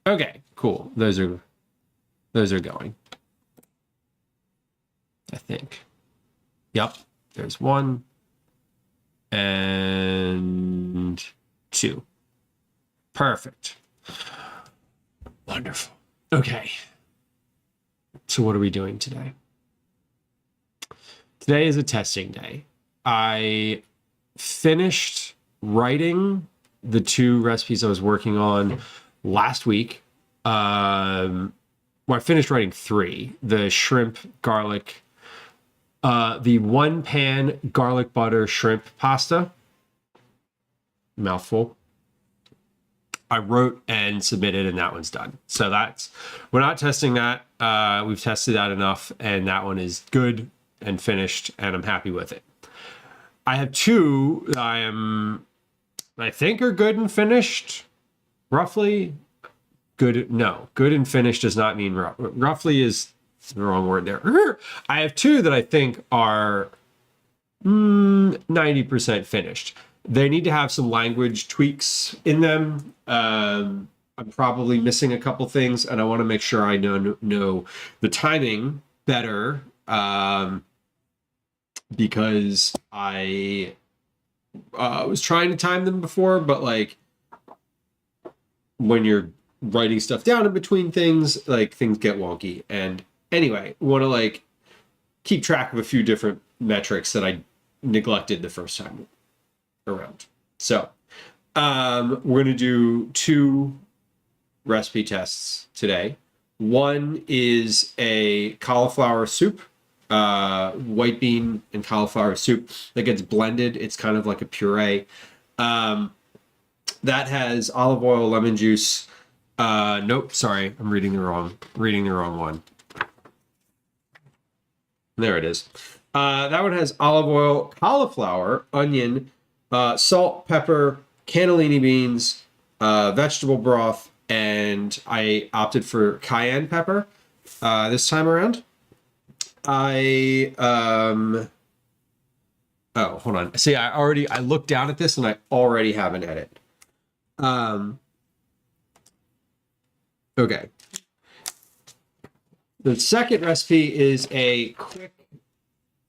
Okay, cool. Those are going. I think. Yep. There's 1 and 2. Perfect. Wonderful. Okay. So what are we doing today? Today is a testing day. I finished writing the 2 recipes I was working on last week. Well, I finished writing 3. The shrimp, garlic, the 1-pan garlic butter shrimp pasta. Mouthful. I wrote and submitted, and that one's done. So we're not testing that. We've tested that enough, and that one is good and finished, and I'm happy with it. I have 2 that I think are good and finished, roughly. Good and finished does not mean roughly is the wrong word there. I have 2 that I think are 90% finished. They need to have some language tweaks in them. I'm probably missing a couple things, and I want to make sure I know the timing better, because I was trying to time them before, but like when you're writing stuff down in between things, like things get wonky. And anyway, want to like keep track of a few different metrics that I neglected the first time around. So we're going to do 2 recipe tests today. One is a cauliflower soup, white bean and cauliflower soup that gets blended. It's kind of like a puree. That has olive oil, lemon juice. Nope, sorry, I'm reading the wrong one. There it is. That one has olive oil, cauliflower, onion, salt, pepper, cannellini beans, vegetable broth, and I opted for cayenne pepper this time around. Oh, hold on. See, I looked down at this and I already have an edit. Okay. The second recipe is a quick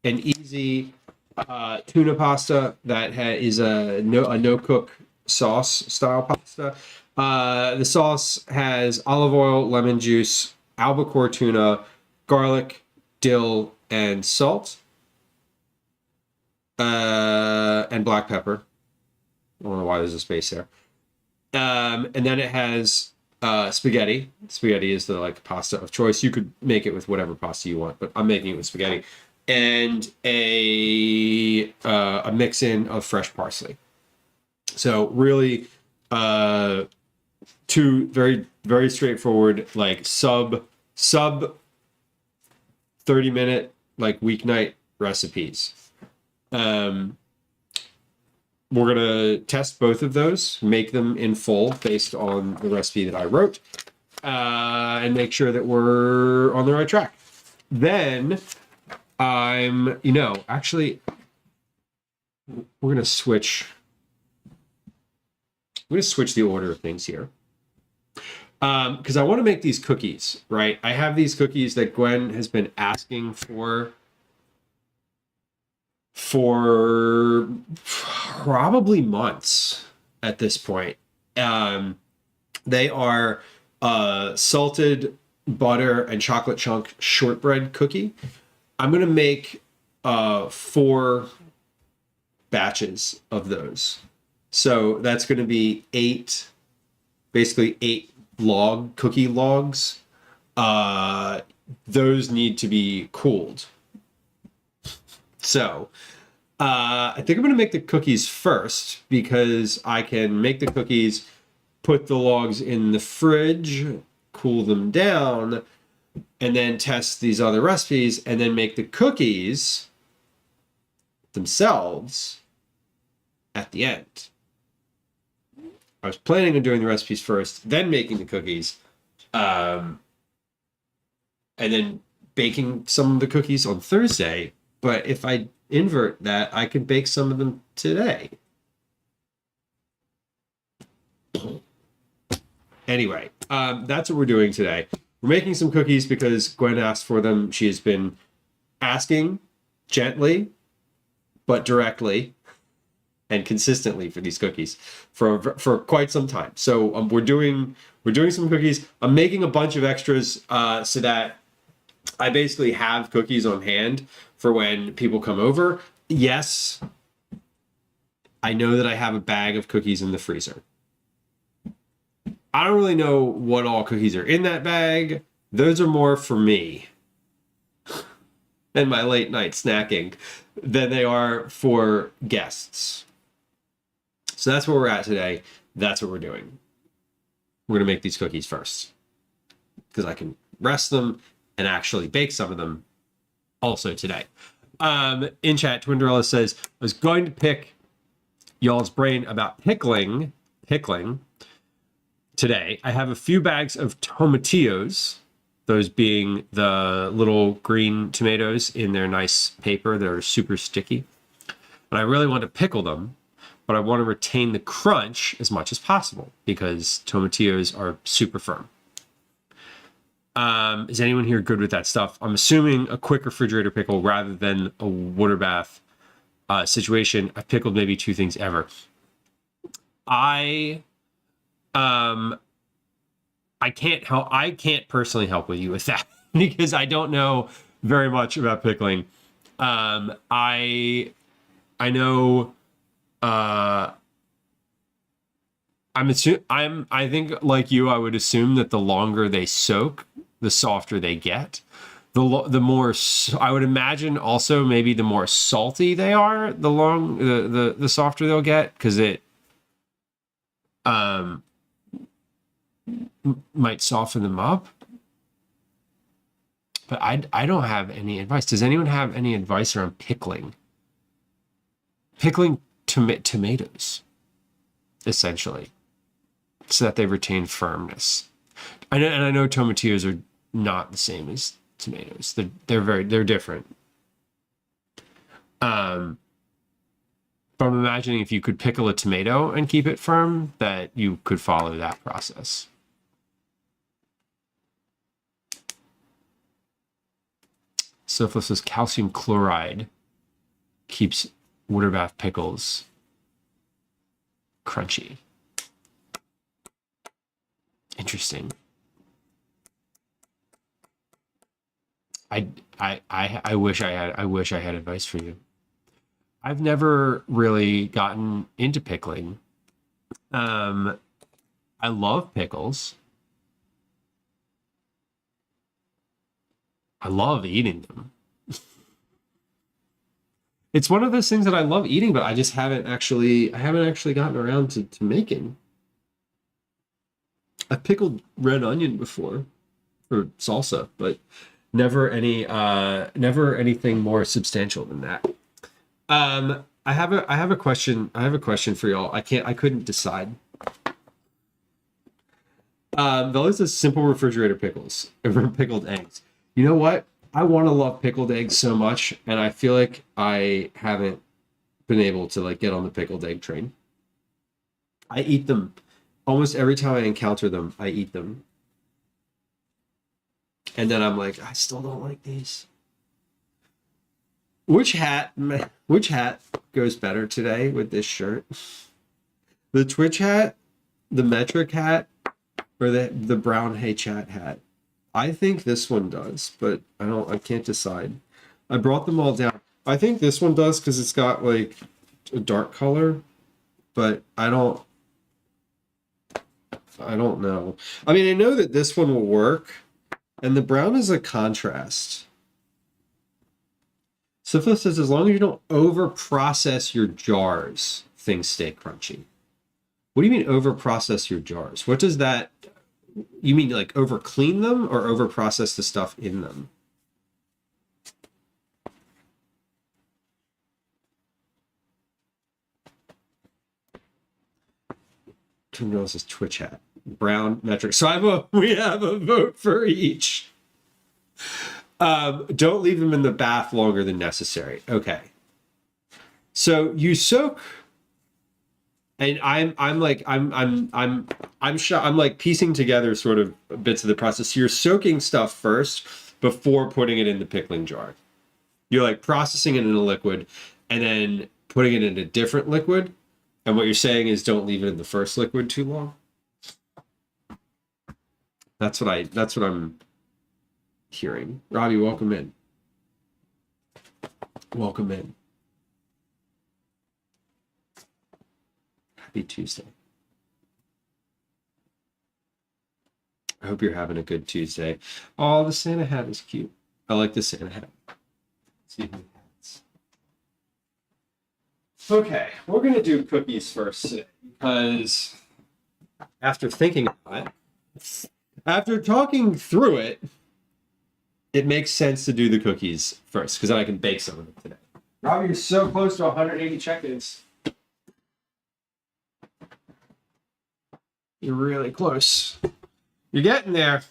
and easy tuna pasta that is a no-cook sauce style pasta. The sauce has olive oil, lemon juice, albacore tuna, garlic, dill, and salt, and black pepper. I don't know why there's a space there. And then it has spaghetti. Spaghetti is the like pasta of choice. You could make it with whatever pasta you want, but I'm making it with spaghetti. And a mix-in of fresh parsley. So really, 2 very, very straightforward, like sub 30-minute like weeknight recipes. We're gonna test both of those, make them in full based on the recipe that I wrote, and make sure that we're on the right track. Then actually, we're gonna switch. I'm gonna switch the order of things here, because I want to make these cookies. Right, I have these cookies that Gwen has been asking for probably months at this point. They are salted butter and chocolate chunk shortbread cookie. I'm going to make 4 batches of those. So that's going to be 8 cookie logs. Those need to be cooled. So I think I'm going to make the cookies first, because I can make the cookies, put the logs in the fridge, cool them down, and then test these other recipes, and then make the cookies themselves at the end. I was planning on doing the recipes first, then making the cookies, and then baking some of the cookies on Thursday. But if I invert that, I could bake some of them today. Anyway, that's what we're doing today. We're making some cookies because Gwen asked for them. She has been asking gently, but directly and consistently for these cookies for quite some time. So we're doing some cookies. I'm making a bunch of extras so that I basically have cookies on hand for when people come over. Yes, I know that I have a bag of cookies in the freezer. I don't really know what all cookies are in that bag. Those are more for me and my late night snacking than they are for guests. So that's where we're at today. That's what we're doing. We're going to make these cookies first because I can rest them and actually bake some of them also today. In chat, Twinderella says, I was going to pick y'all's brain about pickling today. I have a few bags of tomatillos, those being the little green tomatoes in their nice paper that are super sticky. And I really want to pickle them, but I want to retain the crunch as much as possible because tomatillos are super firm. Is anyone here good with that stuff? I'm assuming a quick refrigerator pickle rather than a water bath situation. I've pickled maybe 2 things ever. I can't personally help with you with that because I don't know very much about pickling. I know I think like you, I would assume that the longer they soak, the softer they get. The more I would imagine also maybe the more salty they are, the softer they'll get because it might soften them up. But I don't have any advice. Does anyone have any advice around pickling? Pickling tomatoes, essentially, so that they retain firmness. I know tomatillos are not the same as tomatoes. They're different. But I'm imagining if you could pickle a tomato and keep it firm, that you could follow that process. So if this is calcium chloride, keeps water bath pickles crunchy. Interesting. I wish I had advice for you. I've never really gotten into pickling. I love pickles. I love eating them. It's one of those things that I love eating, but I just haven't actually gotten around to making. I've pickled red onion before for salsa, but never anything more substantial than that. I have a question for y'all. I couldn't decide. Those are simple refrigerator pickles, pickled eggs. You know what? I want to love pickled eggs so much, and I feel like I haven't been able to get on the pickled egg train. I eat them almost every time I encounter them. I eat them, and then I'm like, I still don't like these. Which hat goes better today with this shirt? The Twitch hat, the metric hat, or the brown Hey Chat hat? I think this one does, but I can't decide. I brought them all down. I think this one does because it's got a dark color, but I don't know. I mean, I know that this one will work, and the brown is a contrast. Syphilis says, as long as you don't over-process your jars, things stay crunchy. What do you mean over-process your jars? What does that... You mean over-clean them or over-process the stuff in them? Who else is Twitch hat? Brown metric. So we have a vote for each. Don't leave them in the bath longer than necessary. Okay. So you soak And I'm like piecing together sort of bits of the process. So you're soaking stuff first before putting it in the pickling jar. You're like processing it in a liquid and then putting it in a different liquid. And what you're saying is don't leave it in the first liquid too long. That's what I'm hearing. Robbie, welcome in. Welcome in. Happy Tuesday. I hope you're having a good Tuesday. Oh, the Santa hat is cute. I like the Santa hat. Let's see who hats. Okay, we're gonna do cookies first today because after thinking about it, after talking through it, it makes sense to do the cookies first because then I can bake some of them today. Robbie, you're so close to 180 check-ins. You're really close. You're getting there.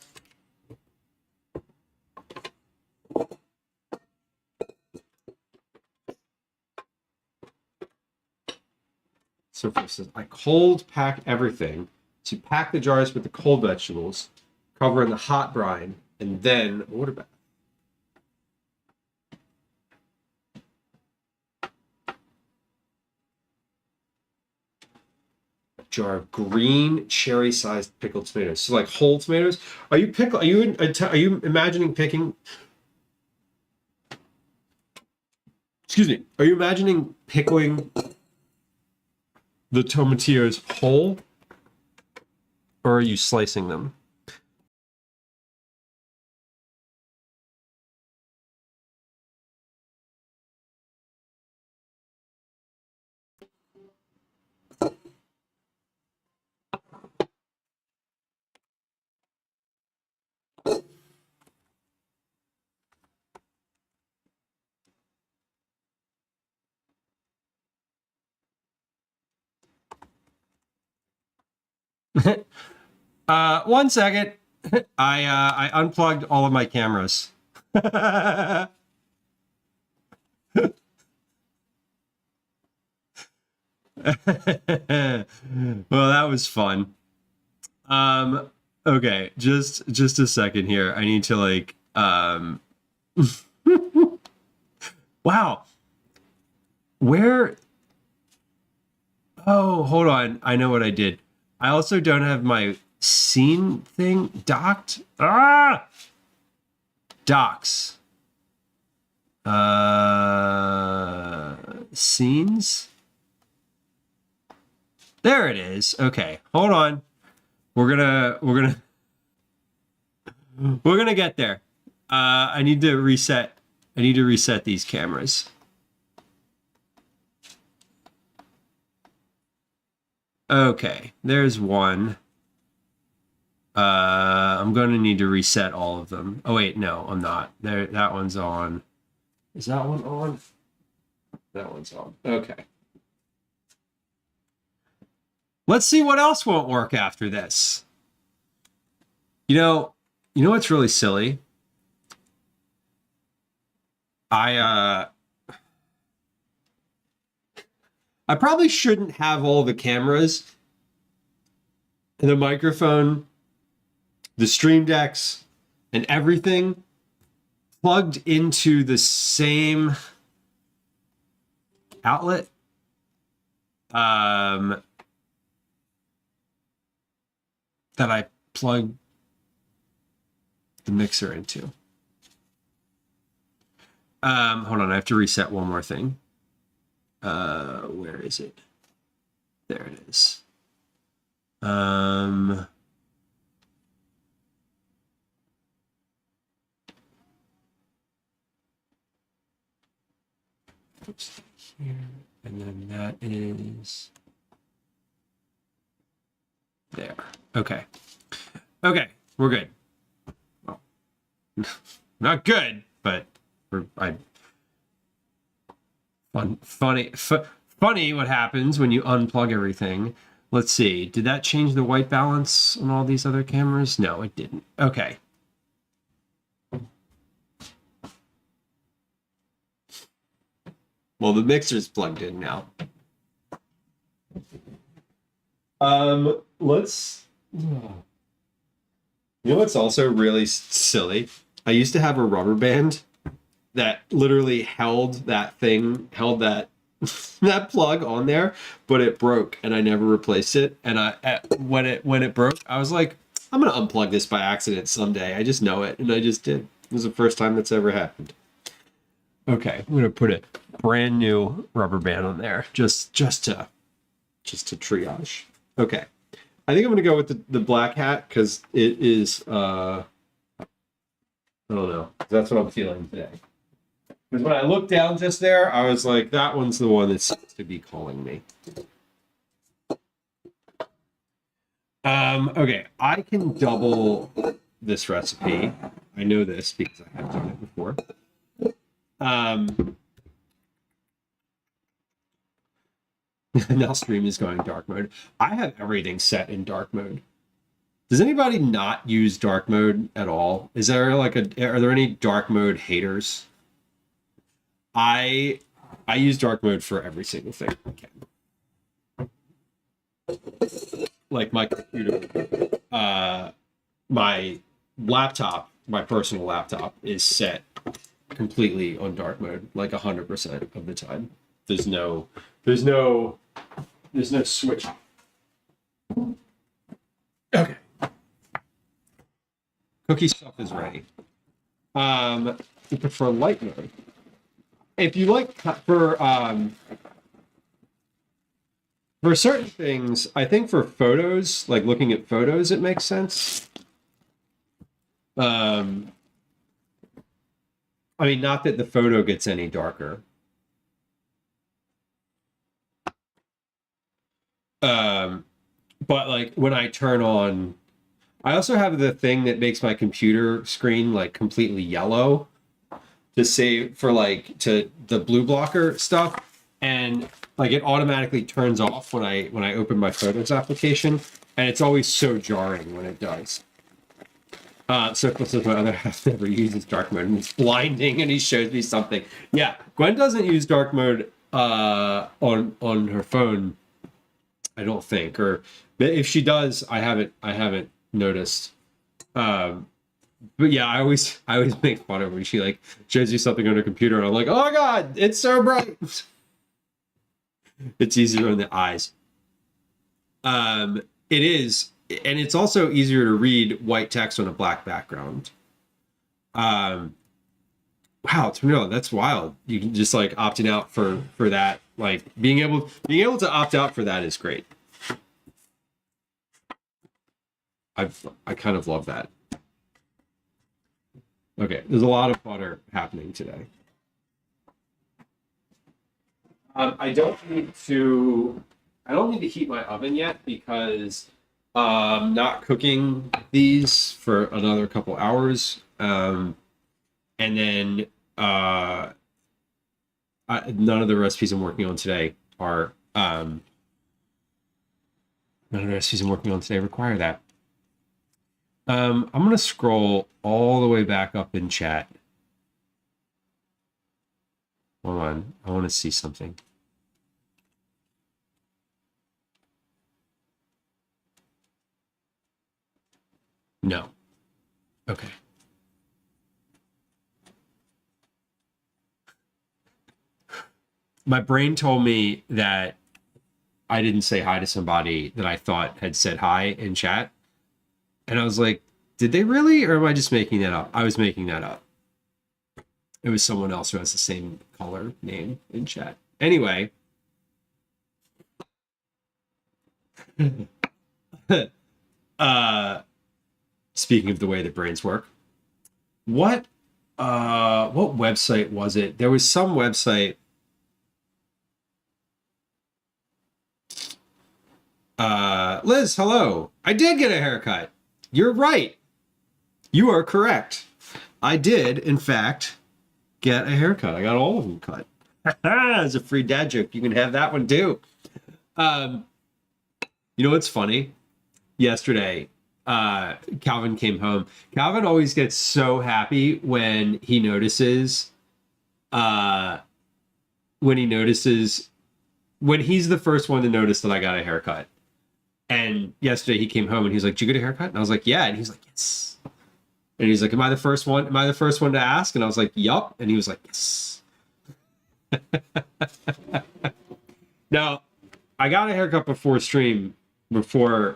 So for instance, I cold pack everything to pack the jars with the cold vegetables, cover in the hot brine, and then water bath. Jar of green cherry-sized pickled tomatoes. So like whole tomatoes. Are you imagining picking? Excuse me. Are you imagining pickling the tomatillos whole, or are you slicing them? One second. I unplugged all of my cameras. Well, that was fun. Okay, just a second here. I need to like wow. Where Oh, hold on. I know what I did. I also don't have my scene thing docked. Ah! Docks. Scenes. There it is. Okay, hold on. We're gonna get there. I need to reset these cameras. Okay, there's one. I'm going to need to reset all of them. Oh wait, no, I'm not. There, that one's on. Is that one on? That one's on. Okay. Let's see what else won't work after this. You know what's really silly? I probably shouldn't have all the cameras, the microphone, the stream decks, and everything plugged into the same outlet. That I plug the mixer into. Hold on, I have to reset one more thing. Where is it? There it is. Oops, here, and then that is there. Okay. Okay, we're good. Well, not good, but funny what happens when you unplug everything. Let's see. Did that change the white balance on all these other cameras? No, it didn't. Okay. Well, the mixer's plugged in now. Let's. You know what's also really silly? I used to have a rubber band that literally held that that plug on there, but it broke and I never replaced it. And when it broke, I was like, I'm gonna unplug this by accident someday. I just know it, and I just did. It was the first time that's ever happened. Okay, I'm gonna put a brand new rubber band on there, just to triage. Okay, I think I'm gonna go with the black hat because it is. I don't know. That's what I'm feeling today. Because when I looked down just there, I was like, that one's the one that seems to be calling me. Okay, I can double this recipe. I know this because I have done it before. Now stream is going dark mode. I have everything set in dark mode. Does anybody not use dark mode at all? Is there are there any dark mode haters? I use dark mode for every single thing I can. Like my computer, my laptop, my personal laptop is set completely on dark mode, like 100% of the time. There's no switch. Okay. Cookie stuff is ready. You prefer light mode. If you like for certain things, I think for photos, like looking at photos, it makes sense. I mean, not that the photo gets any darker. But like when I turn on, I also have the thing that makes my computer screen like completely yellow to save for like to the blue blocker stuff, and like it automatically turns off when I open my Photos application, and it's always so jarring when it does. So my other half never uses dark mode, and it's blinding, and he shows me something. Yeah, Gwen doesn't use dark mode on her phone, I don't think, or if she does, I haven't noticed. But yeah, I always make fun of her when she like shows you something on her computer, and I'm like, oh my god, it's so bright. It's easier on the eyes. It is, and it's also easier to read white text on a black background. Wow, no, that's wild. You can just like opting out for that, like being able to opt out for that is great. I kind of love that. Okay, there's a lot of butter happening today. I don't need to heat my oven yet because I'm not cooking these for another couple hours. And then none of the recipes I'm working on today are none of the recipes I'm working on today require that. I'm gonna scroll all the way back up in chat. Hold on, I want to see something. No. Okay. My brain told me that I didn't say hi to somebody that I thought had said hi in chat. And I was like, did they really? Or am I just making that up? I was making that up. It was someone else who has the same color name in chat. Anyway. Speaking of the way that brains work, what website was it? There was some website. Liz, hello. I did get a haircut. You're right. You are correct. I did, in fact, get a haircut. I got all of them cut. As a free dad joke, you can have that one too. You know what's funny? Yesterday, Calvin came home. Calvin always gets so happy when he notices when he's the first one to notice that I got a haircut. And yesterday he came home and he's like, "Did you get a haircut?" And I was like, "Yeah." And he's like, "Yes." And he's like, "Am I the first one? Am I the first one to ask?" And I was like, "Yup." And he was like, "Yes." Now, I got a haircut before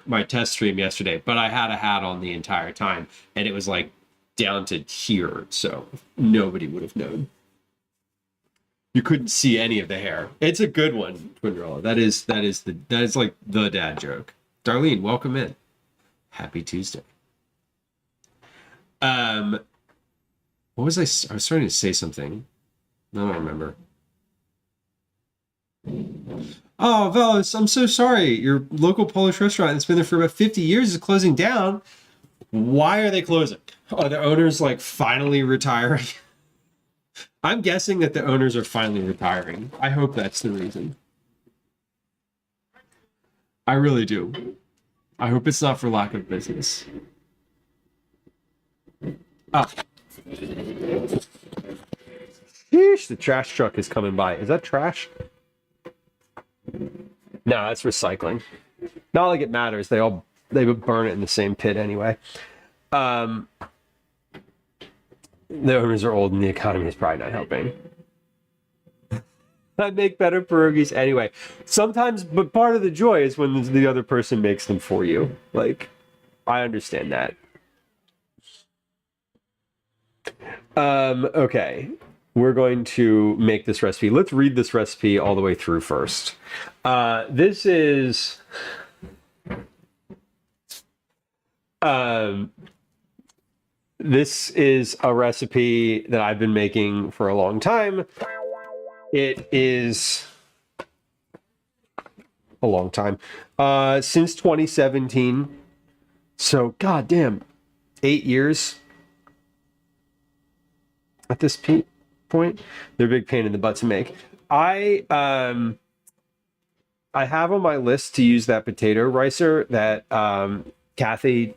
my test stream yesterday, but I had a hat on the entire time, and it was like down to here, so nobody would have known. You couldn't see any of the hair. It's a good one, Twinrella. That is like the dad joke. Darlene, welcome in. Happy Tuesday. What was I was trying to say something. I don't remember. Oh, Velos, I'm so sorry. Your local Polish restaurant that's been there for about 50 years is closing down. Why are they closing? Are the owners like finally retiring? I'm guessing that the owners are finally retiring. I hope that's the reason. I really do. I hope it's not for lack of business. Oh. Sheesh, the trash truck is coming by. Is that trash? No, that's recycling. Not like it matters. They would burn it in the same pit anyway. The owners are old and the economy is probably not helping. I make better pierogies anyway. Sometimes, but part of the joy is when the other person makes them for you. Like, I understand that. Okay. We're going to make this recipe. Let's read this recipe all the way through first. This is a recipe that I've been making for a long time. It is a long time. Since 2017. So, goddamn, 8 years at this point. They're a big pain in the butt to make. I have on my list to use that potato ricer that Kathy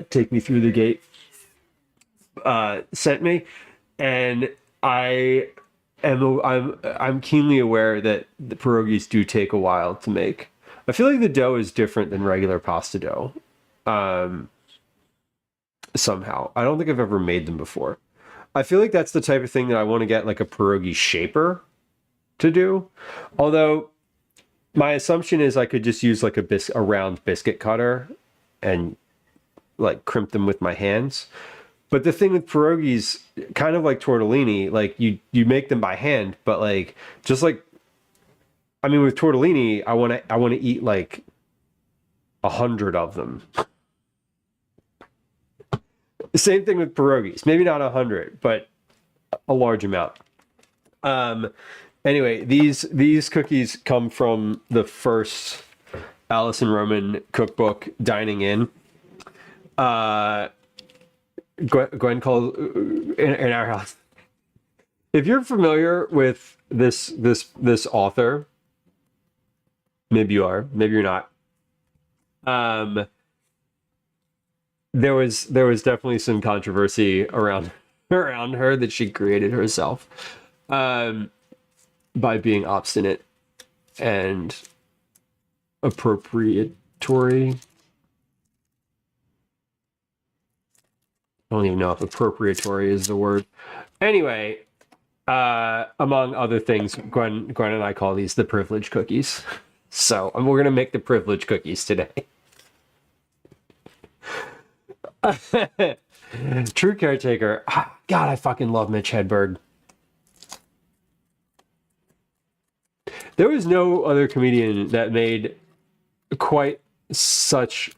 take me through the gate sent me, and I'm keenly aware that the pierogies do take a while to make. I feel like the dough is different than regular pasta dough. Somehow, I don't think I've ever made them before. I feel like that's the type of thing that I want to get like a pierogi shaper to do. Although my assumption is I could just use like a round biscuit cutter and like crimp them with my hands. But the thing with pierogies, kind of like tortellini, like you make them by hand, but like just like, I mean, with tortellini, I want to eat like 100 of them. The same thing with pierogies, maybe not 100, but a large amount. Anyway, these cookies come from the first Alison Roman cookbook, Dining In. Gwen calls in our house. If you're familiar with this author, maybe you are, maybe you're not. There was definitely some controversy around her that she created herself, by being obstinate and appropriatory. I don't even know if appropriatory is the word. Anyway, among other things, Gwen and I call these the privilege cookies. So we're gonna make the privilege cookies today. True Caretaker. God, I fucking love Mitch Hedberg. There was no other comedian that made quite such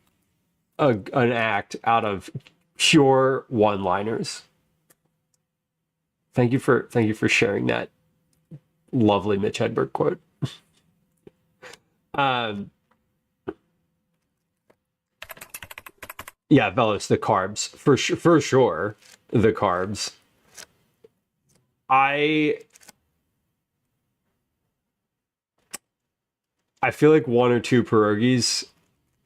an act out of pure one-liners. Thank you for sharing that lovely Mitch Hedberg quote. Yeah, Velos, the carbs for sure. The carbs. I feel like 1 or 2 pierogies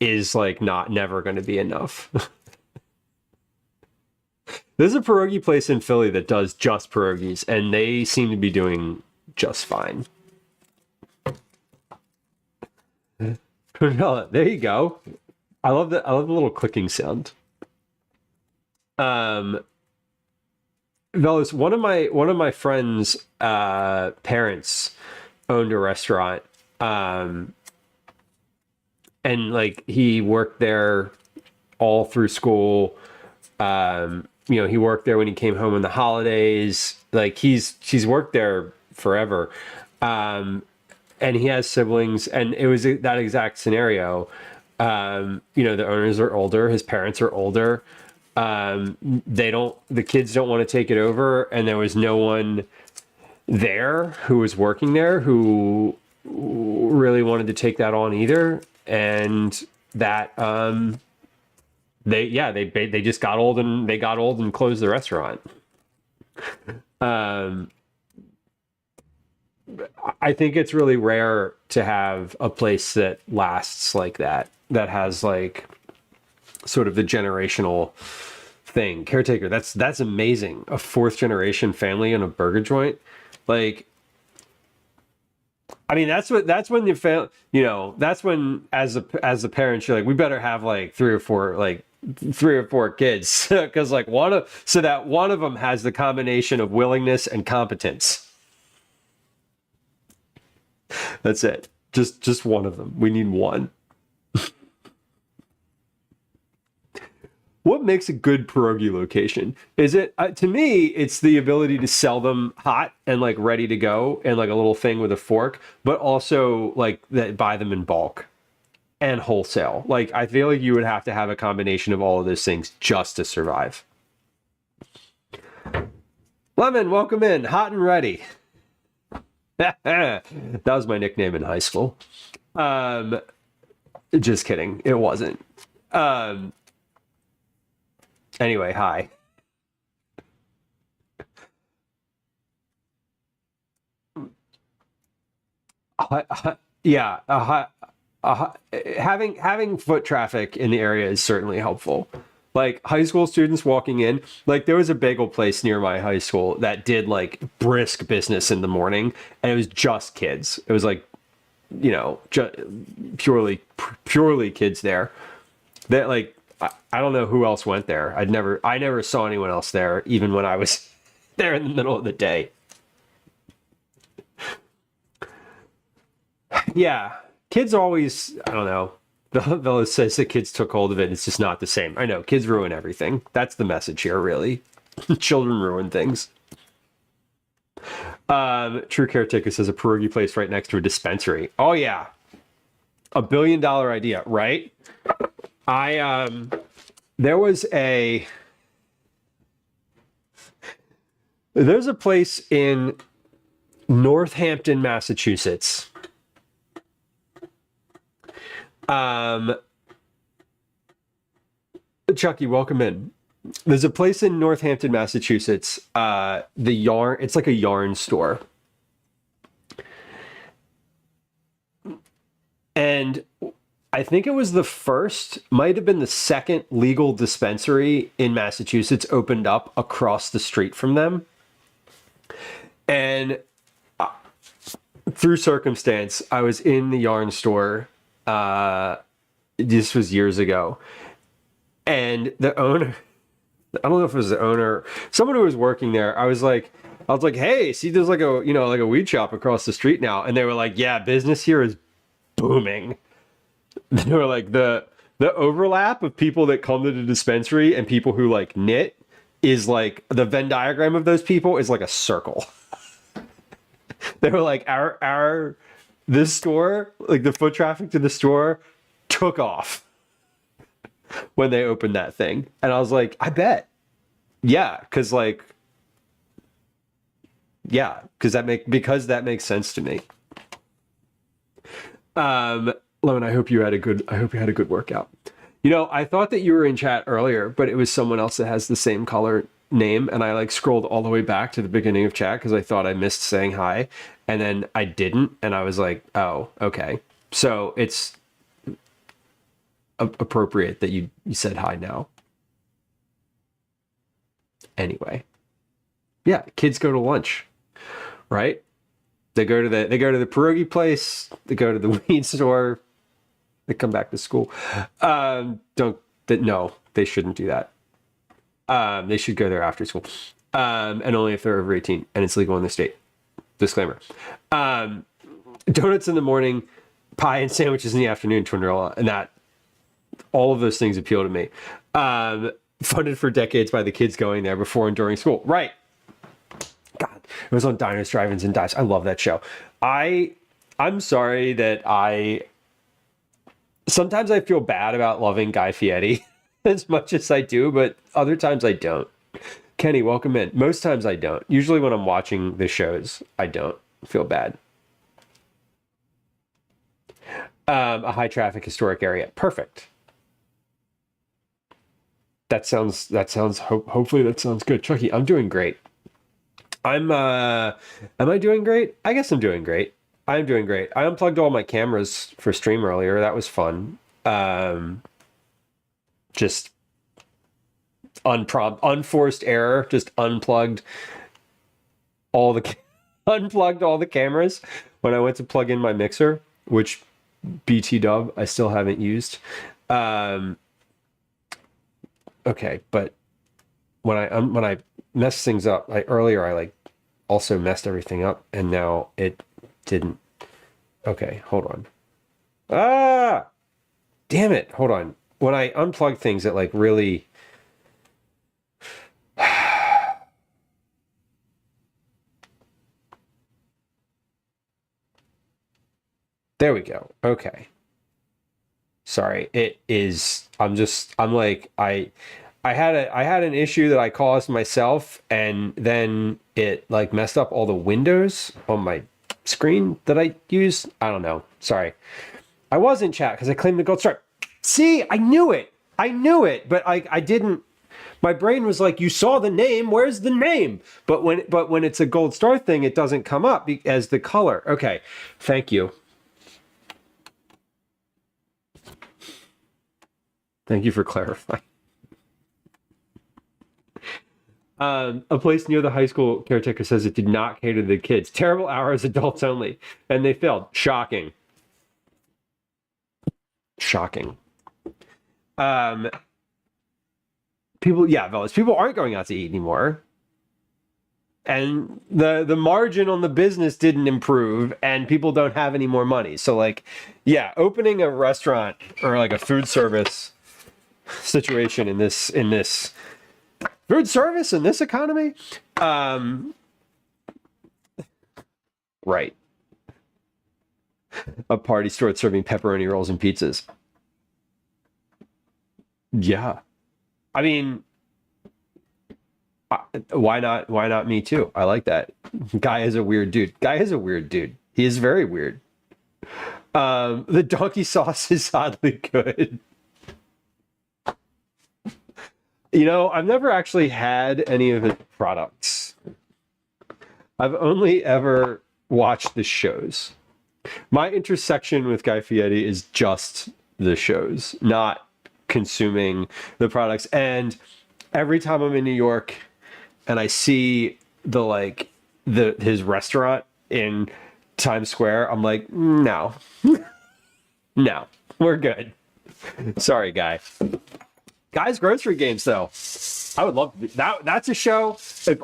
is like never going to be enough. There's a pierogi place in Philly that does just pierogies, and they seem to be doing just fine. No, there you go. I love the little clicking sound. Um, Velas, one of my friends' parents owned a restaurant. Um, and like he worked there all through school. He worked there when he came home in the holidays. Like he's worked there forever. And he has siblings, and it was that exact scenario. The owners are older, his parents are older. The kids don't want to take it over, and there was no one there who was working there who really wanted to take that on either. And that they just got old, and they got old and closed the restaurant. I think it's really rare to have a place that lasts like that, that has like sort of the generational thing. Caretaker, that's amazing. A fourth generation family in a burger joint. Like, I mean, that's when the that's when as the parents, you're like, we better have like three or four kids because like one of them has the combination of willingness and competence. That's it. Just one of them. We need one. What makes a good pierogi location? Is it to me? It's the ability to sell them hot and like ready to go, and like a little thing with a fork, but also like that buy them in bulk and wholesale. Like I feel like you would have to have a combination of all of those things just to survive. Lemon, welcome in, hot and ready. That was my nickname in high school. Just kidding. It wasn't. Anyway, hi. Yeah, having foot traffic in the area is certainly helpful. Like high school students walking in, like there was a bagel place near my high school that did like brisk business in the morning, and it was just kids. It was like, purely kids there. That like I don't know who else went there. I never saw anyone else there, even when I was there in the middle of the day. Yeah, kids always, I don't know. Villa says the kids took hold of it. It's just not the same. I know, kids ruin everything. That's the message here, really. Children ruin things. True Caretaker says a pierogi place right next to a dispensary. Oh, yeah. $1 billion idea, right? There's a place in Northampton, Massachusetts. Chucky, welcome in. There's a place in Northampton, Massachusetts. It's like a yarn store. And I think it was might have been the second legal dispensary in Massachusetts opened up across the street from them. And through circumstance, I was in the yarn store. This was years ago. And the owner, I don't know if it was the owner, someone who was working there, I was like, hey, see, there's like a weed shop across the street now. And they were like, yeah, business here is booming. They were like, the overlap of people that come to the dispensary and people who like knit is like, the Venn diagram of those people is like a circle. They were like, this store, like the foot traffic to the store took off when they opened that thing. And I was like, I bet. Yeah, because that makes sense to me. Lemon, I hope you had a good workout. I thought that you were in chat earlier, but it was someone else that has the same color name, and I like scrolled all the way back to the beginning of chat because I thought I missed saying hi, and then I didn't, and I was like, oh, okay. So it's appropriate that you said hi now. Anyway, yeah, kids go to lunch, right? They go to the pierogi place, they go to the weed store. They come back to school. Don't that no, they shouldn't do that. They should go there after school. And only if they're over 18 and it's legal in the state. Disclaimer. Donuts in the morning, pie and sandwiches in the afternoon, Twinderella, and that all of those things appeal to me. Funded for decades by the kids going there before and during school. Right. God, it was on Diners, Drive-Ins, and Dives. I love that show. I'm sorry that sometimes I feel bad about loving Guy Fieri as much as I do, but other times I don't. Kenny, welcome in. Most times I don't. Usually when I'm watching the shows, I don't feel bad. A high traffic historic area. Perfect. That sounds hopefully that sounds good. Chucky, I'm doing great. Am I doing great? I guess I'm doing great. I'm doing great. I unplugged all my cameras for stream earlier. That was fun. Just unforced error. Just unplugged all the cameras when I went to plug in my mixer, which BT dub I still haven't used. Okay, but when I messed things up, earlier I also messed everything up, and now it didn't. Okay, hold on. Ah, damn it! Hold on. When I unplug things, it really. There we go. Okay. Sorry. It is. I had an issue that I caused myself, and then it messed up all the windows on my screen that I use. I don't know. Sorry. I was in chat because I claimed the gold star. See, I knew it, but I didn't. My brain was like, you saw the name, where's the name? But when it's a gold star thing, it doesn't come up as the color. Okay, thank you. Thank you for clarifying. A place near the high school caretaker says it did not cater to the kids. Terrible hours, adults only. And they failed. Shocking. Shocking. People aren't going out to eat anymore. And the margin on the business didn't improve, and people don't have any more money. So opening a restaurant or a food service situation in this food service in this economy, right? A party store serving pepperoni rolls and pizzas. Yeah, I mean, why not? Why not me too? I like that. Guy is a weird dude. He is very weird. The donkey sauce is oddly good. I've never actually had any of his products. I've only ever watched the shows. My intersection with Guy Fieri is just the shows, not consuming the products. And every time I'm in New York and I see his restaurant in Times Square, I'm like, no. No, we're good. Sorry, Guy. Guy's Grocery Games, though, I would love to that. That's a show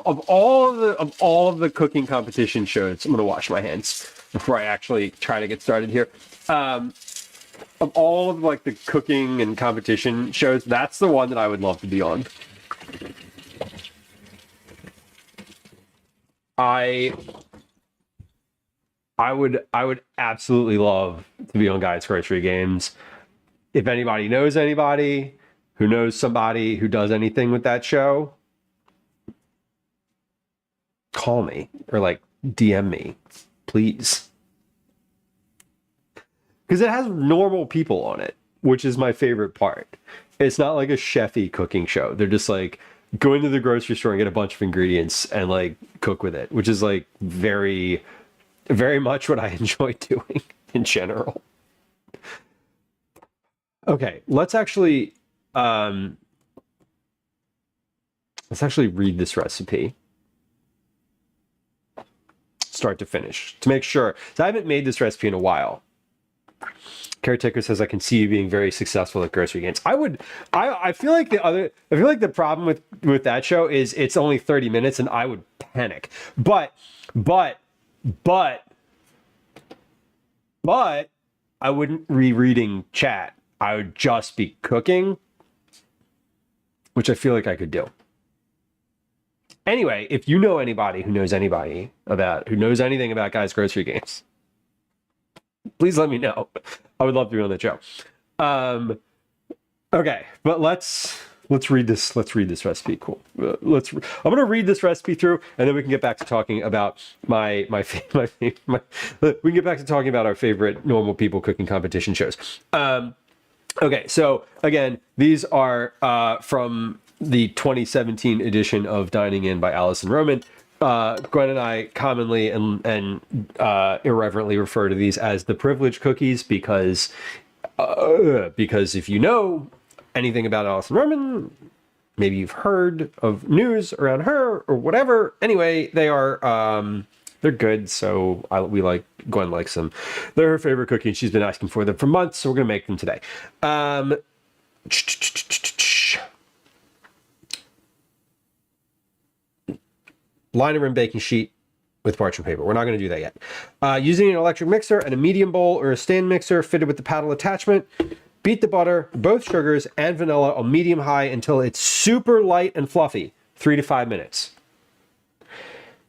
of all of the cooking competition shows. I'm gonna wash my hands before I actually try to get started here. Of all of the cooking and competition shows, that's the one that I would love to be on. I would absolutely love to be on Guy's Grocery Games. If anybody knows anybody who knows somebody who does anything with that show, call me or DM me, please. Because it has normal people on it, which is my favorite part. It's not like a chefy cooking show. They're just go into the grocery store and get a bunch of ingredients and cook with it, which is very, very much what I enjoy doing in general. Okay, let's actually read this recipe start to finish to make sure. So I haven't made this recipe in a while. Caretaker says, I can see you being very successful at grocery games. I feel like the problem with that show is it's only 30 minutes and I would panic. But I wouldn't be reading chat. I would just be cooking, which I feel like I could do. Anyway, if you know anybody who knows anything about Guys Grocery Games, please let me know. I would love to be on the show. Okay, but let's read this. Let's read this recipe. Cool. I'm gonna read this recipe through, and then we can get back to talking about we can get back to talking about our favorite normal people cooking competition shows. Okay, so again, these are from the 2017 edition of Dining In by Allison Roman. Gwen and I commonly and irreverently refer to these as the privilege cookies because if you know anything about Allison Roman, maybe you've heard of news around her or whatever. Anyway, they are they're good, so Gwen likes them. They're her favorite cookie, and she's been asking for them for months, so we're gonna make them today. Line and rim baking sheet with parchment paper. We're not going to do that yet. Using an electric mixer and a medium bowl or a stand mixer fitted with the paddle attachment, beat the butter, both sugars, and vanilla on medium-high until it's super light and fluffy, 3 to 5 minutes.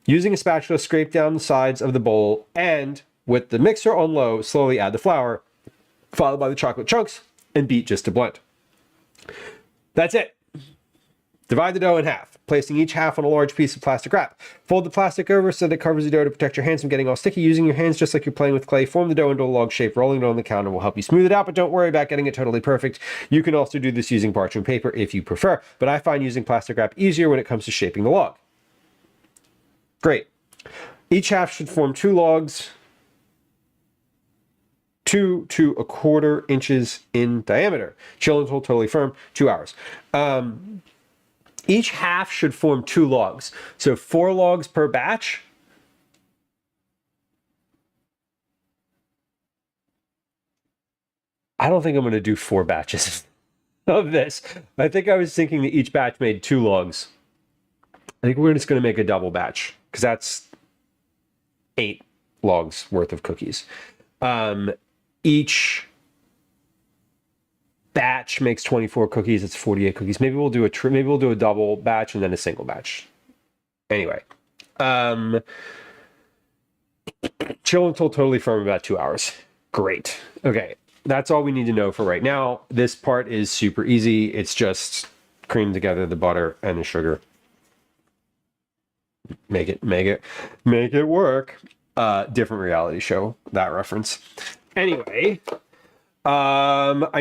Using a spatula, scrape down the sides of the bowl, and with the mixer on low, slowly add the flour, followed by the chocolate chunks, and beat just to blend. That's it. Divide the dough in half, placing each half on a large piece of plastic wrap. Fold the plastic over so that it covers the dough to protect your hands from getting all sticky. Using your hands just like you're playing with clay, form the dough into a log shape. Rolling it on the counter will help you smooth it out, but don't worry about getting it totally perfect. You can also do this using parchment paper if you prefer, but I find using plastic wrap easier when it comes to shaping the log. Great. Each half should form 2 logs, 2 to 1/4 inches in diameter. Chill until totally firm, 2 hours. Each half should form 2 logs. So 4 logs per batch. I don't think I'm going to do 4 batches of this. I think I was thinking that each batch made 2 logs. I think we're just going to make a double batch because that's 8 logs worth of cookies. Each batch makes 24 cookies. It's 48 cookies. Maybe we'll do a double batch and then a single batch. Anyway, chill until totally firm, about 2 hours. Great. Okay, that's all we need to know for right now. This part is super easy. It's just cream together the butter and the sugar. Make it work. Different reality show, that reference. Anyway, let's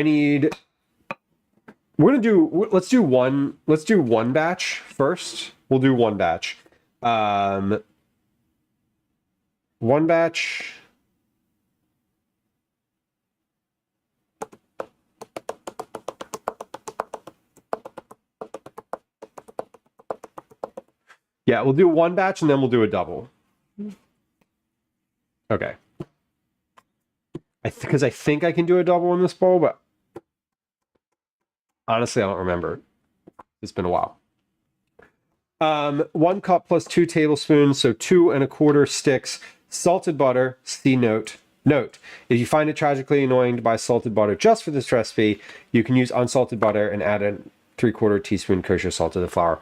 do one batch first. We'll do one batch. One batch. Yeah, we'll do one batch and then we'll do a double. Okay. Because I think I can do a double in this bowl, but honestly, I don't remember. It's been a while. 1 cup plus 2 tablespoons, so 2 1/4 sticks. Salted butter, see note. Note, if you find it tragically annoying to buy salted butter just for this recipe, you can use unsalted butter and add a 3/4 teaspoon kosher salt to the flour.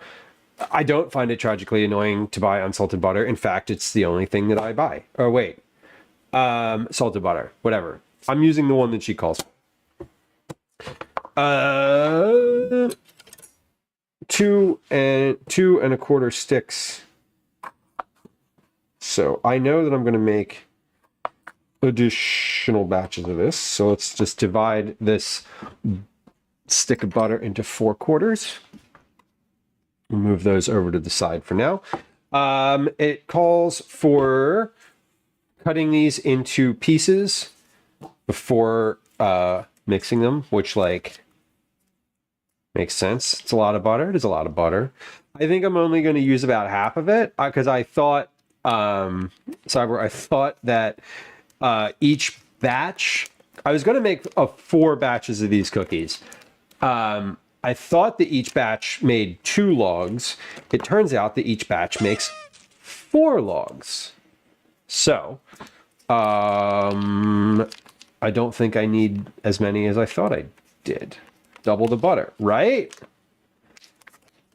I don't find it tragically annoying to buy unsalted butter. In fact, it's the only thing that I buy. Oh, wait. Salted butter, whatever. I'm using the one that she calls. 2 1/4 sticks. So I know that I'm going to make additional batches of this. So let's just divide this stick of butter into 4 quarters. We'll move those over to the side for now. It calls for cutting these into pieces before mixing them, which makes sense. It's a lot of butter. It is a lot of butter. I think I'm only going to use about half of it because I thought, I thought that each batch I was going to make 4 batches of these cookies. I thought that each batch made 2 logs. It turns out that each batch makes 4 logs. So, I don't think I need as many as I thought I did. Double the butter, right?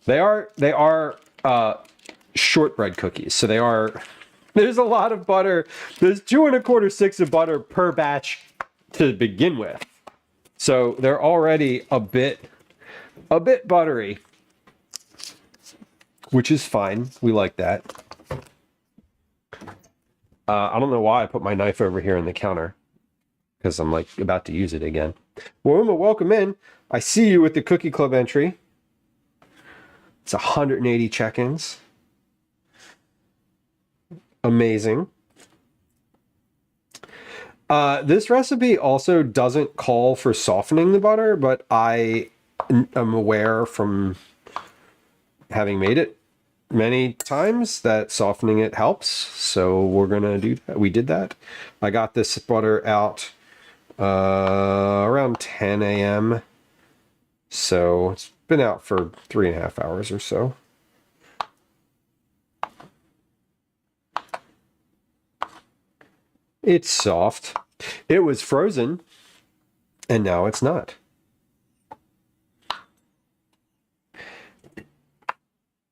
They are shortbread cookies, so they are. There's a lot of butter. There's 2 1/4 sticks of butter per batch to begin with, so they're already a bit buttery, which is fine. We like that. I don't know why I put my knife over here on the counter, because I'm like about to use it again. Well, Uma, welcome in. I see you with the Cookie Club entry. It's 180 check-ins. Amazing. This recipe also doesn't call for softening the butter, but I am aware from having made it many times that softening it helps. So we're gonna do that. We did that. I got this butter out around 10 a.m. So it's been out for 3.5 hours or so. It's soft. It was frozen, and now it's not.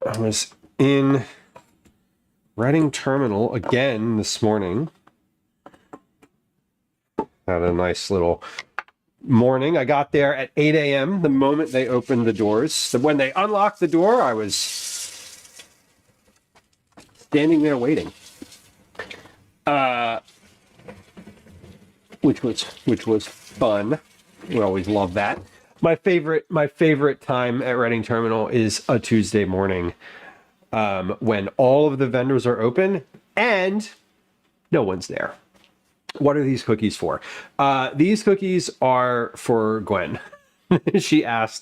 I was in Reading Terminal again this morning. Had a nice little morning. I got there at 8 a.m. the moment they opened the doors. So when they unlocked the door, I was standing there waiting. Which was fun. We always love that. My favorite time at Reading Terminal is a Tuesday morning, when all of the vendors are open and no one's there. What are these cookies for? These cookies are for Gwen. She has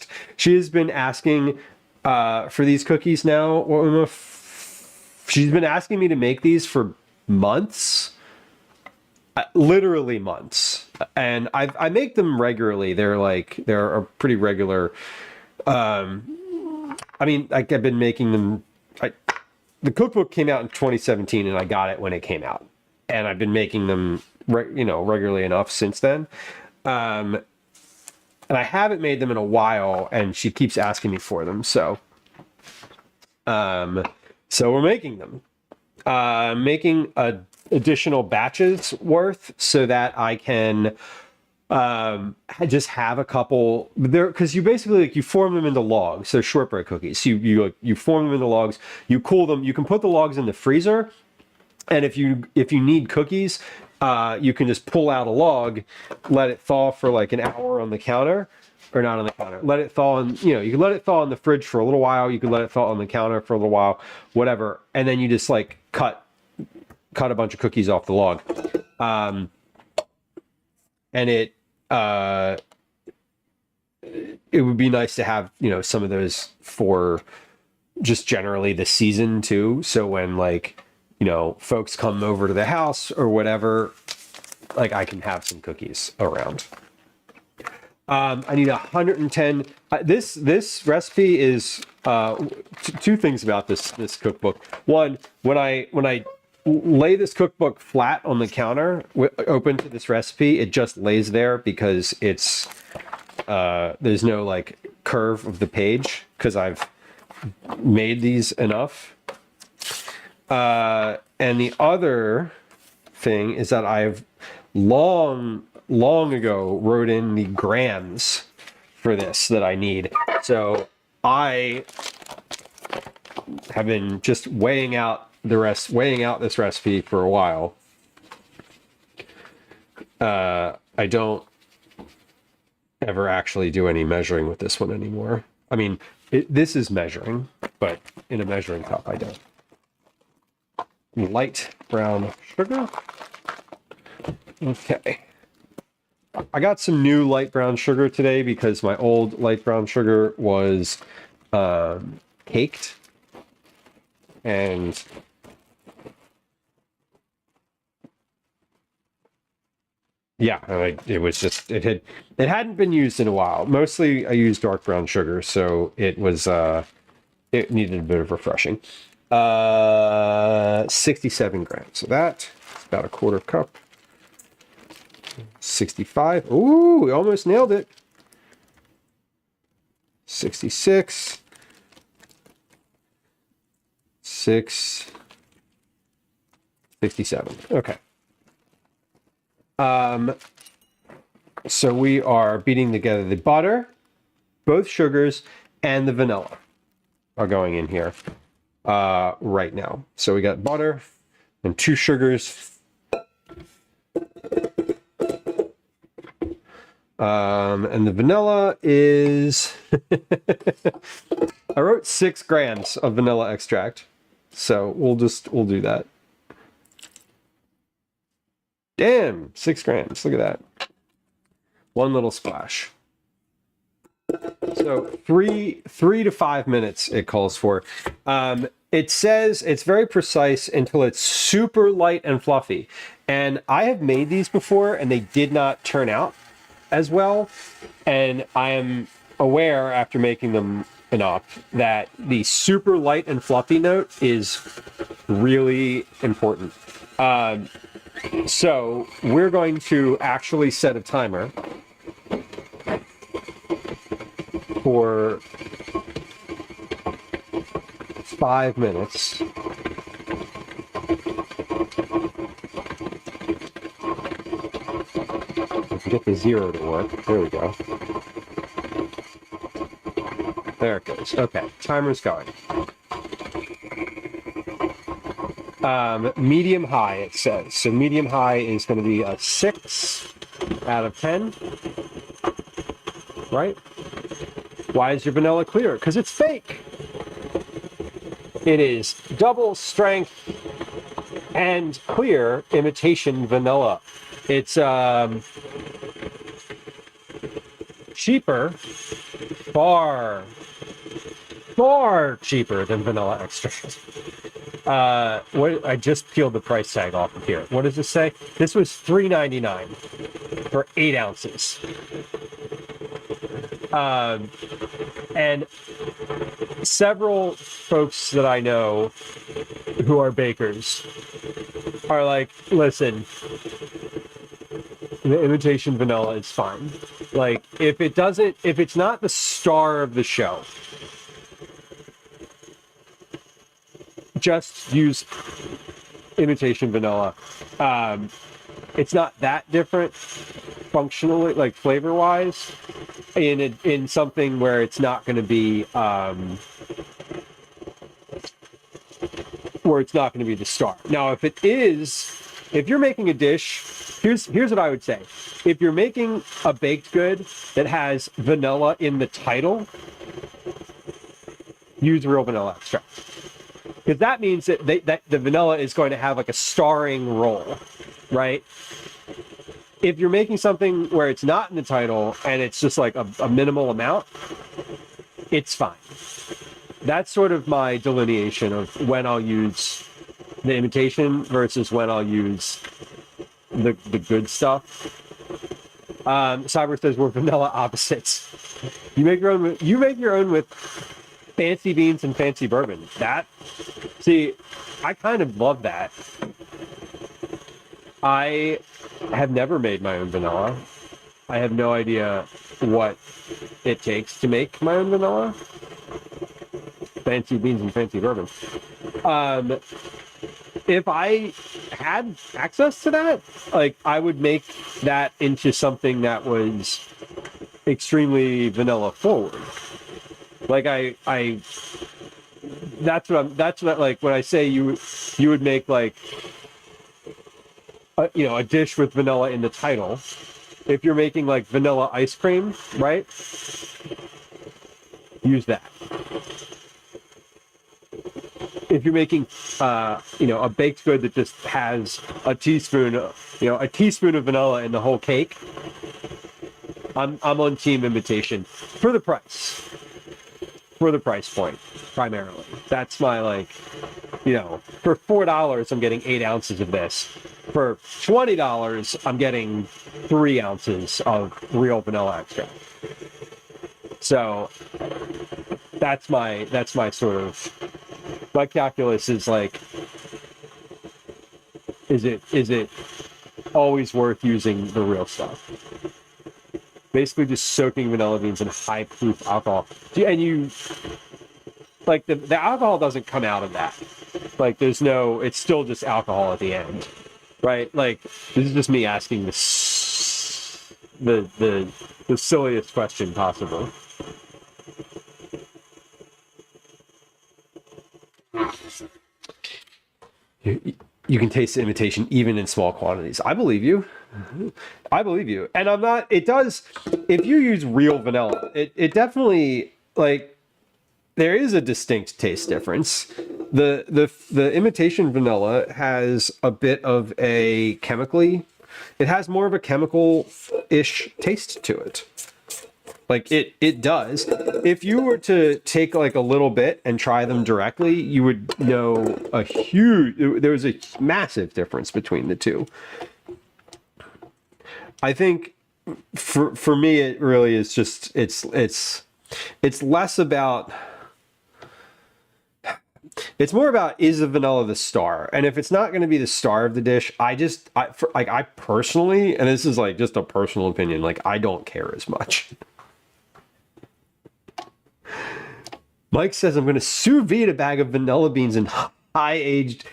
been asking for these cookies now. She's been asking me to make these for months. Literally months, and I make them regularly. They're a pretty regular. I mean, like I've been making them. The cookbook came out in 2017, and I got it when it came out, and I've been making them, regularly enough since then. And I haven't made them in a while, and she keeps asking me for them. So we're making them. Making additional batches worth so that I can just have a couple there, because you basically you form them into logs. They're shortbread cookies. You form them into logs. You cool them. You can put the logs in the freezer, and if you need cookies, you can just pull out a log, let it thaw for like an hour on the counter. Or not on the counter. Let it thaw, and you can let it thaw in the fridge for a little while. You can let it thaw on the counter for a little while, whatever. And then you just like cut a bunch of cookies off the log, and it would be nice to have some of those for just generally the season too. So when folks come over to the house or whatever, I can have some cookies around. I need 110. This recipe is 2 things about this cookbook. One, when I lay this cookbook flat on the counter, open to this recipe, it just lays there because it's there's no curve of the page because I've made these enough. And the other thing is that I've long ago wrote in the grams for this that I need. So I have been just weighing out this recipe for a while. I don't ever actually do any measuring with this one anymore. I mean, this is measuring, but in a measuring cup I don't. Light brown sugar. Okay. I got some new light brown sugar today because my old light brown sugar was caked, and Yeah, it was just it hadn't been used in a while. Mostly I used dark brown sugar, so it was it needed a bit of refreshing. 67 grams. So that's about a quarter cup. 65. Ooh, we almost nailed it. 66. 67. Okay. So we are beating together the butter, both sugars, and the vanilla are going in here right now. So we got butter and 2 sugars. And the vanilla is I wrote 6 grams of vanilla extract. So we'll do that. Damn, 6 grams. Look at that. One little splash. So 3 to 5 minutes it calls for. It says it's very precise until it's super light and fluffy. And I have made these before and they did not turn out as well. And I am aware after making them enough that the super light and fluffy note is really important. So we're going to actually set a timer for 5 minutes. Get the 0 to work. There we go. There it goes. Okay, timer's going. Medium high, it says. So medium high is going to be a 6 out of 10. Right? Why is your vanilla clear? Because it's fake. It is double strength and clear imitation vanilla. It's cheaper, far cheaper than vanilla extract. What I just peeled the price tag off of here. What does this say? This was $3.99 for 8 ounces. And several folks that I know who are bakers are like, listen, the imitation vanilla is fine. Like, if it's not the star of the show, just use imitation vanilla. It's not that different functionally, like flavor wise, in something where it's not going to be the star. Now, if you're making a dish, here's what I would say. If you're making a baked good that has vanilla in the title, use real vanilla extract. Because that means that the vanilla is going to have like a starring role, right? If you're making something where it's not in the title and it's just like a minimal amount, it's fine. That's sort of my delineation of when I'll use the imitation versus when I'll use the good stuff. Cyber says we're vanilla opposites. You make your own with fancy beans and fancy bourbon. See, I kind of love that. I have never made my own vanilla. I have no idea what it takes to make my own vanilla. Fancy beans and fancy bourbon. If I had access to that, like, I would make that into something that was extremely vanilla forward. Like that's what like when I say you would make like a dish with vanilla in the title. If you're making like vanilla ice cream, right? Use that. If you're making a baked good that just has a teaspoon of vanilla in the whole cake, I'm on team imitation for the price. for the price point, primarily. That's my, like, you know, for $4, I'm getting 8 ounces of this. For $20, I'm getting 3 ounces of real vanilla extract. So that's my sort of, my calculus is like, is it always worth using the real stuff? Basically just soaking vanilla beans in high proof alcohol. And you, like, the alcohol doesn't come out of that. Like, there's no, it's still just alcohol at the end, right? Like, this is just me asking the silliest question possible. You can taste the imitation even in small quantities. I believe you. I believe you. And I'm not, it does, if you use real vanilla, it definitely, like, there is a distinct taste difference. The imitation vanilla has a bit of a chemically, it has more of a chemical-ish taste to it. Like, it does. If you were to take, like, a little bit and try them directly, you would know there's a massive difference between the two. I think for me, it really is just, it's less about, it's more about, is the vanilla the star? And if it's not going to be the star of the dish, I personally, and this is like just a personal opinion, like, I don't care as much. Mike says, I'm going to sous vide a bag of vanilla beans in aged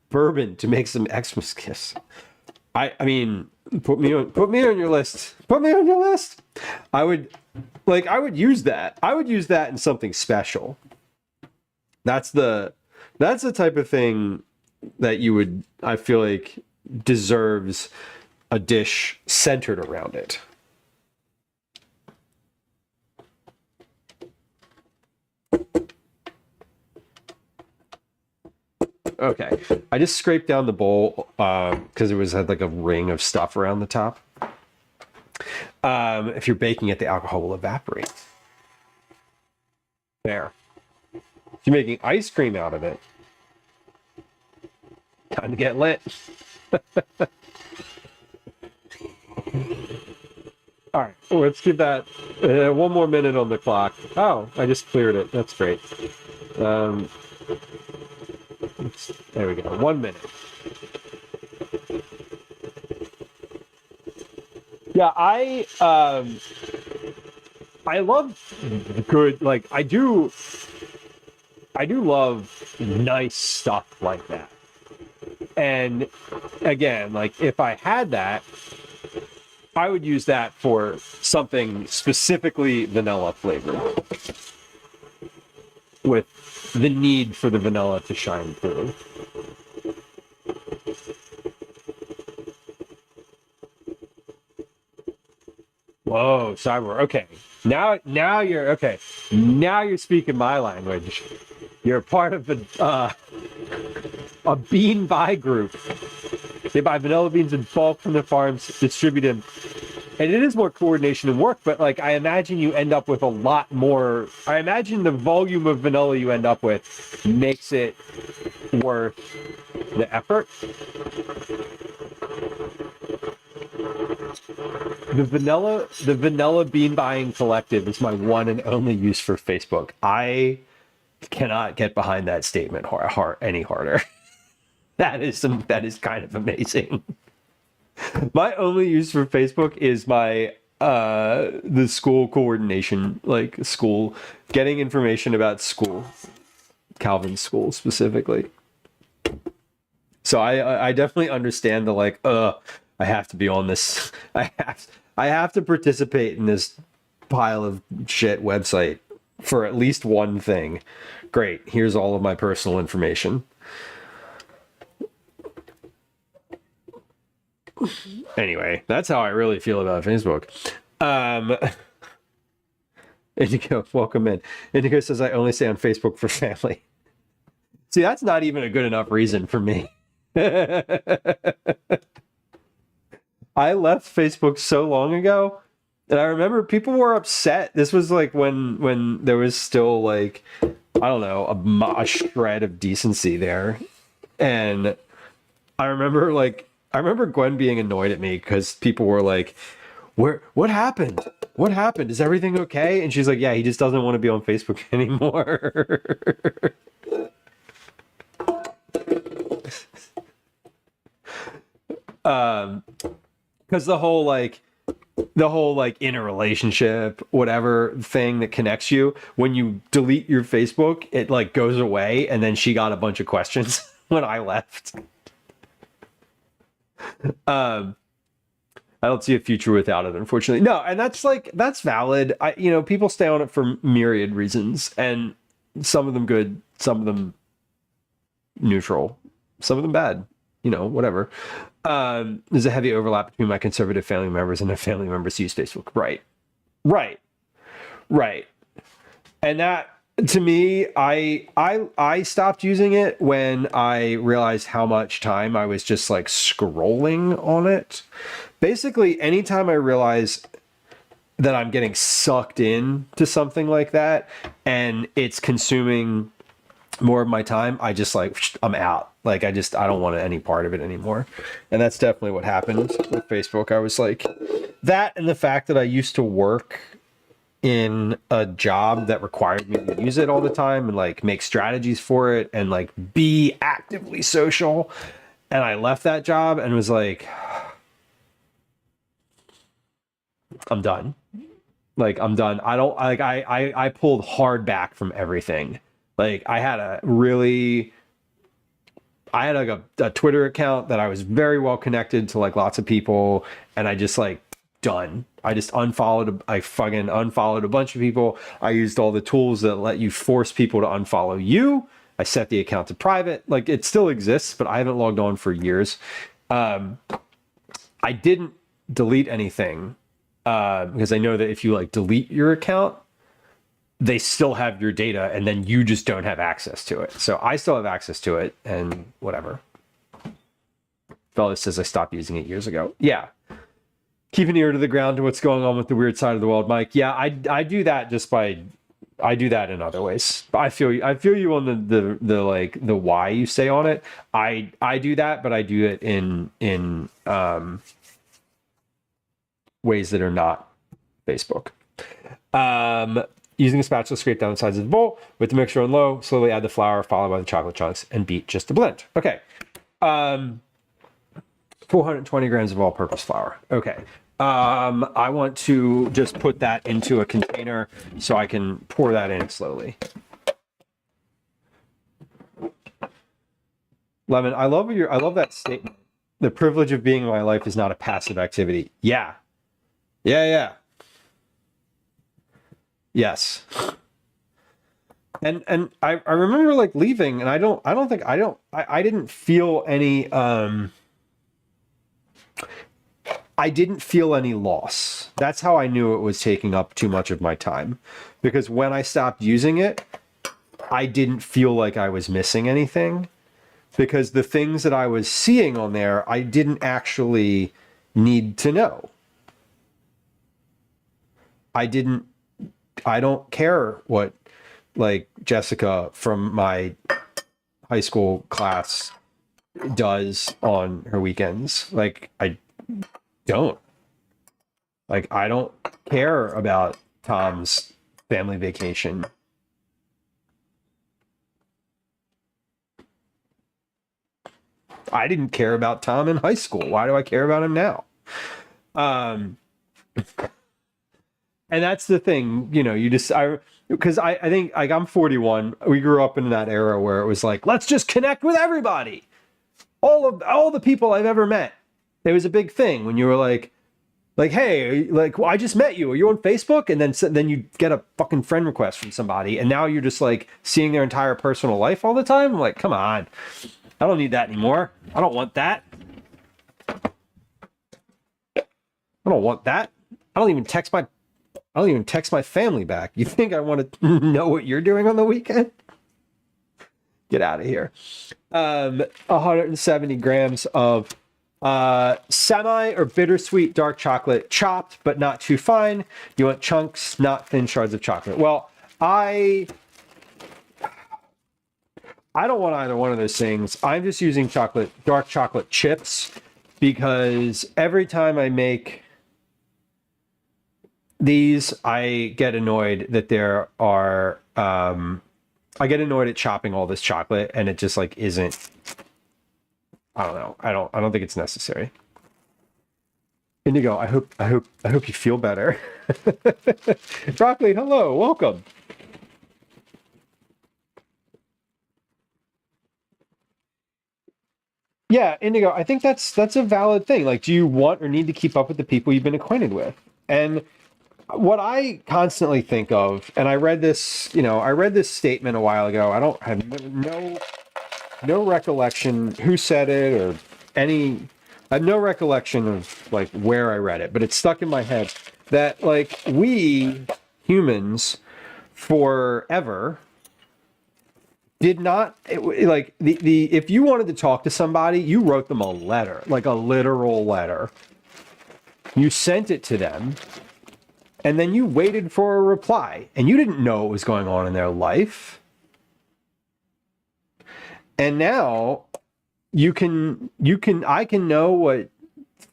bourbon to make some Xmas kiss. I mean, put me on your list. Put me on your list. I would use that. I would use that in something special. That's the type of thing that you would, I feel like, deserves a dish centered around it. Okay, I just scraped down the bowl because it had like a ring of stuff around the top. If you're baking it, the alcohol will evaporate. There. If you're making ice cream out of it, time to get lit. All right, let's give that one more minute on the clock. Oh, I just cleared it. That's great. There we go. 1 minute. Yeah, I love good, like, I do love nice stuff like that. And again, like, if I had that, I would use that for something specifically vanilla flavored, with the need for the vanilla to shine through. Whoa, Cyber. Okay. Now you're okay. Now you're speaking my language. You're part of a bean buy group. They buy vanilla beans in bulk from the farms, distribute them. And it is more coordination and work, but, like, I imagine you end up with a lot more. I imagine the volume of vanilla you end up with makes it worth the effort. The vanilla bean buying collective is my one and only use for Facebook. I cannot get behind that statement any harder. That is kind of amazing. My only use for Facebook is my the school coordination, like school, getting information about school, Calvin's school specifically. So I definitely understand the, like, I have to be on this. I have to participate in this pile of shit website for at least one thing. Great, here's all of my personal information. Anyway, that's how I really feel about Facebook. Indigo, welcome in. Indigo says, I only stay on Facebook for family. See, that's not even a good enough reason for me. I left Facebook so long ago And I remember people were upset. This was like when there was still like, I don't know, a shred of decency there. And I remember Gwen being annoyed at me because people were like, what happened? What happened? Is everything okay? And she's like, yeah, he just doesn't want to be on Facebook anymore. Because the whole like inner relationship, whatever thing that connects you, when you delete your Facebook, it like goes away. And then she got a bunch of questions when I left. I don't see a future without it, unfortunately. No, and that's valid. People stay on it for myriad reasons, and some of them good, some of them neutral, some of them bad. Whatever. There's a heavy overlap between my conservative family members and their family members who use Facebook. Right. And that, to me, I stopped using it when I realized how much time I was just like scrolling on it. Basically, anytime I realize that I'm getting sucked in to something like that and it's consuming more of my time, I just like, I'm out. Like, I don't want any part of it anymore. And that's definitely what happened with Facebook. I was like, that, and the fact that I used to work in a job that required me to use it all the time and like make strategies for it and like be actively social. And I left that job and was like, I'm done. Like, I'm done. I pulled hard back from everything. Like, I had like a Twitter account that I was very well connected to like lots of people, and I just like done. I fucking unfollowed a bunch of people. I used all the tools that let you force people to unfollow you. I set the account to private. Like, it still exists, but I haven't logged on for years. I didn't delete anything because I know that if you like delete your account, they still have your data and then you just don't have access to it. So I still have access to it and whatever. Fella says I stopped using it years ago. Yeah. Keep an ear to the ground to what's going on with the weird side of the world, Mike. Yeah, I do that I do that in other ways. I feel you on the like the why you say on it. I do that, but I do it in ways that are not Facebook. Using a spatula, scrape down the sides of the bowl with the mixture on low, slowly add the flour, followed by the chocolate chunks, and beat just to blend. Okay. 420 grams of all-purpose flour. Okay. I want to just put that into a container so I can pour that in slowly. Lemon, I love that statement. The privilege of being in my life is not a passive activity. Yeah. Yes. And I remember like leaving, and I didn't feel any I didn't feel any loss. That's how I knew it was taking up too much of my time. Because when I stopped using it, I didn't feel like I was missing anything. Because the things that I was seeing on there, I didn't actually need to know. I don't care what like Jessica from my high school class does on her weekends. Like, I don't care about Tom's family vacation. I didn't care about Tom in high school. Why do I care about him now? And that's the thing, because I think like I'm 41. We grew up in that era where it was like, let's just connect with everybody. All the people I've ever met. It was a big thing when you were like, hey, like, well, I just met you. Are you on Facebook? And then you get a fucking friend request from somebody, and now you're just like seeing their entire personal life all the time. I'm like, come on, I don't need that anymore. I don't want that. I don't even text my family back. You think I want to know what you're doing on the weekend? Get out of here. 170 grams of Semi or bittersweet dark chocolate, chopped but not too fine. You want chunks, not thin shards of chocolate. Well, I don't want either one of those things. I'm just using dark chocolate chips, because every time I make these, I get annoyed that there are, I get annoyed at chopping all this chocolate, and it just like isn't, I don't know. I don't think it's necessary. Indigo, I hope you feel better. Broccoli, hello, welcome. Yeah, Indigo, I think that's a valid thing. Like, do you want or need to keep up with the people you've been acquainted with? And what I constantly think of, and I read this statement a while ago. I don't have no recollection who said it or any. I have no recollection of like where I read it, but it's stuck in my head that like we humans forever did not like the if you wanted to talk to somebody, you wrote them a letter, like a literal letter. You sent it to them, and then you waited for a reply, and you didn't know what was going on in their life. And now I can know what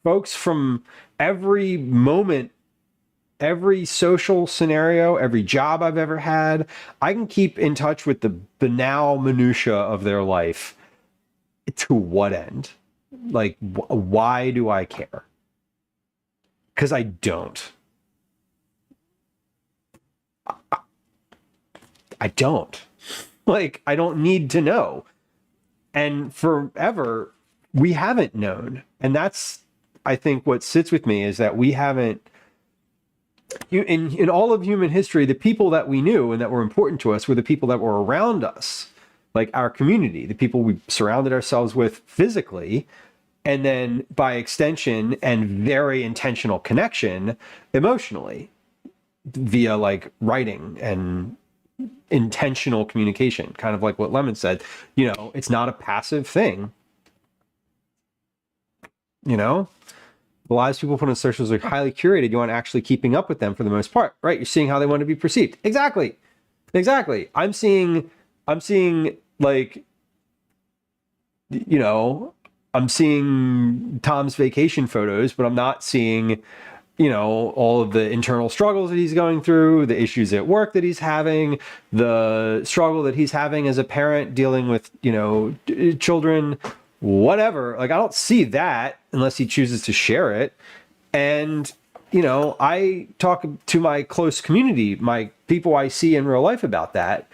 folks from every moment, every social scenario, every job I've ever had, I can keep in touch with the banal minutia of their life. To what end? Like, why do I care? Because I don't. I don't. Like, I don't need to know. And forever, we haven't known. And that's, I think, what sits with me is that we haven't, in all of human history, the people that we knew and that were important to us were the people that were around us, like our community, the people we surrounded ourselves with physically, and then by extension and very intentional connection emotionally via like writing and intentional communication, kind of like what Lemon said. It's not a passive thing. The lives people put on socials are highly curated. You aren't actually keeping up with them for the most part, right? You're seeing how they want to be perceived. Exactly. I'm seeing like, I'm seeing Tom's vacation photos, but I'm not seeing, all of the internal struggles that he's going through, the issues at work that he's having, the struggle that he's having as a parent dealing with, children, whatever. Like, I don't see that unless he chooses to share it. And, I talk to my close community, my people I see in real life about that,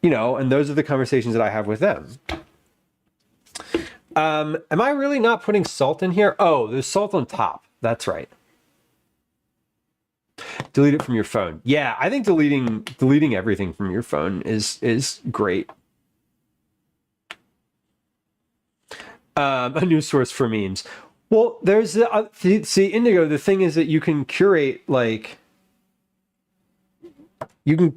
and those are the conversations that I have with them. Am I really not putting salt in here? Oh, there's salt on top. That's right. Delete it from your phone. Yeah, I think deleting everything from your phone is great. A new source for memes. Well, there's see, Indigo. The thing is that you can curate, like, you can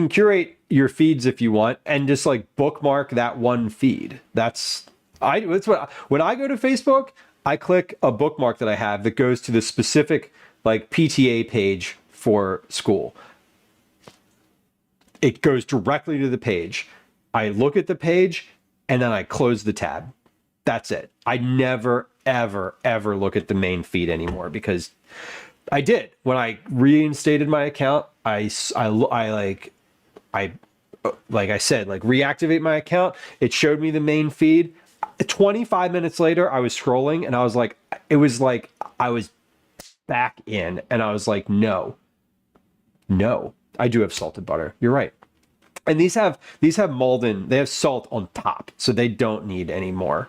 curate your feeds if you want, and just like bookmark that one feed. That's what when I go to Facebook, I click a bookmark that I have that goes to the specific like PTA page for school. It goes directly to the page. I look at the page and then I close the tab. That's it. I never, ever, ever look at the main feed anymore, because I did. When I reinstated my account, I reactivate my account. It showed me the main feed. 25 minutes later, I was scrolling and I was like, I was back in, and I was like, no, I do have salted butter. You're right. And these have Malden, they have salt on top, so they don't need any more.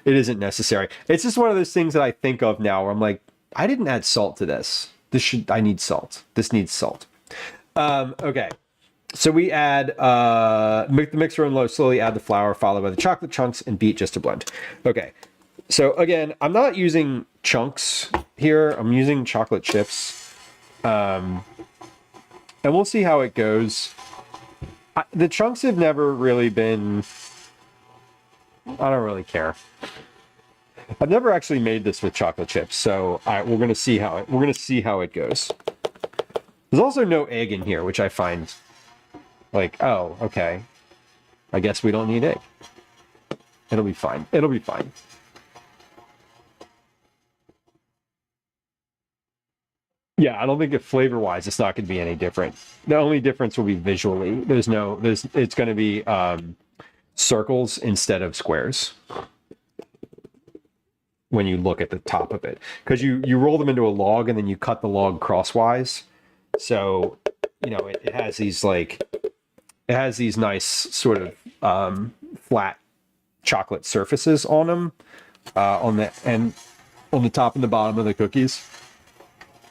It isn't necessary. It's just one of those things that I think of now where I'm like, I didn't add salt to this. I need salt. This needs salt. Okay. So we add make the mixer on low, slowly add the flour, followed by the chocolate chunks, and beat just to blend. Okay. So again, I'm not using chunks here. I'm using chocolate chips. And we'll see how it goes. The chunks have never really been I don't really care. I've never actually made this with chocolate chips, so we're gonna see how it goes. There's also no egg in here, which I find like, oh, okay. I guess we don't need egg. It'll be fine. It'll be fine. Yeah, I don't think flavor-wise, it's not going to be any different. The only difference will be visually. It's going to be circles instead of squares when you look at the top of it, because you roll them into a log and then you cut the log crosswise. So, it has these nice sort of flat chocolate surfaces on them, on the top and the bottom of the cookies.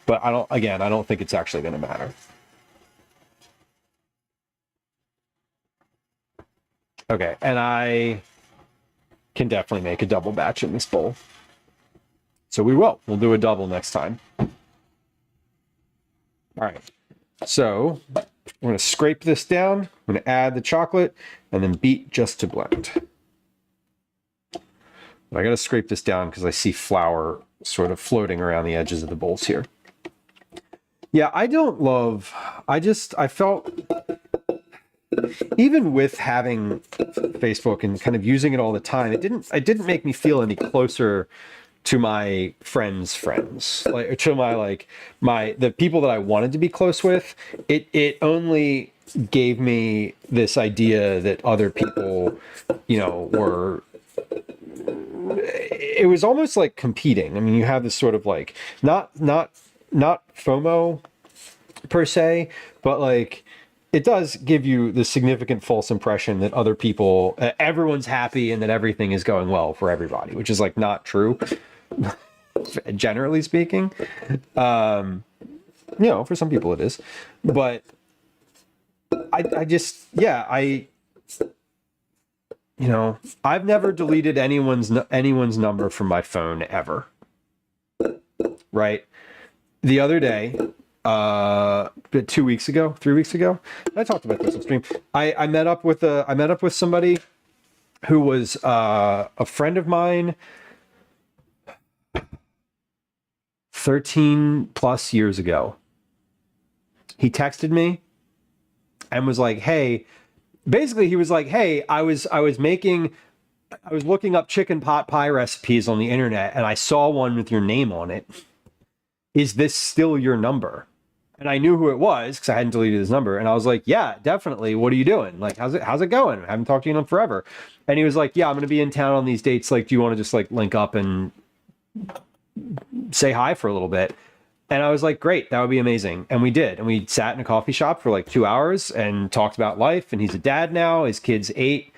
But I don't think it's actually going to matter. Okay, and I can definitely make a double batch in this bowl. So we'll do a double next time. All right, so I'm going to scrape this down. I'm going to add the chocolate and then beat just to blend. I got to scrape this down because I see flour sort of floating around the edges of the bowls here. Yeah, I felt, even with having Facebook and kind of using it all the time, it didn't make me feel any closer to my friends, like to the people that I wanted to be close with. It only gave me this idea that other people, were. It was almost like competing. I mean, you have this sort of like not FOMO per se, but like it does give you the significant false impression that other people, everyone's happy and that everything is going well for everybody, which is like not true, generally speaking. For some people it is, but I've never deleted anyone's number from my phone ever. Right? The other day, 3 weeks ago, I talked about this on stream. I met up with somebody who was a friend of mine 13 plus years ago. He texted me and was like, hey, basically he was like, hey, I was looking up chicken pot pie recipes on the internet and I saw one with your name on it. Is this still your number? And I knew who it was because I hadn't deleted his number. And I was like, yeah, definitely. What are you doing? Like, how's it going? I haven't talked to you in forever. And he was like, yeah, I'm going to be in town on these dates. Like, do you want to just like link up and say hi for a little bit? And I was like, great, that would be amazing. And we did. And we sat in a coffee shop for like 2 hours and talked about life. And he's a dad now. His kid's 8.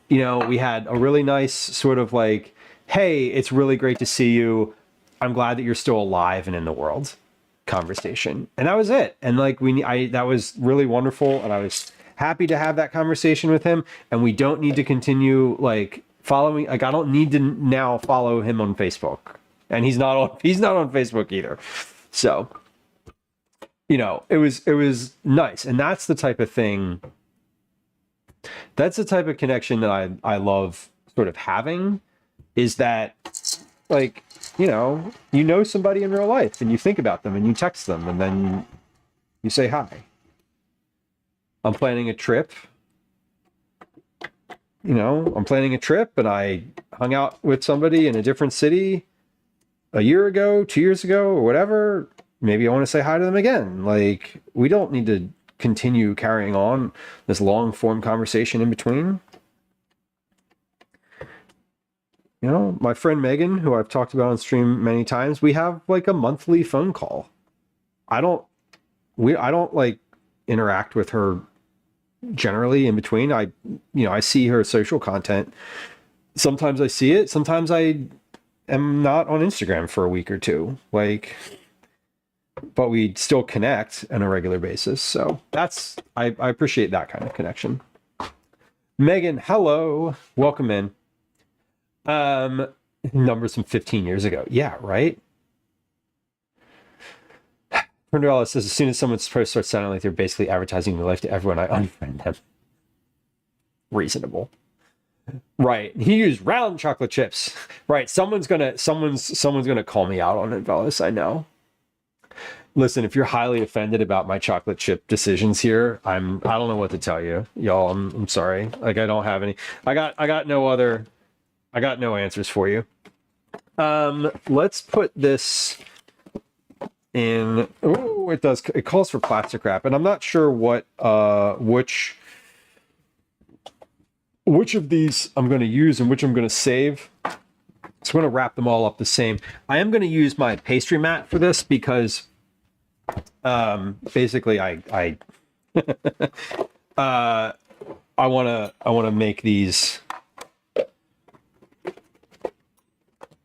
We had a really nice sort of like, hey, it's really great to see you. I'm glad that you're still alive and in the world conversation. And that was it. And like that was really wonderful. And I was happy to have that conversation with him. And we don't need to continue like following. Like I don't need to now follow him on Facebook. And he's not on Facebook either. So, it was nice. And that's the type of thing. That's the type of connection that I love sort of having, is that like, somebody in real life and you think about them and you text them and then you say hi. I'm planning a trip. I'm planning a trip and I hung out with somebody in a different city a year ago, 2 years ago, or whatever. Maybe I want to say hi to them again. Like, we don't need to continue carrying on this long form conversation in between. My friend Megan, who I've talked about on stream many times, we have like a monthly phone call. I don't like interact with her generally in between. I see her social content. Sometimes I see it. Sometimes I am not on Instagram for a week or two. Like, but we still connect on a regular basis. So I appreciate that kind of connection. Megan, hello. Welcome in. Numbers from 15 years ago. Yeah, right? Pernderella says, as soon as someone's post starts sounding like they're basically advertising their life to everyone, I unfriend them. Reasonable. Right. He used round chocolate chips. Right. Someone's gonna call me out on it, fellas. I know. Listen, if you're highly offended about my chocolate chip decisions here, I don't know what to tell you. Y'all, I'm sorry. Like I don't have any. I got no answers for you. Let's put this in. Oh, it calls for plastic wrap, and I'm not sure what which of these I'm going to use and which I'm going to save. So I'm going to wrap them all up the same. I am going to use my pastry mat for this because basically I want to make these. I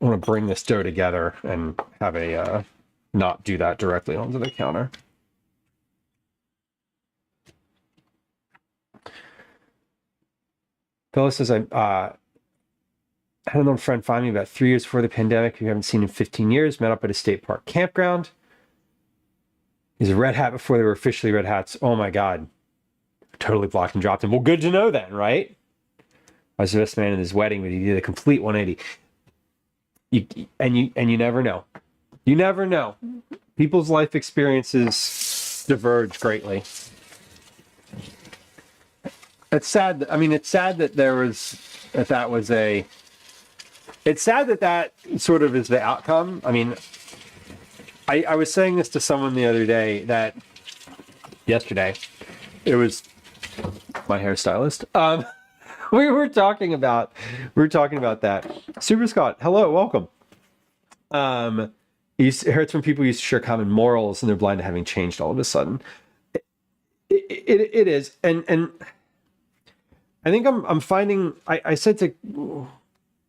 want to bring this dough together and have a not do that directly onto the counter. Phyllis says, I had an old friend find me about 3 years before the pandemic, who I haven't seen in 15 years, met up at a state park campground. He's a red hat before they were officially red hats. Oh my God. Totally blocked and dropped him. Well, good to know then, right? I was the best man in his wedding, but he did a complete 180. You never know. You never know. People's life experiences diverge greatly. It's sad. I mean, it's sad that it's sad that sort of is the outcome. I mean, I was saying this to someone the other day yesterday, it was my hairstylist. We were talking about that. Super Scott, hello, welcome. It hurts when people used to share common morals and they're blind to having changed all of a sudden. It is, and I think I'm finding. I said to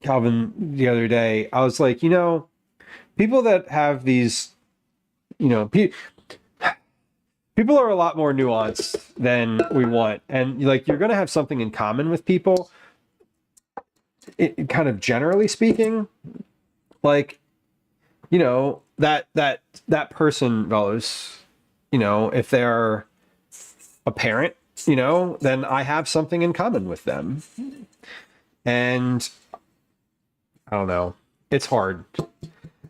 Calvin the other day, I was like, people that have these, people are a lot more nuanced than we want, and like you're going to have something in common with people. It kind of generally speaking, like, that person, fellows, if they're a parent, then I have something in common with them. And I don't know. It's hard.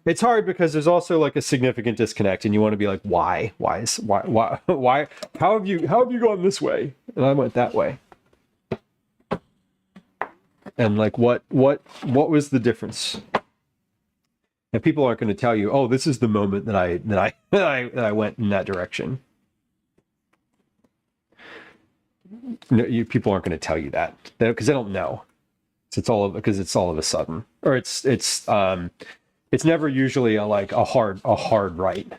It's hard because there's also like a significant disconnect, and you want to be like, why? Why? How have you gone this way? And I went that way. And like, what was the difference? And people aren't going to tell you, oh, this is the moment that I went in that direction. No, people aren't going to tell you that because they don't know. It's all of a sudden, or it's never usually a hard right.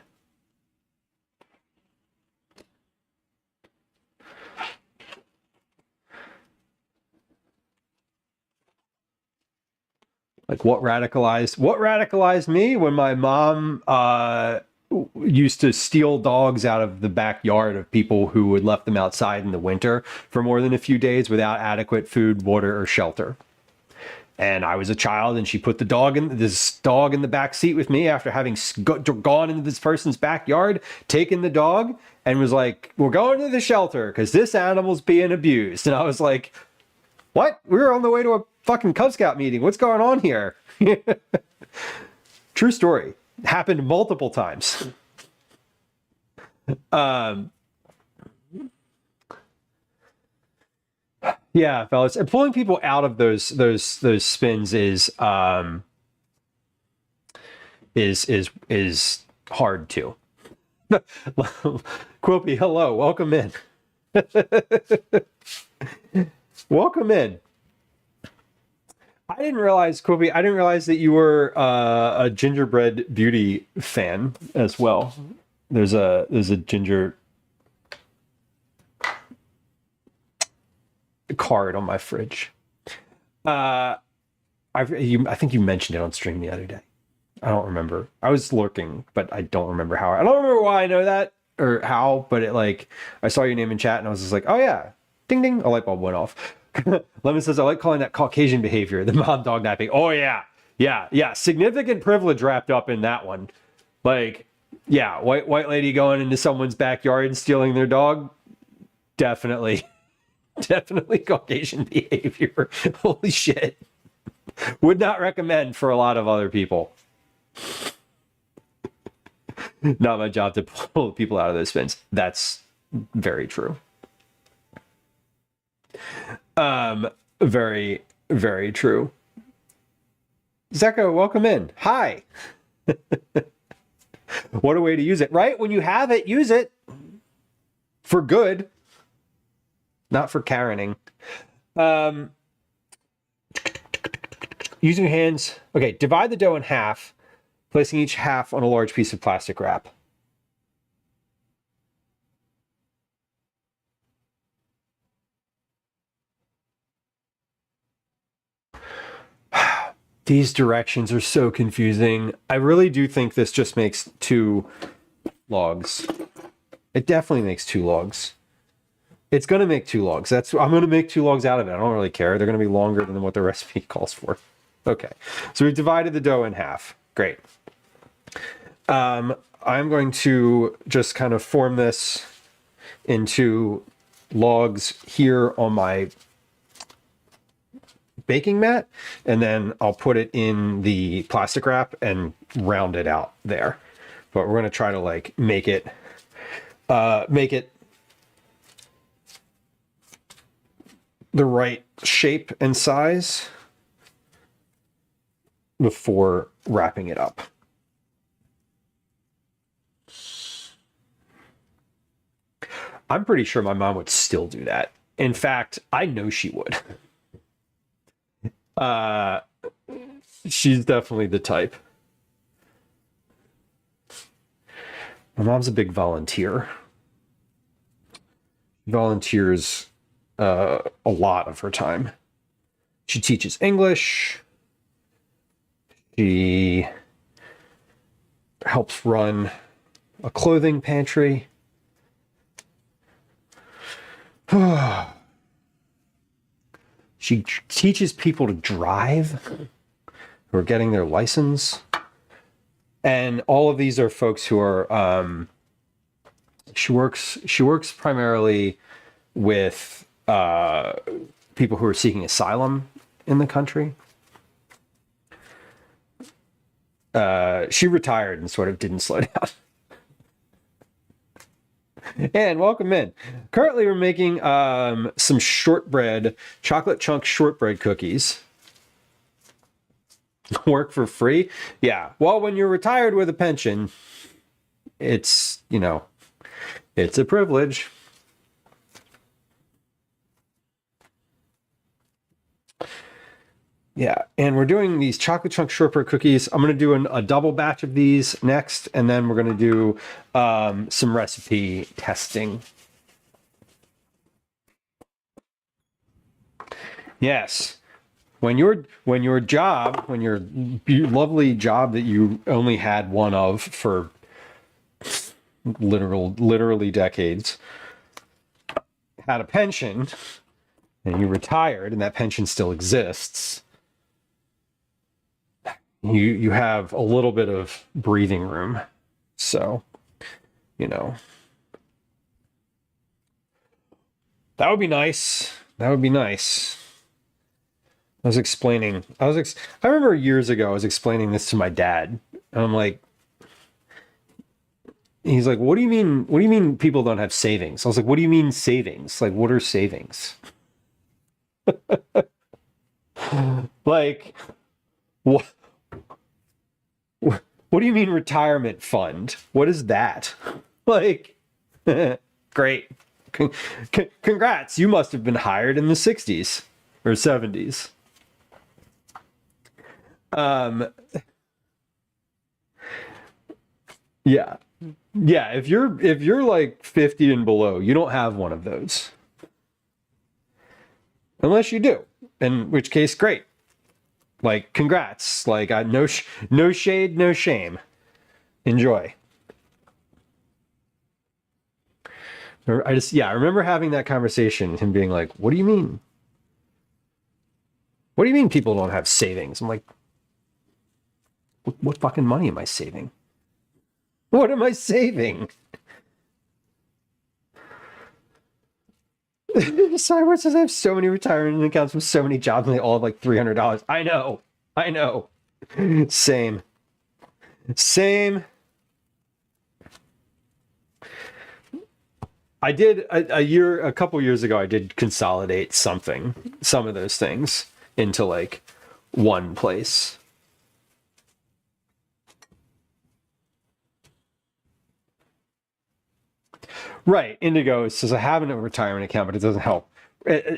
Like what radicalized me when my mom used to steal dogs out of the backyard of people who had left them outside in the winter for more than a few days without adequate food, water, or shelter. And I was a child, and she put this dog in the back seat with me after having gone into this person's backyard, taken the dog, and was like, "We're going to the shelter because this animal's being abused." And I was like, "What? We were on the way to a fucking Cub Scout meeting. What's going on here?" True story. Happened multiple times. Yeah, fellas, and pulling people out of those spins is hard too. Quilpy, hello, welcome in. Welcome in. I didn't realize, Quilpy, that you were a gingerbread beauty fan as well. There's a ginger card on my fridge. I think you mentioned it on stream the other day. I don't remember. I was lurking, but I don't remember how. I don't remember why I know that or how, but I saw your name in chat and I was just like, oh yeah, ding ding, a light bulb went off. Lemon says, I like calling that Caucasian behavior, the mom dog napping. Oh yeah. Significant privilege wrapped up in that one. Like, yeah, white lady going into someone's backyard and stealing their dog. Definitely Definitely Caucasian behavior. Holy shit. Would not recommend for a lot of other people. Not my job to pull people out of those spins. That's very true. Very, very true. Zeko, welcome in. Hi. What a way to use it, right? When you have it, use it for good, not for Karening. Using your hands. Okay, divide the dough in half, placing each half on a large piece of plastic wrap. These directions are so confusing. I really do think this just makes 2 logs. It definitely makes 2 logs. It's going to make 2 logs. I'm going to make 2 logs out of it. I don't really care. They're going to be longer than what the recipe calls for. Okay. So we've divided the dough in half. Great. I'm going to just kind of form this into logs here on my baking mat, and then I'll put it in the plastic wrap and round it out there. But we're going to try to like make it the right shape and size before wrapping it up. I'm pretty sure my mom would still do that. In fact, I know she would. She's definitely the type. My mom's a big volunteer. Volunteers a lot of her time. She teaches English. She helps run a clothing pantry. She teaches people to drive who are getting their license. And all of these are folks who are, she works primarily with people who are seeking asylum in the country. She retired and sort of didn't slow down. And welcome in. Currently, we're making some shortbread, chocolate chunk shortbread cookies. Work for free? Yeah. Well, when you're retired with a pension, it's, you know, it's a privilege. Yeah, and we're doing these chocolate chunk shortbread cookies. I'm going to do a double batch of these next, and then we're going to do some recipe testing. Yes, when your lovely job that you only had one of for literally decades had a pension, and you retired, and that pension still exists. You have a little bit of breathing room. So, you know, that would be nice. That would be nice. I remember years ago, I was explaining this to my dad, and I'm like, he's like, what do you mean? What do you mean people don't have savings? I was like, what do you mean savings? Like, what are savings? Like, what? What do you mean retirement fund? What is that? Like, great. Congrats. You must have been hired in the 60s or 70s. Yeah. Yeah, if you're like 50 and below, you don't have one of those. Unless you do. In which case, great. Like, congrats. Like, no shade, no shame. Enjoy. I remember having that conversation, him being like, what do you mean? What do you mean people don't have savings? I'm like, what fucking money am I saving? What am I saving? Cyber says I have so many retirement accounts with so many jobs and they all have like $300. I know. Same. I did a couple years ago. I did consolidate some of those things into like one place. Right. Indigo says I have a retirement account, but it doesn't help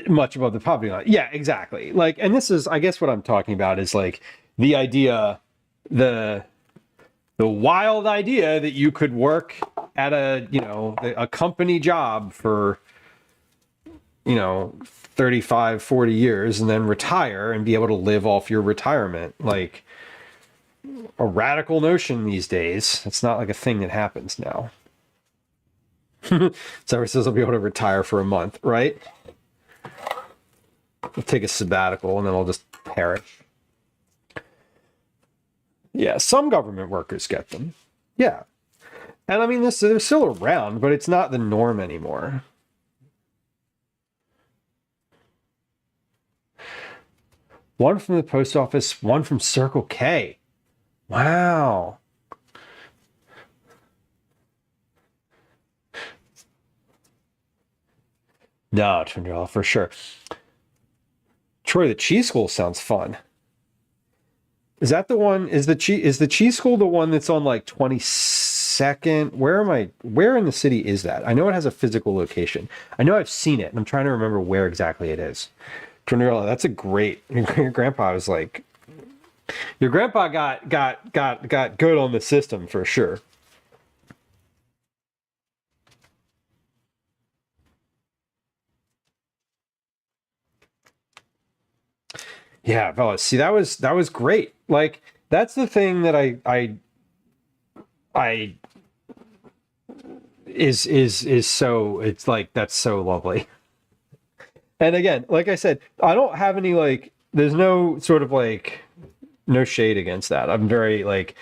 much above the poverty line. Yeah, exactly. Like, and this is, I guess, what I'm talking about is like the idea, the wild idea that you could work at a company job for 35, 40 years and then retire and be able to live off your retirement. Like a radical notion these days. It's not like a thing that happens now. Sarah says I'll be able to retire for a month, right? I'll take a sabbatical and then I'll just perish. Yeah, some government workers get them. Yeah. And I mean, they're still around, but it's not the norm anymore. One from the post office, one from Circle K. Wow. No, $200 for sure. Troy, the cheese school sounds fun. Is that the one? Is the cheese school the one that's on like 22nd? Where in the city is that? I know it has a physical location. I know I've seen it, and I'm trying to remember where exactly it is. $200. That's a great. Your grandpa was like. Your grandpa got good on the system for sure. Yeah, fellas. See, that was great. Like that's the thing that I is so it's like that's so lovely. And again, like I said, I don't have any like there's no sort of like no shade against that. I'm very like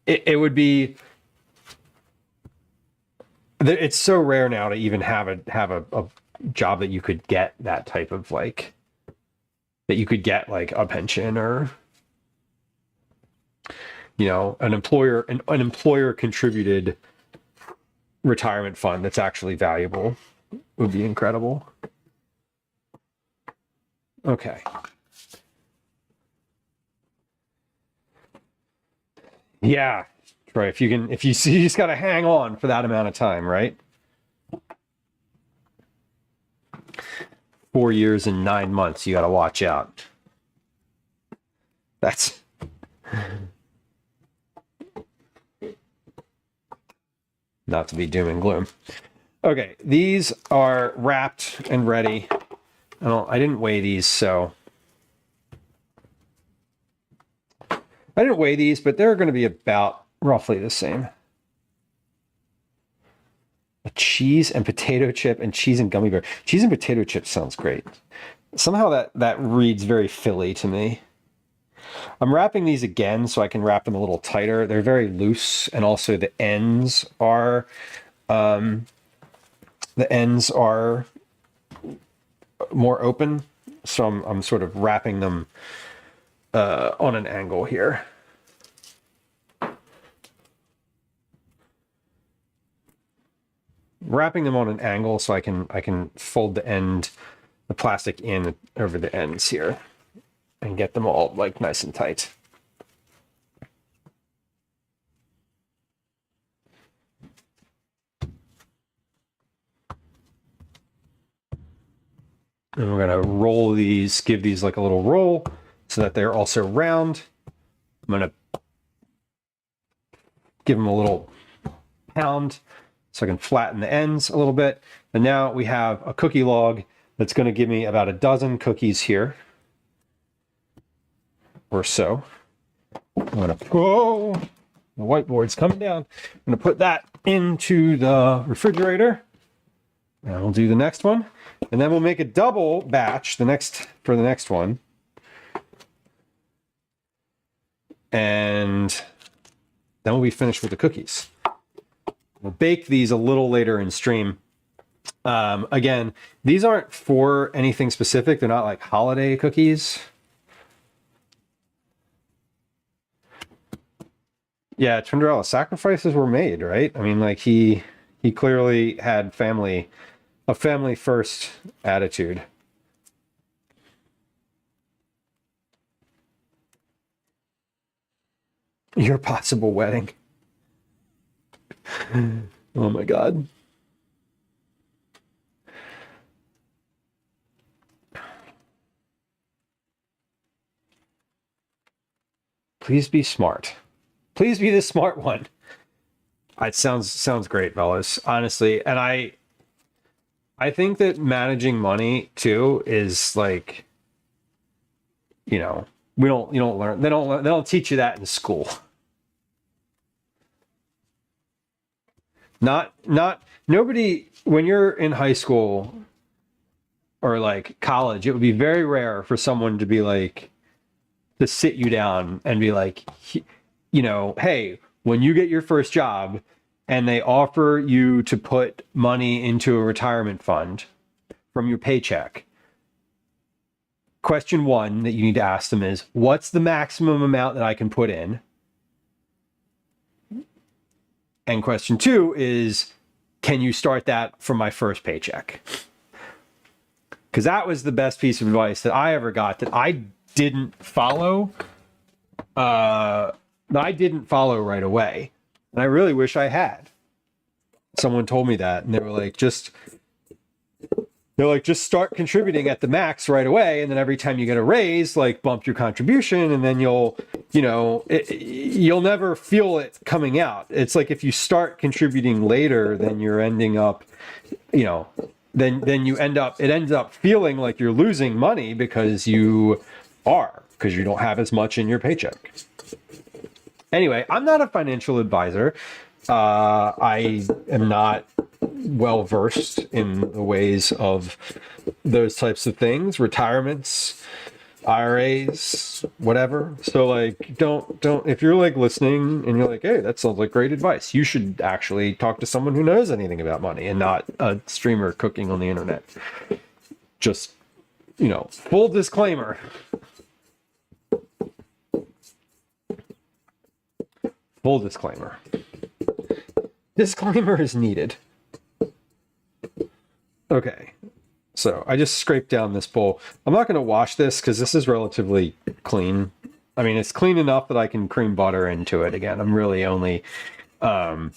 it would be it's so rare now to even have a job that you could get that type of like that you could get like a pension or an employer contributed retirement fund that's actually valuable would be incredible. Okay. Yeah, Troy, if you see, you just got to hang on for that amount of time, right? 4 years and 9 months, you got to watch out. That's not to be doom and gloom. Okay, these are wrapped and ready. I didn't weigh these, so I didn't weigh these, but they're going to be about roughly the same. A cheese and potato chip and cheese and gummy bear. Cheese and potato chip sounds great. Somehow that reads very Philly to me. I'm wrapping these again so I can wrap them a little tighter. They're very loose, and also the ends are more open. So I'm sort of wrapping them on an angle here. Wrapping them on an angle so I can fold the plastic in over the ends here and get them all like nice and tight. And we're going to roll these, give these like a little roll so that they're also round. I'm going to give them a little pound so I can flatten the ends a little bit. And now we have a cookie log that's going to give me about a dozen cookies here or so. I'm going to, the whiteboard's coming down. I'm going to put that into the refrigerator. And we'll do the next one. And then we'll make a double batch for the next one. And then we'll be finished with the cookies. We'll bake these a little later in stream Again, these aren't for anything specific. They're not like holiday cookies. Yeah, Cinderella, sacrifices were made, right? I mean, like he clearly had a family first attitude. Your possible wedding. Oh my God. Please be smart. Please be the smart one. It sounds great, fellas. Honestly, and I think that managing money too is like, you know, we don't you don't learn they don't teach you that in school. Not nobody when you're in high school or like college, it would be very rare for someone to be like to sit you down and be like, you know, hey, when you get your first job and they offer you to put money into a retirement fund from your paycheck, question one that you need to ask them is, what's the maximum amount that I can put in? And question two is, can you start that from my first paycheck? Because that was the best piece of advice that I ever got that I didn't follow. I didn't follow right away. And I really wish I had. Someone told me that, and they were like, just start contributing at the max right away, and then every time you get a raise, like bump your contribution, and then you'll never feel it coming out. It's like if you start contributing later, then you're ending up, then you end up, it ends up feeling like you're losing money because you don't have as much in your paycheck. Anyway, I'm not a financial advisor. I am not well versed in the ways of those types of things, retirements, IRAs, whatever. So like, don't, if you're like listening and you're like, hey, that sounds like great advice, you should actually talk to someone who knows anything about money and not a streamer cooking on the internet. Just, full disclaimer. Full disclaimer. Disclaimer is needed. Okay, so I just scraped down this bowl. I'm not going to wash this because this is relatively clean. I mean, it's clean enough that I can cream butter into it again. I'm really only, I'm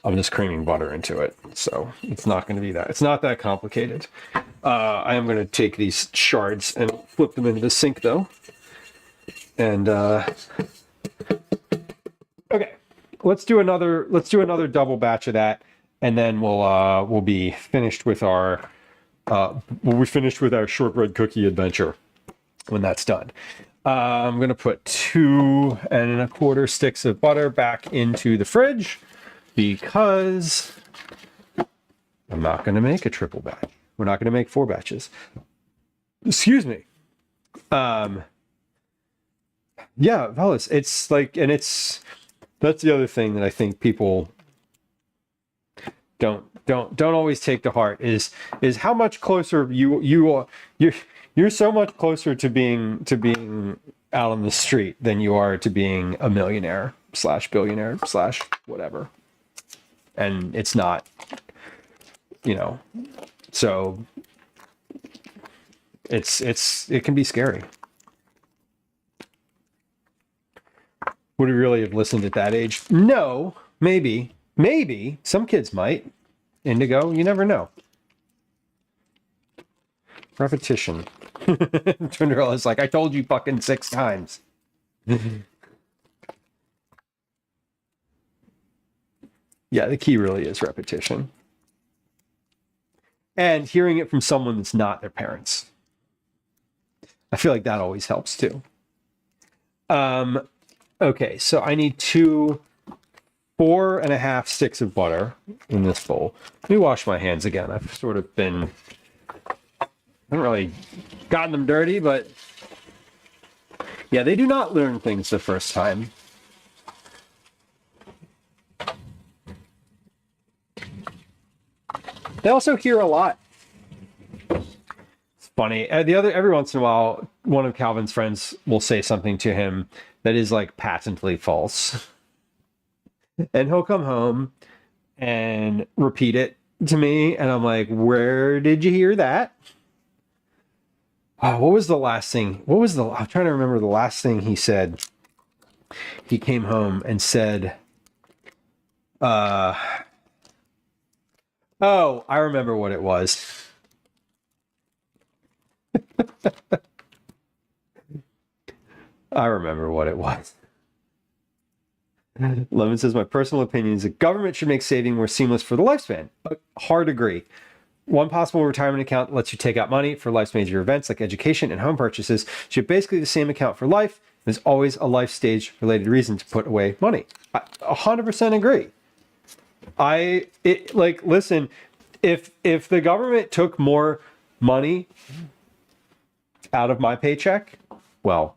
just creaming butter into it. So it's not going to be that. It's not that complicated. I am going to take these shards and flip them into the sink though. And, okay, let's do another double batch of that, and then we'll be finished with our shortbread cookie adventure when that's done. I'm gonna put 2 1/4 sticks of butter back into the fridge because I'm not gonna make a triple batch. We're not gonna make 4 batches. Excuse me. Yeah, fellas, it's like, and that's the other thing that I think people don't always take to heart is how much closer you're so much closer to being out on the street than you are to being a millionaire / billionaire / whatever. And it's not, so it can be scary. Would we really have listened at that age? No, maybe. Some kids might. Indigo, you never know. Repetition. Cinderella's like, I told you fucking 6 times. Yeah, the key really is repetition. And hearing it from someone that's not their parents. I feel like that always helps too. Okay, so I need 2 4 1/2 sticks of butter in this bowl. Let me wash my hands again. I've sort of I haven't really gotten them dirty, but yeah, they do not learn things the first time. They also hear a lot. It's funny. Every once in a while, one of Calvin's friends will say something to him that is like patently false. And he'll come home and repeat it to me, and I'm like, where did you hear that? Oh, what was the last thing? I'm trying to remember the last thing he said. He came home and said, oh, I remember what it was. I remember what it was. Lemon says, my personal opinion is the government should make saving more seamless for the lifespan. Hard agree. One possible retirement account lets you take out money for life's major events like education and home purchases. So you have basically the same account for life. There's always a life stage related reason to put away money. I 100% agree. Listen, if the government took more money out of my paycheck, well,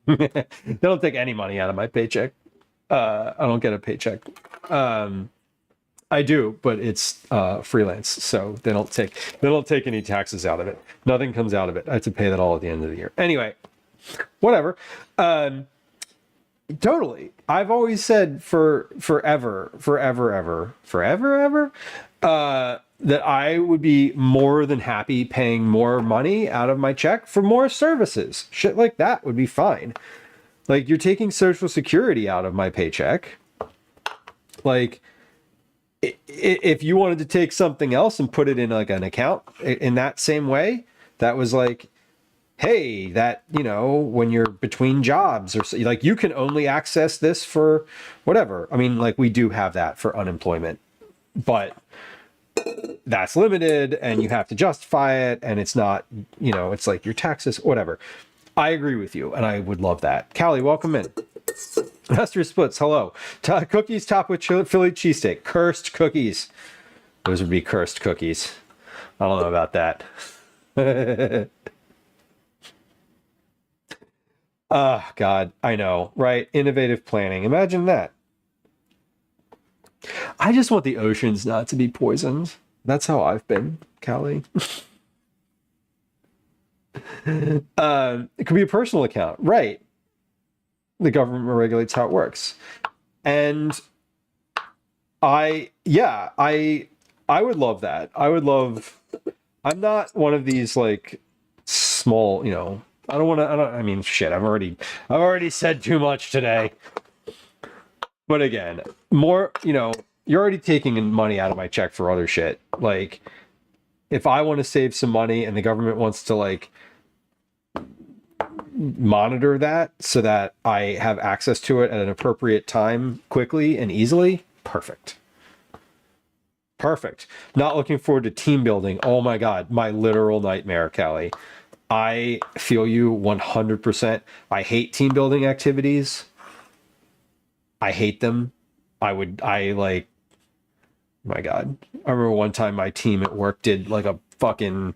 they don't take any money out of my paycheck. I don't get a paycheck. I do, but it's freelance, so they don't take any taxes out of it. Nothing comes out of it. I have to pay that all at the end of the year. Anyway, whatever. Totally. I've always said forever, that I would be more than happy paying more money out of my check for more services. Shit like that would be fine. Like, you're taking Social Security out of my paycheck. Like, if you wanted to take something else and put it in like an account in that same way, that was like, hey, that, when you're between jobs or like, you can only access this for whatever. I mean, like, we do have that for unemployment, but that's limited and you have to justify it. And it's not, it's like your taxes, whatever. I agree with you. And I would love that. Callie, welcome in. Master Splits, hello. Cookies topped with Philly cheesesteak. Cursed cookies. Those would be cursed cookies. I don't know about that. God, I know, right? Innovative planning. Imagine that. I just want the oceans not to be poisoned. That's how I've been, Callie. It could be a personal account, right? The government regulates how it works. And I would love that. I'm not one of these like small, I've already said too much today. But again, more, you're already taking money out of my check for other shit. Like, if I want to save some money and the government wants to like monitor that so that I have access to it at an appropriate time, quickly and easily, perfect. Not looking forward to team building. Oh my God, my literal nightmare, Callie. I feel you 100%. I hate team building activities. I hate them. My God. I remember one time my team at work did like a fucking,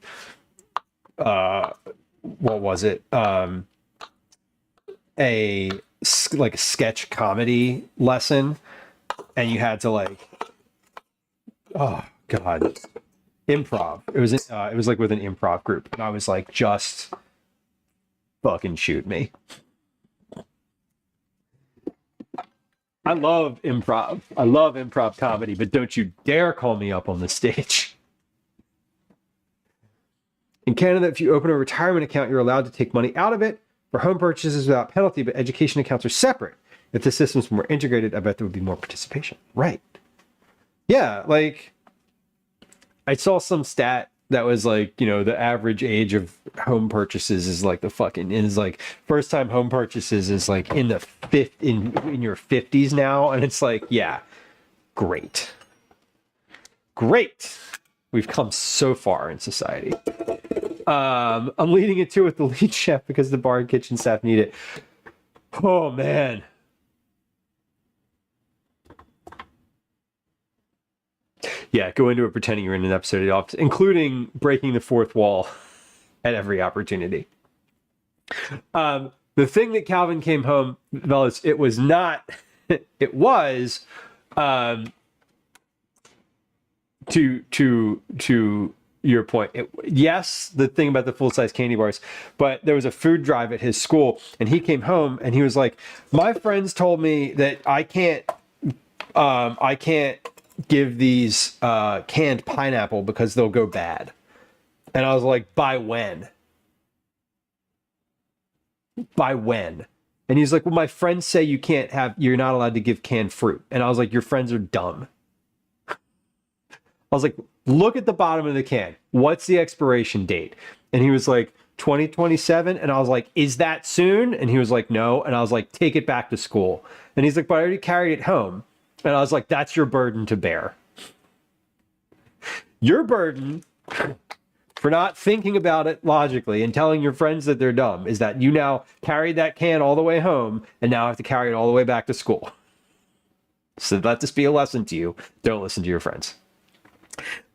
what was it? A sketch comedy lesson, and you had to like, oh God, improv. It was like with an improv group, and I was like, just fucking shoot me. I love improv. I love improv comedy, but don't you dare call me up on the stage. In Canada, if you open a retirement account, you're allowed to take money out of it for home purchases without penalty, but education accounts are separate. If the systems were more integrated, I bet there would be more participation. Right. Yeah, like, I saw some stat that was like, the average age of home purchases is like first time home purchases is like in your 50s now. And it's like, yeah, great. We've come so far in society. I'm leading it too with the lead chef because the bar and kitchen staff need it. Oh man. Yeah, go into it pretending you're in an episode of The Office, including breaking the fourth wall at every opportunity. The thing that Calvin came home, fellas, it was to your point, yes, the thing about the full-size candy bars, but there was a food drive at his school, and he came home and he was like, my friends told me that I can't give these canned pineapple because they'll go bad. And I was like, by when? By when? And he's like, well, my friends say you're not allowed to give canned fruit. And I was like, your friends are dumb. I was like, look at the bottom of the can. What's the expiration date? And he was like, 2027. And I was like, is that soon? And he was like, no. And I was like, take it back to school. And he's like, but I already carried it home. And I was like, that's your burden to bear. Your burden for not thinking about it logically and telling your friends that they're dumb is that you now carried that can all the way home and now have to carry it all the way back to school. So let this be a lesson to you. Don't listen to your friends.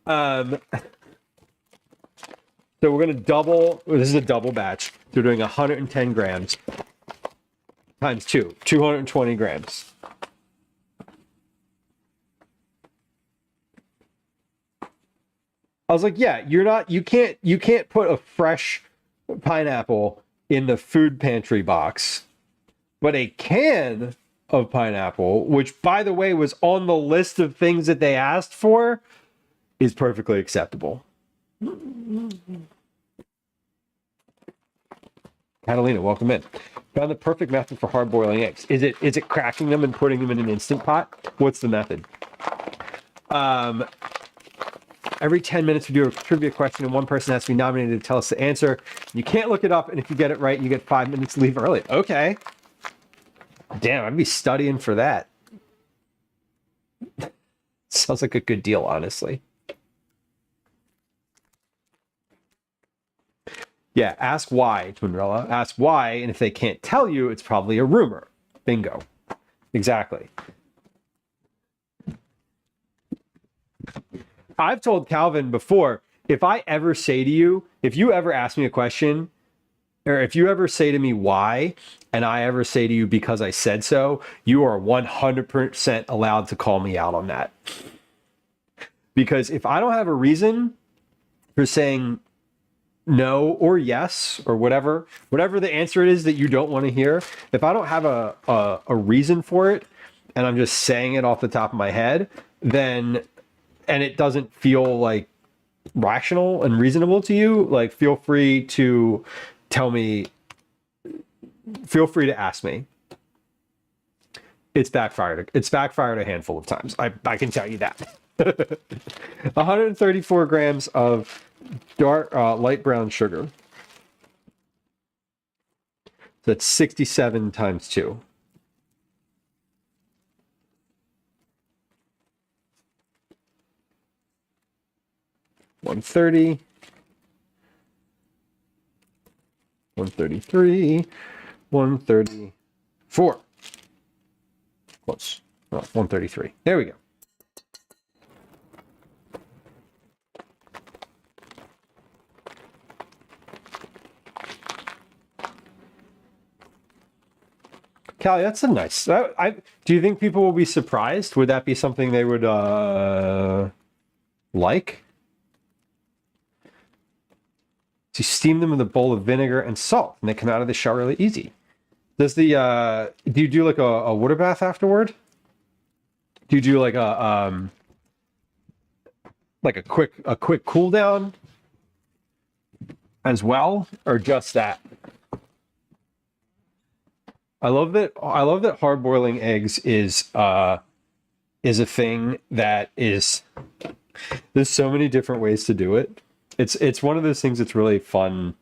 So we're going to double. This is a double batch. So we're doing 110 grams times 2, 220 grams. I was like, yeah, you can't put a fresh pineapple in the food pantry box, but a can of pineapple, which by the way was on the list of things that they asked for, is perfectly acceptable. Catalina, welcome in. Found the perfect method for hard boiling eggs. Is it cracking them and putting them in an Instant Pot? What's the method? Every 10 minutes we do a trivia question and one person has to be nominated to tell us the answer. You can't look it up, and if you get it right, you get 5 minutes to leave early. Okay. Damn, I'd be studying for that. Sounds like a good deal, honestly. Yeah, ask why, Twinrella. Ask why, and if they can't tell you, it's probably a rumor. Bingo. Exactly. I've told Calvin before, if I ever say to you, if you ever ask me a question, or if you ever say to me why, and I ever say to you because I said so, you are 100% allowed to call me out on that. Because if I don't have a reason for saying no or yes or whatever the answer is that you don't want to hear, if I don't have a reason for it and I'm just saying it off the top of my head, then and it doesn't feel like rational and reasonable to you, like feel free to tell me, feel free to ask me. It's backfired a handful of times. I can tell you that. 134 grams of dark light brown sugar. So that's 67 times 2. $130, $133, $134. Close. Oh, 133. There we go. Callie, that's a nice. Do you think people will be surprised? Would that be something they would like? So you steam them in a bowl of vinegar and salt, and they come out of the shell really easy. Does the do you do like a water bath afterward? Do you do like a quick cool down as well, or just that? I love that hard boiling eggs is a thing that is, there's so many different ways to do it. It's one of those things that's really fun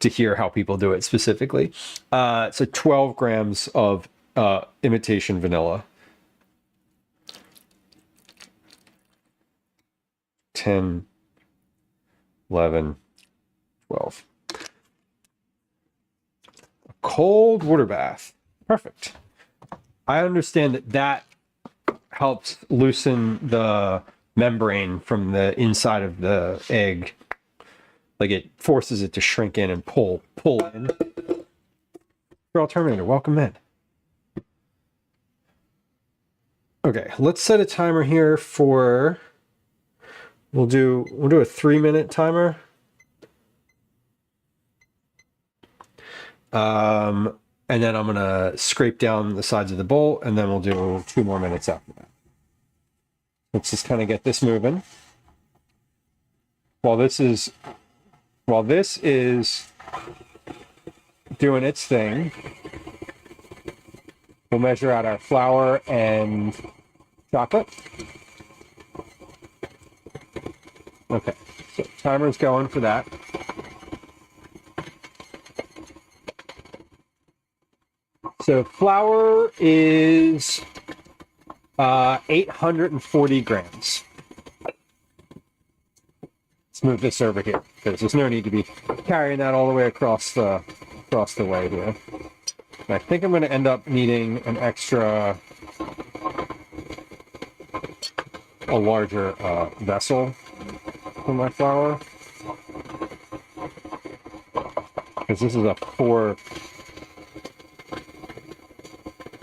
to hear how people do it specifically. So 12 grams of imitation vanilla. 10, 11, 12. A cold water bath. Perfect. I understand that helps loosen the membrane from the inside of the egg. Like it forces it to shrink in and pull in. Girl Terminator, welcome in. Okay, let's set a timer here for We'll do a 3-minute timer. And then I'm gonna scrape down the sides of the bowl, and then we'll do 2 more minutes after that. Let's just kind of get this moving. While this is doing its thing, we'll measure out our flour and chocolate. Okay, so timer's going for that. So flour is 840 grams. Let's move this over here because there's no need to be carrying that all the way across the way here. And I think I'm going to end up needing a larger vessel for my flour, because this is a 4.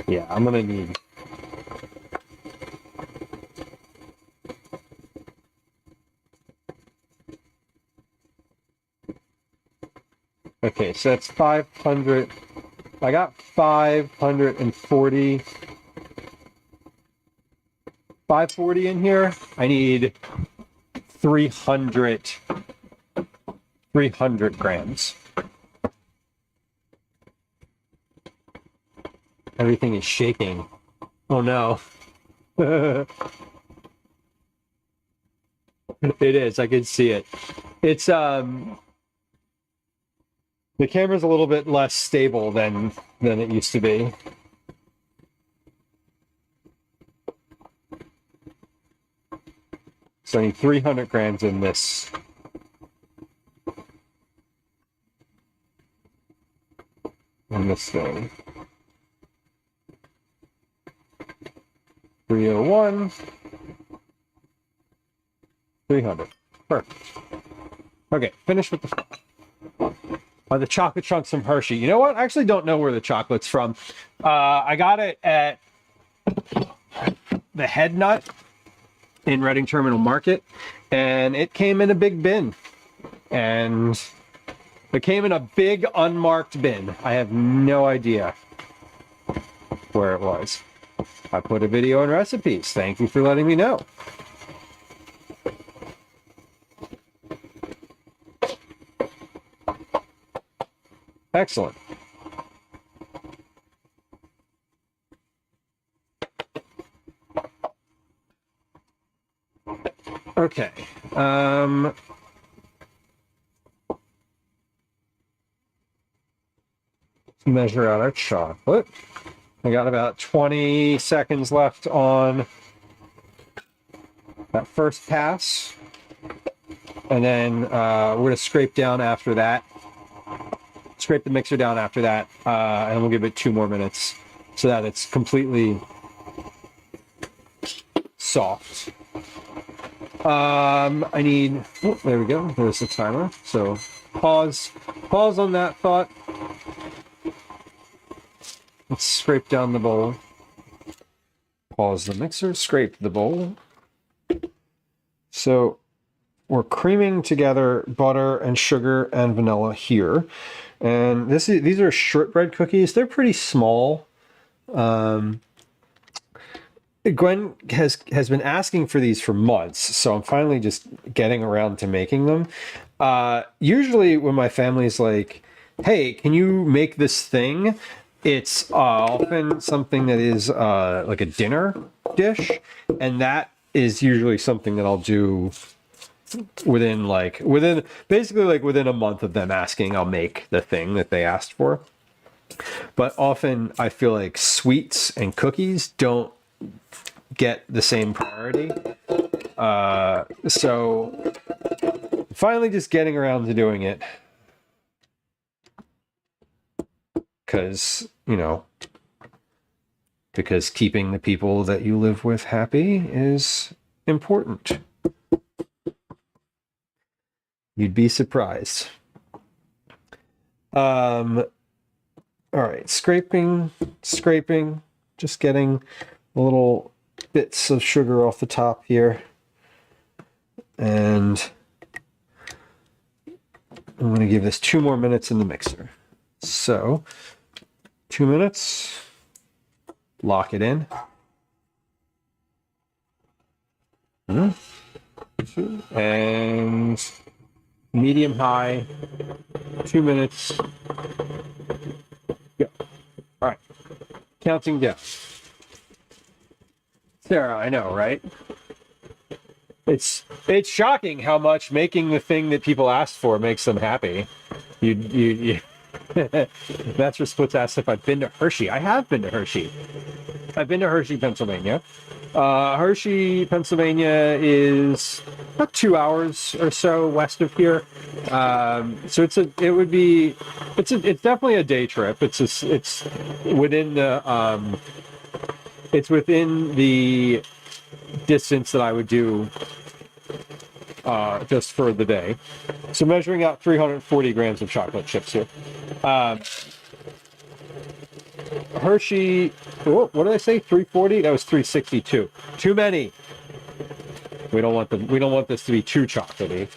Yeah, I'm gonna need. Okay, so that's 500. I got 540. 540 in here. I need 300 grams. Everything is shaking. Oh no. It is. I can see it. It's the camera's a little bit less stable than it used to be. So I need 300 grams in this. In this thing. 301. 300. Perfect. Okay, finish with the chocolate chunks from Hershey. You know what? I actually don't know where the chocolate's from. I got it at the Head Nut in Reading Terminal Market, and it came in a big bin. And it came in a big unmarked bin. I have no idea where it was. I put a video in recipes. Thank you for letting me know. Excellent. Okay. Measure out our chocolate. I got about 20 seconds left on that first pass. And then we're going to scrape down after that. Scrape the mixer down after that. And we'll give it 2 more minutes so that it's completely soft. I need, oh, there we go. There's the timer. So pause on that thought. Let's scrape down the bowl. Pause the mixer, scrape the bowl. So we're creaming together butter and sugar and vanilla here. And these are shortbread cookies. They're pretty small. Gwen has been asking for these for months, so I'm finally just getting around to making them. Usually when my family's like, hey, can you make this thing? It's often something that is like a dinner dish, and that is usually something that I'll do within a month of them asking. I'll make the thing that they asked for. But often I feel like sweets and cookies don't get the same priority. So finally just getting around to doing it. Because keeping the people that you live with happy is important. You'd be surprised. All right, scraping, just getting little bits of sugar off the top here. And I'm going to give this 2 more minutes in the mixer. So 2 minutes, lock it in. And medium high, 2 minutes. Go. All right, counting down. Sarah, I know, right? It's shocking how much making the thing that people asked for makes them happy. You Master Splits asked if I've been to Hershey. I have been to Hershey. I've been to Hershey, Pennsylvania. Hershey, Pennsylvania is about 2 hours or so west of here. So it's definitely a day trip. It's within the distance that I would do just for the day. So measuring out 340 grams of chocolate chips here. Hershey, what did I say? 340? That was 362. Too many. We don't want this to be too chocolatey.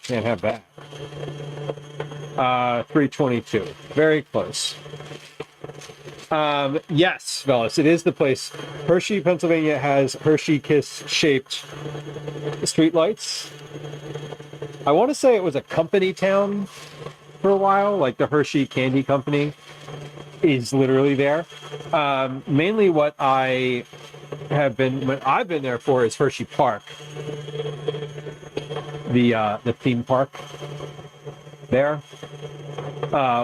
Can't have that. 322. Very close. Yes, Velas, it is the place. Hershey, Pennsylvania has Hershey Kiss shaped streetlights. I want to say it was a company town for a while, like the Hershey Candy Company is literally there. Mainly what I've been there for is Hershey Park, the theme park there,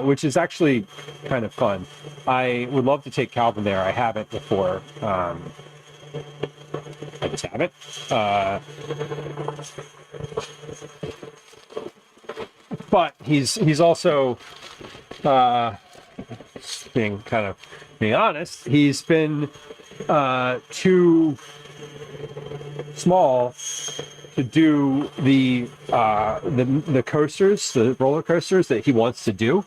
which is actually kind of fun. I would love to take Calvin there. I haven't before. I just haven't. But he's also being honest. He's been too small to do the coasters, the roller coasters that he wants to do.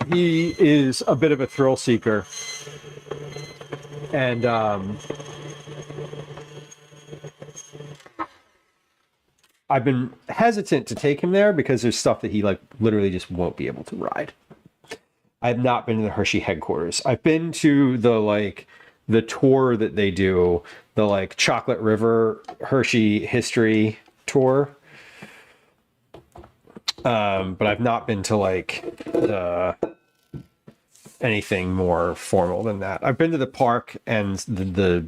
He is a bit of a thrill seeker, and I've been hesitant to take him there because there's stuff that he literally just won't be able to ride. I have not been to the Hershey headquarters. I've been to the tour that they do, the Chocolate River Hershey history tour. But I've not been to anything more formal than that. I've been to the park and the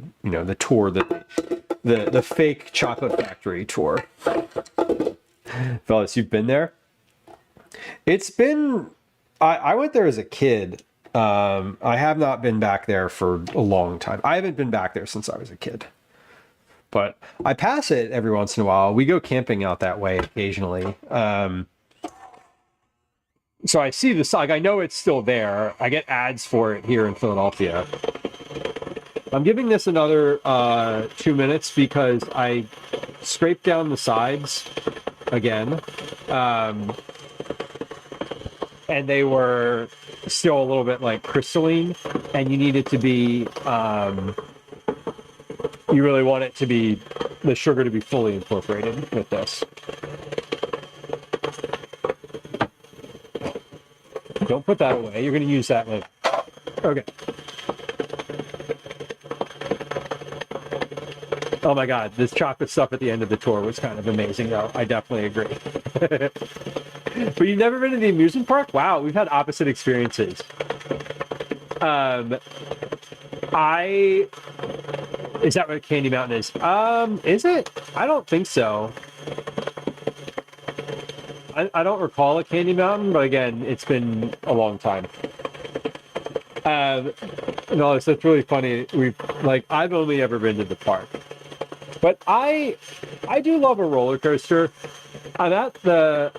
tour, the fake chocolate factory tour. Fellas, you've been there? It's been, I went there as a kid. I have not been back there for a long time. I haven't been back there since I was a kid. But I pass it every once in a while. We go camping out that way occasionally. So I see this, I know it's still there. I get ads for it here in Philadelphia. I'm giving this another 2 minutes because I scraped down the sides again. And they were still a little bit crystalline, and you need it to be, you really want it to be, the sugar to be fully incorporated with this. Don't put that away. You're going to use that later. Okay. Oh my God, this chocolate stuff at the end of the tour was kind of amazing, though. I definitely agree. But you've never been to the amusement park? Wow, we've had opposite experiences. Is that what Candy Mountain is? Is it? I don't think so. I don't recall a Candy Mountain, but again, it's been a long time. No, it's really funny. I've only ever been to the park, but I do love a roller coaster. I'm at the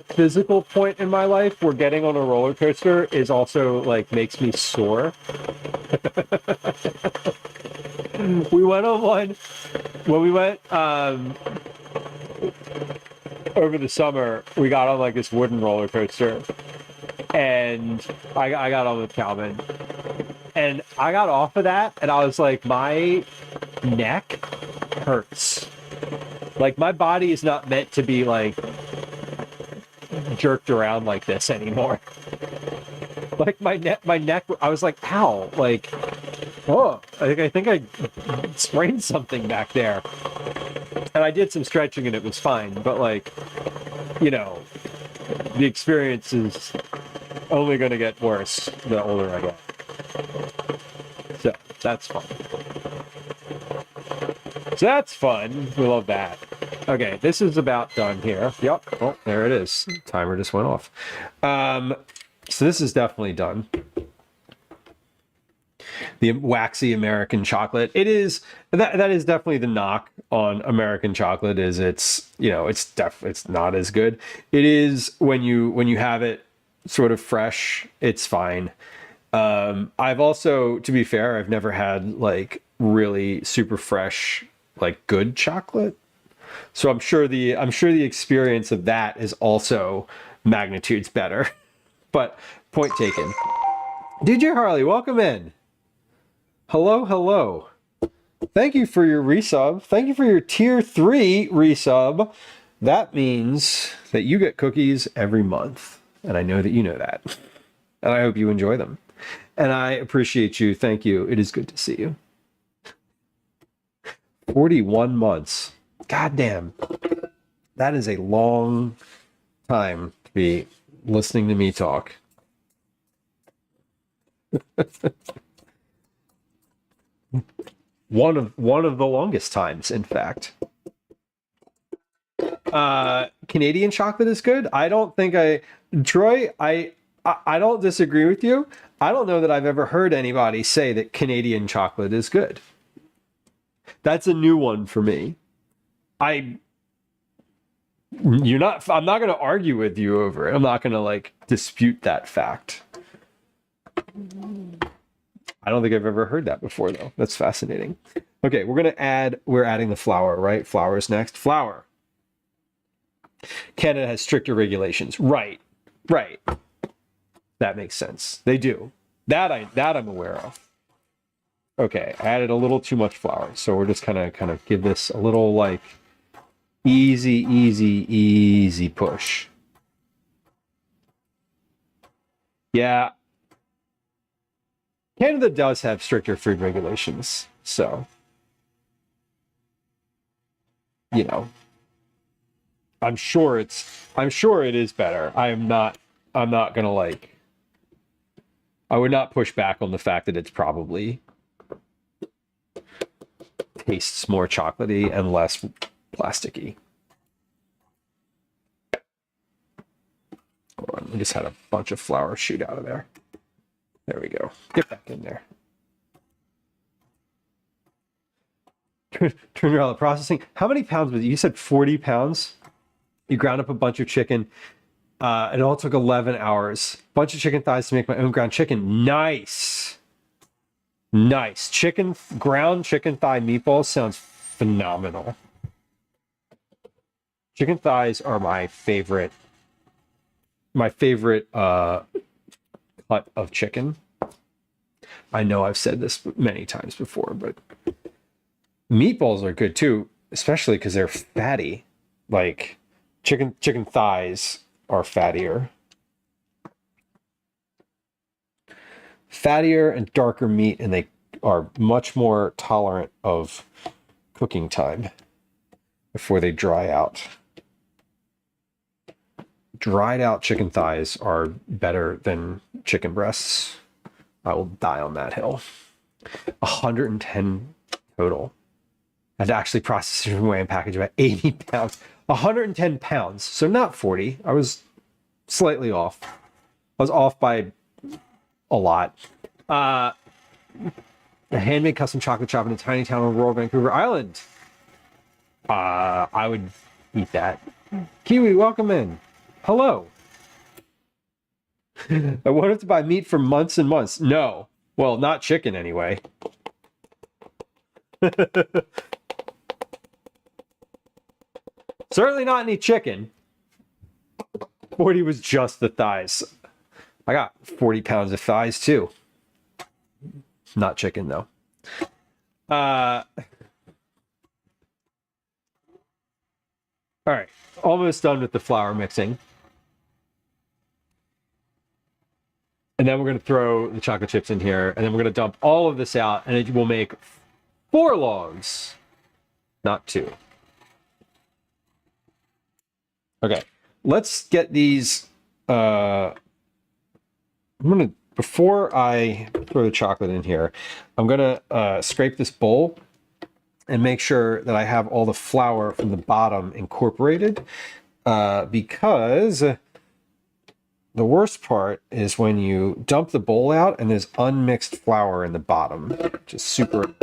physical point in my life where getting on a roller coaster is also makes me sore. We went on one when we went over the summer. We got on this wooden roller coaster, and I got on with Calvin, and I got off of that, and I was like, my neck hurts. Like my body is not meant to be like jerked around like this anymore. Like my neck, I was like, ow, like, oh, I think I sprained something back there. And I did some stretching and it was fine, but like, you know, the experience is only going to get worse the older I get. So that's fun. So that's fun. We love that. Okay, this is about done here. Yep. Oh, there it is. Timer just went off. So this is definitely done. The waxy American chocolate. It is that is definitely the knock on American chocolate. Is it's it's not as good. It is when you have it sort of fresh. It's fine. I've also, to be fair, I've never had like really super fresh like good chocolate. So I'm sure the experience of that is also magnitudes better. But point taken. DJ Harley, welcome in. Hello, hello. Thank you for your resub. Thank you for your tier 3 resub. That means that you get cookies every month. And I know that you know that. And I hope you enjoy them. And I appreciate you. Thank you. It is good to see you. 41 months. God damn. That is a long time to be listening to me talk. One of the longest times, in fact. Canadian chocolate is good. I don't think Troy, I don't disagree with you. I don't know that I've ever heard anybody say that Canadian chocolate is good. That's a new one for me. I'm not going to argue with you over it. I'm not going to like dispute that fact. I don't think I've ever heard that before though. That's fascinating. Okay, we're adding the flour, right? Flour is next. Flour. Canada has stricter regulations. Right. That makes sense. They do. That I'm aware of. Okay, I added a little too much flour. So we're just kind of give this a little like easy push. Yeah. Canada does have stricter food regulations, so you know, I'm sure it is better. I'm not gonna like, I would not push back on the fact that it's probably tastes more chocolatey and less plasticky. Hold on, we just had a bunch of flour shoot out of there. There we go. Get back in there. Turn around the processing. How many pounds was it? You said 40 pounds? You ground up a bunch of chicken. It all took 11 hours. Bunch of chicken thighs to make my own ground chicken. Nice. Ground chicken thigh meatballs sounds phenomenal. Chicken thighs are my favorite cut of chicken. I know I've said this many times before, but meatballs are good too, especially because they're fatty. Like chicken thighs are fattier and darker meat, and they are much more tolerant of cooking time before they dry out. Dried out chicken thighs are better than chicken breasts. I will die on that hill. 110 total. I had to actually process it away and package about 80 pounds. 110 pounds. So not 40. I was slightly off. I was off by a lot. A handmade custom chocolate shop in a tiny town on rural Vancouver Island. I would eat that. Kiwi, welcome in. Hello. I wanted to buy meat for months and months. No. Well, not chicken anyway. Certainly not any chicken. 40 was just the thighs. I got 40 pounds of thighs too. Not chicken though. All right, almost done with the flour mixing. And then we're going to throw the chocolate chips in here, and then we're going to dump all of this out, and it will make 4 logs, not 2. Okay, let's get these. I'm gonna, before I throw the chocolate in here, I'm gonna scrape this bowl and make sure that I have all the flour from the bottom incorporated, because the worst part is when you dump the bowl out and there's unmixed flour in the bottom, which is super.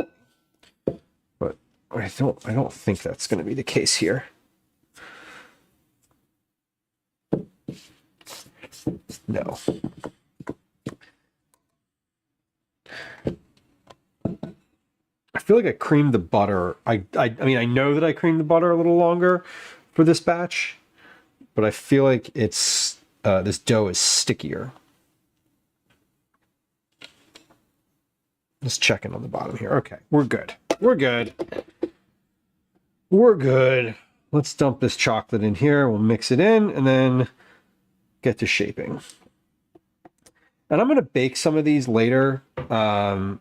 But I don't think that's going to be the case here. No. I feel like I creamed the butter. I mean, I know that I creamed the butter a little longer for this batch, but I feel like it's this dough is stickier. Just checking on the bottom here. Okay, we're good. We're good. We're good. Let's dump this chocolate in here. We'll mix it in and then get to shaping. And I'm going to bake some of these later. And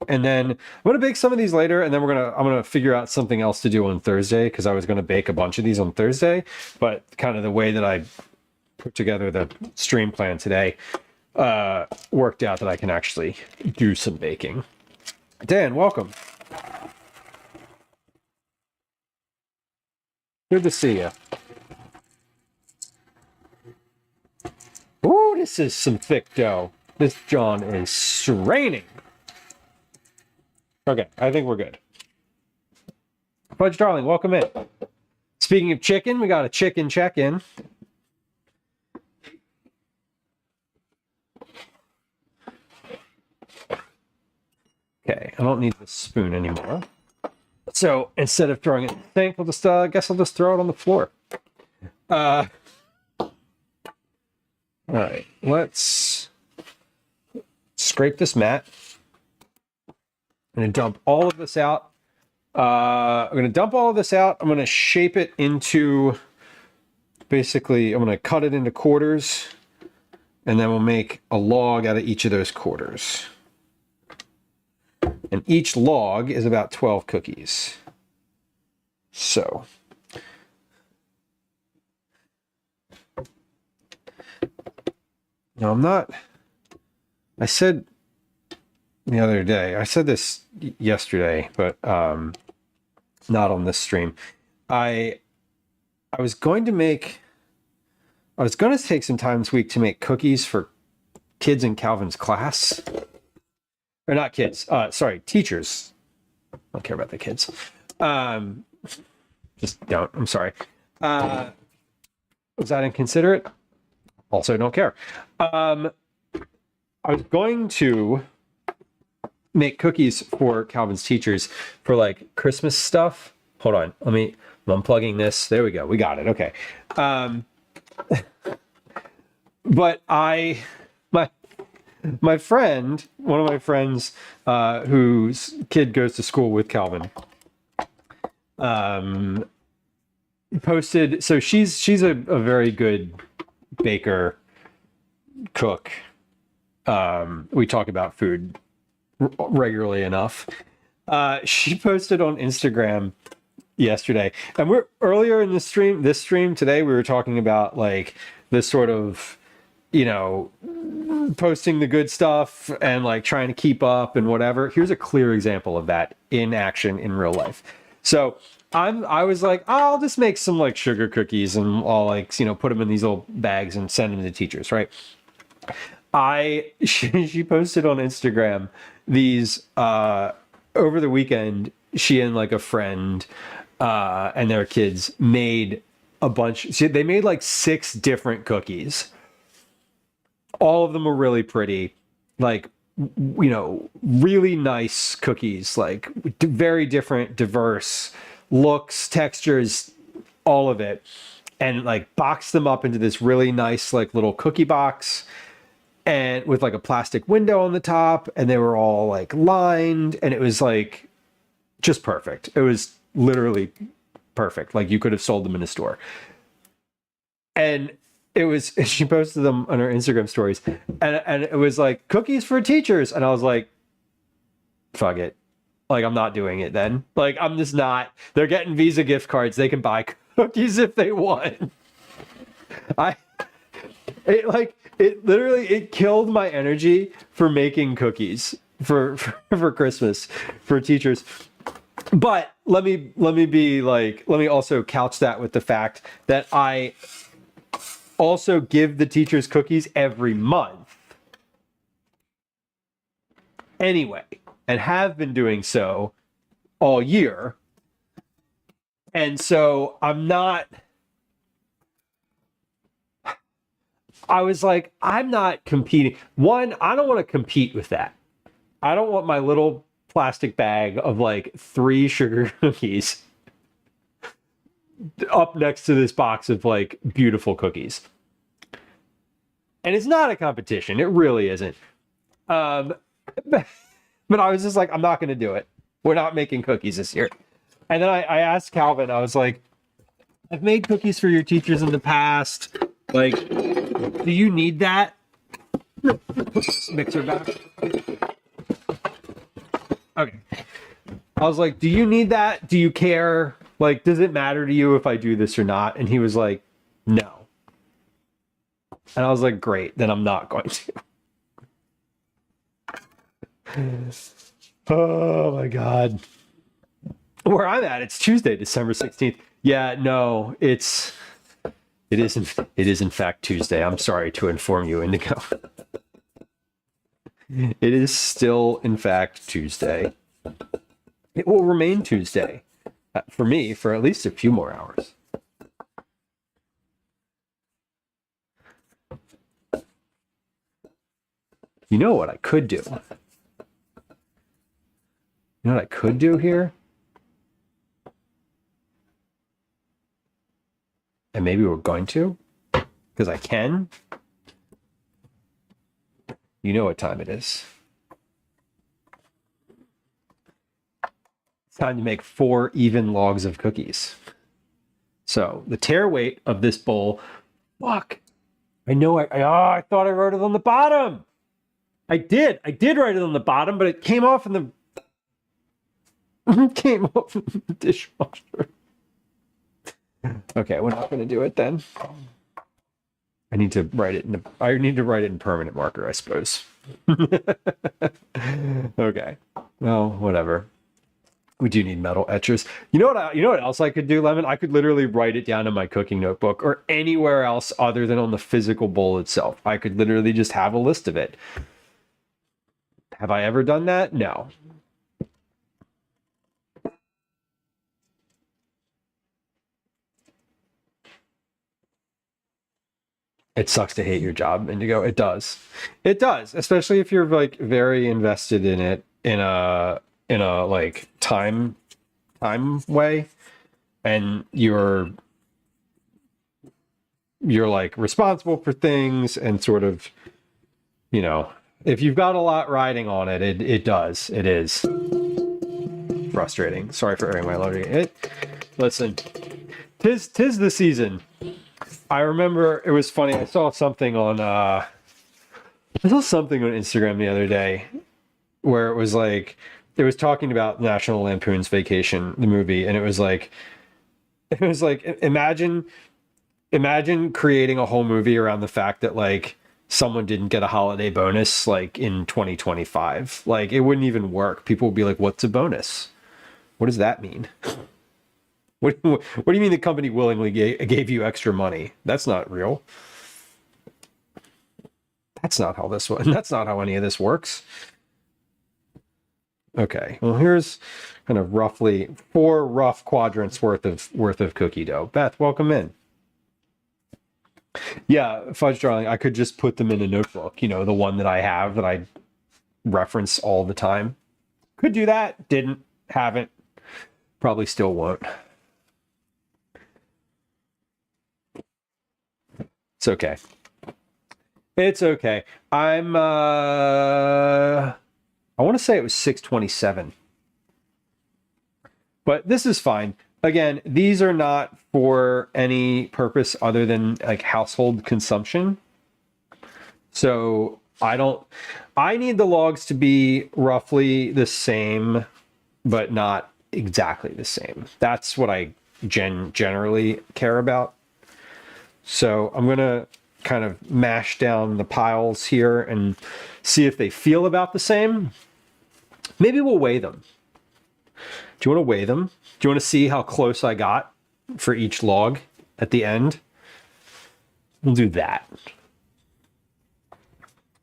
then I'm going to bake some of these later, and then I'm going to figure out something else to do on Thursday, because I was going to bake a bunch of these on Thursday, but kind of the way that I put together the stream plan today worked out that I can actually do some baking. Dan, welcome. Good to see you. Ooh, this is some thick dough. This John is straining. Okay, I think we're good. Fudge Darling, welcome in. Speaking of chicken, we got a chicken check-in. Okay, I don't need this spoon anymore. So instead of throwing it in the sink, I'll just, I guess I'll just throw it on the floor. All right, let's scrape this mat. I'm going to dump all of this out. I'm going to dump all of this out. I'm going to shape it into, basically, I'm going to cut it into quarters, and then we'll make a log out of each of those quarters. And each log is about 12 cookies. So now I said the other day, I said this yesterday, but not on this stream. I was going to take some time this week to make cookies for kids in Calvin's class. Or not kids, sorry, teachers. I don't care about the kids. Just don't, I'm sorry. Was that inconsiderate? Also don't care. I was going to make cookies for Calvin's teachers for like Christmas stuff. Hold on, I'm unplugging this. There we go, we got it, okay. But my friend, one of my friends whose kid goes to school with Calvin, posted, so she's a very good baker, cook. We talk about food regularly enough. She posted on Instagram yesterday, and we're earlier in this stream today, we were talking about like this sort of, you know, posting the good stuff and like trying to keep up and whatever. Here's a clear example of that in action in real life. So I was like, oh, I'll just make some like sugar cookies and I'll like, you know, put them in these little bags and send them to teachers, right? She posted on Instagram these over the weekend. She and like a friend and their kids made a bunch. They made like 6 different cookies. All of them were really pretty, like, you know, really nice cookies, like very different, diverse looks, textures, all of it, and like boxed them up into this really nice like little cookie box, and with like a plastic window on the top, and they were all like lined, and it was like just perfect. It was literally perfect. Like, you could have sold them in a store. And she posted them on her Instagram stories, and it was like, cookies for teachers. And I was like, fuck it. Like, I'm not doing it then. Like, I'm just not. They're getting Visa gift cards. They can buy cookies if they want. It literally killed my energy for making cookies for Christmas for teachers. But let me also couch that with the fact that I also give the teachers cookies every month anyway, and have been doing so all year. And so I was like, I'm not competing. One, I don't want to compete with that. I don't want my little plastic bag of like 3 sugar cookies up next to this box of like beautiful cookies. And it's not a competition. It really isn't. But I was just like, I'm not going to do it. We're not making cookies this year. And then I asked Calvin, I was like, I've made cookies for your teachers in the past. Like, do you need that? Put this mixer back. Okay. I was like, do you need that? Do you care? Like, does it matter to you if I do this or not? And he was like, no. And I was like, great, then I'm not going to. Oh my God. Where I'm at, it's Tuesday, December 16th. Yeah, no, it is in fact Tuesday. I'm sorry to inform you, Indigo. It is still in fact Tuesday. It will remain Tuesday for me for at least a few more hours. You know what I could do? You know what I could do here? And maybe we're going to, because I can. You know what time it is. It's time to make 4 even logs of cookies. So the tare weight of this bowl, fuck. I know I thought I wrote it on the bottom. I did write it on the bottom, but it came off in the dishwasher. Okay, we're not going to do it then. I need to write it in permanent marker, I suppose. Okay. Well, whatever. We do need metal etchers. You know what else I could do, Lemon? I could literally write it down in my cooking notebook or anywhere else other than on the physical bowl itself. I could literally just have a list of it. Have I ever done that? No. It sucks to hate your job, Indigo. It does. It does, especially if you're like very invested in it in a like time way, and you're like responsible for things and sort of, you know, if you've got a lot riding on it, it does. It is frustrating. Sorry for airing my laundry. Listen, tis the season. I remember it was funny. I saw something on Instagram the other day where it was like, it was talking about National Lampoon's Vacation, the movie, and it was like imagine creating a whole movie around the fact that like someone didn't get a holiday bonus like in 2025. Like, it wouldn't even work. People would be like, what's a bonus? What does that mean? What do you mean the company willingly gave you extra money? That's not real. That's not how any of this works. Okay, well, here's kind of roughly 4 rough quadrants worth of cookie dough. Beth, welcome in. Yeah, Fudge Darling, I could just put them in a notebook, you know, the one that I have that I reference all the time. Could do that. Didn't. Haven't. Probably still won't. It's okay. It's okay. I want to say it was 6:27. But this is fine. again, these are not for any purpose other than like household consumption. So I need the logs to be roughly the same, but not exactly the same. That's what I generally care about. So I'm going to kind of mash down the piles here and see if they feel about the same. Maybe we'll weigh them. Do you want to weigh them? Do you want to see how close I got for each log at the end? We'll do that.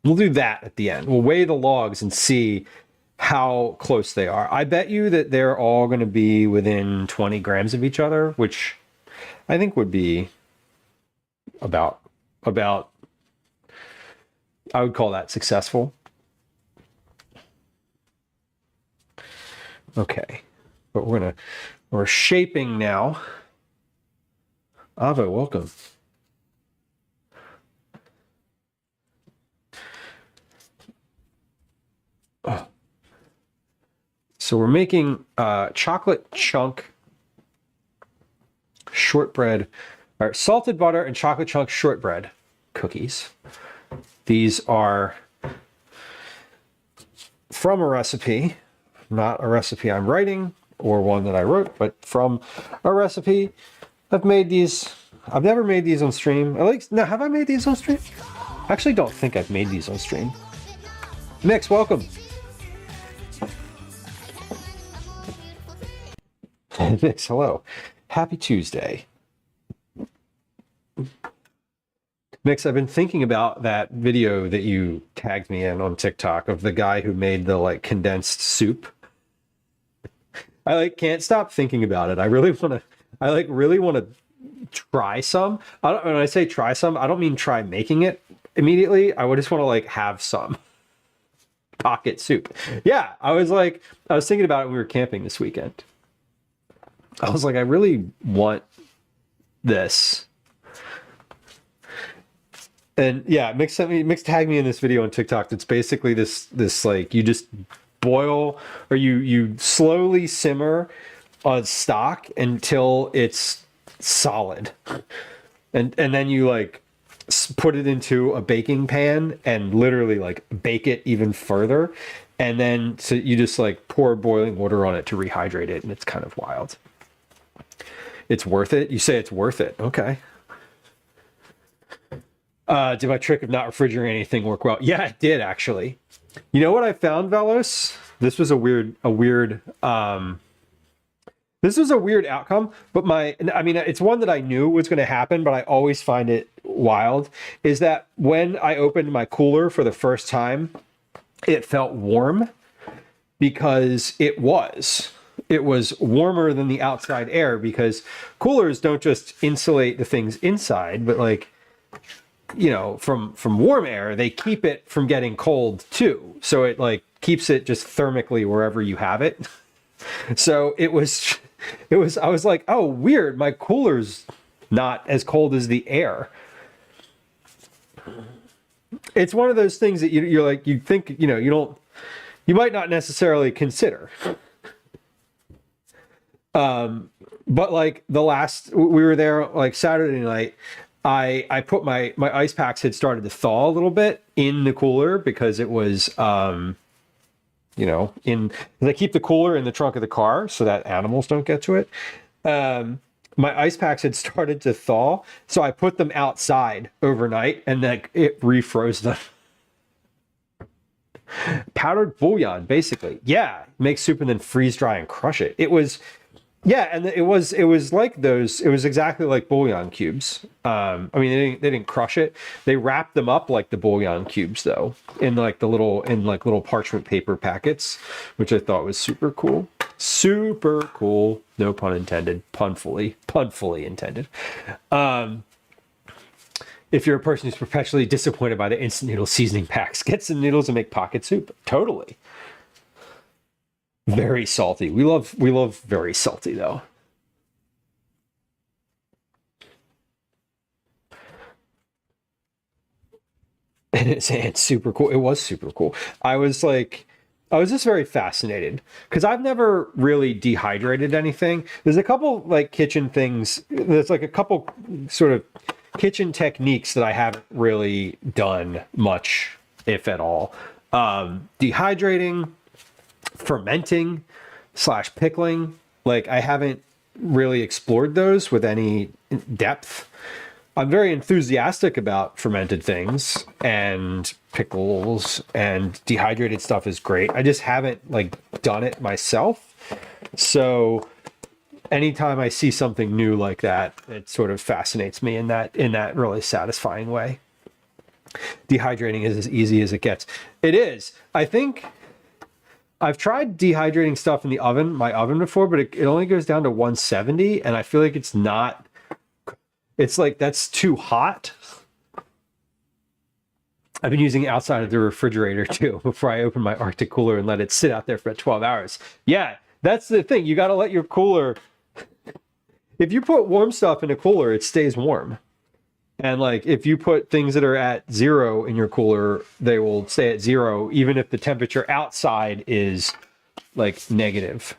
We'll do that at the end. We'll weigh the logs and see how close they are. I bet you that they're all going to be within 20 grams of each other, which I think would be about I would call that successful. Okay. But we're shaping now. Ava, welcome. Oh. So we're making chocolate chunk shortbread, or salted butter and chocolate chunk shortbread cookies. These are from a recipe, not a recipe I'm writing or one that I wrote, but from a recipe. I've made these. I've never made these on stream. Now, have I made these on stream? I actually don't think I've made these on stream. Mix, welcome. Mix, hello. Happy Tuesday. Mix, I've been thinking about that video that you tagged me in on TikTok of the guy who made the like condensed soup. I like can't stop thinking about it. I really want to try some. When I say try some, I don't mean try making it immediately. I would just want to like have some pocket soup. Yeah, I was thinking about it when we were camping this weekend. I was like, I really want this. And yeah, Mix tagged me in this video on TikTok. It's basically this like you just boil or you slowly simmer on stock until it's solid, and then you like put it into a baking pan and literally like bake it even further, and then so you just like pour boiling water on it to rehydrate it, and it's kind of wild. It's worth it. You say it's worth it. Okay. Did my trick of not refrigerating anything work well? Yeah, it did actually. You know what I found, Velos? This was a weird outcome, but it's one that I knew was going to happen, but I always find it wild, is that when I opened my cooler for the first time, it felt warm because it was warmer than the outside air, because coolers don't just insulate the things inside, but like, you know, from warm air, they keep it from getting cold too. So it like keeps it just thermically wherever you have it. So I was like, oh, weird. My cooler's not as cold as the air. It's one of those things that you're like, you think, you know, you might not necessarily consider. But like we were there like Saturday night, I put my ice packs had started to thaw a little bit in the cooler because it was, you know, they keep the cooler in the trunk of the car so that animals don't get to it. My ice packs had started to thaw, so I put them outside overnight, and then it refroze them. Powdered bouillon, basically. Yeah, make soup and then freeze dry and crush it. It was. Yeah, and it was like those. It was exactly like bouillon cubes. I mean, they didn't crush it. They wrapped them up like the bouillon cubes, though, in little parchment paper packets, which I thought was super cool. Super cool. No pun intended. Punfully intended. If you're a person who's perpetually disappointed by the instant noodle seasoning packs, get some noodles and make pocket soup. Totally. Very salty. We love very salty though. And it's super cool. It was super cool. I was like, I was just very fascinated because I've never really dehydrated anything. There's a couple like kitchen things. There's like a couple sort of kitchen techniques that I haven't really done much, if at all. Dehydrating, fermenting slash pickling. Like I haven't really explored those with any depth. I'm very enthusiastic about fermented things and pickles, and dehydrated stuff is great. I just haven't like done it myself. So anytime I see something new like that, it sort of fascinates me in that really satisfying way. Dehydrating is as easy as it gets. It is. I think I've tried dehydrating stuff in the oven, my oven before, but it only goes down to 170, and I feel like it's not. It's like that's too hot. I've been using it outside of the refrigerator too before I open my Arctic cooler and let it sit out there for 12 hours. Yeah, that's the thing. You got to let your cooler. If you put warm stuff in a cooler, it stays warm. And like if you put things that are at 0 in your cooler, they will stay at 0 even if the temperature outside is like negative.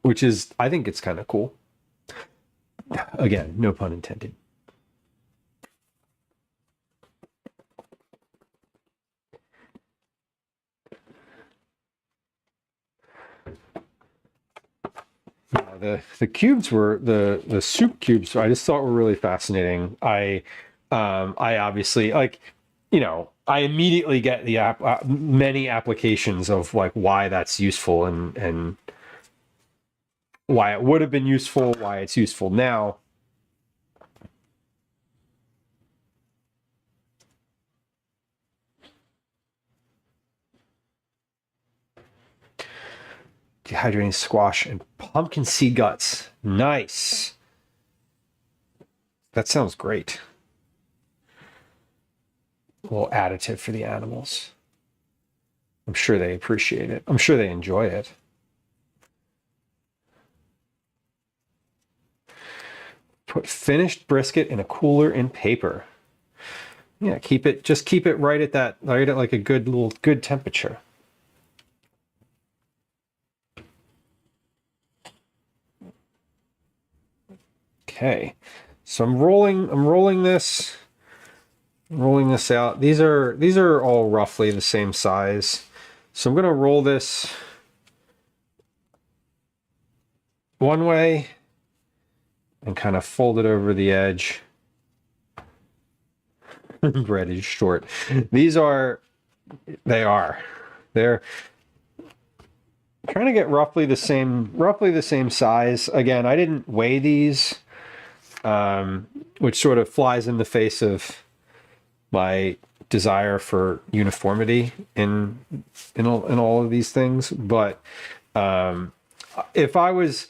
Which is, I think it's kind of cool. Again, no pun intended. Yeah, the cubes were the soup cubes. I just thought were really fascinating. I obviously like, I immediately get the many applications of like why that's useful and why it would have been useful, why it's useful now. Dehydrating squash and pumpkin seed guts. Nice. That sounds great. A little additive for the animals. I'm sure they appreciate it. I'm sure they enjoy it. Put finished brisket in a cooler in paper. Yeah, keep it right at like a good temperature. Okay. So I'm rolling this out. These are all roughly the same size. So I'm going to roll this one way and kind of fold it over the edge. Bread is short. They're trying to get roughly the same size. Again, I didn't weigh these, which sort of flies in the face of my desire for uniformity in all of these things. But if I was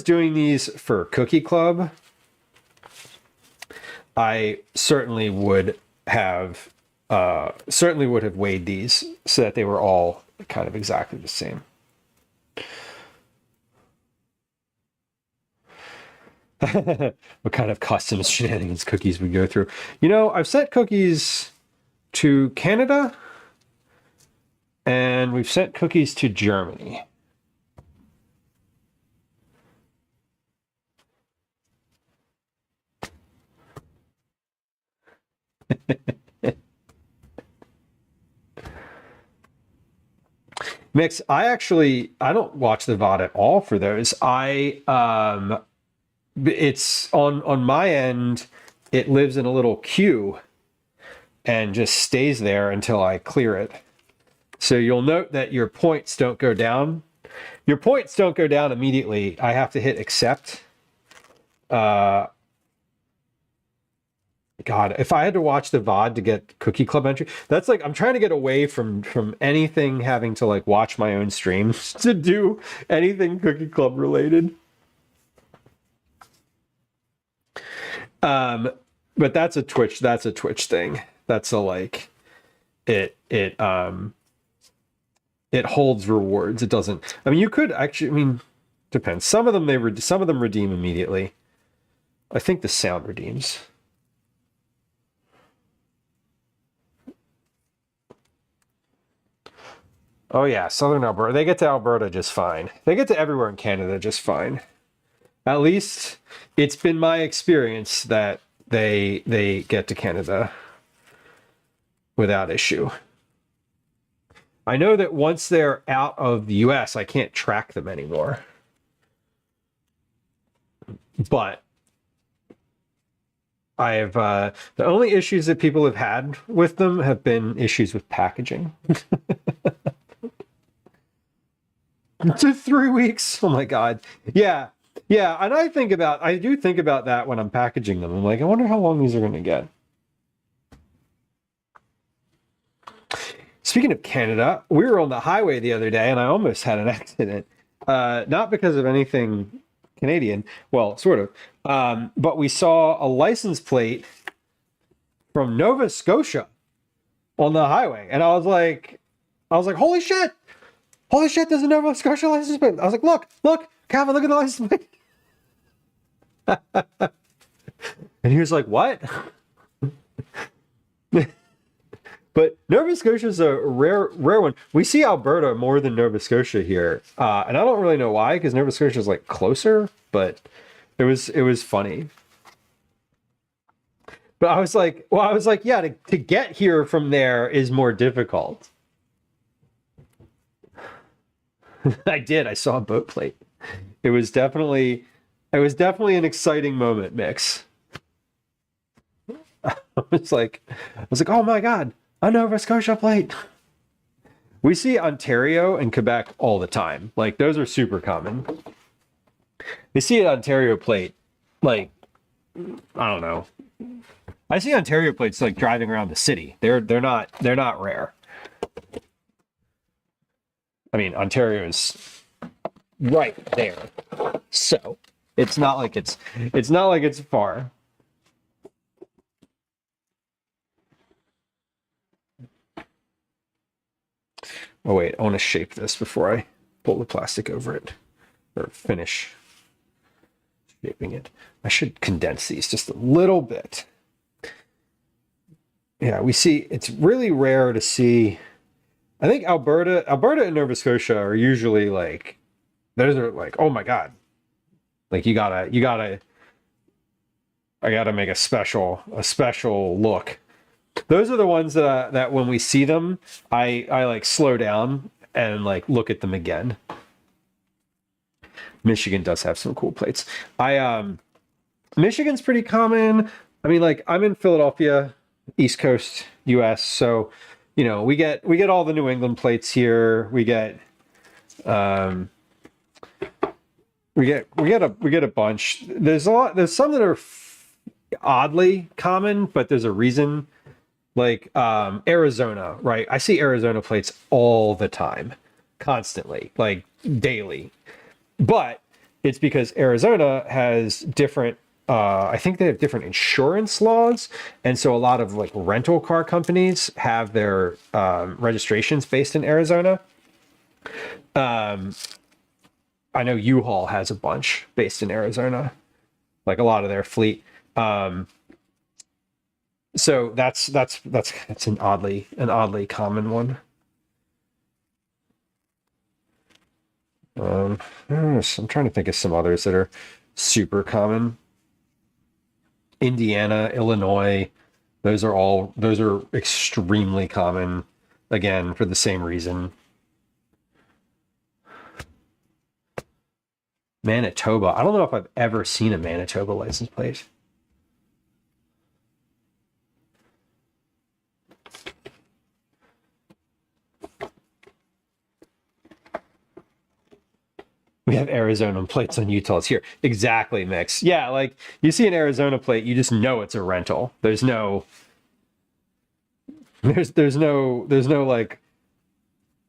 doing these for Cookie Club, I certainly would have weighed these so that they were all kind of exactly the same. What kind of customs shenanigans cookies we go through? I've sent cookies to Canada and we've sent cookies to Germany. Mix, I don't watch the VOD at all for those. It's on my end, it lives in a little queue and just stays there until I clear it. So you'll note that your points don't go down. Your points don't go down immediately. I have to hit accept. God, if I had to watch the VOD to get Cookie Club entry, that's like, I'm trying to get away from anything having to like watch my own streams to do anything Cookie Club related. But that's a Twitch thing. That's a like, it holds rewards. It doesn't, you could actually, depends. Some of them redeem immediately. I think the sound redeems. Oh yeah, Southern Alberta. They get to Alberta just fine. They get to everywhere in Canada just fine. At least it's been my experience that they get to Canada without issue. I know that once they're out of the US, I can't track them anymore. But I've the only issues that people have had with them have been issues with packaging. To 3 weeks. Oh my god. Yeah. Yeah, and I do think about that when I'm packaging them. I'm like, I wonder how long these are going to get. Speaking of Canada, we were on the highway the other day and I almost had an accident. Not because of anything Canadian, well, sort of. But we saw a license plate from Nova Scotia on the highway. And I was like, holy shit! Holy shit, there's a Nova Scotia license plate. I was like, look, Calvin, look at the license plate. And he was like, what? But Nova Scotia is a rare one. We see Alberta more than Nova Scotia here. And I don't really know why, because Nova Scotia is like closer, but it was funny. But I was like, yeah, to get here from there is more difficult. I did. I saw a boat plate. It was definitely an exciting moment, Mix. I was like, oh my god, a Nova Scotia plate. We see Ontario and Quebec all the time. Like those are super common. They see an Ontario plate, like I don't know. I see Ontario plates like driving around the city. They're not rare. I mean, Ontario is right there, so it's not like it's far. Oh wait, I want to shape this before I pull the plastic over it or finish shaping it. I should condense these just a little bit. Yeah, we see it's really rare to see. I think Alberta and Nova Scotia are usually like, those are like, oh my god, like I gotta make a special look. Those are the ones that when we see them, I like slow down and like look at them again. Michigan does have some cool plates. Michigan's pretty common. I mean, like I'm in Philadelphia, East Coast, US, so you know, we get all the New England plates here. We get a bunch. There's some that are oddly common, but there's a reason. Like Arizona, right? I see Arizona plates all the time, constantly, like daily. But it's because Arizona has different I think they have different insurance laws, and so a lot of like rental car companies have their registrations based in Arizona. I know U-Haul has a bunch based in Arizona, like a lot of their fleet. So that's an oddly common one. I'm trying to think of some others that are super common. Indiana, Illinois, those are extremely common, again, for the same reason. Manitoba. I don't know if I've ever seen a Manitoba license plate. We have Arizona plates on Utah's here. Exactly, Mix. Yeah, like you see an Arizona plate, you just know it's a rental. There's no like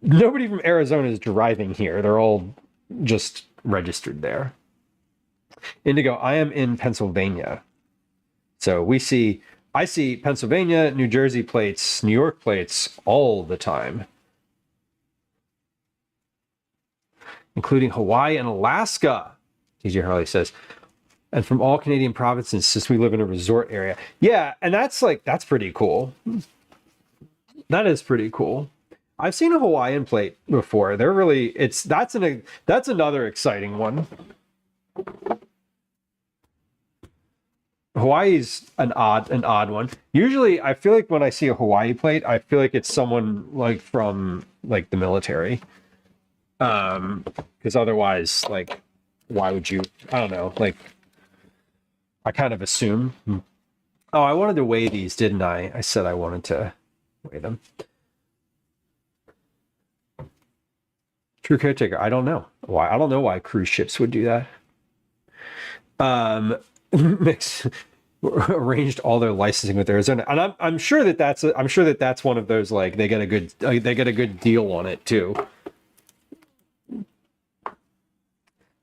nobody from Arizona is driving here. They're all just registered there. Indigo, I am in Pennsylvania. So I see Pennsylvania, New Jersey plates, New York plates all the time, including Hawaii and Alaska, TJ Harley says, and from all Canadian provinces since we live in a resort area. Yeah, and that's pretty cool. That is pretty cool. I've seen a Hawaiian plate before. They're really that's another exciting one. Hawaii's an odd one. Usually I feel like when I see a Hawaii plate, I feel like it's someone like from like the military. Because otherwise, like, why would you? I don't know. Like, I kind of assume. Oh, I wanted to weigh these, didn't I? I said I wanted to weigh them. True caretaker. I don't know why. I don't know why cruise ships would do that. Mix arranged all their licensing with Arizona, and I'm sure that that's one of those, like, they get a good deal on it too.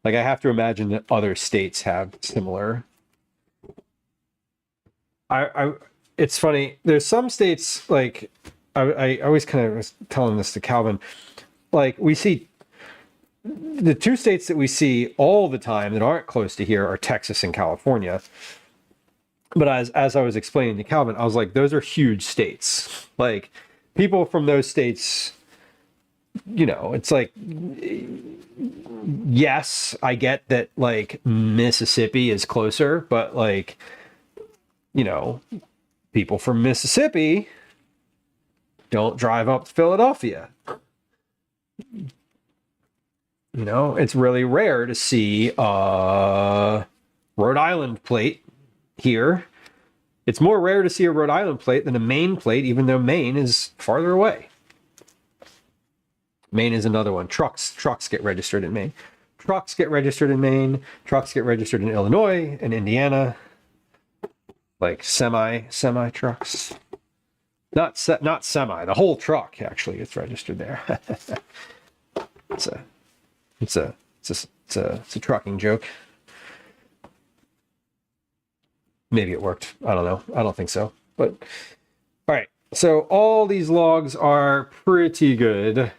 Like, I have to imagine that other states have similar. It's funny. There's some states, like, I always kind of was telling this to Calvin, like, we see the two states that we see all the time that aren't close to here are Texas and California. But as I was explaining to Calvin, I was like, those are huge states. Like, people from those states, you know, it's like, yes, I get that, like, Mississippi is closer, but, like, you know, people from Mississippi don't drive up to Philadelphia. You know, it's really rare to see a Rhode Island plate here. It's more rare to see a Rhode Island plate than a Maine plate, even though Maine is farther away. Maine is another one. Trucks get registered in Maine. Trucks get registered in Maine. Trucks get registered in Illinois and Indiana. Like semi trucks. Not semi. The whole truck actually gets registered there. It's a trucking joke. Maybe it worked. I don't know. I don't think so. But all right. So all these logs are pretty good.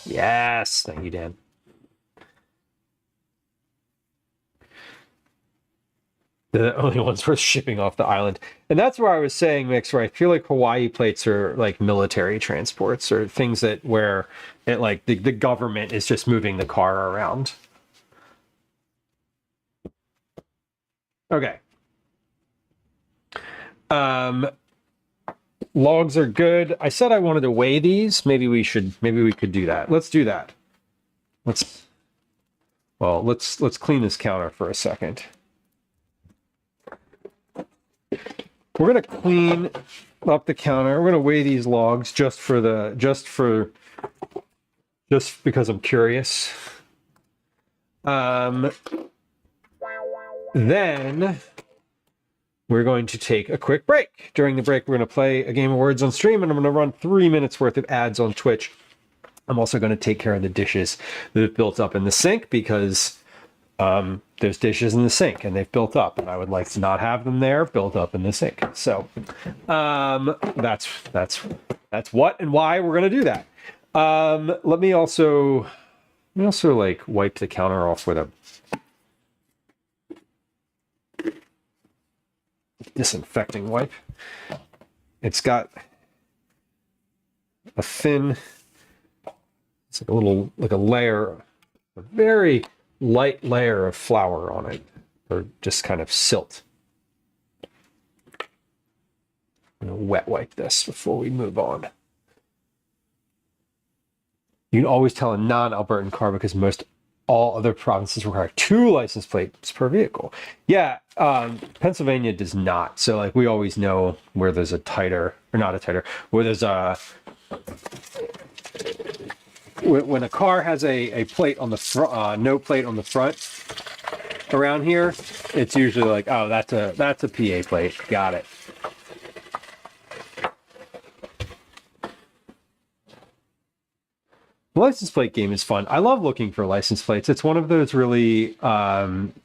Yes. Thank you, Dan. The only ones worth shipping off the island. And that's where I was saying, Mix, where I feel like Hawaii plates are like military transports or things that where it, like, the government is just moving the car around. Okay. Logs are good. I said I wanted to weigh these. Maybe we could do that. Let's do that. Let's clean this counter for a second. We're gonna clean up the counter. We're gonna weigh these logs just because I'm curious. Then we're going to take a quick break. During the break, we're going to play a game of Words on stream, and I'm going to run 3 minutes worth of ads on Twitch. I'm also going to take care of the dishes that have built up in the sink because there's dishes in the sink and they've built up, and I would like to not have them there built up in the sink. So that's what and why we're going to do that. Let me also like wipe the counter off with a disinfecting wipe. It's got a thin, it's like a layer, a very light layer of flour on it, or just kind of silt. I'm gonna wet wipe this before we move on. You can always tell a non-Albertan car because most all other provinces require 2 license plates per vehicle. Yeah, Pennsylvania does not. So, like, we always know where there's a tighter, or not a tighter, where there's a, when a car has a plate on the front, no plate on the front around here, it's usually like, oh, that's a PA plate. Got it. The license plate game is fun. I love looking for license plates. It's one of those really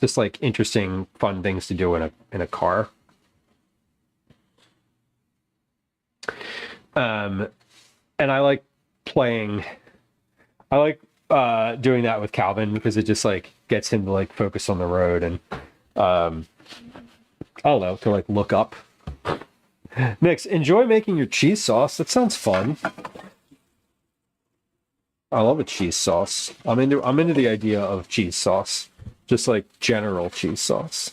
just like interesting, fun things to do in a car. And I like playing. I like doing that with Calvin because it just like gets him to like focus on the road, and I don't know, to like look up. Nix, enjoy making your cheese sauce. That sounds fun. I love a cheese sauce. I'm into the idea of cheese sauce. Just like general cheese sauce.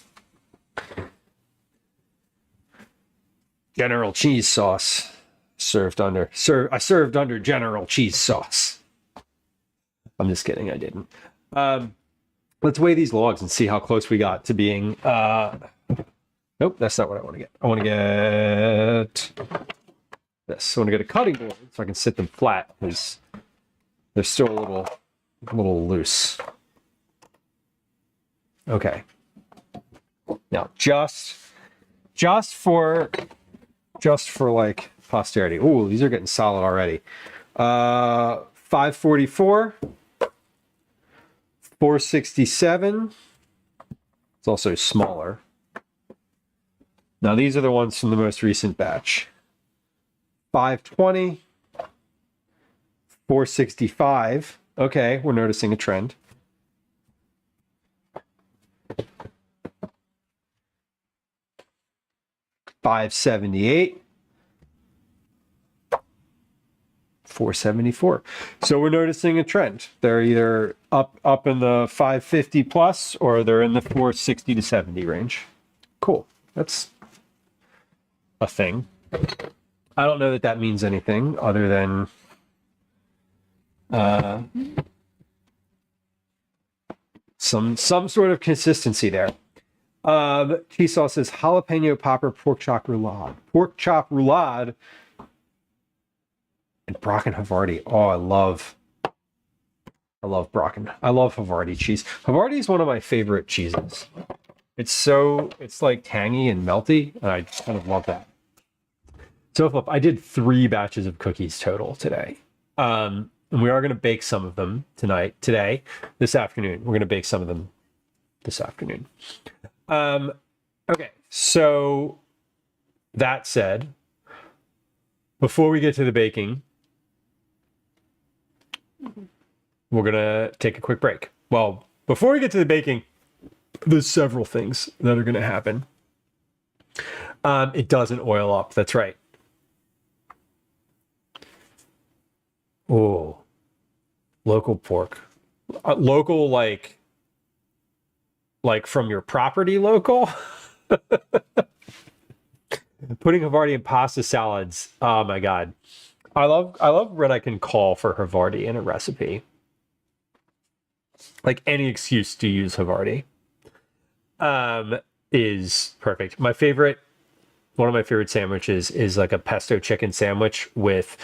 General cheese sauce. I served under general cheese sauce. I'm just kidding, I didn't. Let's weigh these logs and see how close we got to being nope, that's not what I want to get. I want to get this. I want to get a cutting board so I can sit them flat because they're still a little loose. Okay. Now just for like posterity. Ooh, these are getting solid already. 544, 467. It's also smaller. Now these are the ones from the most recent batch. 520, 465. Okay, we're noticing a trend. 578. 474. So we're noticing a trend. They're either up in the 550 plus or they're in the 460 to 70 range. Cool. That's a thing. I don't know that means anything other than some sort of consistency there. Cheese sauce says jalapeno popper pork chop roulade. Pork chop roulade and Brocken Havarti. Oh, I love Brocken. I love Havarti cheese. Havarti is one of my favorite cheeses. It's like tangy and melty, and I just kind of love that. So Flip, I did 3 batches of cookies total today. And we are going to bake some of them this afternoon. We're going to bake some of them this afternoon. Okay, so that said, before we get to the baking, we're going to take a quick break. Well, before we get to the baking, there's several things that are going to happen. It doesn't oil up. That's right. Oh, local pork. Local, like from your property local? Putting Havarti in pasta salads. Oh my God. I love when I can call for Havarti in a recipe. Like any excuse to use Havarti is perfect. One of my favorite sandwiches is like a pesto chicken sandwich with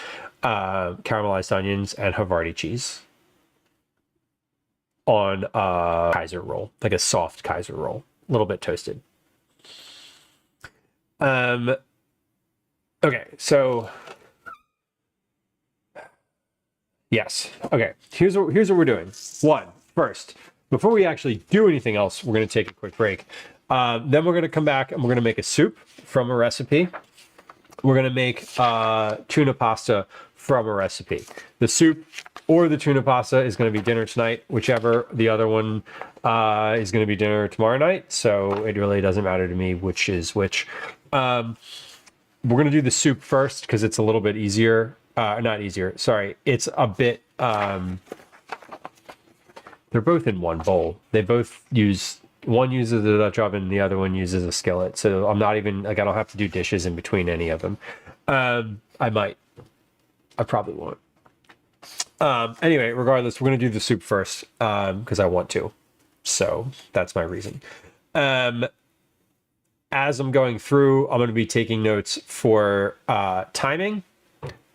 caramelized onions and Havarti cheese on a Kaiser roll, like a soft Kaiser roll, a little bit toasted. Okay, so yes. Okay, here's what we're doing. First, before we actually do anything else, we're going to take a quick break. Then we're going to come back and we're going to make a soup from a recipe. We're going to make tuna pasta from a recipe. The soup or the tuna pasta is going to be dinner tonight, whichever. The other one is going to be dinner tomorrow night. So it really doesn't matter to me which is which. We're going to do the soup first because it's a little bit easier. Not easier. Sorry. It's a bit... they're both in one bowl. They both one uses a Dutch oven, the other one uses a skillet. So I'm not even, like, I don't have to do dishes in between any of them. I might. I probably won't. Anyway, regardless, we're going to do the soup first because I want to. So that's my reason. As I'm going through, I'm going to be taking notes for timing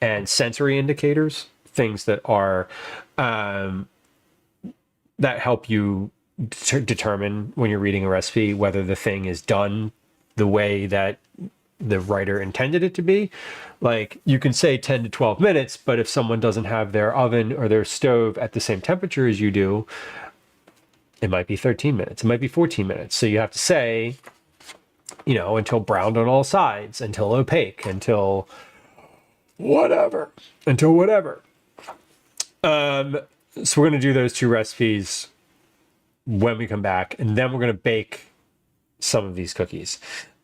and sensory indicators, things that are that help you determine when you're reading a recipe whether the thing is done the way that the writer intended it to be. Like, you can say 10 to 12 minutes, but if someone doesn't have their oven or their stove at the same temperature as you do, it might be 13 minutes, it might be 14 minutes. So you have to say, until browned on all sides, until opaque, until whatever. So we're going to do those 2 recipes when we come back, and then we're going to bake some of these cookies.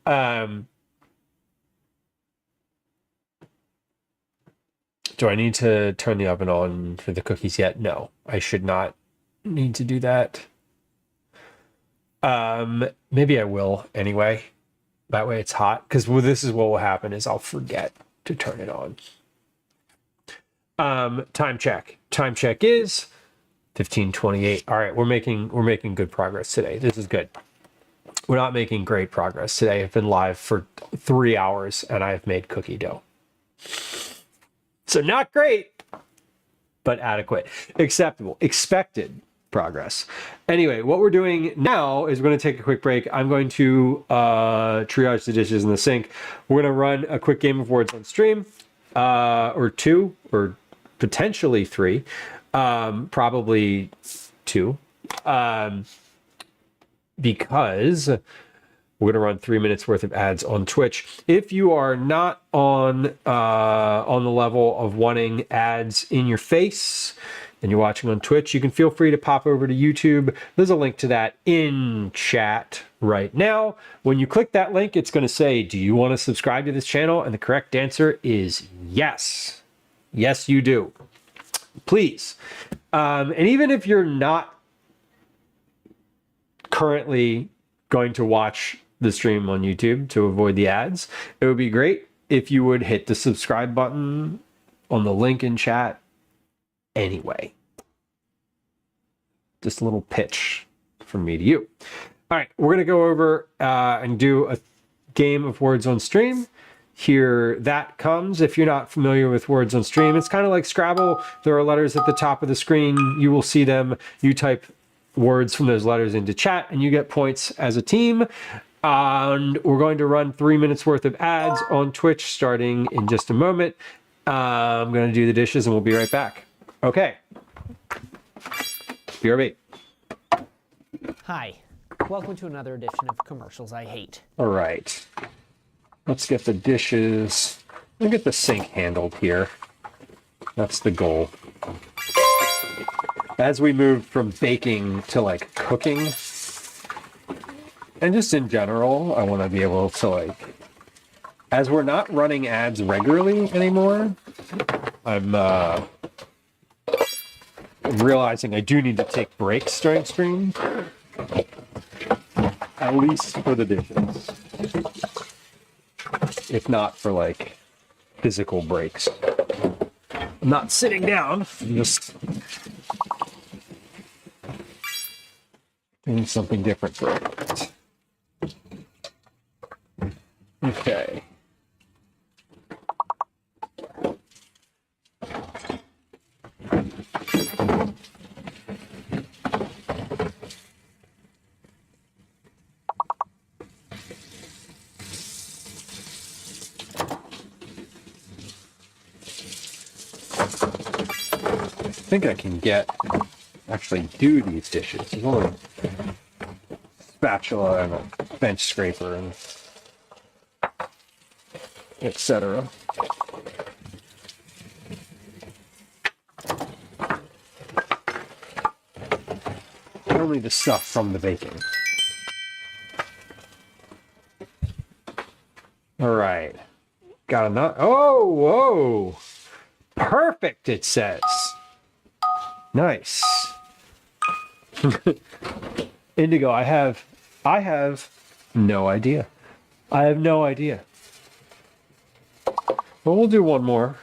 Do I need to turn the oven on for the cookies yet? No, I should not need to do that. Maybe I will anyway. That way it's hot. Because this is what will happen is I'll forget to turn it on. Time check. Time check is 15:28. All right, we're making good progress today. This is good. We're not making great progress today. I've been live for 3 hours and I've made cookie dough. So not great, but adequate, acceptable, expected progress. Anyway, what we're doing now is we're going to take a quick break. I'm going to triage the dishes in the sink. We're going to run a quick game of words on stream, or 2, or potentially 3, probably 2, because we're going to run 3 minutes worth of ads on Twitch. If you are not on the level of wanting ads in your face and you're watching on Twitch, you can feel free to pop over to YouTube. There's a link to that in chat right now. When you click that link, it's going to say, do you want to subscribe to this channel? And the correct answer is yes. Yes, you do. Please. And even if you're not currently going to watch the stream on YouTube to avoid the ads, it would be great if you would hit the subscribe button on the link in chat anyway. Just a little pitch from me to you. All right, we're going to go over and do a game of words on stream. Here that comes. If you're not familiar with words on stream, it's kind of like Scrabble. There are letters at the top of the screen. You will see them. You type words from those letters into chat and you get points as a team. And we're going to run 3 minutes worth of ads on Twitch starting in just a moment. I'm going to do the dishes and we'll be right back. Okay. BRB. Hi. Welcome to another edition of Commercials I Hate. All right. Let's get the dishes. Let's get the sink handled here. That's the goal. As we move from baking to like cooking, and just in general, I want to be able to like, as we're not running ads regularly anymore, I'm realizing I do need to take breaks during stream, at least for the dishes, if not for like physical breaks. I'm not sitting down, I'm just doing something different for it. Okay. I think I can actually do these dishes. There's only a spatula and a bench scraper and etc. Only the stuff from the baking. All right. Got enough. Oh, whoa. Perfect, it says. Nice. Indigo, I have no idea. I have no idea. Well, we'll do one more.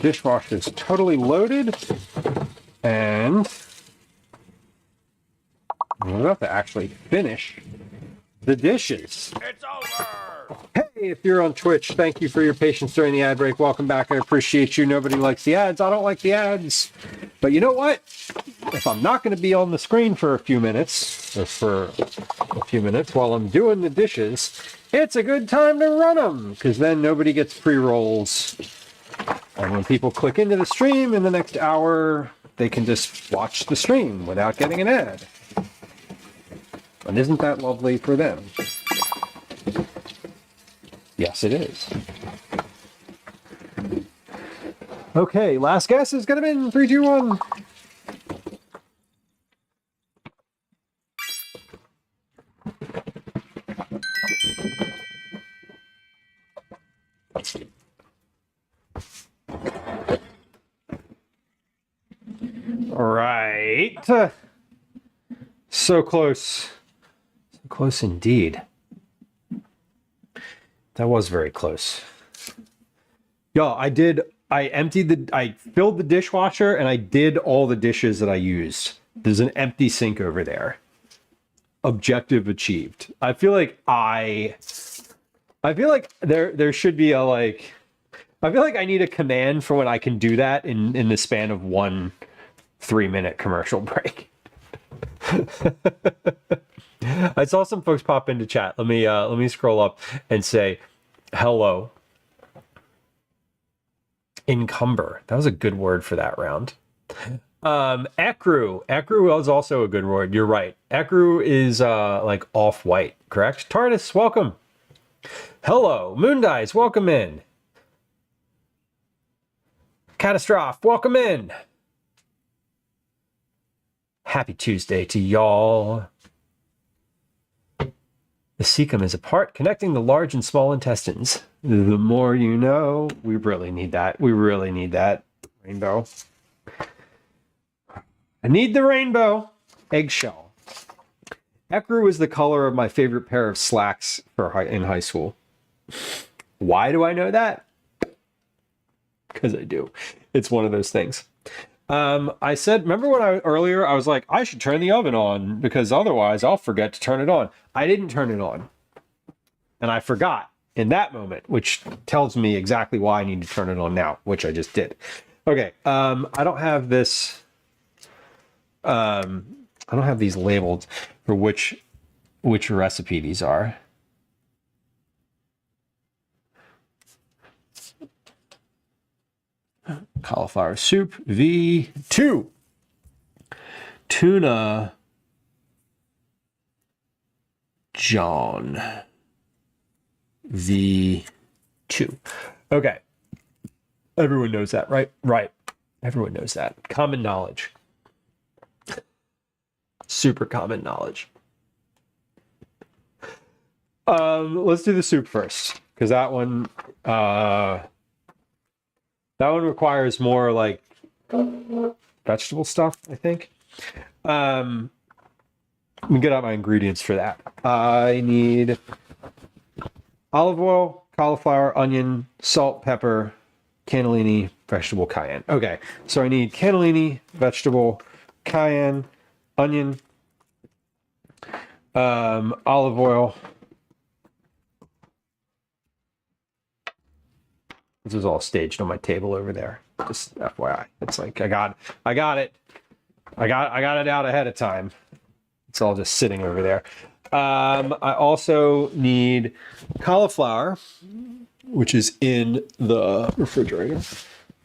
dishwasher is totally loaded, and I'm about to actually finish the dishes. It's over! Hey, if you're on Twitch, thank you for your patience during the ad break. Welcome back. I appreciate you. Nobody likes the ads. I don't like the ads. But you know what? If I'm not going to be on the screen for a few minutes, while I'm doing the dishes, it's a good time to run them, because then nobody gets pre-rolls. And when people click into the stream in the next hour, they can just watch the stream without getting an ad. And isn't that lovely for them? Yes, it is. Okay, last guess is going to be 3, 2, 1. All right. So close. So close indeed. That was very close. Y'all, I filled the dishwasher and I did all the dishes that I used. There's an empty sink over there. Objective achieved. I feel like there should be a I feel like I need a command for when I can do that in the span of 1 3-minute commercial break. I saw some folks pop into chat. Let me scroll up and say hello. Encumber. That was a good word for that round. Ecru. Ecru was also a good word. You're right. Ecru is like off-white, correct? TARDIS, welcome. Hello. Moondice, welcome in. Catastrophe, welcome in. Happy Tuesday to y'all. The cecum is a part connecting the large and small intestines. The more you know. We really need that. We really need that. Rainbow. I need the rainbow. Eggshell. Ecru was the color of my favorite pair of slacks in high school. Why do I know that? Because I do. It's one of those things. I said, remember when earlier I was like, I should turn the oven on because otherwise I'll forget to turn it on. I didn't turn it on. And I forgot in that moment, which tells me exactly why I need to turn it on now, which I just did. Okay. I don't have this. I don't have these labeled for which recipe these are. Cauliflower soup V2. Tuna John V2. Okay. Everyone knows that, right? Right. Everyone knows that. Common knowledge. Super common knowledge. Let's do the soup first, because that one requires more like vegetable stuff, I think. Let me get out my ingredients for that. I need olive oil, cauliflower, onion, salt, pepper, cannellini, vegetable cayenne. Okay, so I need cannellini, vegetable cayenne, onion, olive oil. This is all staged on my table over there. Just FYI. It's like I got it. I got it out ahead of time. It's all just sitting over there. I also need cauliflower, which is in the refrigerator.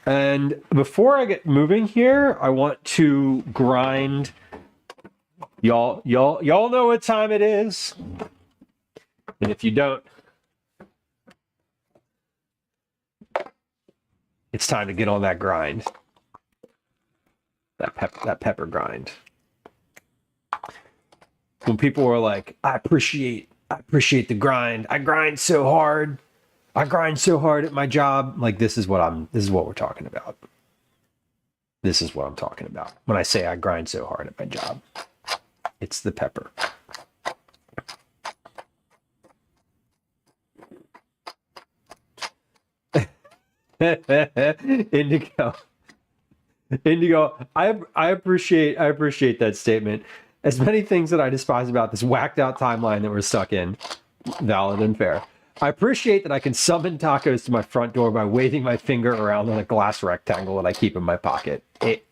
And before I get moving here, I want to grind. Y'all know what time it is. And if you don't, it's time to get on that grind. That pepper grind. When people are like, I appreciate the grind. I grind so hard. I grind so hard at my job. Like this is what we're talking about. This is what I'm talking about. When I say I grind so hard at my job. It's the pepper. Indigo. Indigo, I appreciate that statement. As many things that I despise about this whacked out timeline that we're stuck in, valid and fair. I appreciate that I can summon tacos to my front door by waving my finger around on a glass rectangle that I keep in my pocket.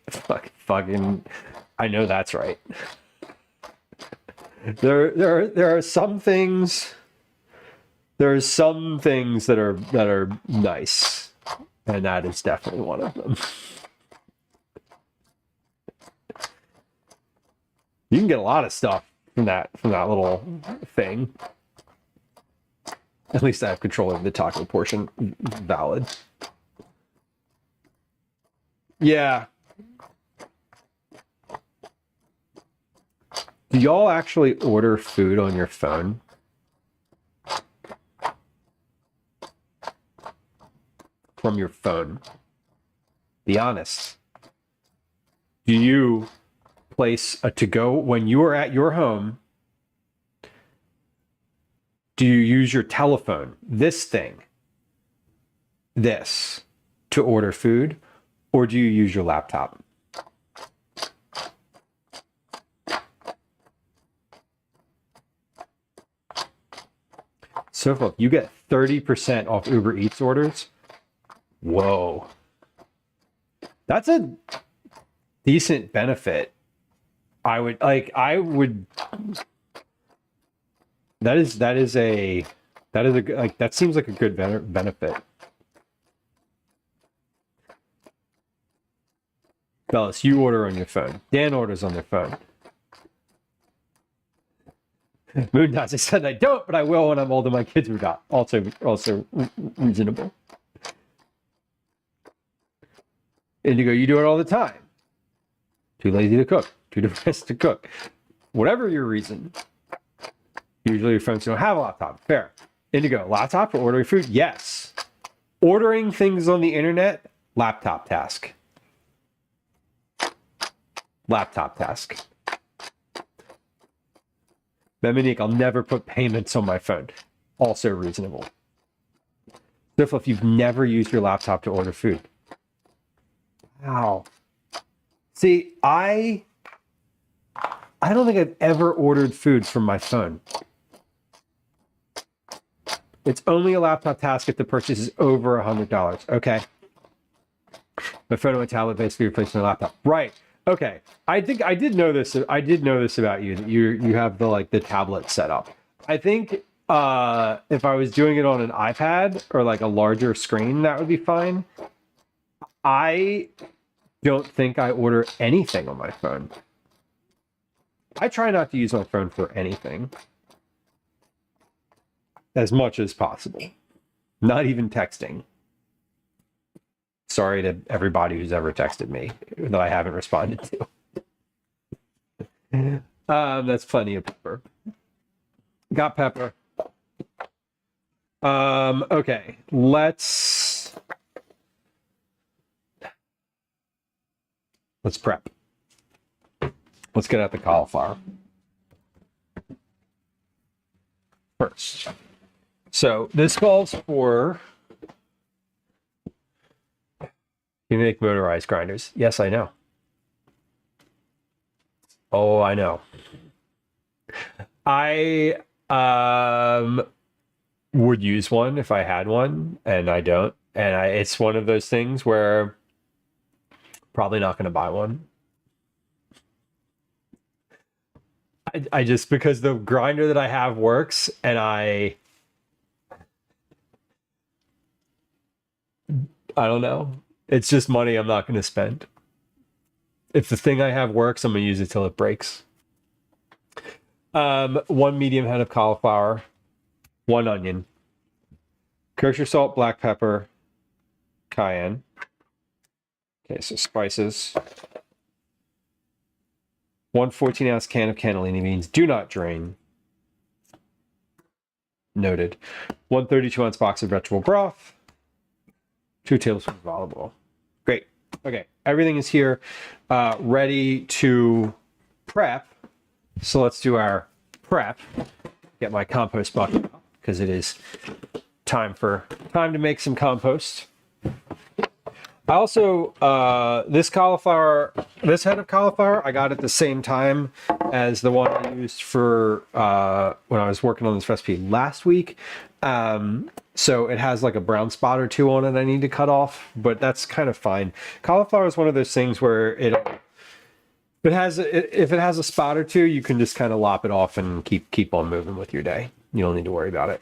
Fucking, I know that's right. There are some things. There are some things that are nice, and that is definitely one of them. You can get a lot of stuff from that little thing. At least I have control over the taco portion. Valid. Yeah. Do y'all actually order food on your phone? From your phone? Be honest. Do you place a to-go when you are at your home? Do you use your telephone, this, to order food, or do you use your laptop? So if you get 30% off Uber Eats orders, whoa. That's a decent benefit. That seems like a good benefit. Fellas, you order on your phone. Dan orders on their phone. Moon Dots, I said I don't, but I will when I'm older. My kids are not. Also reasonable. Indigo, you do it all the time. Too lazy to cook. Too depressed to cook. Whatever your reason. Usually your friends don't have a laptop. Fair. Indigo, laptop for ordering food? Yes. Ordering things on the internet? Laptop task. Laptop task. Memonique, I'll never put payments on my phone. Also reasonable. So if you've never used your laptop to order food. Wow. See, I don't think I've ever ordered food from my phone. It's only a laptop task if the purchase is over $100. Okay. My phone and my tablet basically replaced my laptop. Right. Okay. I think I did know this. I did know this about you, that you have the tablet set up. I think if I was doing it on an iPad or like a larger screen, that would be fine. I don't think I order anything on my phone. I try not to use my phone for anything. As much as possible. Not even texting. Sorry to everybody who's ever texted me that I haven't responded to. That's plenty of pepper. Got pepper. Okay, let's prep. Let's get at the cauliflower first. So this calls for you make motorized grinders. Yes, I know. Oh, I know. I would use one if I had one, and I don't. And it's one of those things where probably not going to buy one. I just, because the grinder that I have works, and I don't know. It's just money I'm not going to spend. If the thing I have works, I'm going to use it till it breaks. 1 medium head of cauliflower, 1 onion, kosher salt, black pepper, cayenne. Okay, so spices. 1 14-ounce can of cannellini beans. Do not drain. Noted. 1 32-ounce box of vegetable broth. 2 tablespoons of olive oil. Great. Okay, everything is here, ready to prep. So let's do our prep. Get my compost bucket because it is time to make some compost. I also this head of cauliflower, I got at the same time as the one I used for when I was working on this recipe last week. So it has like a brown spot or two on it I need to cut off, but that's kind of fine. Cauliflower is one of those things where if it has a spot or two, you can just kind of lop it off and keep on moving with your day. You don't need to worry about it.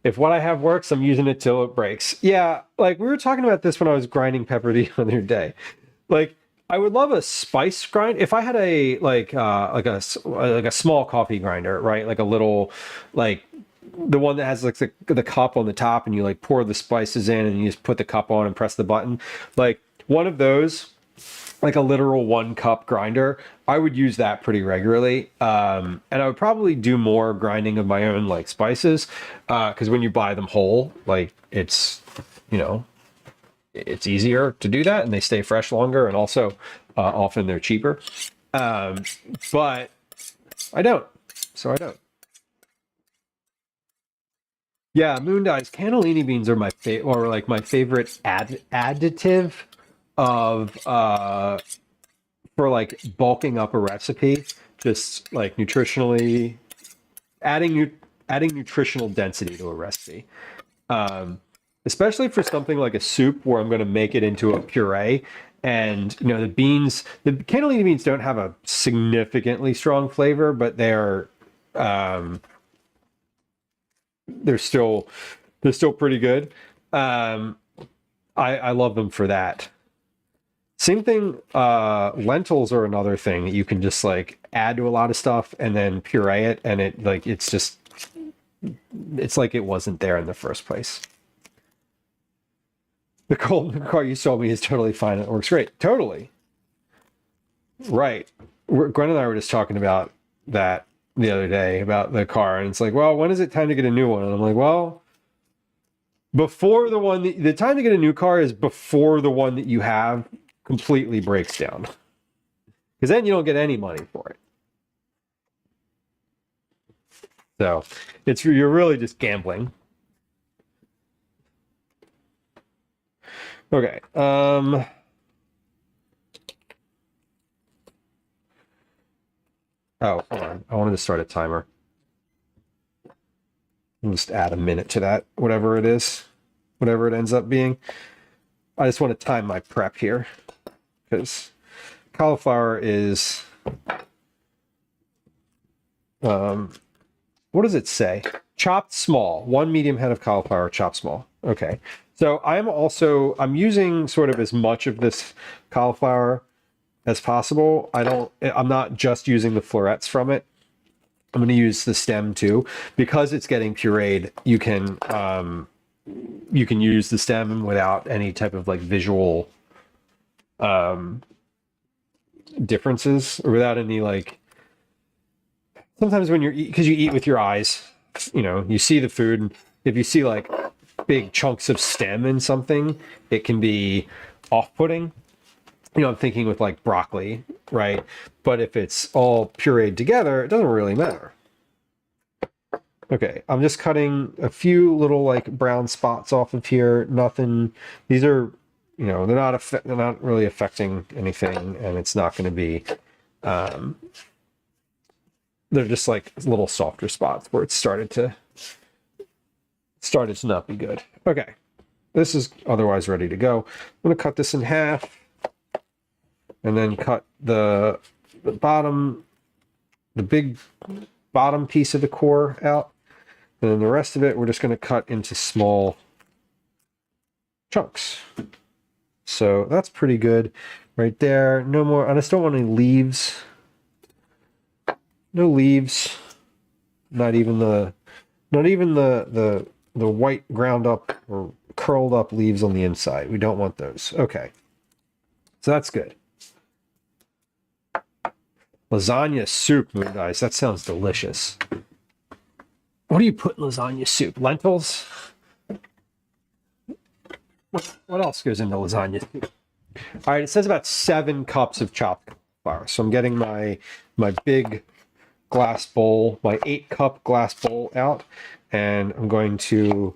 If what I have works, I'm using it till it breaks. Yeah, like we were talking about this when I was grinding pepper the other day. Like I would love a spice grind if I had a like a small coffee grinder, right? Like a little like the one that has like the cup on the top and you like pour the spices in and you just put the cup on and press the button. Like one of those, like a literal 1 cup grinder, I would use that pretty regularly. And I would probably do more grinding of my own like spices. Cause when you buy them whole, like it's, you know, it's easier to do that and they stay fresh longer. And also often they're cheaper. But I don't, so I don't. Yeah, moon dyes. Cannellini beans are my favorite, or like my favorite additive of for like bulking up a recipe, just like nutritionally adding nutritional density to a recipe. Especially for something like a soup where I'm going to make it into a puree. And you know the cannellini beans don't have a significantly strong flavor, but they're still pretty good. I love them for that. Same thing, lentils are another thing that you can just like add to a lot of stuff and then puree it, and it's like it wasn't there in the first place. The Coleman car you sold me is totally fine. It works great. Totally. Right. Gwen and I were just talking about that the other day about the car, and it's like, well, when is it time to get a new one? And I'm like, well, before the time to get a new car is before the one that you have completely breaks down, because then you don't get any money for it. So you're really just gambling. Okay. Oh, hold on. I wanted to start a timer. I'll just add a minute to that, whatever it is, whatever it ends up being. I just want to time my prep here because cauliflower is, what does it say? Chopped small, 1 medium head of cauliflower, chopped small. Okay. So I'm using sort of as much of this cauliflower as possible. I'm not just using the florets from it. I'm going to use the stem too, because it's getting pureed. You can use the stem without any type of like visual differences, or without any like, sometimes when because you eat with your eyes, you know, you see the food, and if you see like big chunks of stem in something, it can be off-putting. You know, I'm thinking with like broccoli, right? But if it's all pureed together, it doesn't really matter. Okay, I'm just cutting a few little like brown spots off of here. Nothing. These are, you know, they're not really affecting anything, and it's not going to be. They're just like little softer spots where it started to not be good. Okay, this is otherwise ready to go. I'm going to cut this in half, and then cut the big bottom piece of the core out, and then the rest of it we're just going to cut into small chunks. So that's pretty good right there. No more. I just don't want any leaves. No leaves. Not even the white ground up or curled up leaves on the inside. We don't want those. Okay. So that's good. Lasagna soup, moon guys. That sounds delicious. What do you put in lasagna soup? Lentils? What else goes into lasagna soup? All right, it says about 7 cups of chopped flour. So I'm getting my big glass bowl, my 8-cup glass bowl out, and I'm going to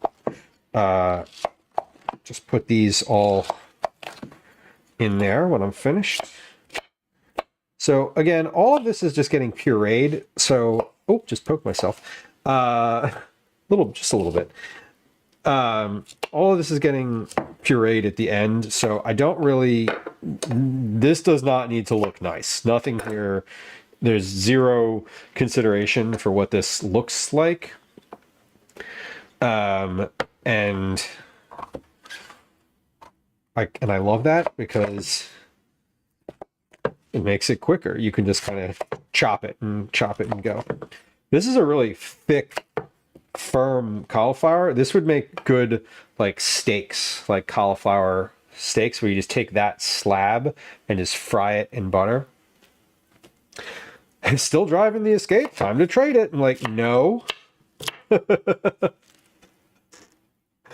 just put these all in there when I'm finished. So again, all of this is just getting pureed. So, oh, just poked myself. Just a little bit. All of this is getting pureed at the end. So I don't really, this does not need to look nice. Nothing here. There's zero consideration for what this looks like. And I love that because it makes it quicker. You can just kind of chop it and go. This is a really thick, firm cauliflower. This would make good like steaks, like cauliflower steaks, where you just take that slab and just fry it in butter. Still driving the Escape. Time to trade it. I'm like, no.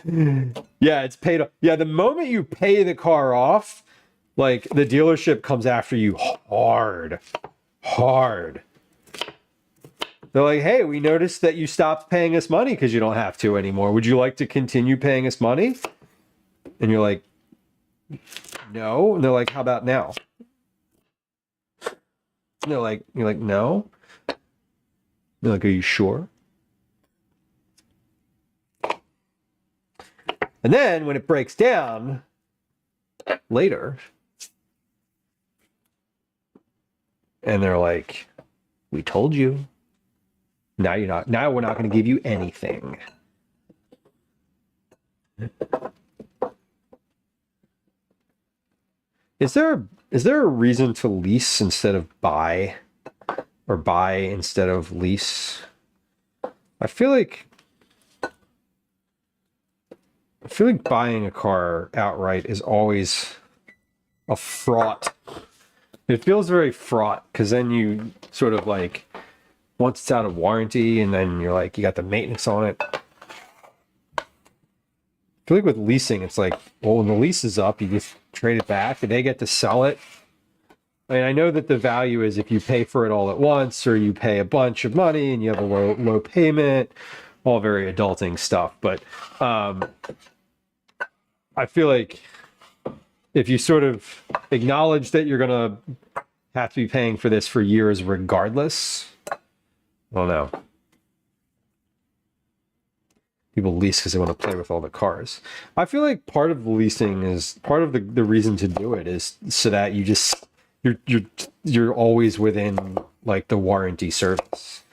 Yeah, it's paid off. Yeah, the moment you pay the car off, like the dealership comes after you hard. They're like, hey, we noticed that you stopped paying us money because you don't have to anymore. Would you like to continue paying us money? And you're like, no. And they're like, how about now? And you're like, no. And they're like, are you sure? And then when it breaks down later, and they're like, we told you. Now you're not. Now we're not going to give you anything. Is there a reason to lease instead of buy, or buy instead of lease? I feel like buying a car outright is always a fraught. It feels very fraught because then you sort of like, once it's out of warranty and then you're like, you got the maintenance on it. I feel like with leasing, it's like, well, when the lease is up, you just trade it back and they get to sell it. I mean, I know that the value is if you pay for it all at once or you pay a bunch of money and you have a low payment, all very adulting stuff. But I feel like if you sort of acknowledge that you're going to have to be paying for this for years regardless, I don't know. People lease because they want to play with all the cars. I feel like part of the leasing is part of the reason to do it is so that you're always within like the warranty service.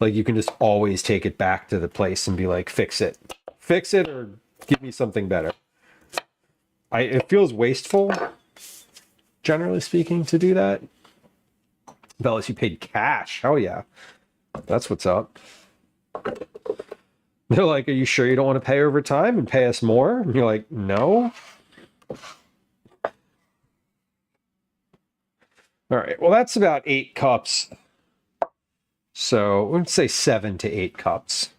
Like you can just always take it back to the place and be like, fix it or give me something better. It feels wasteful, generally speaking, to do that. Unless you paid cash. Hell yeah. That's what's up. They're like, are you sure you don't want to pay over time and pay us more? And you're like, no. All right. Well, that's about 8 cups. So let's say 7 to 8 cups.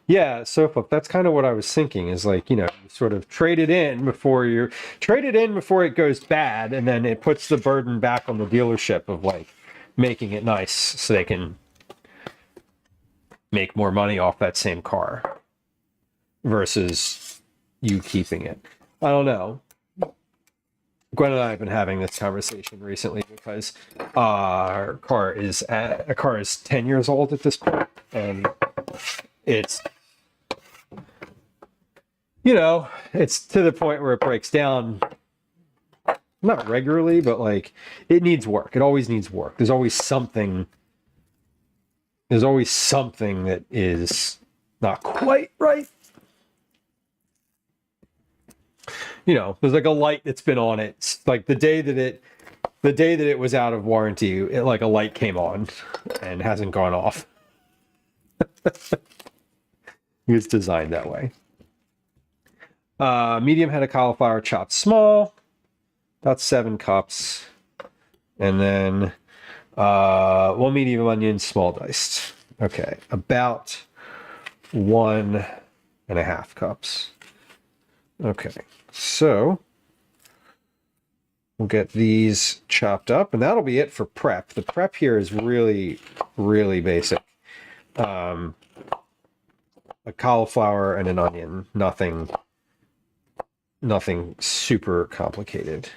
Yeah, so that's kind of what I was thinking is like, you sort of trade it in before it goes bad, and then it puts the burden back on the dealership of like making it nice so they can make more money off that same car versus you keeping it. I don't know. Gwen and I have been having this conversation recently because our car is 10 years old at this point, and it's it's to the point where it breaks down, not regularly, but like it needs work. It always needs work. There's always something that is not quite right. There's like a light that's been on it. It's like the day that it was out of warranty, it like a light came on and hasn't gone off. It's designed that way. Medium head of cauliflower chopped small, about 7 cups. And then 1 medium onion, small diced. Okay, about 1.5 cups. Okay, so We'll get these chopped up, and that'll be it for prep. The prep here is really, really basic. A cauliflower and an onion, nothing super complicated.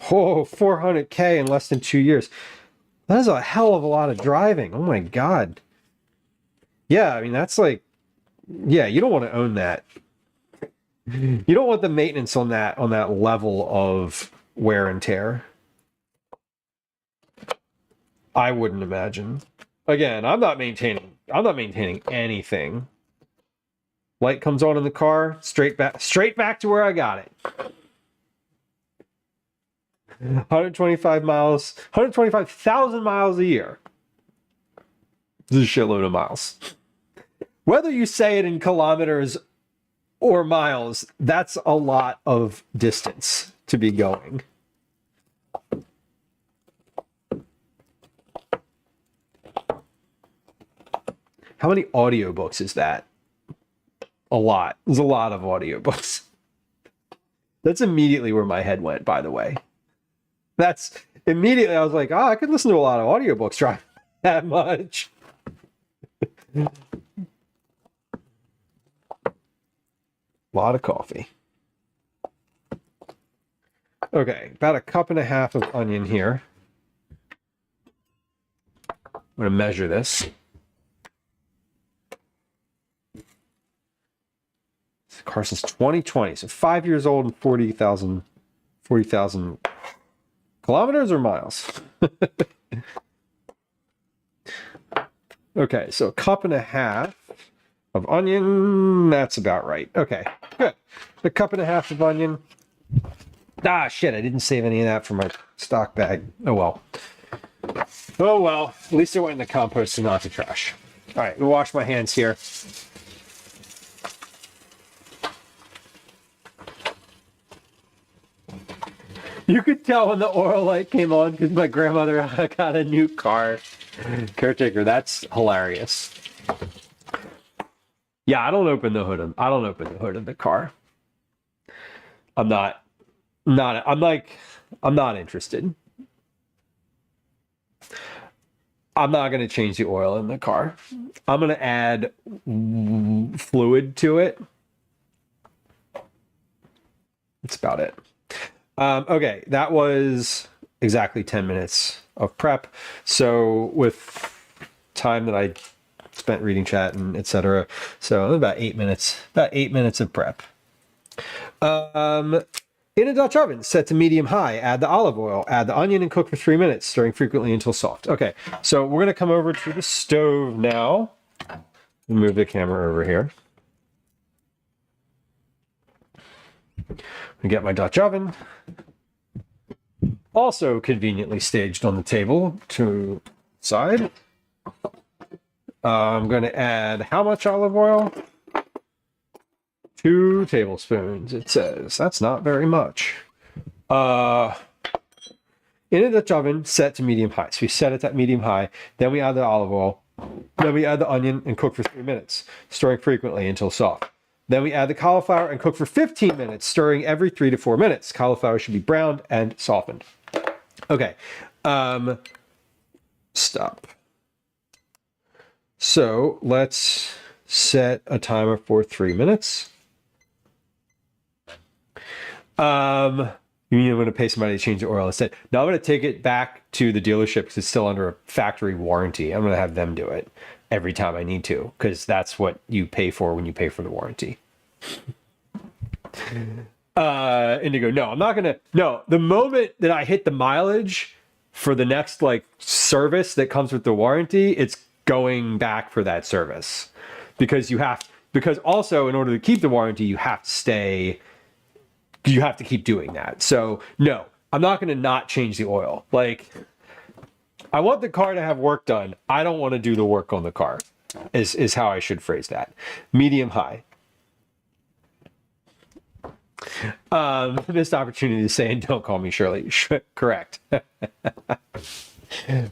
Oh, 400K in less than 2 years. That is a hell of a lot of driving. Oh my God. Yeah, I mean, that's like, yeah, you don't want to own that. You don't want the maintenance on that level of wear and tear. I wouldn't imagine. Again, I'm not maintaining anything. Light comes on in the car, straight back to where I got it. 125,000 miles a year. This is a shitload of miles. Whether you say it in kilometers or miles, that's a lot of distance to be going. How many audiobooks is that? A lot. There's a lot of audiobooks. That's immediately where my head went, by the way. That's immediately, I was like, I could listen to a lot of audiobooks driving that much. A lot of coffee. Okay, about 1.5 cups of onion here. I'm going to measure this. This car since 2020, so 5 years old and 40,000 kilometers or miles? Okay, so 1.5 cups of onion. That's about right. Okay, good. 1.5 cups of onion. Ah, shit, I didn't save any of that for my stock bag. Oh, well. Oh, well. At least it went in the compost and not the trash. All right, we'll wash my hands here. You could tell when the oil light came on because my grandmother got a new car. Caretaker, that's hilarious. Yeah, I don't open the hood of the car. I'm not interested. I'm not going to change the oil in the car. I'm going to add fluid to it. That's about it. Okay, that was exactly 10 minutes of prep. So with time that I spent reading chat and etc. So about 8 minutes. About 8 minutes of prep. In a Dutch oven, set to medium-high, add the olive oil, add the onion, and cook for 3 minutes, stirring frequently until soft. Okay, so we're going to come over to the stove now. Move the camera over here. I get my Dutch oven. Also conveniently staged on the table to the side. I'm going to add how much olive oil? 2 tablespoons, it says. That's not very much. In a Dutch oven, set to medium-high. So we set it at medium-high. Then we add the olive oil. Then we add the onion and cook for 3 minutes, stirring frequently until soft. Then we add the cauliflower and cook for 15 minutes, stirring every 3 to 4 minutes. Cauliflower should be browned and softened. Okay. Stop. So let's set a timer for 3 minutes. You mean I'm going to pay somebody to change the oil instead? No, I'm going to take it back to the dealership because it's still under a factory warranty. I'm going to have them do it every time I need to because that's what you pay for when you pay for the warranty. Indigo, no, I'm not going to. No, the moment that I hit the mileage for the next service that comes with the warranty, it's going back for that service because also in order to keep the warranty, you have to keep doing that. So no, I'm not going to not change the oil. I want the car to have work done. I don't want to do the work on the car is how I should phrase that. Medium high. Missed opportunity to say, and don't call me Shirley. Correct.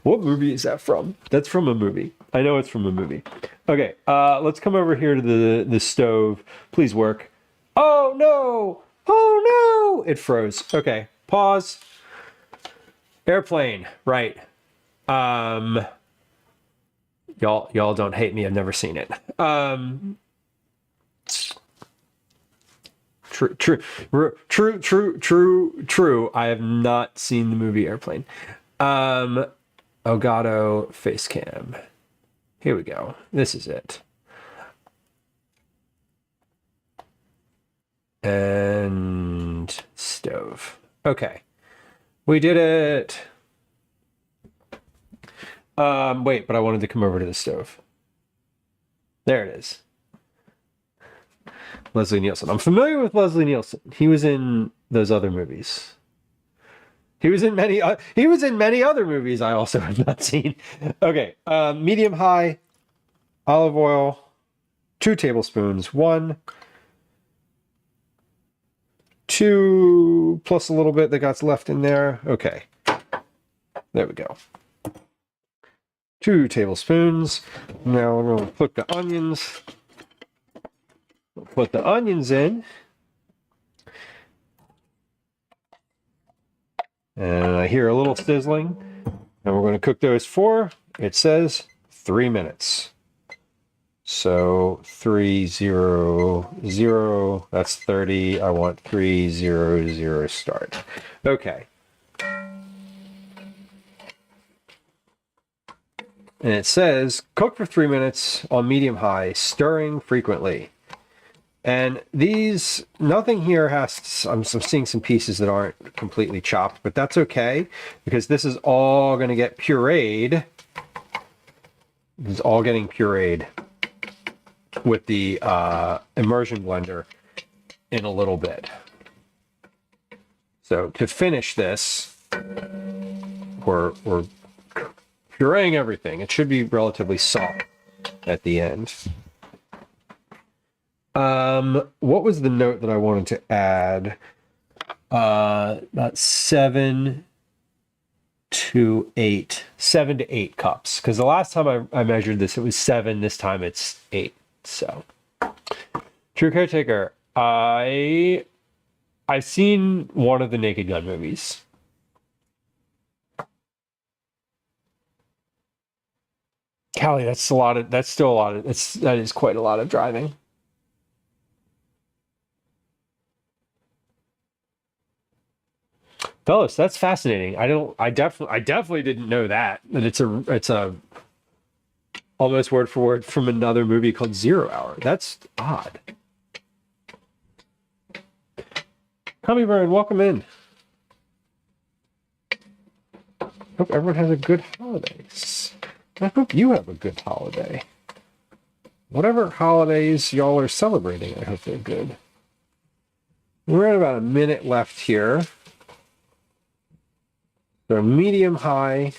What movie is that from? That's from a movie. I know it's from a movie. Okay, let's come over here to the stove. Please work. Oh no! Oh no! It froze. Okay, pause. Airplane, right. Y'all don't hate me. I've never seen it. True. I have not seen the movie Airplane. Elgato face cam. Here we go. This is it. And stove. Okay. We did it. Wait, but I wanted to come over to the stove. There it is. Leslie Nielsen. I'm familiar with Leslie Nielsen. He was in those other movies. He was in many other movies I also have not seen. Okay, medium high, olive oil, 2 tablespoons, 1, 2 plus a little bit that got left in there. Okay, there we go. 2 tablespoons. Now we're going to put the onions. Put the onions in. And I hear a little sizzling. And we're going to cook those for, it says, 3 minutes. So 300, that's 30. I want 300 start. Okay. And it says, cook for 3 minutes on medium high, stirring frequently. And these, nothing here has, I'm seeing some pieces that aren't completely chopped, but that's okay, because this is all going to get pureed. It's all getting pureed with the immersion blender in a little bit. So to finish this, we're pureeing everything. It should be relatively soft at the end. What was the note that I wanted to add? About 7 to 8 cups. Because the last time I measured this, it was 7. This time it's 8. So, True Caretaker. I've seen one of the Naked Gun movies. Callie, that is quite a lot of driving. Fellas, that's fascinating. I definitely didn't know that it's a almost word for word from another movie called 0 Hour. That's odd. Tommy Byrne, welcome in. Hope everyone has a good holiday. I hope you have a good holiday. Whatever holidays y'all are celebrating, I hope they're good. We're at about a minute left here. So medium high.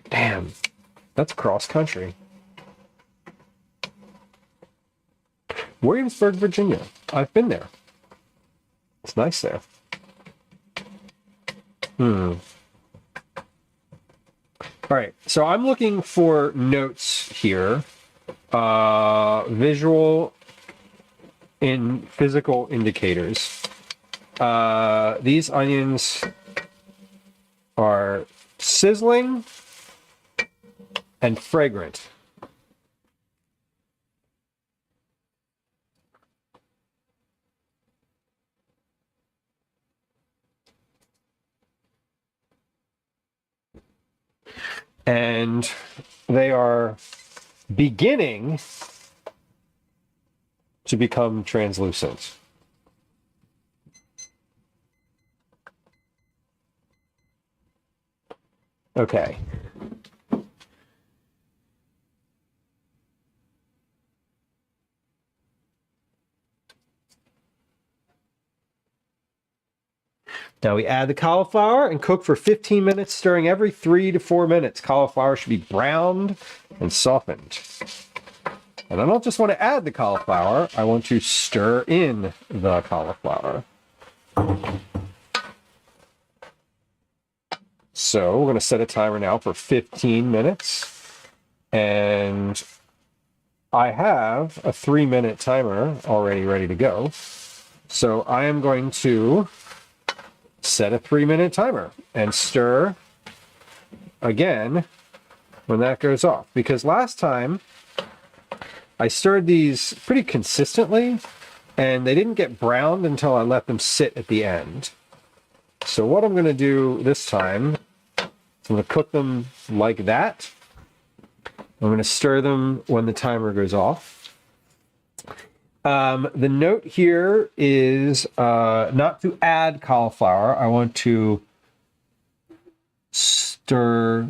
Damn, that's cross country. Williamsburg, Virginia. I've been there. It's nice there. All right, so I'm looking for notes here. Visual in physical indicators. These onions are sizzling and fragrant. And they are beginning to become translucent. Okay. Now we add the cauliflower and cook for 15 minutes, stirring every 3 to 4 minutes. Cauliflower should be browned and softened. And I don't just want to add the cauliflower, I want to stir in the cauliflower. So we're going to set a timer now for 15 minutes. And I have a 3-minute timer already ready to go. So I am going to set a 3-minute timer and stir again when that goes off. Because last time I stirred these pretty consistently and they didn't get browned until I let them sit at the end. So what I'm going to do this time, I'm going to cook them like that. I'm going to stir them when the timer goes off. The note here is not to add cauliflower. I want to stir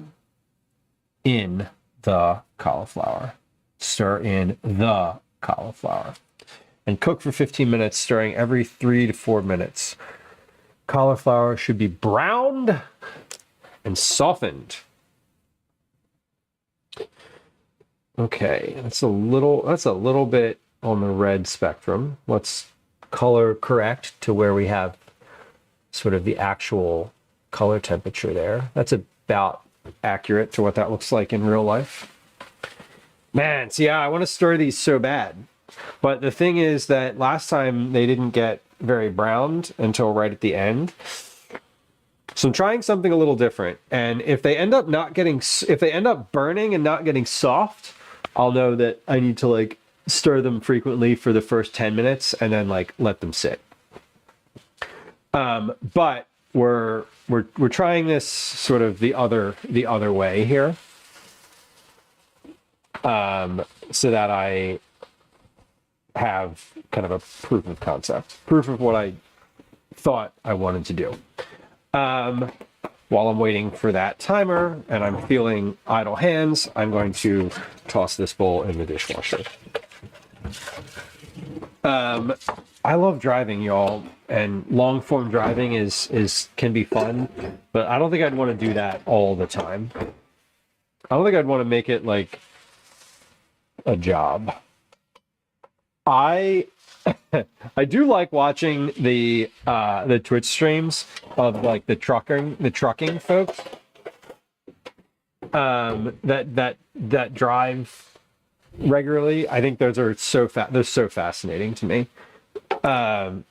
in the cauliflower. Stir in the cauliflower. And cook for 15 minutes, stirring every 3 to 4 minutes. Cauliflower should be browned and softened. Okay, that's a little bit on the red spectrum. Let's color correct to where we have sort of the actual color temperature there. That's about accurate to what that looks like in real life. Man, see, yeah, I want to stir these so bad. But the thing is that last time they didn't get very browned until right at the end. So I'm trying something a little different. And if they end up burning and not getting soft, I'll know that I need to like stir them frequently for the first 10 minutes and then like let them sit. But we're trying this sort of the other way here. So that I have kind of a proof of concept, proof of what I thought I wanted to do. While I'm waiting for that timer and I'm feeling idle hands, I'm going to toss this bowl in the dishwasher. I love driving, y'all, and long form driving can be fun, but I don't think I'd want to do that all the time. I don't think I'd want to make it like a job. I do like watching the Twitch streams of like the trucking folks that drive regularly. I think those are they're so fascinating to me. I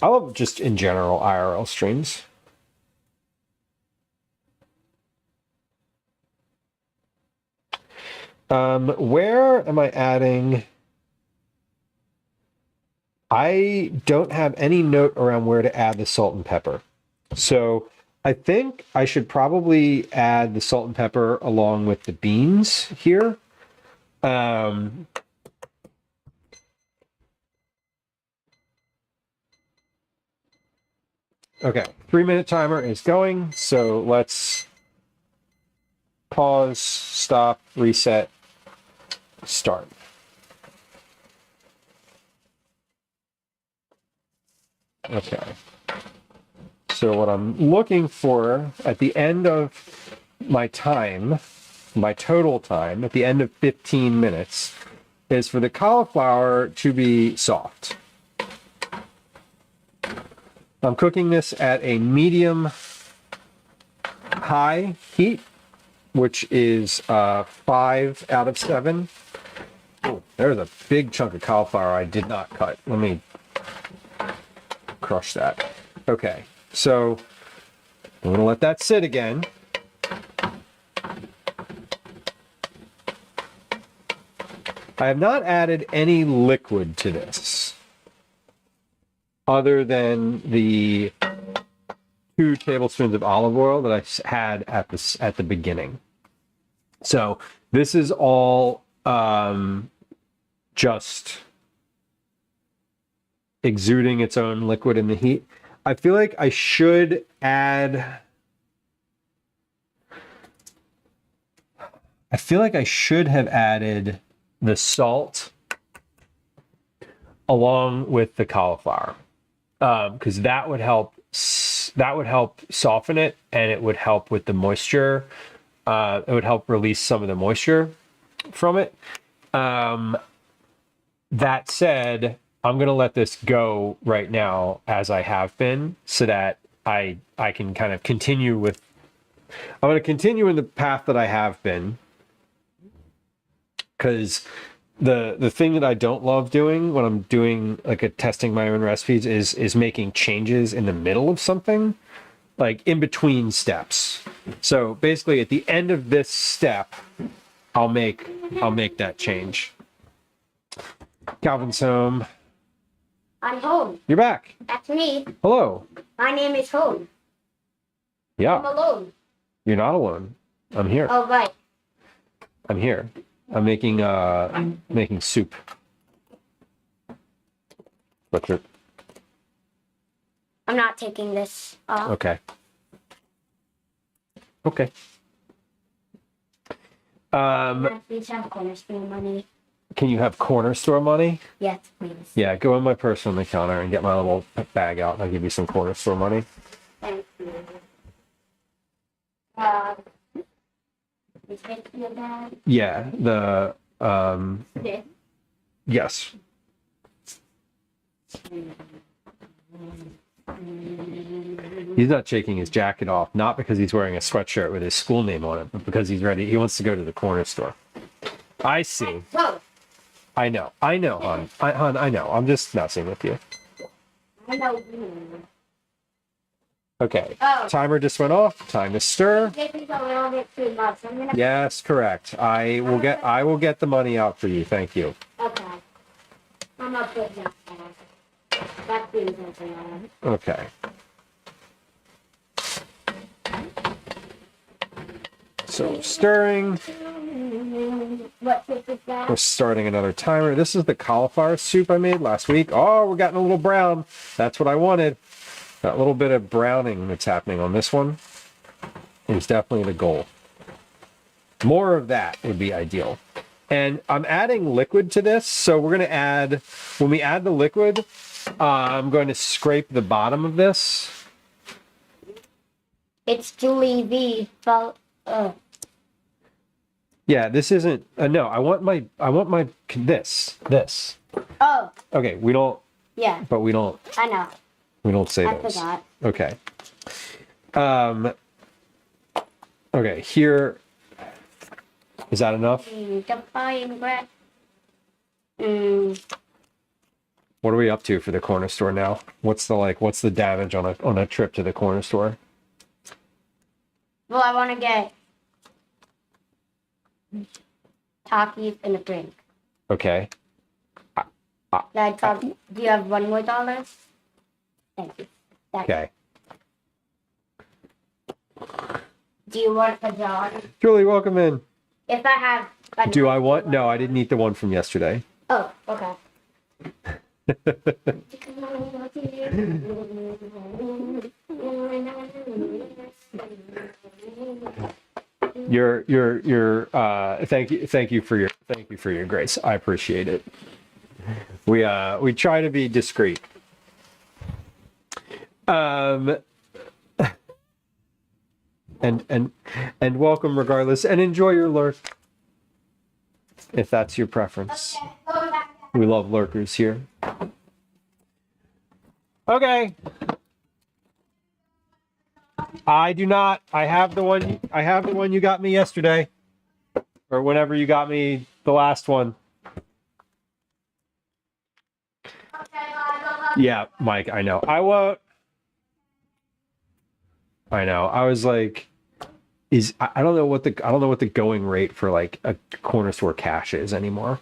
love just in general IRL streams. Where am I adding? I don't have any note around where to add the salt and pepper. So I think I should probably add the salt and pepper along with the beans here. Okay, 3-minute timer is going. So let's pause, stop, reset, start. Okay. So what I'm looking for at the end of my time, my total time, at the end of 15 minutes, is for the cauliflower to be soft. I'm cooking this at a medium high heat, which is 5 out of 7. Oh, there's a big chunk of cauliflower I did not cut. Let me crush that. Okay, so I'm gonna let that sit again. I have not added any liquid to this other than the 2 tablespoons of olive oil that I had at the beginning. So this is all just exuding its own liquid in the heat. I feel like I should add... I feel like I should have added the salt along with the cauliflower, because that would help soften it, and it would help with the moisture. It would help release some of the moisture from it. That said, I'm going to let this go right now as I have been so that I can kind of continue with, I'm going to continue in the path that I have been, because the thing that I don't love doing when I'm doing like a testing my own recipes is making changes in the middle of something, like in between steps. So basically at the end of this step, I'll make that change. Calvin's home. I'm home. You're back. That's me. Hello. My name is Home. I'm Yeah, alone. you're not alone. I'm here. Oh, right. I'm here. I'm making soup. What's your... I'm not taking this off. Okay. Okay. Can I please have cornerstone money? Can you have corner store money? Yes, please. Yeah, go in my purse on the counter and get my little bag out, and I'll give you some corner store money. Thank you. Is it your bag? Yeah, the This? yes. He's not shaking his jacket off, not because he's wearing a sweatshirt with his school name on it, but because he's ready. He wants to go to the corner store. I see. Whoa. I know, hon. Hon, I know. I'm just messing with you. I know you. Okay. Oh. Timer just went off. Time to stir. This is a little bit too much. I'm gonna. Yes, correct. I will get the money out for you. Thank you. Okay. I'm gonna put that down. That seems like a lot. Okay. So stirring. What soup is that? We're starting another timer. This is the cauliflower soup I made last week. Oh, we're getting a little brown. That's what I wanted. That little bit of browning that's happening on this one is definitely the goal. More of that would be ideal. And I'm adding liquid to this. So we're going to add, when we add the liquid, I'm going to scrape the bottom of this. It's Julie V. Yeah, this isn't, no, I want my, this. Oh, Okay, we don't, yeah. but we don't I know. say I those. forgot. Okay. Okay, here, is that enough? Defying breath. What are we up to for the corner store now? What's the damage on a trip to the corner store? Well, I want to get Takis and a drink. Okay. Do you have $1 more? Thank you. Okay. Do you want a jar? Julie, welcome in. If I have. Do I want? No, I didn't eat the one from yesterday. Oh, okay. Thank you for your grace. I appreciate it. We try to be discreet. And welcome regardless, and enjoy your lurk if that's your preference. We love lurkers here. Okay. I do not. I have the one you got me yesterday, or whenever you got me the last one. Yeah, Mike, I know. I won't. I know. I was like, I don't know what the going rate for like a corner store cash is anymore.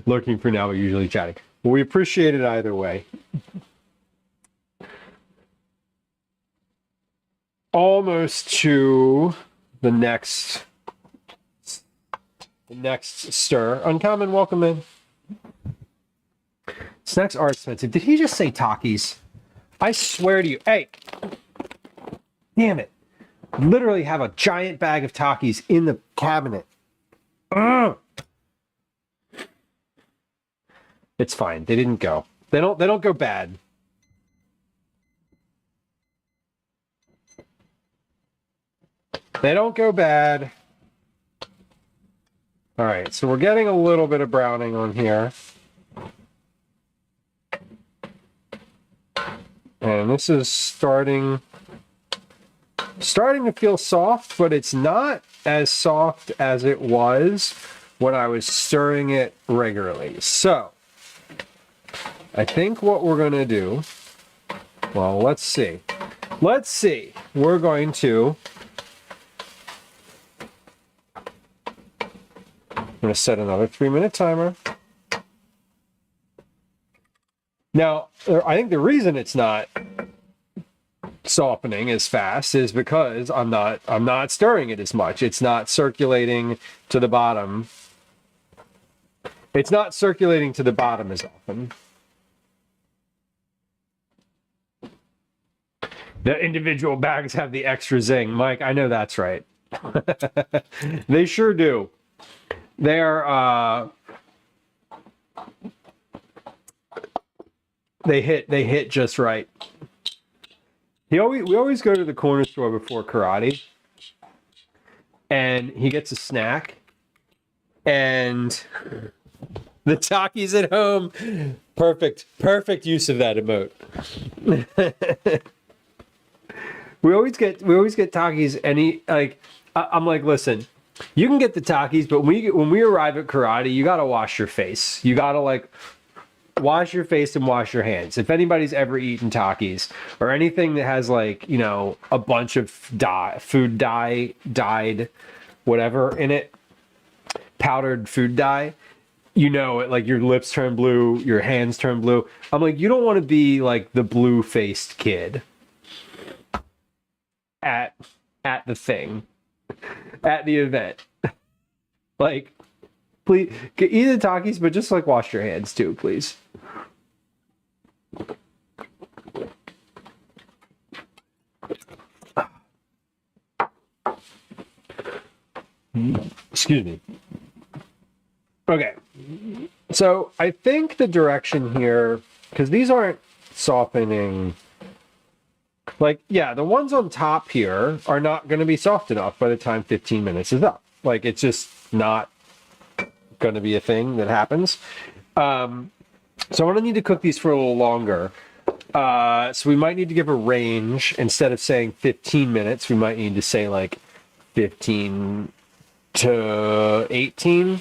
Lurking for now, but usually chatting. Well, we appreciate it either way. Almost to the next stir. Uncommon, welcome in. Snacks are expensive. Did he just say Takis? I swear to you. Hey, damn it. Literally have a giant bag of Takis in the cabinet. Ugh. It's fine. They didn't go. They don't go bad. They don't go bad. All right, so we're getting a little bit of browning on here. And this is starting to feel soft, but it's not as soft as it was when I was stirring it regularly. So I think what we're going to do, well, let's see. We're going to, I'm going to set another 3-minute timer. Now, I think the reason it's not softening as fast is because I'm not stirring it as much. It's not circulating to the bottom. It's not circulating to the bottom as often. The individual bags have the extra zing. Mike, I know that's right. They sure do. They're they hit just right. We always go to the corner store before karate, and he gets a snack, and the Takis at home. Perfect use of that emote. we always get Takis, and I'm like, listen, you can get the Takis, but when we arrive at karate, you gotta wash your face. You gotta wash your face and wash your hands. If anybody's ever eaten Takis or anything that has a bunch of food dye, dyed, whatever in it, powdered food dye, your lips turn blue, your hands turn blue. I'm like, you don't want to be like the blue-faced kid at the thing, at the event. Please eat the Takis, but just wash your hands too, please. Excuse me. Okay. So I think the direction here, because these aren't softening. The ones on top here are not going to be soft enough by the time 15 minutes is up. It's just not going to be a thing that happens. So I'm going to need to cook these for a little longer. So we might need to give a range. Instead of saying 15 minutes, we might need to say 15 to 18.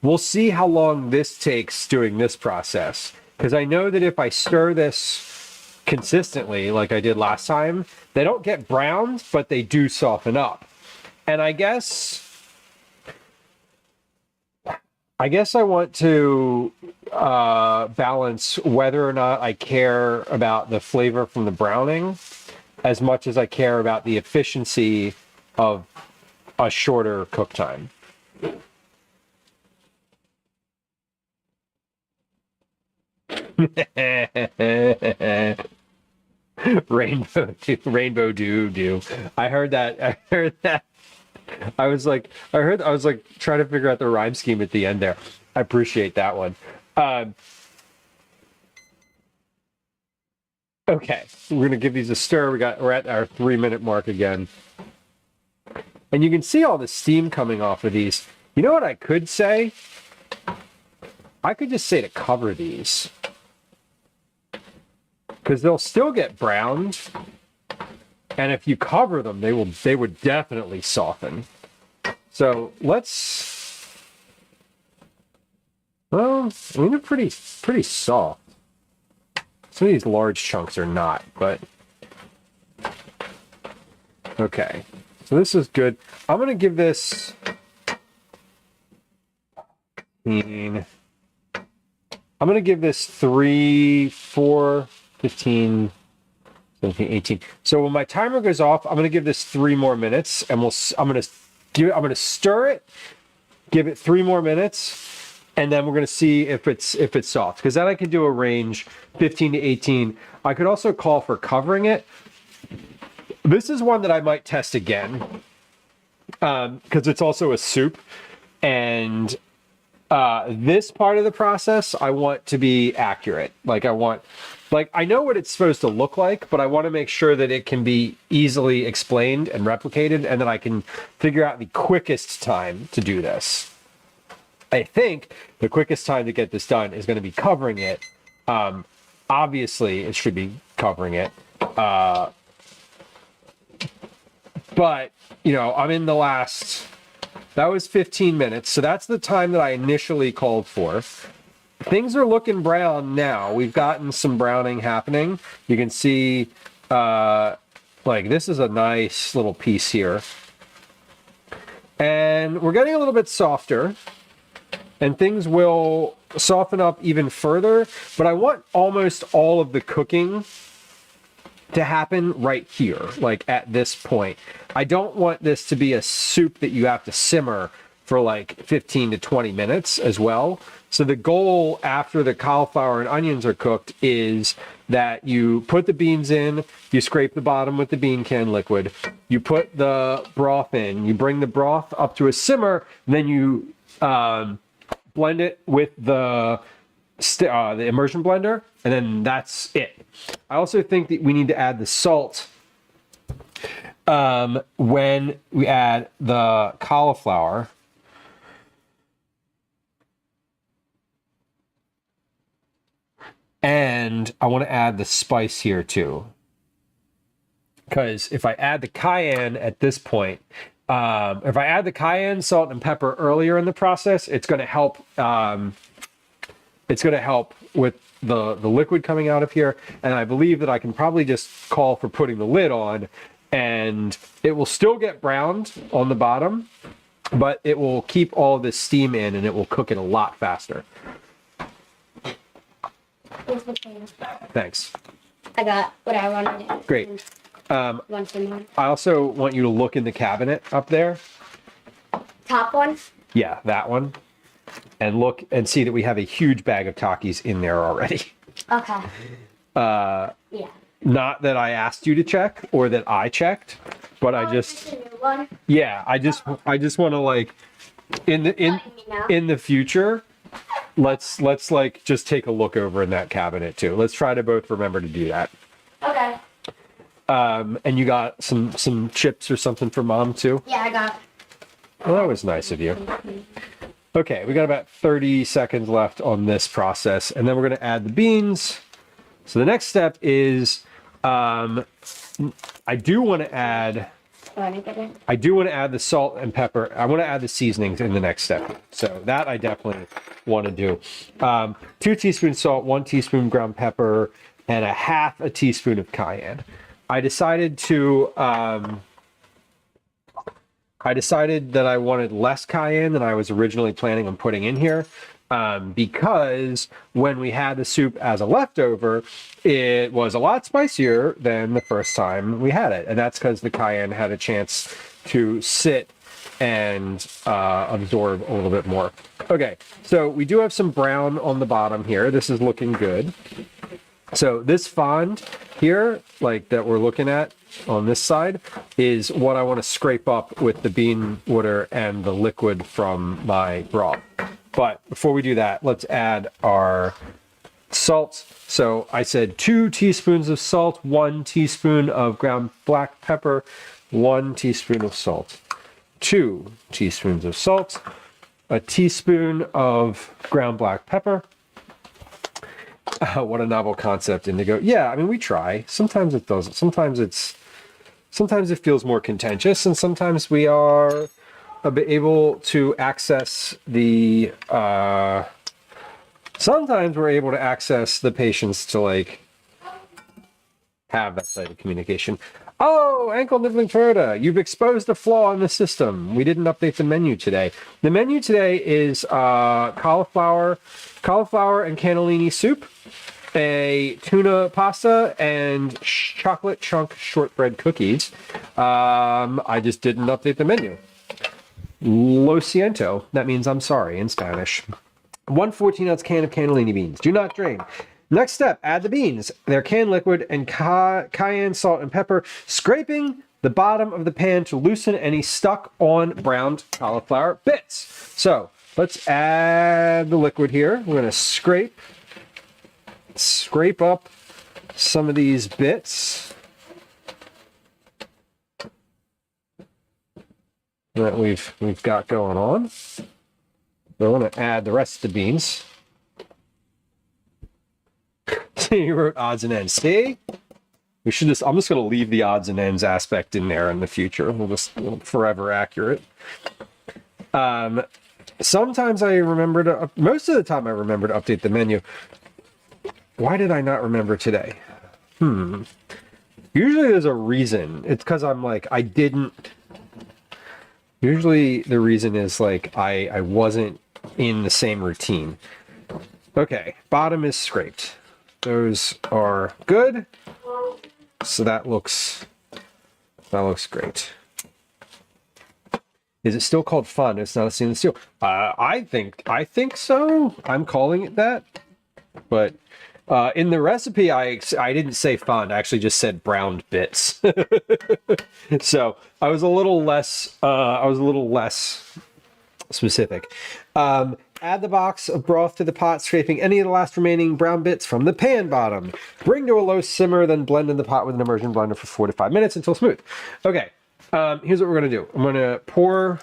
We'll see how long this takes doing this process. Because I know that if I stir this consistently, like I did last time, they don't get browned, but they do soften up. And I guess I want to balance whether or not I care about the flavor from the browning as much as I care about the efficiency of a shorter cook time. Rainbow do. I heard that. I was trying to figure out the rhyme scheme at the end there. I appreciate that one. Okay, we're gonna give these a stir. We're at our 3-minute mark again. And you can see all the steam coming off of these. You know what I could say? I could just say to cover these. Because they'll still get browned. And if you cover them, they would definitely soften. So they're pretty soft. Some of these large chunks are not, but okay. So this is good. I'm gonna give this 15. I'm gonna give this 3, 4, 15, 17, 18. So when my timer goes off, I'm gonna give this 3 more minutes, and I'm gonna stir it, give it 3 more minutes, and then we're gonna see if it's soft. Because then I can do a range 15 to 18. I could also call for covering it. This is one that I might test again, because it's also a soup, and this part of the process I want to be accurate. I want like, I know what it's supposed to look like, but I want to make sure that it can be easily explained and replicated, and that I can figure out the quickest time to do this. I think the quickest time to get this done is going to be covering it. Obviously, it should be covering it. But, you know, I'm in the last... That was 15 minutes, so that's the time that I initially called for. Things are looking brown now. We've gotten some browning happening. You can see, like, this is a nice little piece here. And we're getting a little bit softer. And things will soften up even further. But I want almost all of the cooking to happen right here, like at this point. I don't want this to be a soup that you have to simmer for like 15 to 20 minutes as well. So the goal after the cauliflower and onions are cooked is that you put the beans in, you scrape the bottom with the bean can liquid, you put the broth in, you bring the broth up to a simmer, and then you blend it with the immersion blender, and then that's it. I also think that we need to add the salt when we add the cauliflower. And I want to add the spice here too. Because if I add the cayenne at this point, if I add the cayenne, salt, and pepper earlier in the process, it's going to help. It's going to help with the liquid coming out of here. And I believe that I can probably just call for putting the lid on, and it will still get browned on the bottom, but it will keep all this steam in, and it will cook it a lot faster. Thanks. I got what I wanted. Great. Want some more? I also want you to look in the cabinet up there. Top one? Yeah, that one. And look and see that we have a huge bag of Takis in there already. Okay. Yeah. Not that I asked you to check or that I checked, but I just... This is a new one? Yeah, I just want to, like, in the future, let's like just take a look over in that cabinet too. Let's try to both remember to do that. Okay. And you got some chips or something for Mom too? Yeah, I got. Well, that was nice of you. Okay, we got about 30 seconds left on this process, and then we're going to add the beans. So the next step is, I do want to add the salt and pepper. I want to add the seasonings in the next step. So that I definitely want to do. 2 teaspoons salt, 1 teaspoon ground pepper, and half a teaspoon of cayenne. I decided that I wanted less cayenne than I was originally planning on putting in here, because when we had the soup as a leftover, it was a lot spicier than the first time we had it. And that's because the cayenne had a chance to sit and absorb a little bit more. Okay, so we do have some brown on the bottom here. This is looking good. So this fond here, like that we're looking at on this side, is what I want to scrape up with the bean water and the liquid from my broth. But before we do that, let's add our salt. So I said 2 teaspoons of salt, 1 teaspoon of ground black pepper, 1 teaspoon of salt, 2 teaspoons of salt, a teaspoon of ground black pepper. What a novel concept, Indigo. Yeah, I mean, we try. Sometimes it doesn't. Sometimes it feels more contentious, and sometimes we are able to access the... sometimes we're able to access the patients to, like, have that side of communication. Oh, ankle nibbling Toyota, you've exposed a flaw in the system. We didn't update the menu today. The menu today is cauliflower and cannellini soup, a tuna pasta, and chocolate chunk shortbread cookies. I just didn't update the menu. Lo siento. That means I'm sorry in Spanish. 1 14-ounce can of cannellini beans. Do not drain. Next step, add the beans. They're canned liquid and cayenne, salt, and pepper, scraping the bottom of the pan to loosen any stuck on browned cauliflower bits. So let's add the liquid here. We're going to scrape up some of these bits that we've got going on. I want to add the rest of the beans. So you wrote odds and ends. See? I'm just going to leave the odds and ends aspect in there in the future. We'll just forever accurate. Sometimes I remember to, most of the time I remember to update the menu. Why did I not remember today? Usually there's a reason. It's because I'm like, I didn't. Usually the reason is like, I wasn't in the same routine. Okay, bottom is scraped. Those are good. So that looks great. Is it still called fun? It's not a stainless steel. I think so. I'm calling it that. But in the recipe, I didn't say fun. I actually just said browned bits. So I was a little less specific. Add the box of broth to the pot, scraping any of the last remaining brown bits from the pan bottom. Bring to a low simmer, then blend in the pot with an immersion blender for 4 to 5 minutes until smooth. Okay, here's what we're going to do. I'm going to pour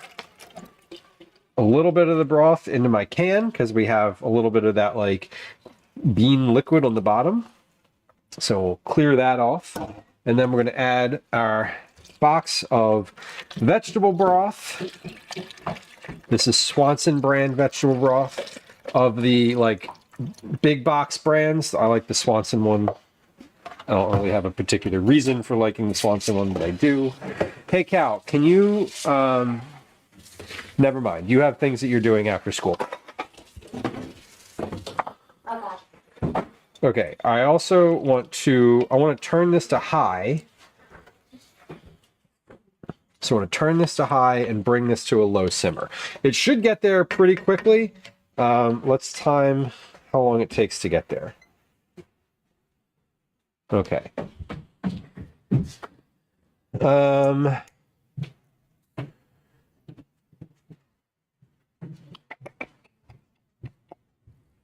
a little bit of the broth into my can because we have a little bit of that like bean liquid on the bottom. So we'll clear that off. And then we're going to add our box of vegetable broth. This is Swanson brand vegetable broth of the like big box brands. I like the Swanson one. I don't really have a particular reason for liking the Swanson one, but I do. Hey Cal, can you, never mind. You have things that you're doing after school. Okay, I also want to turn this to high. So I want to turn this to high and bring this to a low simmer. It should get there pretty quickly. Let's time how long it takes to get there. Okay.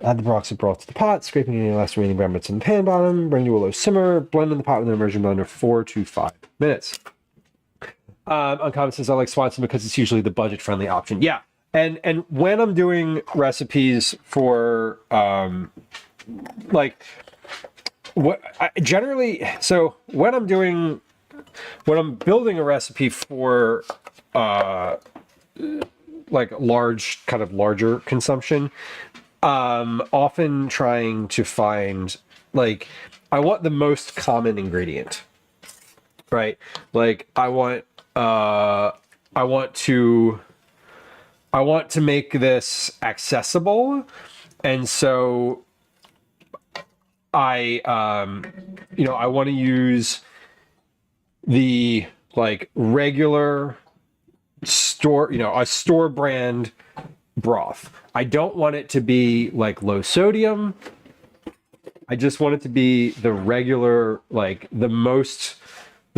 Add the box of broth to the pot, scraping any last remaining brown bits in the pan bottom, bring to a low simmer, blend in the pot with an immersion blender for 4 to 5 minutes. Uncommon says I like Swanson because it's usually the budget-friendly option. Yeah, and when I'm doing recipes for like what generally, so when I'm building a recipe for like larger consumption, often trying to find like I want the most common ingredient, right? Like I want to make this accessible, and so I want to use the like regular a store brand broth. I don't want it to be like low sodium. I just want it to be the regular, like the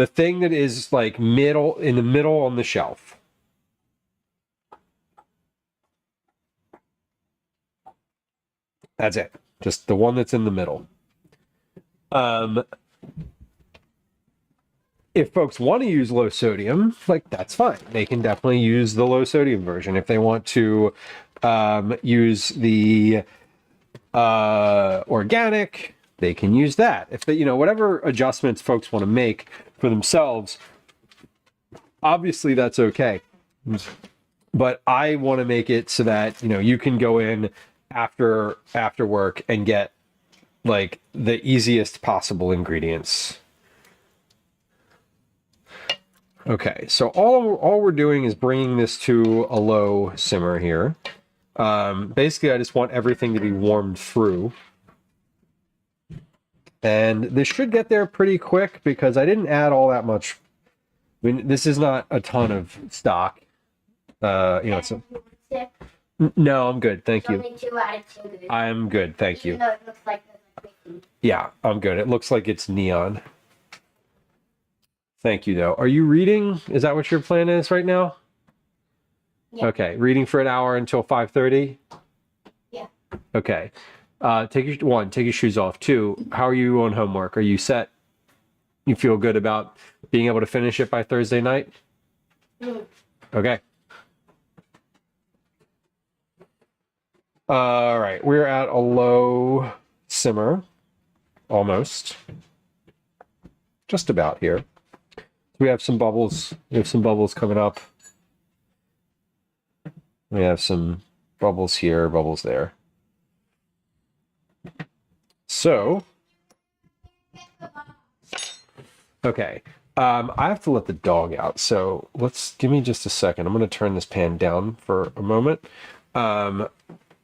thing that is like in the middle on the shelf. That's it. Just the one that's in the middle. If folks want to use low sodium, like that's fine. They can definitely use the low sodium version. If they want to use the organic, they can use that. If they, whatever adjustments folks want to make for themselves, obviously that's okay. But I want to make it so that, you can go in after work and get like the easiest possible ingredients. Okay, so all we're doing is bringing this to a low simmer here. Basically, I just want everything to be warmed through. And this should get there pretty quick because I didn't add all that much. I mean, this is not a ton of stock. It's no, I'm good. Thank you. Only 2 out of 2. I'm good. Thank you. Even though it looks like Yeah, I'm good. It looks like it's neon. Thank you, though. Are you reading? Is that what your plan is right now? Yeah. Okay, reading for an hour until 5:30? Yeah. Okay. take your shoes off. 2, how are you on homework? Are you set? You feel good about being able to finish it by Thursday night? Okay. All right, we're at a low simmer, almost, just about here. We have some bubbles. We have some bubbles coming up. We have some bubbles here, bubbles there. So, okay. I have to let the dog out, so give me just a second. I'm going to turn this pan down for a moment.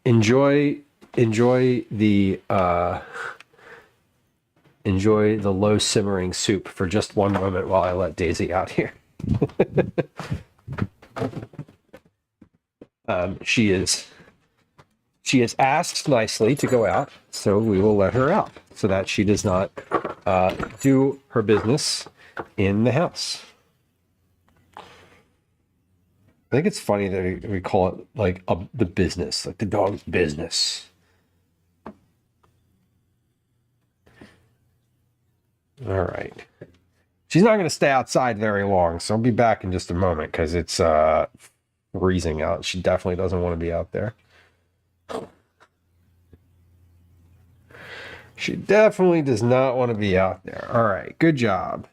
Enjoy the low simmering soup for just one moment while I let Daisy out here. She is asked nicely to go out, so we will let her out so that she does not do her business in the house. I think it's funny that we call it like the business, like the dog's business. All right. She's not going to stay outside very long, so I'll be back in just a moment because it's freezing out. She definitely doesn't want to be out there. She definitely does not want to be out there. All right. Good job.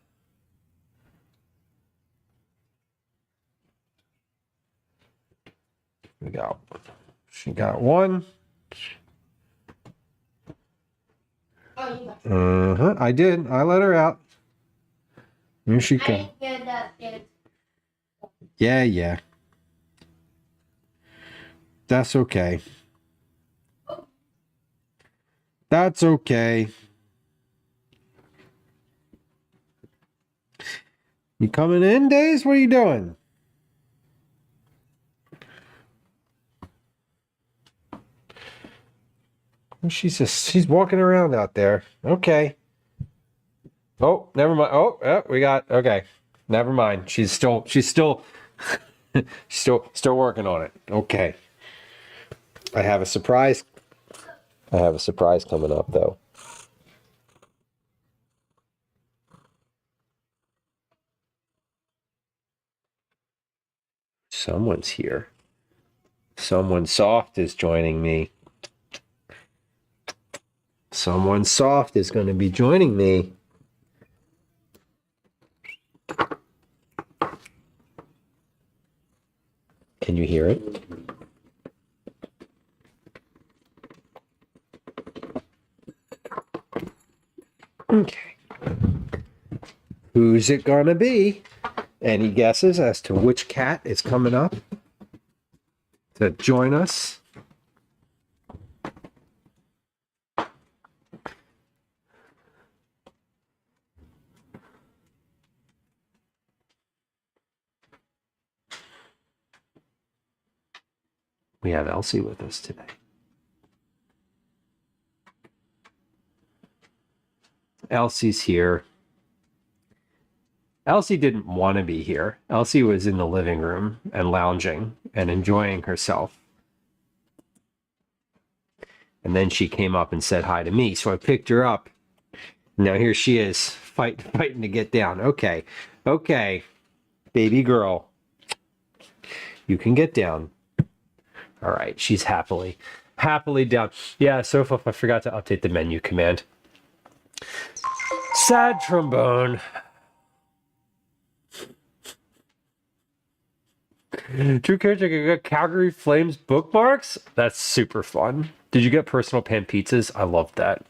She got one. Oh, you got I did. I let her out. Here she I comes. didn't hear that, kid. Yeah. That's okay. That's okay. You coming in, Days? What are you doing? She's walking around out there. Okay. Oh, never mind. Oh, okay. Never mind. She's still working on it. Okay. I have a surprise coming up though. Someone's here. Someone soft is joining me. Someone soft is going to be joining me. Can you hear it? Okay. Who's it going to be? Any guesses as to which cat is coming up to join us? We have Elsie with us today. Elsie's here. Elsie didn't want to be here. Elsie was in the living room and lounging and enjoying herself. And then she came up and said hi to me. So I picked her up. Now here she is, fighting to get down. Okay, baby girl. You can get down. All right, she's happily down. Yeah, so I forgot to update the menu command. Sad trombone. True Caretaker got Calgary Flames bookmarks? That's super fun. Did you get personal pan pizzas? I love that.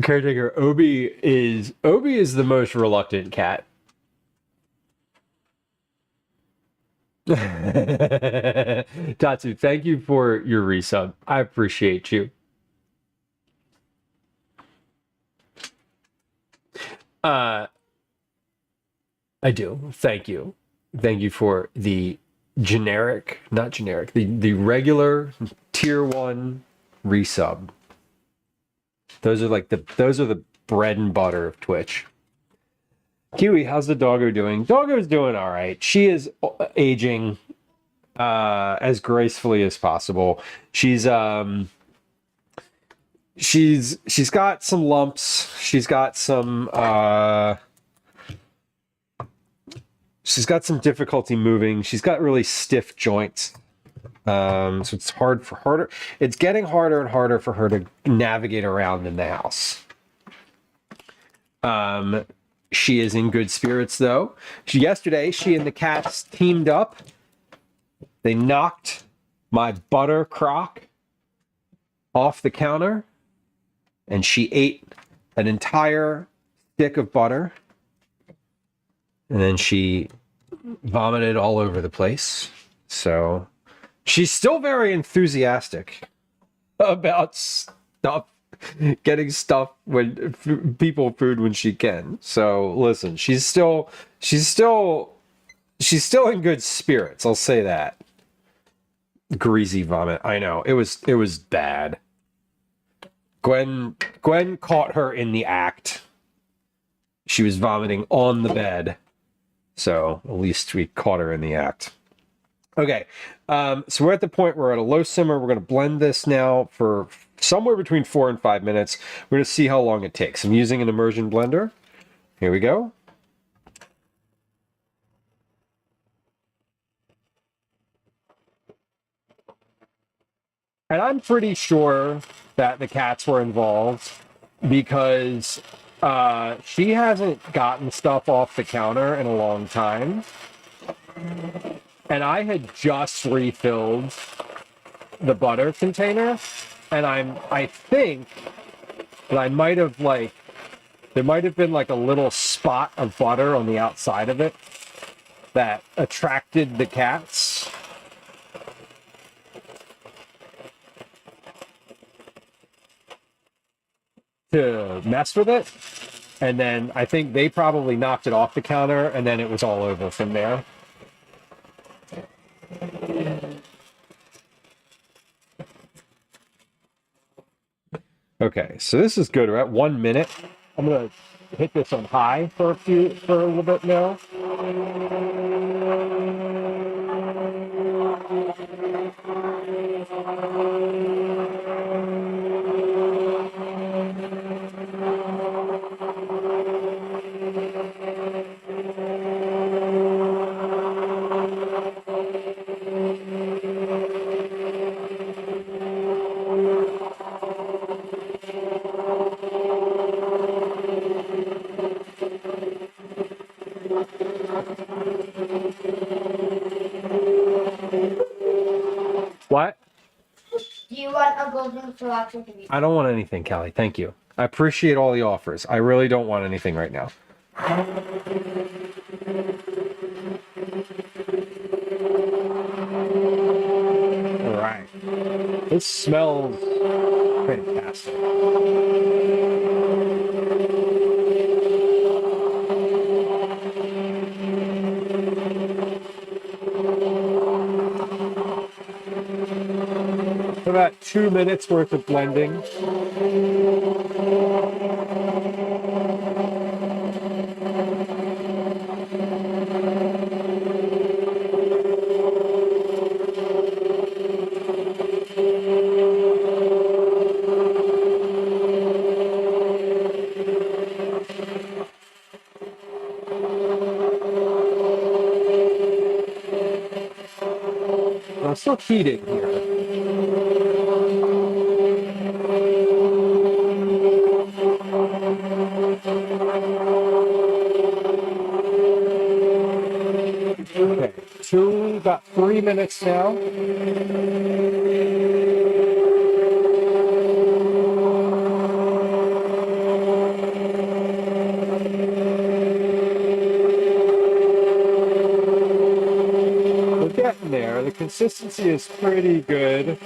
Caretaker Obi is the most reluctant cat. Tatsu, thank you for your resub. I appreciate you. I do. Thank you. Thank you for the the regular tier 1 resub. Those are the bread and butter of Twitch. Kiwi, how's the doggo doing? Doggo's doing all right. She is aging as gracefully as possible. She's got some lumps. She's got some difficulty moving. She's got really stiff joints. So it's harder. It's getting harder and harder for her to navigate around in the house. She is in good spirits though. Yesterday, she and the cats teamed up. They knocked my butter crock off the counter, and she ate an entire stick of butter, and then she vomited all over the place. So she's still very enthusiastic about stuff, getting stuff when people food when she can. So listen, she's still in good spirits. I'll say that. Greasy vomit. I know it was bad. Gwen caught her in the act. She was vomiting on the bed, so at least we caught her in the act. Okay, so we're at the point where we're at a low simmer. We're going to blend this now for somewhere between 4 and 5 minutes. We're going to see how long it takes. I'm using an immersion blender. Here we go. And I'm pretty sure that the cats were involved because she hasn't gotten stuff off the counter in a long time. And I had just refilled the butter container, and I think that I might have there might have been like a little spot of butter on the outside of it that attracted the cats. To mess with it, and then I think they probably knocked it off the counter, and then it was all over from there. Okay, so this is good. We're at 1 minute. I'm gonna hit this on high for a little bit now. What? Do you want a golden cilantro to be? I don't want anything, Callie. Thank you. I appreciate all the offers. I really don't want anything right now. All right. This smells fantastic. About 2 minutes worth of blending. I'm still heating here. Okay, about 3 minutes now. We're getting there. The consistency is pretty good.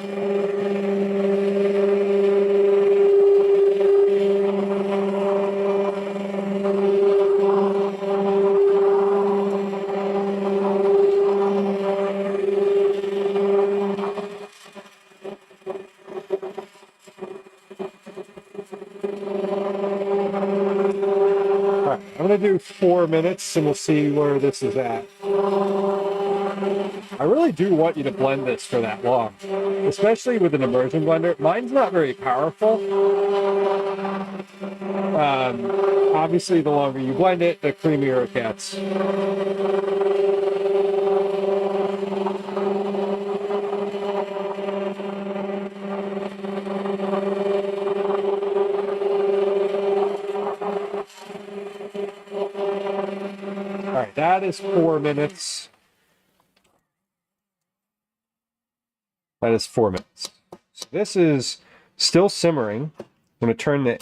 I'm gonna do 4 minutes and we'll see where this is at. I really do want you to blend this for that long, especially with an immersion blender. Mine's not very powerful. Obviously, the longer you blend it, the creamier it gets. All right, that is 4 minutes. That is 4 minutes. So this is still simmering. I'm going to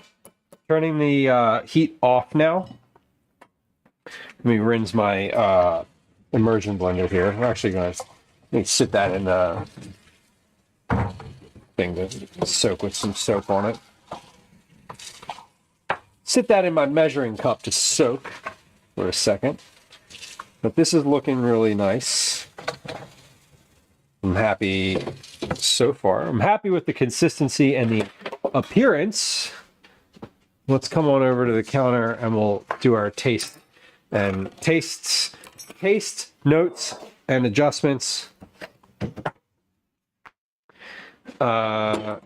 turning the heat off now. Let me rinse my immersion blender here. I'm actually going to sit that in the thing to soak with some soap on it. Sit that in my measuring cup to soak for a second. But this is looking really nice. I'm happy so far. I'm happy with the consistency and the appearance. Let's come on over to the counter and we'll do our taste notes and adjustments. And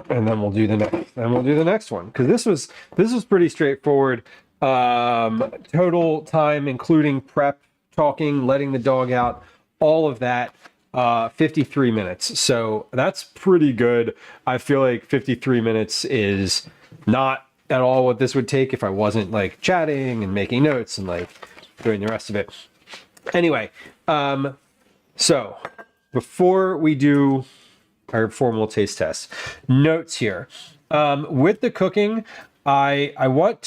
then we'll do the next one, because this was pretty straightforward. Total time, including prep, talking, letting the dog out, all of that, 53 minutes. So that's pretty good. I feel like 53 minutes is not at all what this would take if I wasn't like chatting and making notes and like doing the rest of it. Anyway, so before we do our formal taste test, notes here. With the cooking, I like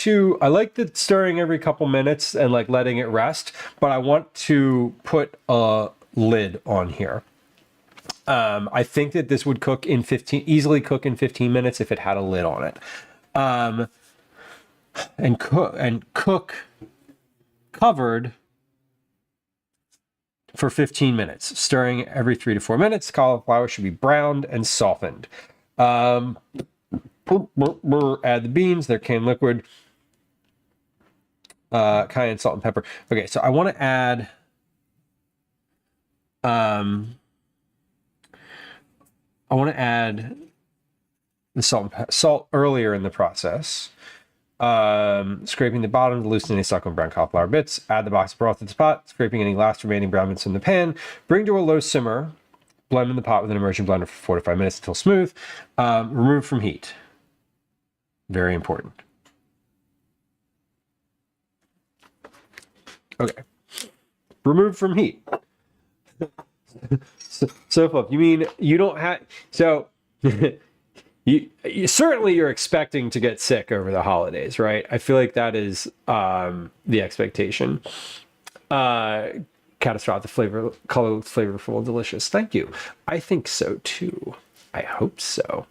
the stirring every couple minutes and like letting it rest, but I want to put a lid on here. I think that this would easily cook in 15 minutes if it had a lid on it. And cook covered for 15 minutes, stirring every 3 to 4 minutes. Cauliflower should be browned and softened. Add the beans, their canned liquid, cayenne, salt, and pepper. Okay, so I want to add the salt earlier in the process. Scraping the bottom to loosen any stuck on brown cauliflower bits. Add the box of broth to the pot, scraping any last remaining brown bits in the pan. Bring to a low simmer. Blend in the pot with an immersion blender for 4 to 5 minutes until smooth. Remove from heat. Very important. Okay. Remove from heat. So Fluff, you mean you don't have... So... You certainly you're expecting to get sick over the holidays, right? I feel like that is the expectation. Catastrophic flavor, color, flavorful, delicious. Thank you. I think so too. I hope so.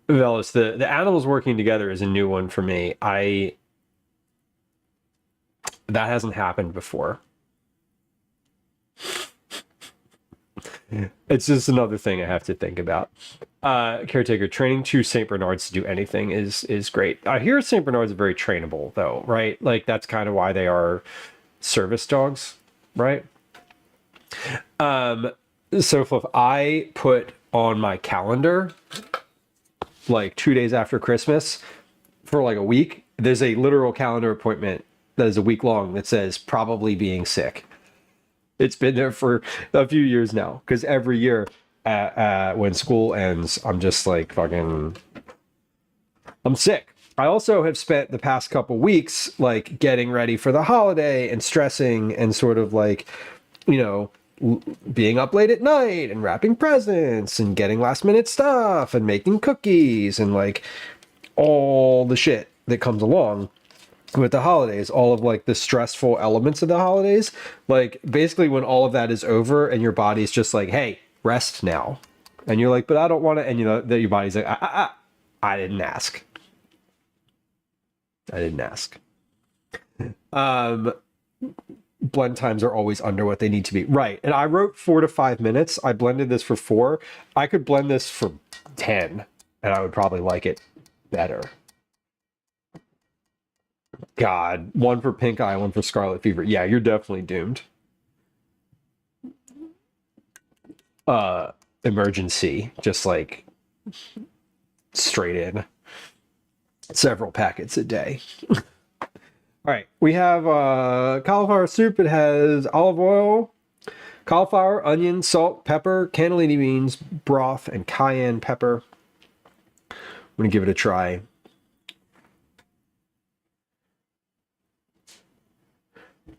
Velos, the animals working together is a new one for me. That hasn't happened before. It's just another thing I have to think about. Caretaker, training 2 St. Bernards to do anything is great. I hear St. Bernards are very trainable though, right? Like that's kind of why they are service dogs, right? So if I put on my calendar like 2 days after Christmas for like a week, there's a literal calendar appointment that is a week long that says probably being sick. It's been there for a few years now, because every year when school ends, I'm just like fucking, I'm sick. I also have spent the past couple weeks like getting ready for the holiday and stressing and sort of like, you know, being up late at night and wrapping presents and getting last minute stuff and making cookies and like all the shit that comes along with the holidays, all of like the stressful elements of the holidays. Like basically when all of that is over and your body's just like, hey, rest now. And you're like, but I don't want to. And you know, that your body's like, I didn't ask. I didn't ask. Blend times are always under what they need to be. Right. And I wrote 4 to 5 minutes. I blended this for 4. I could blend this for 10 and I would probably like it better. God, one for pink eye, one for scarlet fever. Yeah, you're definitely doomed. Emergency, just like straight in. Several packets a day. All right, we have cauliflower soup. It has olive oil, cauliflower, onion, salt, pepper, cannellini beans, broth, and cayenne pepper. I'm gonna give it a try.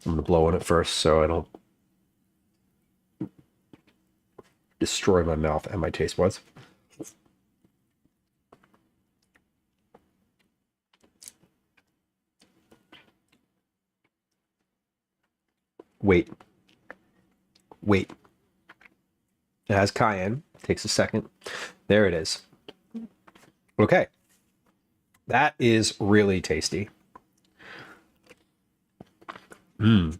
I'm gonna blow on it first so I don't destroy my mouth and my taste buds. Wait. It has cayenne. Takes a second. There it is. Okay. That is really tasty. Oh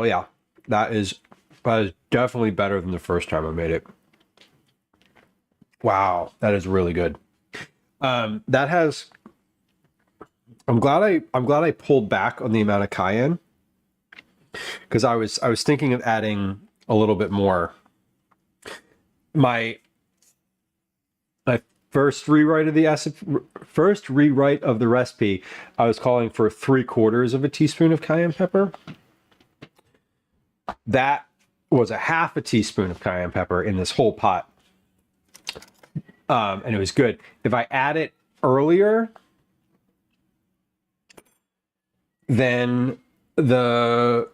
yeah. That is definitely better than the first time I made it. Wow, that is really good. That has I'm glad I pulled back on the amount of cayenne, because I was thinking of adding a little bit more. My first rewrite of the recipe, I was calling for 3/4 of a teaspoon of cayenne pepper. That was a half a teaspoon of cayenne pepper in this whole pot. And it was good. If I add it earlier, then the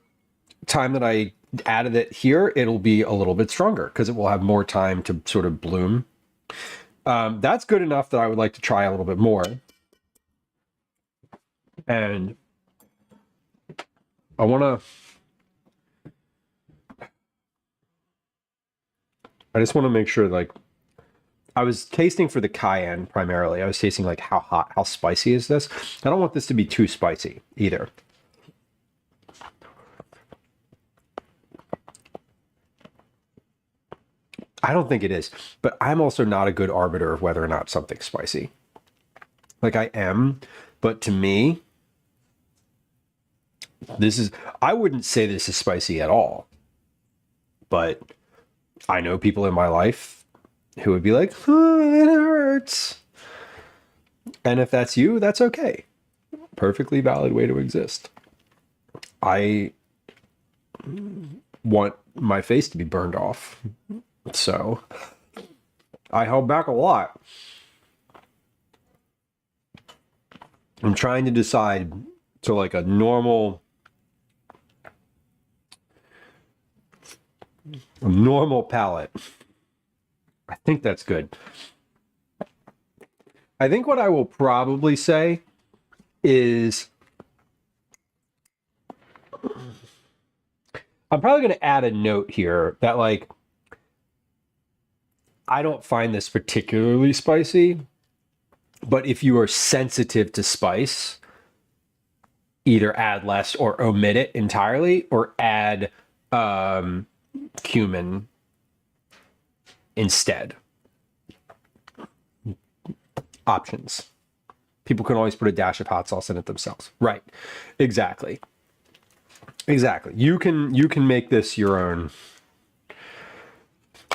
time that I added it here, it'll be a little bit stronger because it will have more time to sort of bloom. That's good enough that I would like to try a little bit more. And I just want to make sure, like, I was tasting for the cayenne primarily. I was tasting like how hot, how spicy is this? I don't want this to be too spicy either. I don't think it is, but I'm also not a good arbiter of whether or not something's spicy. Like, I am, but to me, I wouldn't say this is spicy at all. But I know people in my life who would be like, oh, it hurts. And if that's you, that's okay. Perfectly valid way to exist. I want my face to be burned off. So I held back a lot. I'm trying to decide to like a normal palate. I think that's good. I think what I will probably say is I'm probably going to add a note here that, like, I don't find this particularly spicy, but if you are sensitive to spice, either add less or omit it entirely, or add cumin instead. Options. People can always put a dash of hot sauce in it themselves. Right. Exactly. You can make this your own.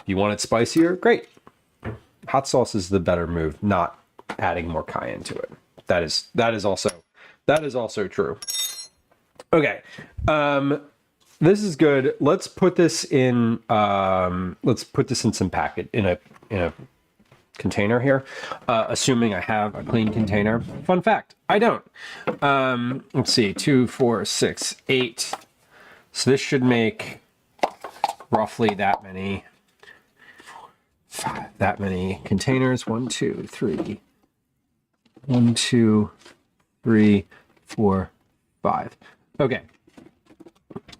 You want it spicier? Great. Hot sauce is the better move, not adding more cayenne to it. That is also true. Okay. This is good. Let's put this in some packet in a container here, assuming I have a clean container. Fun fact, I don't. Let's see, 2, 4, 6, 8. So this should make roughly that many containers. 1, 2, 3. 1, 2, 3, 4, 5. Okay.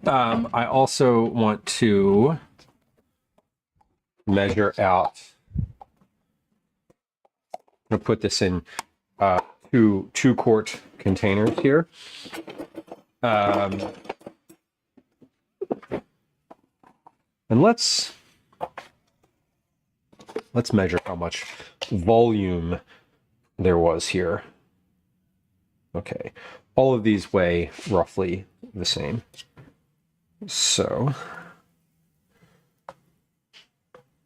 I also want to measure out. I'm going to put this in 2-quart containers here. And let's let's measure how much volume there was here. Okay, all of these weigh roughly the same. So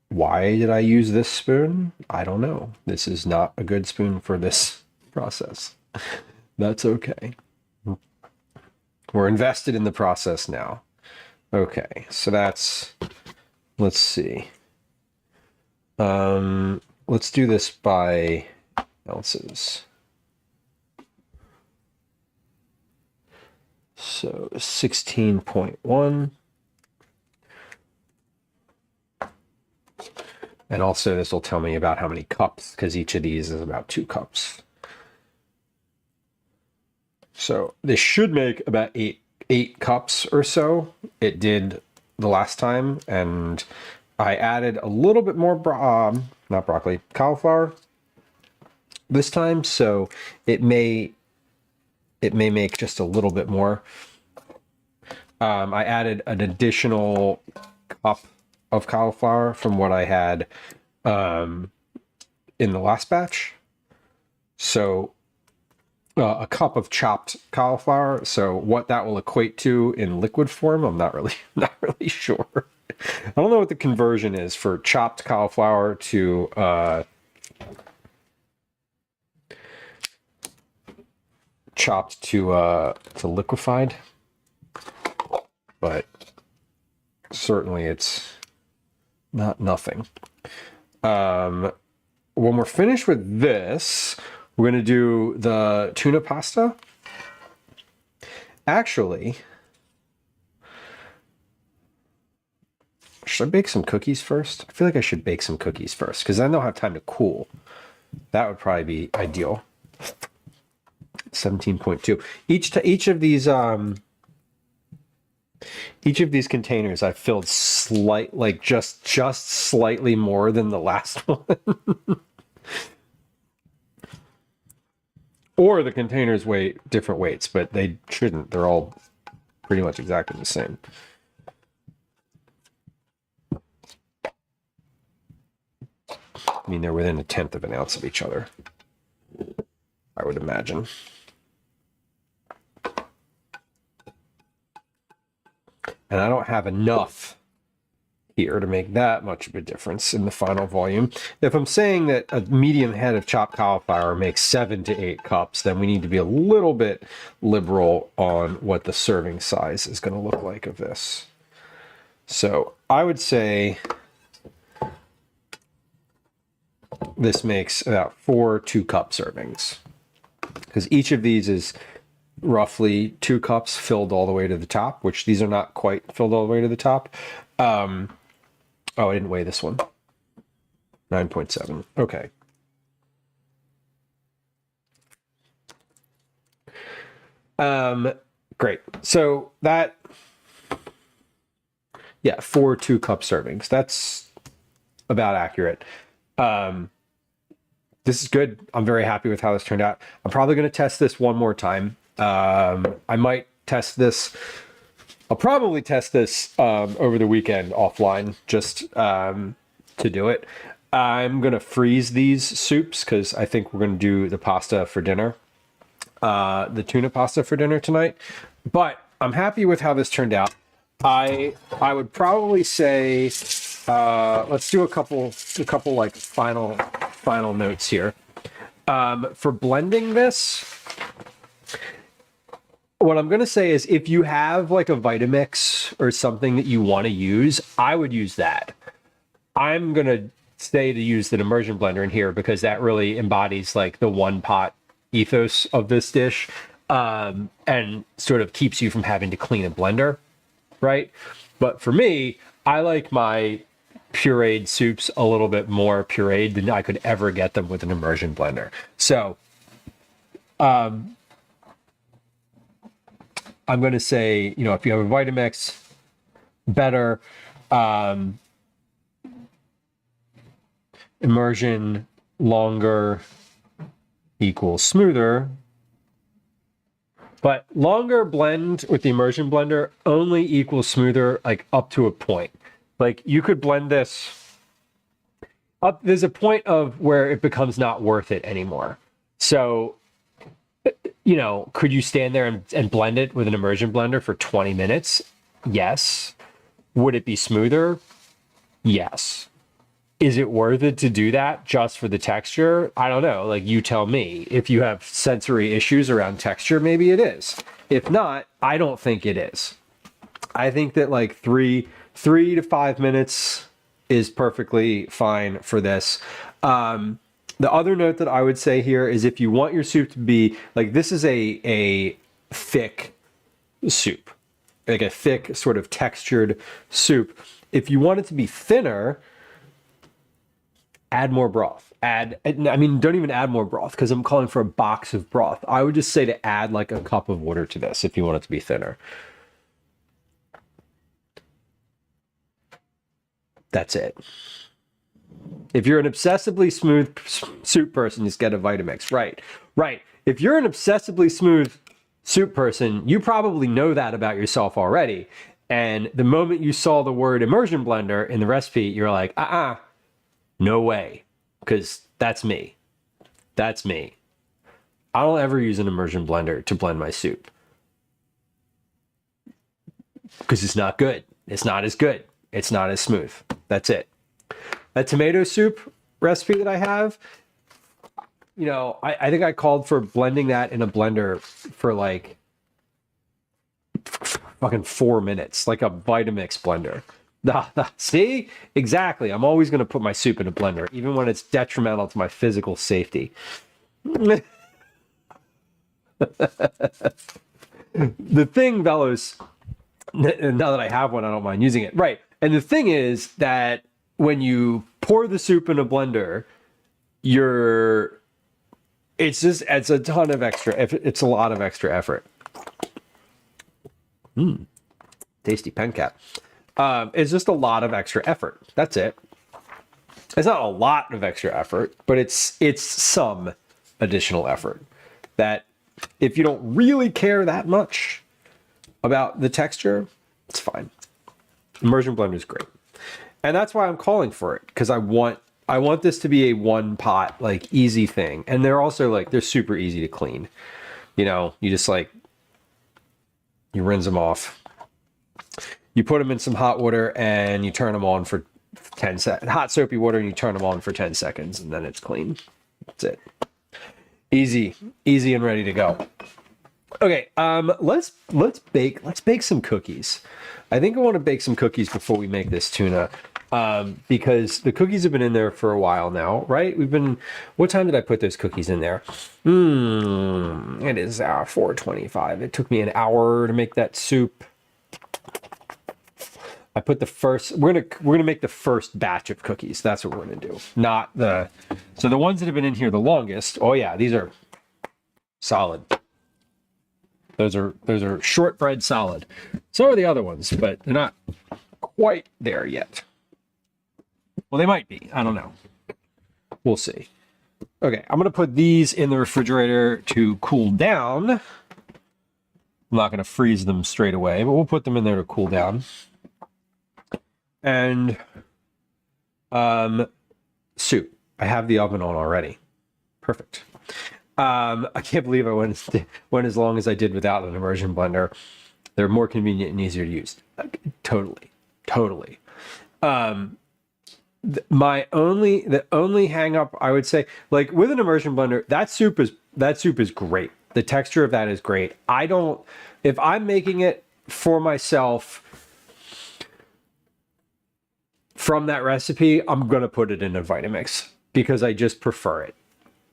why did I use this spoon? I don't know. This is not a good spoon for this process. That's okay. We're invested in the process now. Okay, so that's, let's see. Let's do this by ounces. So 16.1. And also this will tell me about how many cups, because each of these is about 2 cups. So this should make about eight cups or so. It did the last time, and I added a little bit more, not broccoli, cauliflower this time, so it may make just a little bit more. I added an additional cup of cauliflower from what I had in the last batch. So a cup of chopped cauliflower. So what that will equate to in liquid form, I'm not really sure. I don't know what the conversion is for chopped cauliflower to liquefied, but certainly it's not nothing. When we're finished with this, we're going to do the tuna pasta. Actually, should I bake some cookies first? I feel like I should bake some cookies first, because then they'll have time to cool. That would probably be ideal. 17.2. Each of these containers I've filled just slightly more than the last one. Or the containers weigh different weights, but they shouldn't. They're all pretty much exactly the same. I mean, they're within 1/10 of an ounce of each other, I would imagine. And I don't have enough here to make that much of a difference in the final volume. If I'm saying that a medium head of chopped cauliflower makes 7 to 8 cups, then we need to be a little bit liberal on what the serving size is going to look like of this. So I would say this makes about 4 2-cup servings, because each of these is roughly 2 cups filled all the way to the top, which these are not quite filled all the way to the top. Oh, I didn't weigh this one. 9.7. Okay. Great. So that, yeah, 4 2-cup servings. That's about accurate. This is good. I'm very happy with how this turned out. I'm probably going to test this one more time. I might test this. I'll probably test this over the weekend offline, just to do it. I'm going to freeze these soups because I think we're going to do the pasta for dinner, the tuna pasta for dinner tonight. But I'm happy with how this turned out. I would probably say, let's do a couple like final notes here. For blending this, what I'm going to say is if you have like a Vitamix or something that you want to use, I would use that. I'm going to say to use the immersion blender in here because that really embodies like the one pot ethos of this dish, and sort of keeps you from having to clean a blender, right? But for me, I like my pureed soups a little bit more pureed than I could ever get them with an immersion blender. So, I'm going to say, you know, if you have a Vitamix, better. Immersion longer equals smoother. But longer blend with the immersion blender only equals smoother, like up to a point. Like you could blend this there's a point of where it becomes not worth it anymore. So, you know, could you stand there and blend it with an immersion blender for 20 minutes? Yes. Would it be smoother? Yes. Is it worth it to do that just for the texture? I don't know. Like, you tell me. If you have sensory issues around texture, maybe it is. If not, I don't think it is. I think that like 3 to 5 minutes is perfectly fine for this. The other note that I would say here is if you want your soup to be like, this is a thick soup, like a thick sort of textured soup. If you want it to be thinner, add more broth. Don't even add more broth because I'm calling for a box of broth. I would just say to add like a cup of water to this if you want it to be thinner. That's it. If you're an obsessively smooth soup person, just get a Vitamix. Right. If you're an obsessively smooth soup person, you probably know that about yourself already. And the moment you saw the word immersion blender in the recipe, you're like, no way. Because that's me. That's me. I don't ever use an immersion blender to blend my soup. Because it's not good. It's not as good. It's not as smooth. That's it. That tomato soup recipe that I have, you know, I think I called for blending that in a blender for like fucking 4 minutes, like a Vitamix blender. See? Exactly. I'm always going to put my soup in a blender, even when it's detrimental to my physical safety. The thing, fellows, now that I have one, I don't mind using it. Right. And the thing is that when you pour the soup in a blender, it's a ton of extra, it's a lot of extra effort. Tasty pen cap. It's just a lot of extra effort. That's it. It's not a lot of extra effort, but it's some additional effort that if you don't really care that much about the texture, it's fine. Immersion blender is great. And that's why I'm calling for it, because I want this to be a one pot, like, easy thing. And they're also like, they're super easy to clean. You know, you just like, you rinse them off. You put them in some hot water and you turn them on for 10 seconds. Hot soapy water, and you turn them on for 10 seconds and then it's clean. That's it. Easy and ready to go. Okay, let's bake some cookies. I think I want to bake some cookies before we make this tuna, because the cookies have been in there for a while now, right? What time did I put those cookies in there? It is 4:25. It took me an hour to make that soup. I put the first, we're gonna make the first batch of cookies. That's what we're gonna do. So the ones that have been in here the longest, oh yeah, these are solid. Those are shortbread solid. So are the other ones, but they're not quite there yet. Well, they might be. I don't know. We'll see. Okay, I'm going to put these in the refrigerator to cool down. I'm not going to freeze them straight away, but we'll put them in there to cool down. And soup. I have the oven on already. Perfect. I can't believe I went as long as I did without an immersion blender. They're more convenient and easier to use. Totally. The only hang up I would say, like with an immersion blender, that soup is great. The texture of that is great. If I'm making it for myself from that recipe, I'm gonna put it in a Vitamix because I just prefer it.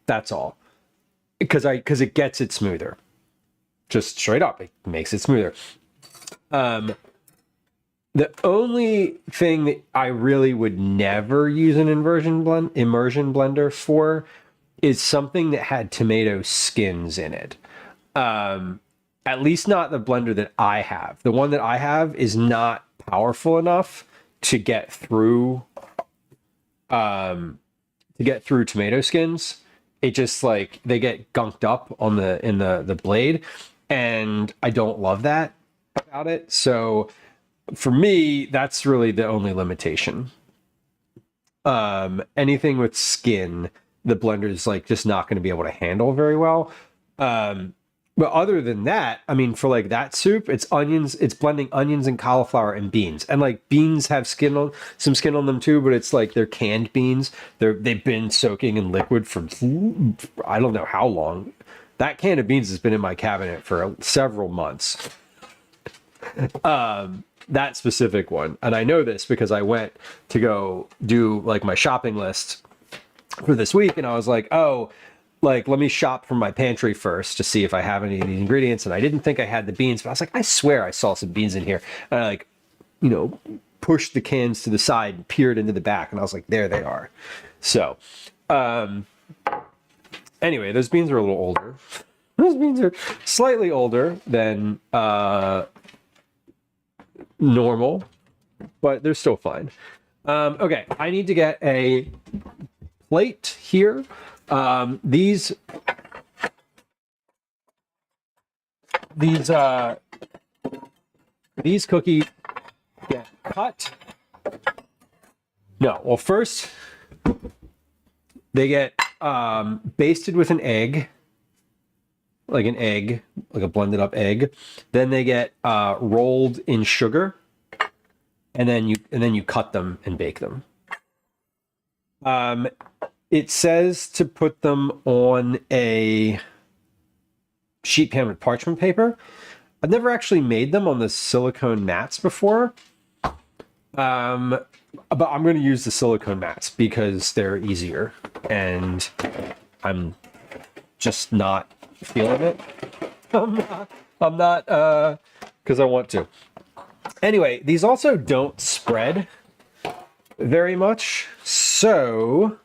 That's all. Because it gets it smoother. Just straight up, it makes it smoother. The only thing that I really would never use an immersion blender for is something that had tomato skins in it. At least not the blender that I have. The one that I have is not powerful enough to get through tomato skins. It just like they get gunked up on in the blade, and I don't love that about it. So for me, that's really the only limitation. Anything with skin, the blender is like just not going to be able to handle very well. But other than that, I mean, for like that soup, it's onions, it's blending onions and cauliflower and beans. And like beans have some skin on them too, but it's like they're canned beans. They've been soaking in liquid for I don't know how long. That can of beans has been in my cabinet for several months. That specific one. And I know this because I went to go do like my shopping list for this week, and I was like, oh, like, let me shop from my pantry first to see if I have any of these ingredients. And I didn't think I had the beans, but I was like, I swear I saw some beans in here. And I like, pushed the cans to the side and peered into the back. And I was like, there they are. So, anyway, those beans are a little older. Those beans are slightly older than normal, but they're still fine. Okay, I need to get a plate here. These cookies get cut. No, well, first they get basted with an egg, like a blended up egg. Then they get rolled in sugar, and then you cut them and bake them. It says to put them on a sheet pan with parchment paper. I've never actually made them on the silicone mats before. But I'm going to use the silicone mats because they're easier, and I'm just not feeling it. I'm not because I want to. Anyway, these also don't spread very much, so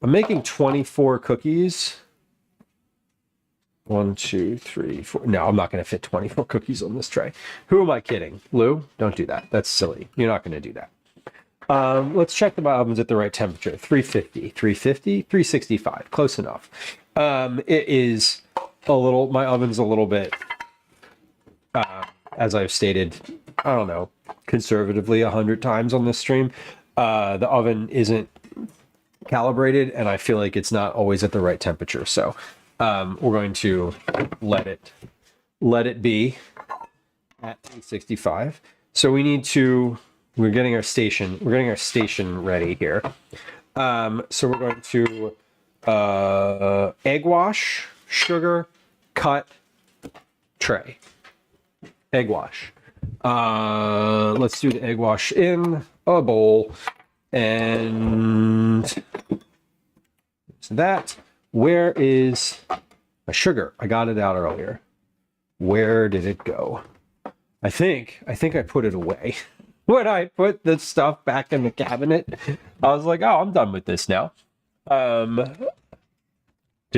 I'm making 24 cookies. 1, 2, 3, 4. No, I'm not going to fit 24 cookies on this tray. Who am I kidding? Lou, don't do that. That's silly. You're not going to do that. Let's check that my oven's at the right temperature. 350, 350, 365. Close enough. It is my oven's a little bit, as I've stated, I don't know, conservatively 100 times on this stream. The oven isn't calibrated, and I feel like it's not always at the right temperature. So we're going to let it be at 365. So we're getting our station ready here. So we're going to egg wash, sugar, cut, tray. Egg wash. Let's do the egg wash in a bowl. And so that. Where is my sugar? I got it out earlier. Where did it go? I think I put it away. When I put the stuff back in the cabinet, I was like, oh, I'm done with this now. Did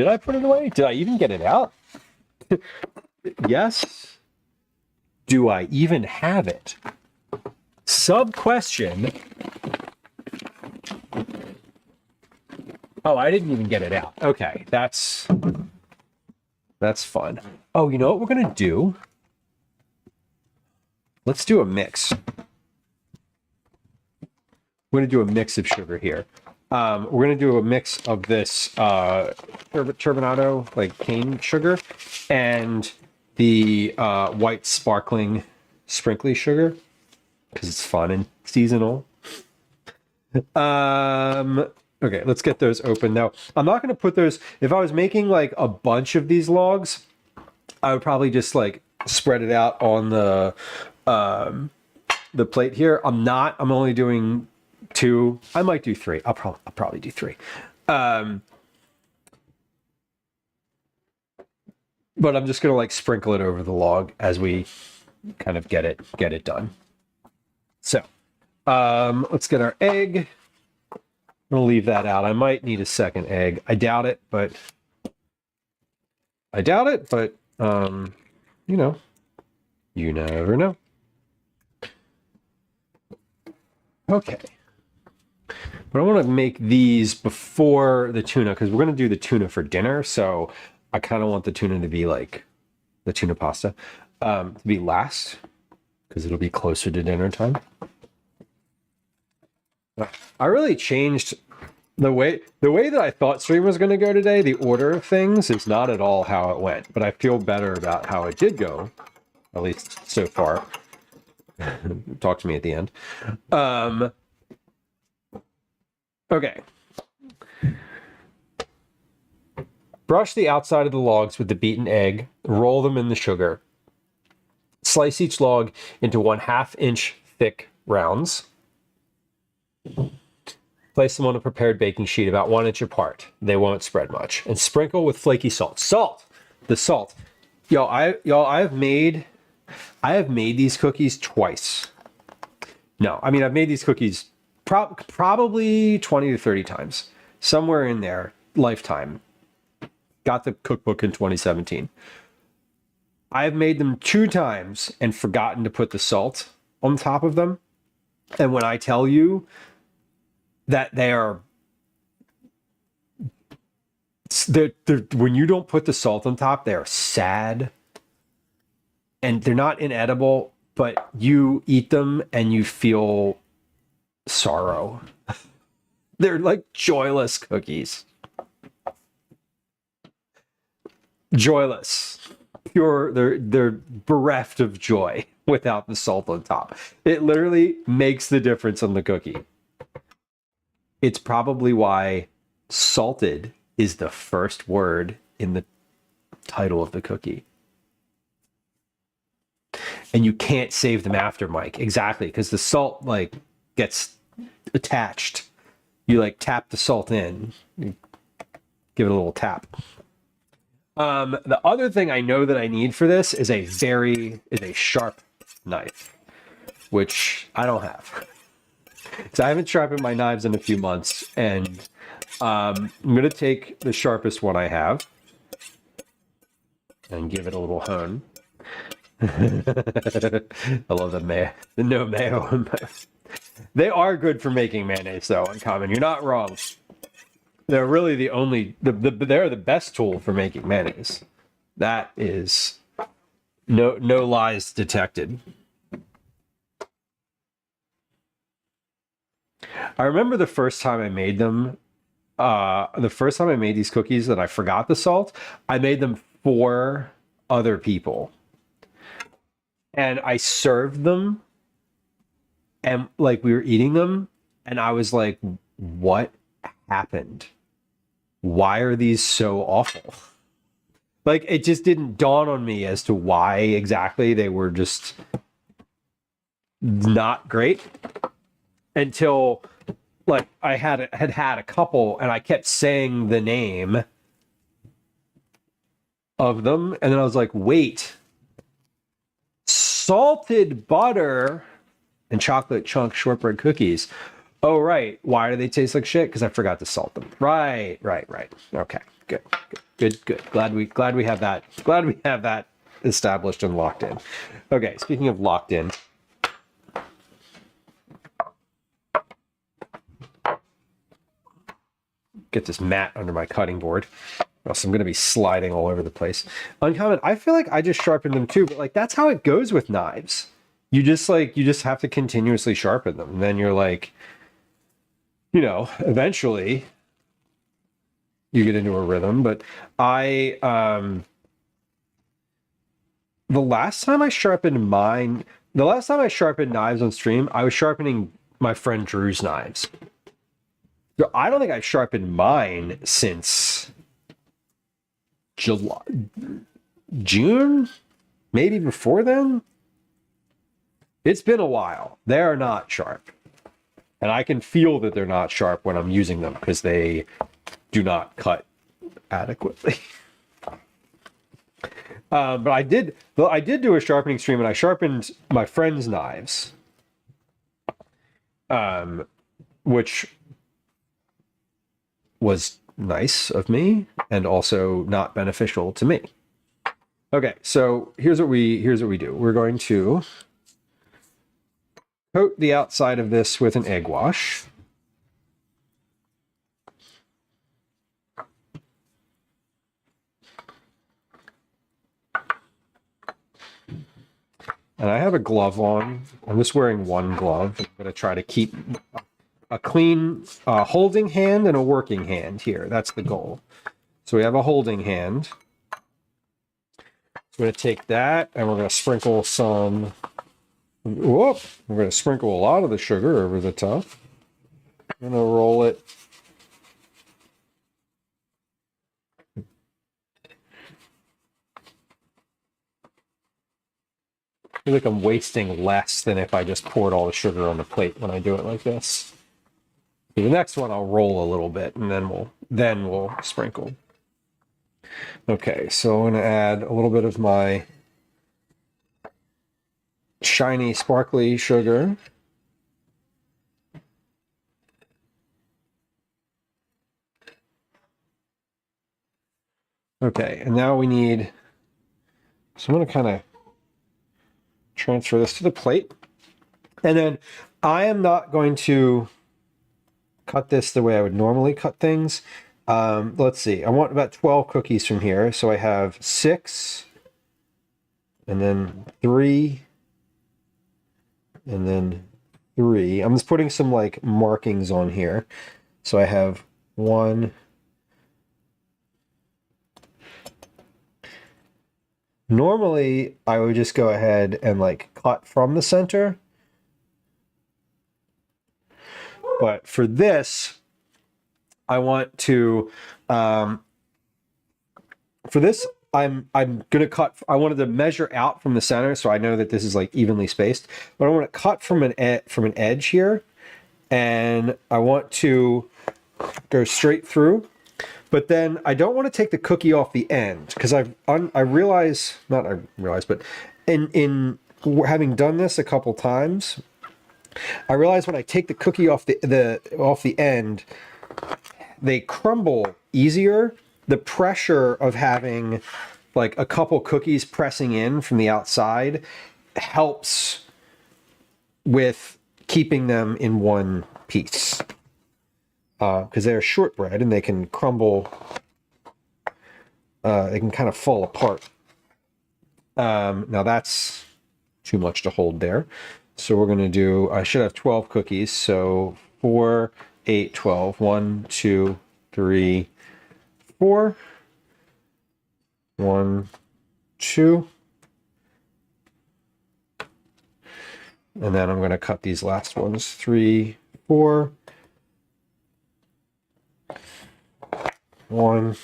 I put it away? Did I even get it out? Yes. Do I even have it? Sub question. Oh, I didn't even get it out. Okay, that's fun. Oh, you know what we're gonna do? Let's do a mix. We're gonna do a mix of sugar here. We're gonna do a mix of this turbinado, like cane sugar, and the white sparkling sprinkly sugar, because it's fun and seasonal. Okay, let's get those open. Now, I'm not going to put those... If I was making, like, a bunch of these logs, I would probably just, like, spread it out on the plate here. I'm not. I'm only doing 2. I might do 3. I'll probably do 3. But I'm just going to, like, sprinkle it over the log as we kind of get it done. So, let's get our egg... I'm going to leave that out. I might need a second egg. I doubt it, but you never know. Okay. But I want to make these before the tuna, because we're going to do the tuna for dinner. So I kind of want the tuna to be like the tuna pasta to be last, because it'll be closer to dinner time. I really changed the way that I thought stream was going to go today. The order of things is not at all how it went, but I feel better about how it did go, at least so far. Talk to me at the end. Okay. Brush the outside of the logs with the beaten egg. Roll them in the sugar. Slice each log into 1/2 inch thick rounds. Place them on a prepared baking sheet about 1 inch apart. They won't spread much. And sprinkle with flaky salt. Salt! The salt. I have made these cookies twice. No, I mean, I've made these cookies probably 20 to 30 times. Somewhere in there, lifetime. Got the cookbook in 2017. I've made them 2 times and forgotten to put the salt on top of them. And when I tell you that they're when you don't put the salt on top, they're sad. And they're not inedible, but you eat them and you feel sorrow. They're like joyless cookies. Joyless. Pure, they're bereft of joy without the salt on top. It literally makes the difference on the cookie. It's probably why salted is the first word in the title of the cookie. And you can't save them after, Mike. Exactly, because the salt like gets attached. You like tap the salt in. You give it a little tap. The other thing I know that I need for this is a sharp knife, which I don't have. So I haven't sharpened my knives in a few months, and I'm gonna take the sharpest one I have and give it a little hone. I love the no mayo. They are good for making mayonnaise, though. Uncommon, you're not wrong. They're really they're the best tool for making mayonnaise. That is no lies detected. I remember the first time I made them. The first time I made these cookies that I forgot the salt. I made them for other people. And I served them, and like we were eating them, and I was like, what happened? Why are these so awful? Like, it just didn't dawn on me as to why exactly they were just not great until like I had a couple, and I kept saying the name of them, and then I was like, wait. Salted butter and chocolate chunk shortbread cookies. Oh, right. Why do they taste like shit? Because I forgot to salt them. Right. Okay, good. Glad we have that. Glad we have that established and locked in. Okay, speaking of locked in. Get this mat under my cutting board. Else I'm going to be sliding all over the place. Uncommon, I feel like I just sharpened them too, but like that's how it goes with knives. You just have to continuously sharpen them. And then you're like, eventually you get into a rhythm. But the last time I sharpened knives on stream, I was sharpening my friend Drew's knives. So I don't think I've sharpened mine since June, maybe before then. It's been a while. They are not sharp, and I can feel that they're not sharp when I'm using them because they do not cut adequately. But I did do a sharpening stream, and I sharpened my friend's knives, which was nice of me and also not beneficial to me. Okay, so here's what we do. We're going to coat the outside of this with an egg wash. And I have a glove on. I'm just wearing one glove. I'm going to try to keep a clean holding hand and a working hand here. That's the goal. So we have a holding hand. We're going to take that and we're going to sprinkle some. Whoop! We're going to sprinkle a lot of the sugar over the top. I'm going to roll it. I feel like I'm wasting less than if I just poured all the sugar on the plate when I do it like this. The next one I'll roll a little bit and then we'll sprinkle. Okay, so I'm going to add a little bit of my shiny sparkly sugar. Okay, and now we need, so I'm going to kind of transfer this to the plate. And then I am not going to cut this the way I would normally cut things. Let's see, I want about 12 cookies from here. So I have 6, and then 3, and then 3. I'm just putting some like markings on here. So I have 1. Normally, I would just go ahead and like cut from the center. But for this, I want to, for this, I'm gonna cut. I wanted to measure out from the center, so I know that this is like evenly spaced. But I want to cut from an edge here, and I want to go straight through. But then I don't want to take the cookie off the end because I realize, but in having done this a couple times, I realize when I take the cookie off the end, they crumble easier. The pressure of having like a couple cookies pressing in from the outside helps with keeping them in one piece. Because they're shortbread and they can crumble, they can kind of fall apart. Now that's too much to hold there. So we're going to do, I should have 12 cookies. So 4, 8, 12. 1, 2, 3, 4. 1, 2. And then I'm going to cut these last ones. 3, 4. 1,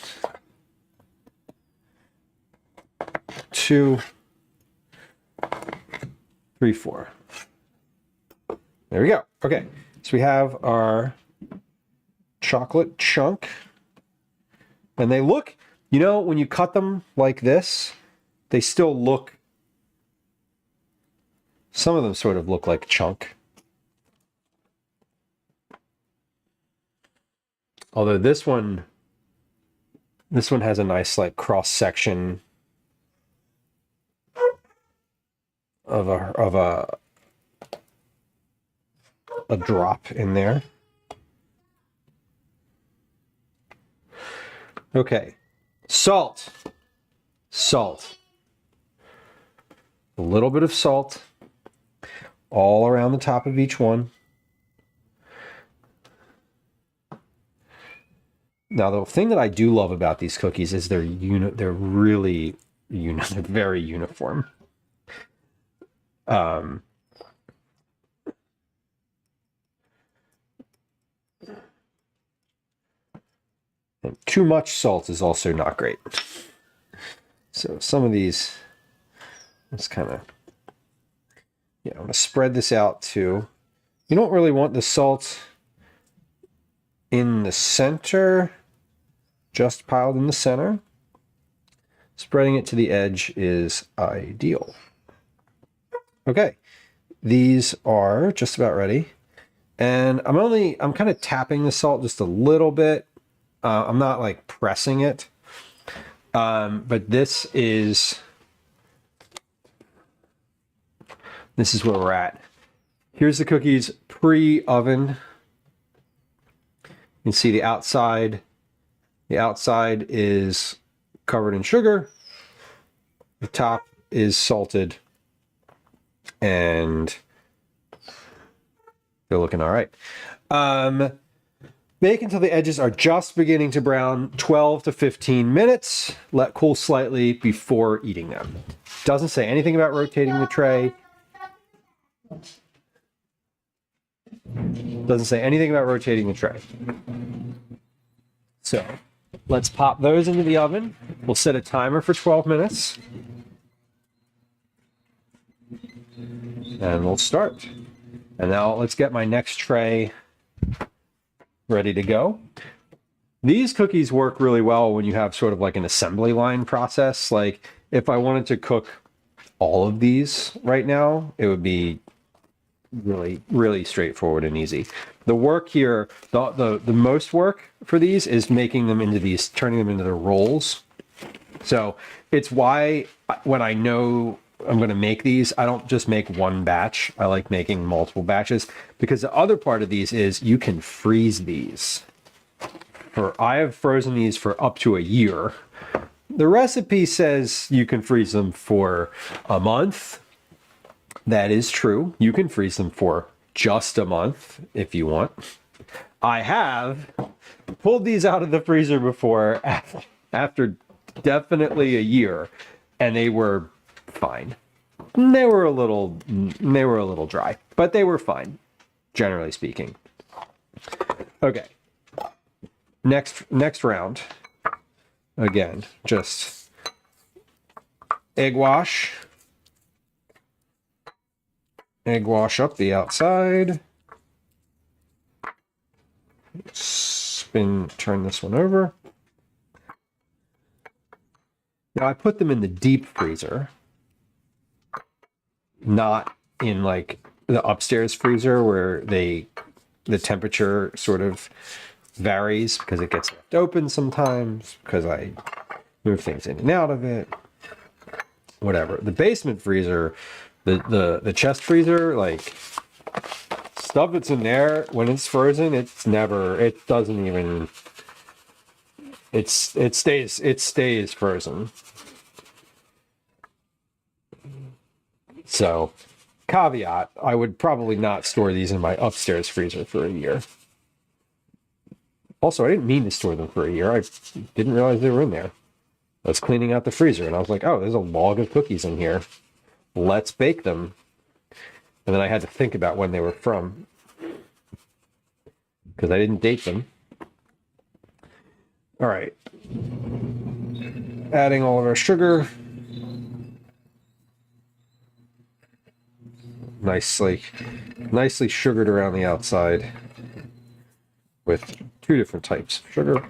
2, 3, 4. There we go. Okay, so we have our chocolate chunk. And they look, you know, when you cut them like this, they still look, some of them sort of look like chunk. Although this one has a nice like cross section of a drop in there. Okay, salt. A little bit of salt all around the top of each one. Now, the thing that I do love about these cookies is they're really they're very uniform. And too much salt is also not great. So some of these, let's kind of, I'm going to spread this out too. You don't really want the salt in the center, just piled in the center. Spreading it to the edge is ideal. Okay, these are just about ready. And I'm kind of tapping the salt just a little bit. I'm not like pressing it. But this is where we're at. Here's the cookies pre-oven. You can see the outside. The outside is covered in sugar. The top is salted. And they're looking all right. Bake until the edges are just beginning to brown, 12 to 15 minutes. Let cool slightly before eating them. Doesn't say anything about rotating the tray. Doesn't say anything about rotating the tray. So let's pop those into the oven. We'll set a timer for 12 minutes. And we'll start. And now let's get my next tray ready to go. These cookies work really well when you have sort of like an assembly line process. Like if I wanted to cook all of these right now, it would be really, really straightforward and easy. The work here, the most work for these is making them into these, turning them into the rolls. So it's why when I know I'm going to make these, I don't just make one batch. I like making multiple batches, because the other part of these is you can freeze these. I have frozen these for up to a year. The recipe says you can freeze them for a month. That is true. You can freeze them for just a month if you want. I have pulled these out of the freezer before after definitely a year, and they were fine. They were a little dry, but they were fine, generally speaking. Okay. Next round. Again, just egg wash. Egg wash up the outside. Turn this one over. Now I put them in the deep freezer, not in like the upstairs freezer where the temperature sort of varies because it gets left open sometimes because I move things in and out of it. Whatever. The basement freezer, the chest freezer, like stuff that's in there when it's frozen, it stays frozen. So, caveat, I would probably not store these in my upstairs freezer for a year. Also, I didn't mean to store them for a year. I didn't realize they were in there. I was cleaning out the freezer and I was like, oh, there's a log of cookies in here. Let's bake them. And then I had to think about when they were from, because I didn't date them. All right. Adding all of our sugar. Nicely sugared around the outside with 2 different types of sugar. I'm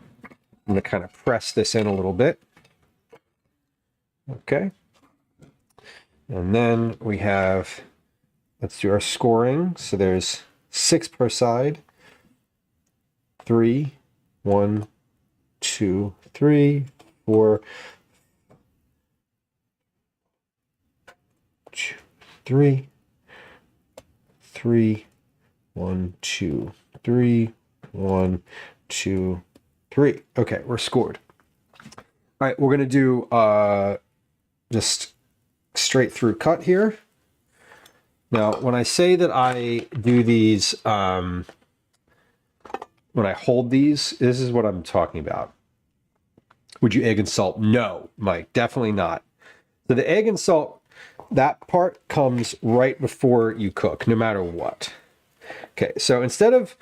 going to kind of press this in a little bit. Okay. And then we have, let's do our scoring. So there's 6 per side. 3, 1, 2, 3, 4, 2, 3, 3, 1, 2, 3, 1, 2, 3. Okay, we're scored. All right, we're gonna do just straight through cut here. Now, when I say that I do these, when I hold these, this is what I'm talking about. Would you egg and salt? No, Mike, definitely not. So the egg and salt, that part comes right before you cook, no matter what. Okay, so instead of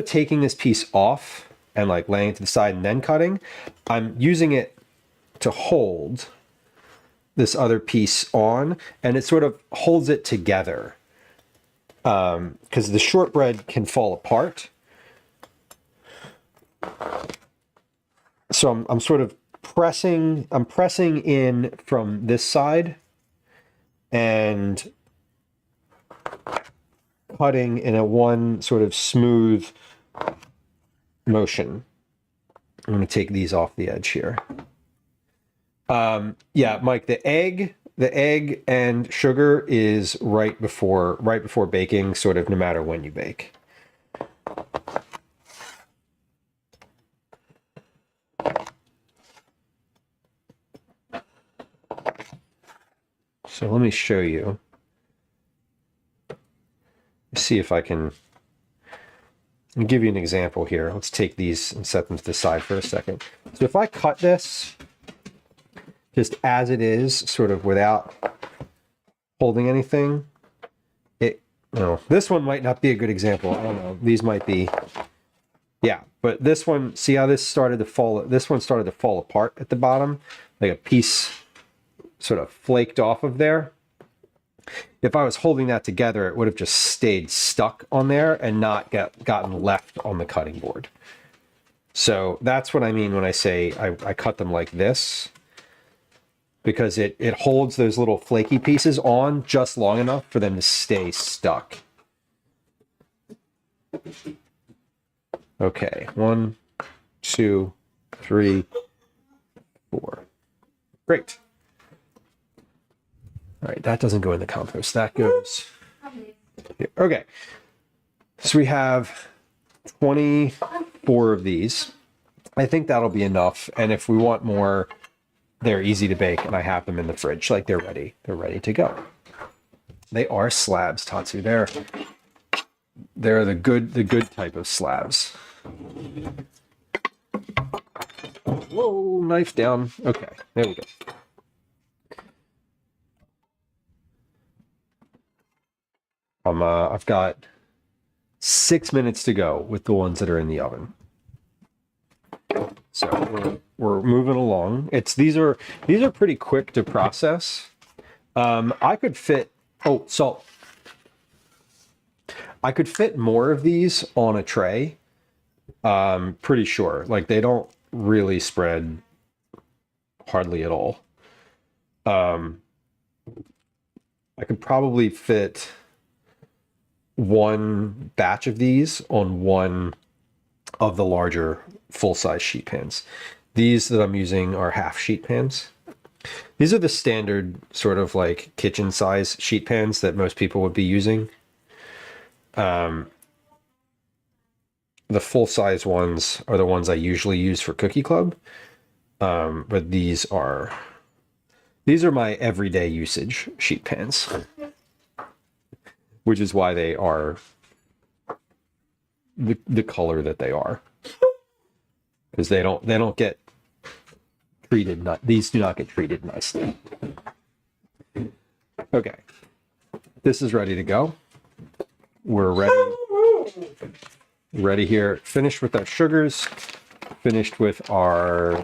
taking this piece off and like laying it to the side and then cutting, I'm using it to hold this other piece on, and it sort of holds it together. Because the shortbread can fall apart. So I'm sort of pressing in from this side and cutting in a one sort of smooth motion. I'm going to take these off the edge here. Yeah, Mike, the egg and sugar is right before baking, sort of no matter when you bake. So let me show you. See if I can I'll give you an example here. Let's take these and set them to the side for a second. So if I cut this just as it is, sort of without holding anything, this one might not be a good example. I don't know. These might be, yeah. But this one, see how this started to fall? This one started to fall apart at the bottom, like a piece sort of flaked off of there. If I was holding that together, it would have just stayed stuck on there and not gotten left on the cutting board. So that's what I mean when I say I cut them like this, because it holds those little flaky pieces on just long enough for them to stay stuck. Okay, 1, 2, 3, 4. Great. All right, that doesn't go in the compost. That goes here. Okay. So we have 24 of these. I think that'll be enough. And if we want more, they're easy to bake, and I have them in the fridge. Like they're ready. They're ready to go. They are slabs, Tatsu. They're the good type of slabs. Whoa, knife down. Okay, there we go. I've got 6 minutes to go with the ones that are in the oven. So we're moving along. These are pretty quick to process. I could fit salt. I could fit more of these on a tray. Pretty sure. Like they don't really spread hardly at all. I could probably fit one batch of these on one of the larger full-size sheet pans. These that I'm using are half sheet pans. These are the standard sort of like kitchen size sheet pans that most people would be using. The full-size ones are the ones I usually use for Cookie Club. But these are my everyday usage sheet pans, which is why they are the color that they are, because they don't get treated. These do not get treated nicely. Okay, this is ready to go. We're ready here. Finished with our sugars. Finished with our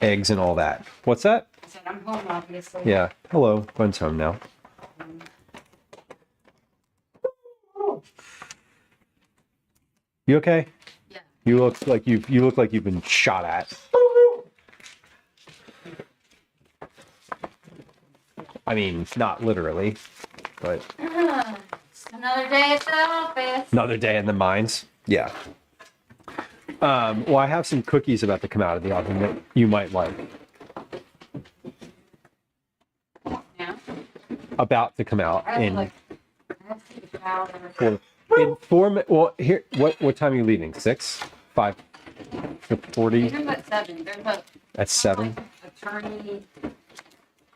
eggs and all that. What's that? I said I'm home, obviously. Yeah. Hello. Gwen's home now. You okay? Yeah. You look like you've been shot at. I mean, not literally, but Another day at the office. another day in the mines. Yeah. Well, I have some cookies about to come out of the oven that you might like. Yeah. About to come out I in have to take a shower. in 4 minutes. Well, here, what time are you leaving? 6, 5, 40. There's at 7. There's a At 7.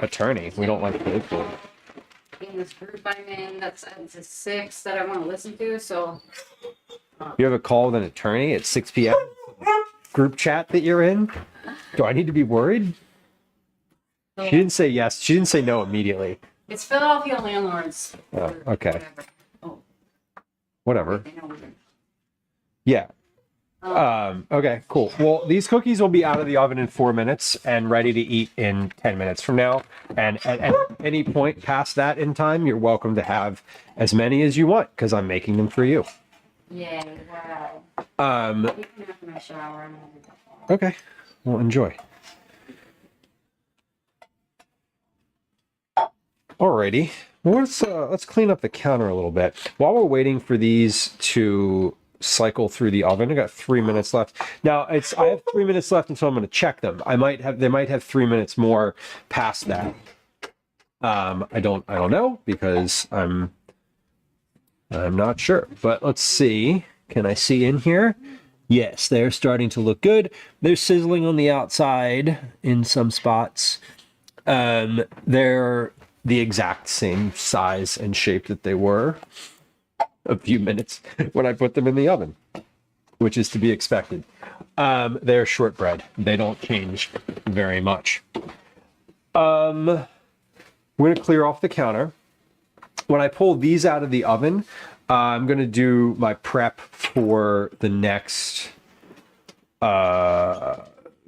Attorney. We don't like political. in this group I'm in. That's it's a 6 that I want to listen to. So You have a call with an attorney at 6 p.m. Group chat that you're in. Do I need to be worried? She didn't say yes. She didn't say no immediately. it's Philadelphia landlords. Oh, or okay. Whatever. Oh, Whatever. they know we're- Yeah. Okay, cool. Well, these cookies will be out of the oven in 4 minutes and ready to eat in 10 minutes from now. And at any point past that in time, you're welcome to have as many as you want because I'm making them for you. Yeah. Wow. You can have my shower. And all that. Okay. Well, enjoy. Alrighty. Well, let's clean up the counter a little bit. While we're waiting for these to cycle through the oven, I got 3 minutes left. Now I have 3 minutes left until I'm going to check them. They might have 3 minutes more past that. I don't know because I'm not sure. But let's see. Can I see in here? Yes, they're starting to look good. They're sizzling on the outside in some spots. They're the exact same size and shape that they were. a few minutes when I put them in the oven, which is to be expected. They're shortbread. They don't change very much. We're going to clear off the counter. When I pull these out of the oven, I'm going to do my prep for the next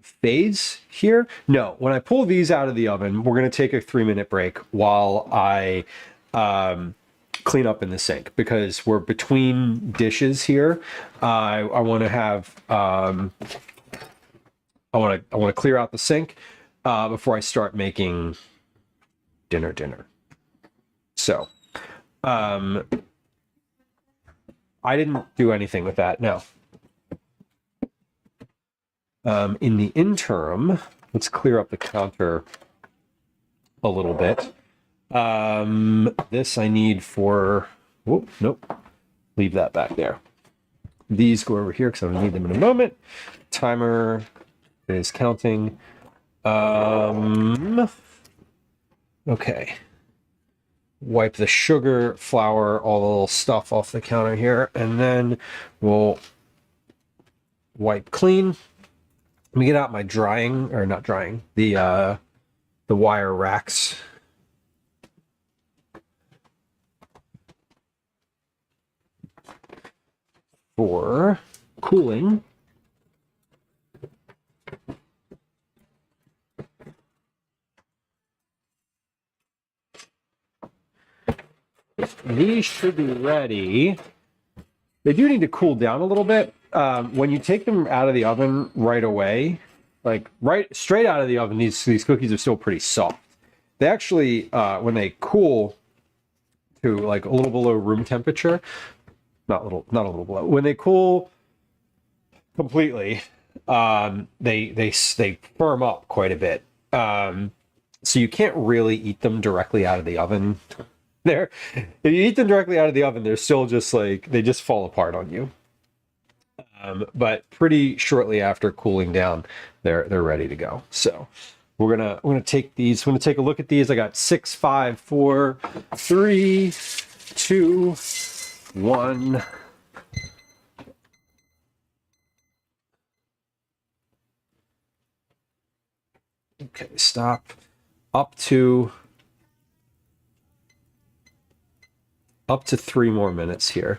phase here. No, when I pull these out of the oven, we're going to take a 3-minute break while I clean up in the sink, because we're between dishes here. I want to have I want to clear out the sink before I start making dinner. So I didn't do anything with that. No. In the interim, let's clear up the counter a little bit. This I need for, whoop, nope, leave that back there. These go over here because I'm gonna need them in a moment. Timer is counting. Okay. Wipe the sugar, flour, all the little stuff off the counter here, and then we'll wipe clean. Let me get out my drying, or not drying, the wire racks. For cooling. These should be ready. They do need to cool down a little bit. When you take them out of the oven right away, like right straight out of the oven, these cookies are still pretty soft. They actually, when they cool to like a little below room temperature, not a little below, when they cool completely, they firm up quite a bit. So you can't really eat them directly out of the oven. If you eat them directly out of the oven, they're still just like, they just fall apart on you. But pretty shortly after cooling down, they're ready to go. So we're gonna take these. We're gonna take a look at these. I got 6, 5, 4, 3, 2, 1. Okay, stop. Up to 3 more minutes here.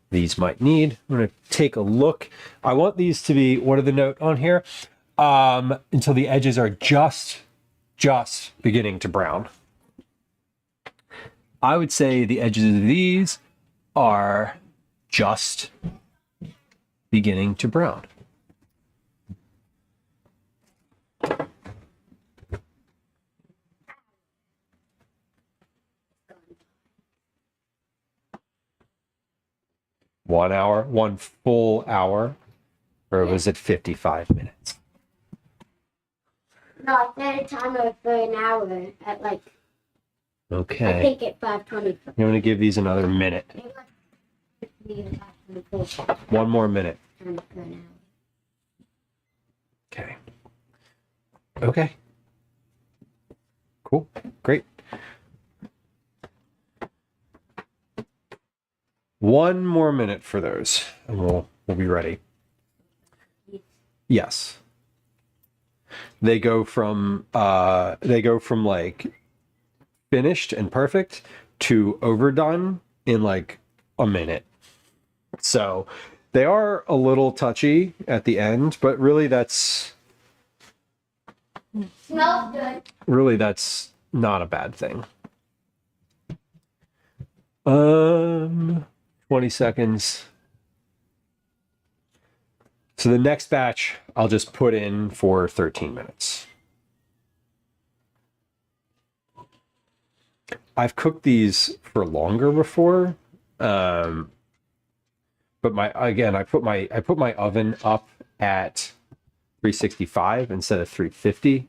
These might need. I'm going to take a look. I want these to be, what are the note on here? Until the edges are just beginning to brown. I would say the edges of these are just beginning to brown. One full hour, or was it 55 minutes? No, I set a timer for an hour at like, Okay. I think at 5:20. I'm going to give these another minute. One more minute. Okay. Okay. Cool. Great. One more minute for those, and we'll be ready. Yes. They go from like finished and perfect to overdone in like a minute. So they are a little touchy at the end, but really that's Smells good. really that's not a bad thing. 20 seconds. So the next batch I'll just put in for 13 minutes. I've cooked these for longer before. But I put my oven up at 365 instead of 350.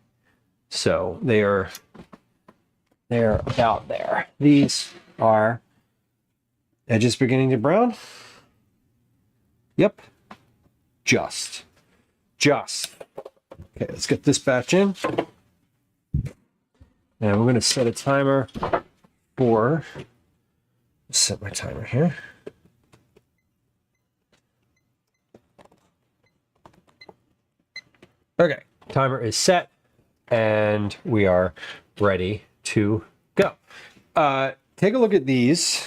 So they're about there. These are edges beginning to brown. Yep. Just. Okay, let's get this batch in. And we're going to set a timer for Set my timer here. Okay, timer is set, and we are ready to go. Take a look at these.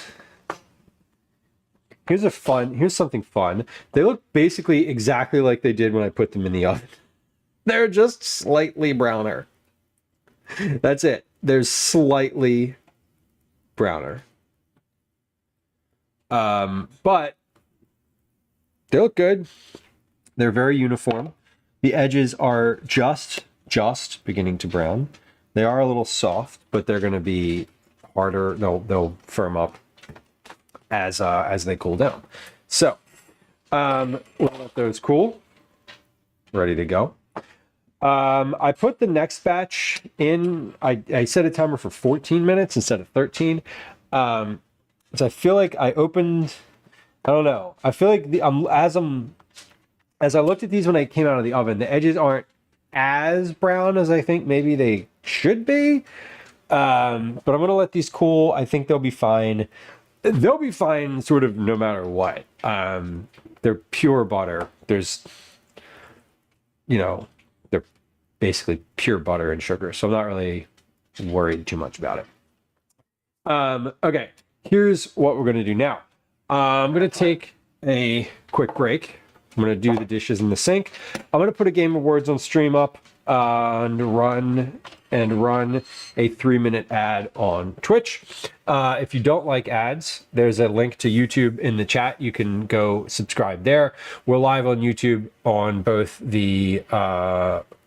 Here's something fun. They look basically exactly like they did when I put them in the oven. They're just slightly browner. That's it. They're slightly browner. But they look good. They're very uniform. The edges are just beginning to brown. They are a little soft, but they're going to be harder. They'll firm up as they cool down. So we'll let those cool. Ready to go. I put the next batch in. I set a timer for 14 minutes instead of 13. So I feel like I opened. I don't know. I feel like as I looked at these when I came out of the oven, the edges aren't as brown as I think maybe they should be. But I'm gonna let these cool. I think they'll be fine. They'll be fine, sort of, no matter what. They're pure butter. There's, they're basically pure butter and sugar, so I'm not really worried too much about it. Okay, here's what we're going to do now. I'm going to take a quick break. I'm going to do the dishes in the sink. I'm going to put a game of words on stream up and run a 3-minute ad on Twitch. If you don't like ads, there's a link to YouTube in the chat. You can go subscribe there. We're live on YouTube on both the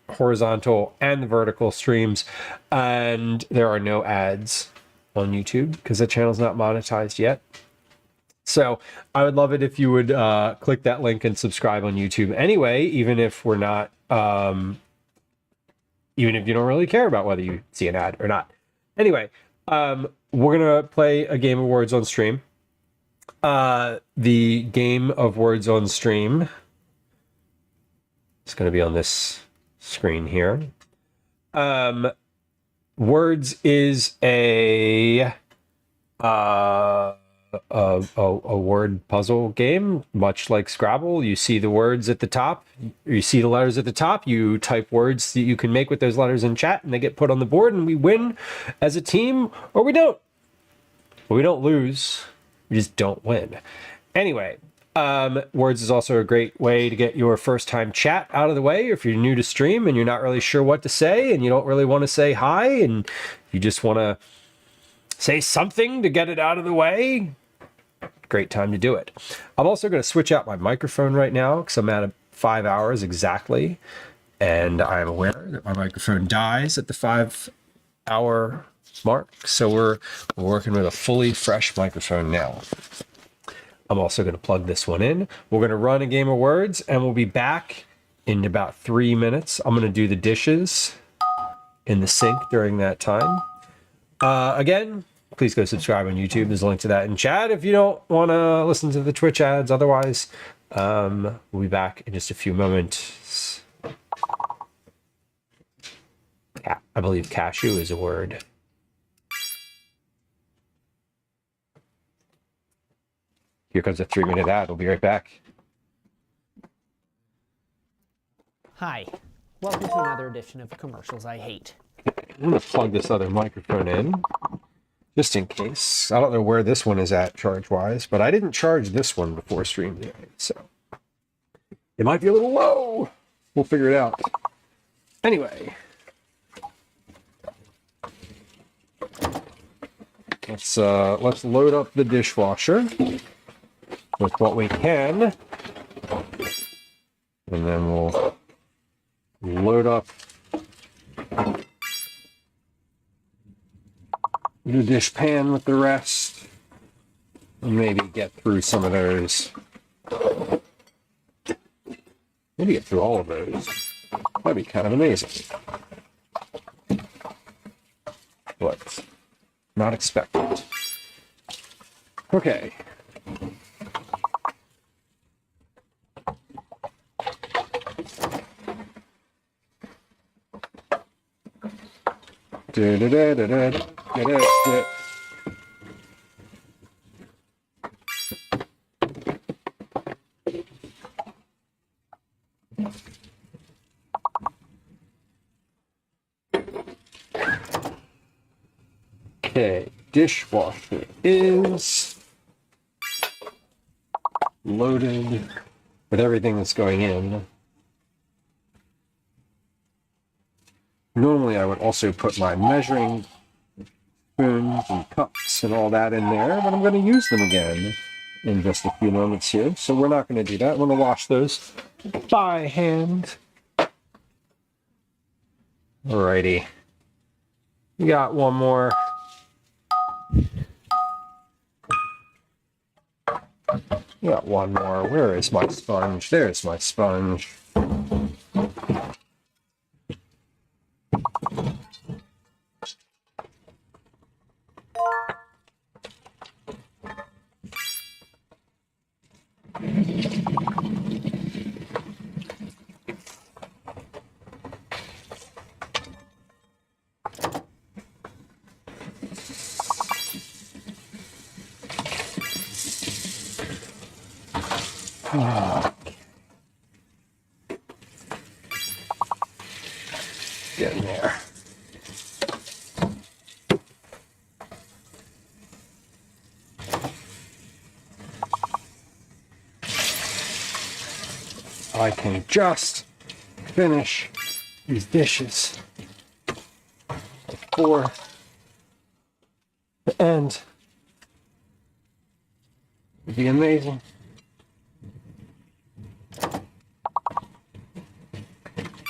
horizontal and the vertical streams, and there are no ads on YouTube because the channel's not monetized yet. So I would love it if you would click that link and subscribe on YouTube anyway, even if we're not, even if you don't really care about whether you see an ad or not. Anyway, we're going to play a game of words on stream. The game of words on stream is going to be on this screen here. Words is a word puzzle game, much like Scrabble. You see the words at the top, you see the letters at the top, you type words that you can make with those letters in chat, and they get put on the board, and we win as a team, or we don't. We don't lose, we just don't win. Anyway, words is also a great way to get your first time chat out of the way. If you're new to stream and you're not really sure what to say, and you don't really want to say hi, and you just want to say something to get it out of the way, great time to do it. I'm also going to switch out my microphone right now because I'm at 5 hours exactly, and I'm aware that my microphone dies at the 5-hour mark. So we're working with a fully fresh microphone now. I'm also going to plug this one in. We're going to run a game of words, and we'll be back in about 3 minutes. I'm going to do the dishes in the sink during that time. Again, please go subscribe on YouTube. There's a link to that in chat if you don't want to listen to the Twitch ads. Otherwise, we'll be back in just a few moments. I believe cashew is a word. Here comes a 3-minute ad. We'll be right back. Hi, welcome to another edition of Commercials I Hate. I'm going to plug this other microphone in, just in case. I don't know where this one is at charge-wise, but I didn't charge this one before stream today, so it might be a little low. We'll figure it out. Anyway, let's load up the dishwasher with what we can, and then we'll load up the dish pan with the rest, and maybe get through some of those. Maybe get through all of those. That'd be kind of amazing. But not expected. Okay. Okay, dishwasher is loaded with everything that's going in. Normally I would also put my measuring spoons and cups and all that in there, but I'm going to use them again in just a few moments here. So we're not going to do that. I'm going to wash those by hand. Alrighty. We got one more. We got one more. Where is my sponge? There's my sponge. Getting there. I can just finish these dishes before the end. It'd be amazing.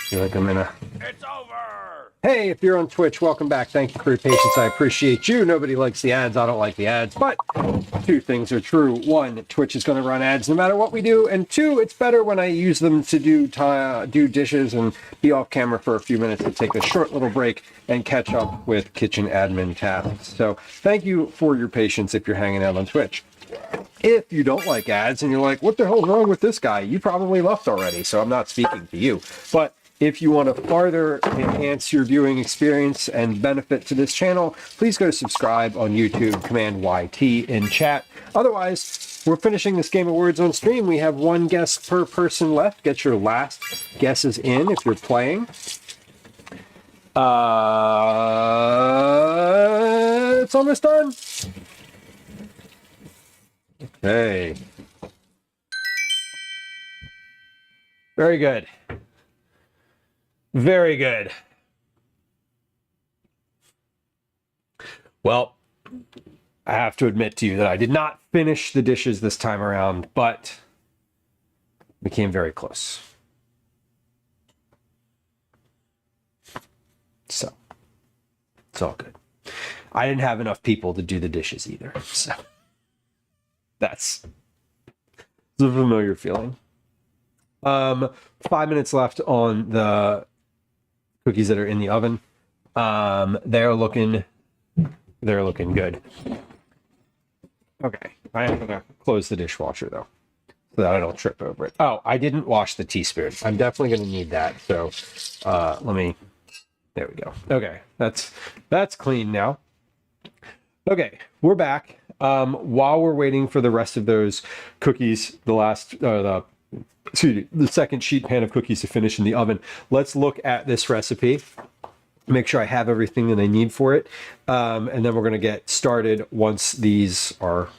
Feel like I'm in a... It's over! Hey, if you're on Twitch, welcome back. Thank you for your patience. I appreciate you. Nobody likes the ads. I don't like the ads. But two things are true. One, Twitch is going to run ads no matter what we do. And two, it's better when I use them to do dishes and be off camera for a few minutes to take a short little break and catch up with kitchen admin tasks. So thank you for your patience if you're hanging out on Twitch. If you don't like ads and you're like, what the hell's wrong with this guy? You probably left already, so I'm not speaking to you. But if you want to further enhance your viewing experience and benefit to this channel, please go subscribe on YouTube, Command YT in chat. Otherwise, we're finishing this game of words on stream. We have one guess per person left. Get your last guesses in if you're playing. It's almost done. Okay. Very good. Very good. Well, I have to admit to you that I did not finish the dishes this time around, but we came very close. So, it's all good. I didn't have enough people to do the dishes either, so that's a familiar feeling. 5 minutes left on the cookies that are in the oven. They're looking good. Okay, I am gonna close the dishwasher though, so that I don't trip over it. Oh, I didn't wash the teaspoon. I'm definitely gonna need that. So let me. There we go. Okay, that's clean now. Okay, we're back. While we're waiting for the rest of those cookies, the second sheet pan of cookies to finish in the oven, let's look at this recipe. Make sure I have everything that I need for it. And then we're going to get started once these are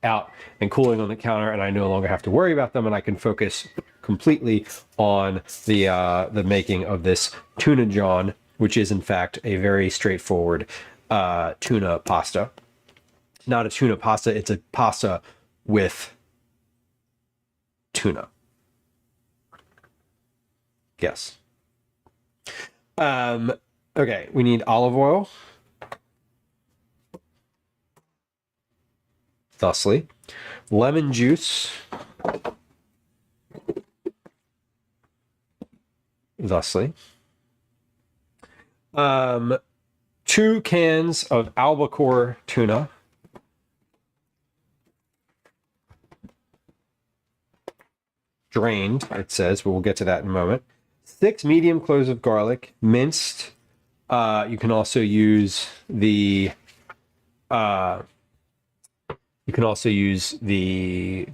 out and cooling on the counter and I no longer have to worry about them and I can focus completely on the making of this tuna john, which is in fact a very straightforward tuna pasta. Not a tuna pasta, it's a pasta with tuna. Yes. Okay, we need olive oil. Thusly. Lemon juice. Thusly. 2 cans of albacore tuna. Drained, it says, but we'll get to that in a moment. 6 medium cloves of garlic, minced. You can also use the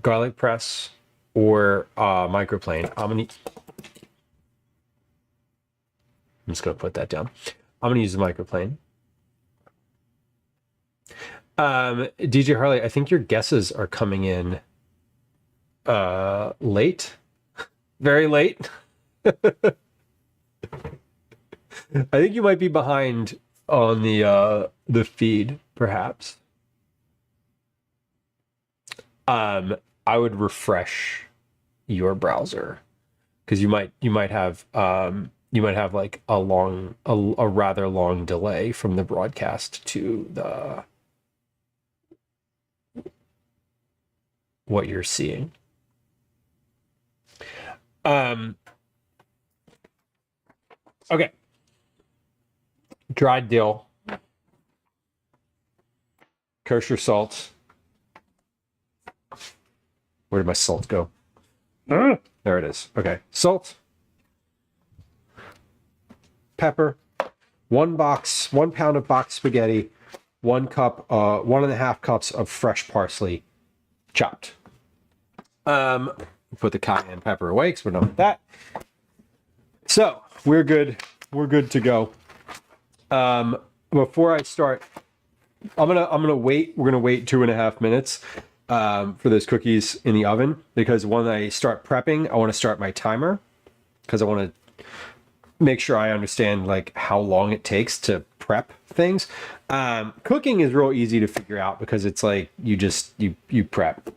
garlic press or microplane. I'm just gonna put that down. I'm gonna use the microplane. DJ Harley, I think your guesses are coming in late. Very late. I think you might be behind on the feed, perhaps. I would refresh your browser because you might have like a rather long delay from the broadcast to the what you're seeing. Okay. Dried dill, kosher salt. Where did my salt go? There it is. Okay. Salt, pepper, 1 pound of boxed spaghetti, 1.5 cups of fresh parsley, chopped. Put the cayenne pepper away because we're done with that. So we're good. We're good to go. Before I start, I'm gonna wait. We're gonna wait 2.5 minutes for those cookies in the oven because when I start prepping, I want to start my timer because I want to make sure I understand like how long it takes to prep things. Cooking is real easy to figure out because it's like you prep.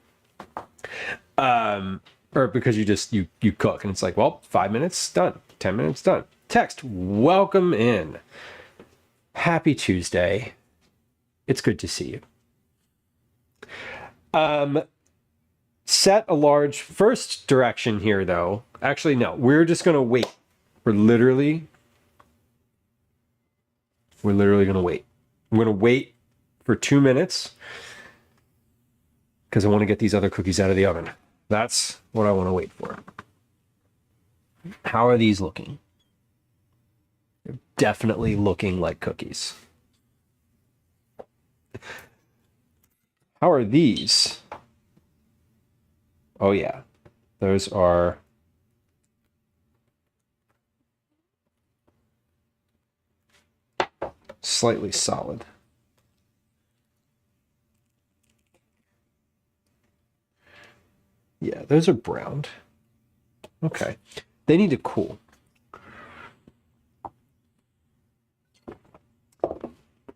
Or because you cook and it's like, well, 5 minutes done, 10 minutes done. Text, welcome in. Happy Tuesday. It's good to see you. Set a large first direction here though. Actually, no, we're just going to wait. We're literally going to wait. I'm going to wait for 2 minutes because I want to get these other cookies out of the oven. That's what I want to wait for. How are these looking? They're definitely looking like cookies. How are these? Oh yeah, those are slightly solid. Yeah, those are browned. Okay. They need to cool. Well,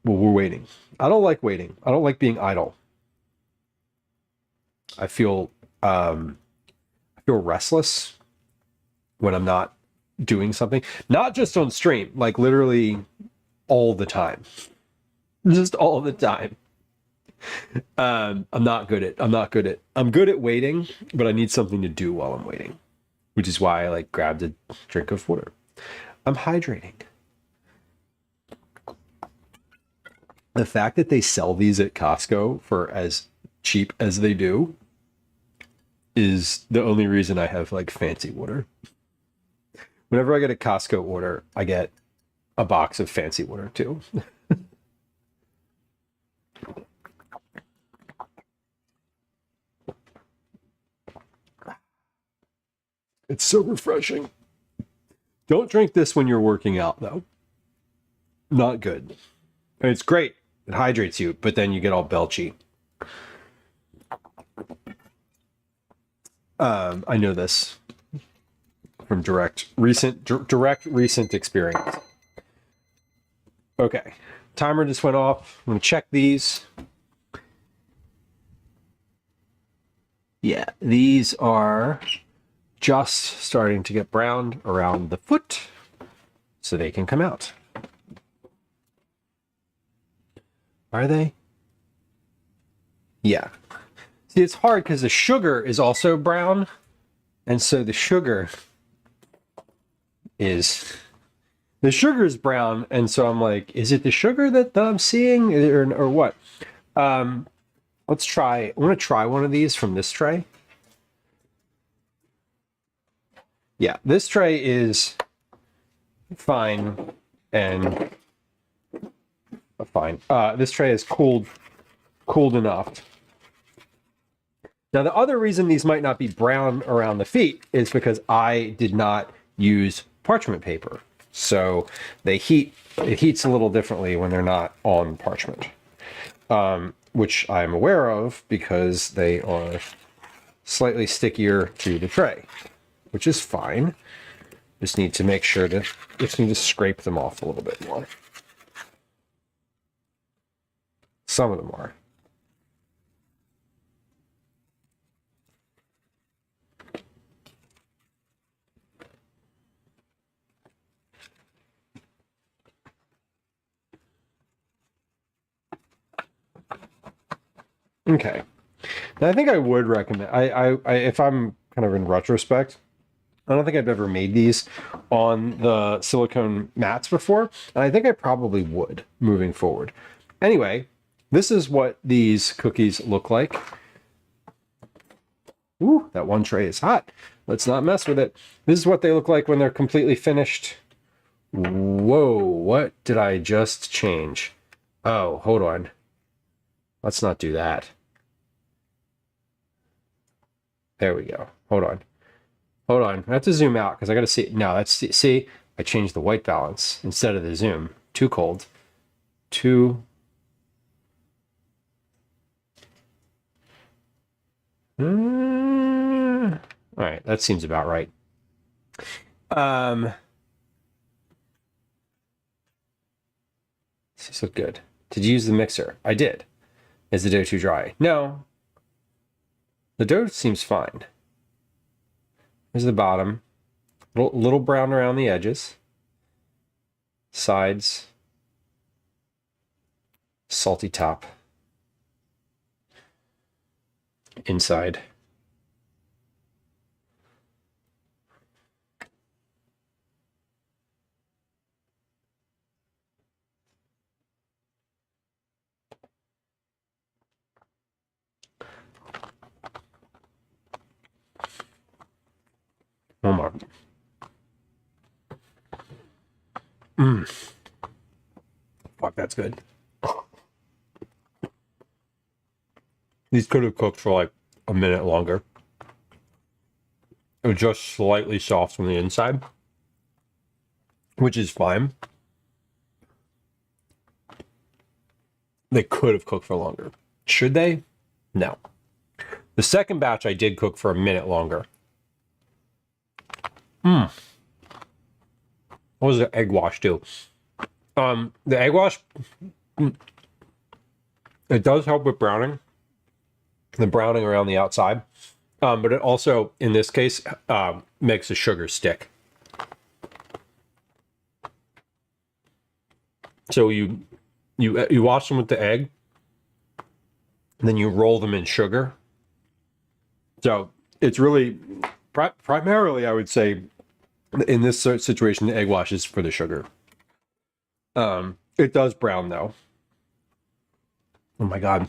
we're waiting. I don't like waiting. I don't like being idle. I feel restless when I'm not doing something. Not just on stream, like literally all the time. Just all the time. I'm good at waiting, but I need something to do while I'm waiting, which is why I like grabbed a drink of water. I'm hydrating. The fact that they sell these at Costco for as cheap as they do is the only reason I have like fancy water. Whenever I get a Costco order, I get a box of fancy water too. It's so refreshing. Don't drink this when you're working out, though. Not good. It's great. It hydrates you, but then you get all belchy. I know this from direct recent experience. Okay. Timer just went off. I'm going to check these. Yeah, these are just starting to get browned around the foot so they can come out. Are they? Yeah. See, it's hard because the sugar is also brown. And so the sugar is brown. And so I'm like, is it the sugar that I'm seeing or what? Let's try. I want to try one of these from this tray. Yeah, this tray is fine and fine. This tray is cooled enough. Now, the other reason these might not be brown around the feet is because I did not use parchment paper. So it heats a little differently when they're not on parchment. which I'm aware of because they are slightly stickier to the tray, which is fine. Just need to make sure to, just need to scrape them off a little bit more. Some of them are. Okay. Now, I think I would recommend, I if I'm kind of in retrospect, I don't think I've ever made these on the silicone mats before, and I think I probably would moving forward. Anyway, this is what these cookies look like. Ooh, that one tray is hot. Let's not mess with it. This is what they look like when they're completely finished. Whoa, what did I just change? Oh, hold on. Let's not do that. There we go. Hold on. Hold on. I have to zoom out because I got to see. No, that's, see, I changed the white balance instead of the zoom. Too cold. Too. All right, that seems about right. This looks good. Did you use the mixer? I did. Is the dough too dry? No. The dough seems fine. Here's the bottom. Little brown around the edges. Sides. Salty top. Inside. Oh my. Fuck, that's good. These could have cooked for like a minute longer. They're just slightly soft from the inside, which is fine. They could have cooked for longer. Should they? No. The second batch I did cook for a minute longer. What does the egg wash do? The egg wash, it does help with browning. The browning around the outside. But it also, in this case, makes the sugar stick. So you wash them with the egg, and then you roll them in sugar. So it's really, primarily, I would say, in this situation, the egg wash is for the sugar. It does brown though. Oh my God.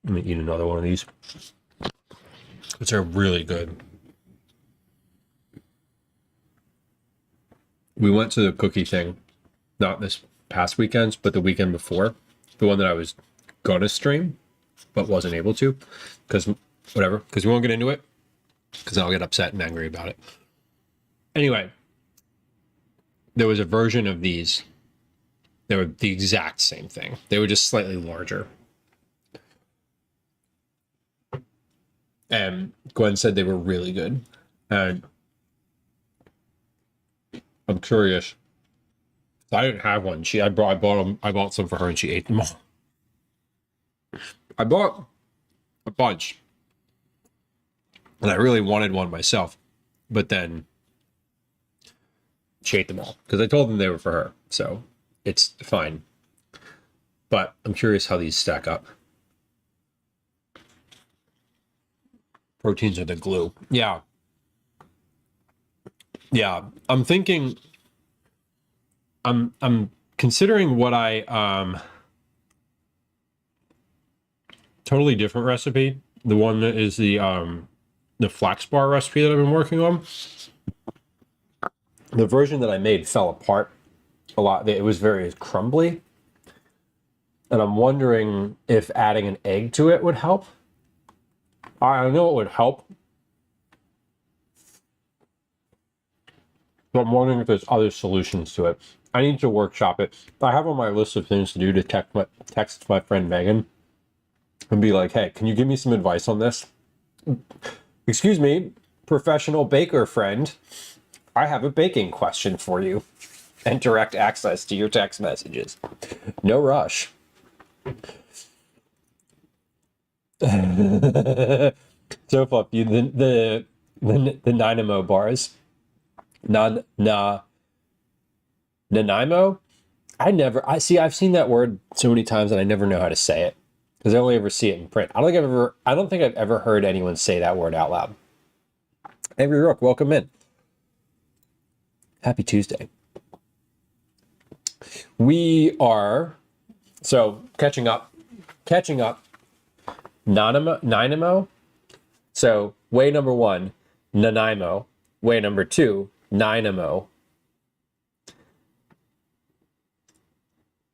Let me eat another one of these. Which are really good. We went to the cookie thing, not this past weekend, but the weekend before. The one that I was gonna stream, but wasn't able to. Because, whatever. Because we won't get into it. Because I'll get upset and angry about it. Anyway. There was a version of these. They were the exact same thing. They were just slightly larger. And Gwen said they were really good. And I'm curious. I didn't have one. I bought some for her and she ate them all. I bought a bunch. And I really wanted one myself. But then she ate them all. Because I told them they were for her. So it's fine. But I'm curious how these stack up. Proteins are the glue. Yeah. Yeah. I'm thinking I'm considering what I totally different recipe. The one that is the flax bar recipe that I've been working on. The version that I made fell apart a lot. It was very crumbly. And I'm wondering if adding an egg to it would help. I know it would help, but I'm wondering if there's other solutions to it. I need to workshop it. I have on my list of things to do to text my friend Megan and be like, hey, can you give me some advice on this? Excuse me, professional baker friend. I have a baking question for you. And direct access to your text messages. No rush. So fluffy. The Nanaimo bars. Nanaimo? I've seen that word so many times and I never know how to say it. Because I only ever see it in print. I don't think I've ever heard anyone say that word out loud. Avery Rook, welcome in. Happy Tuesday. We are catching up. Nanaimo. So way number 1, Nanaimo. Way number 2, Nanaimo.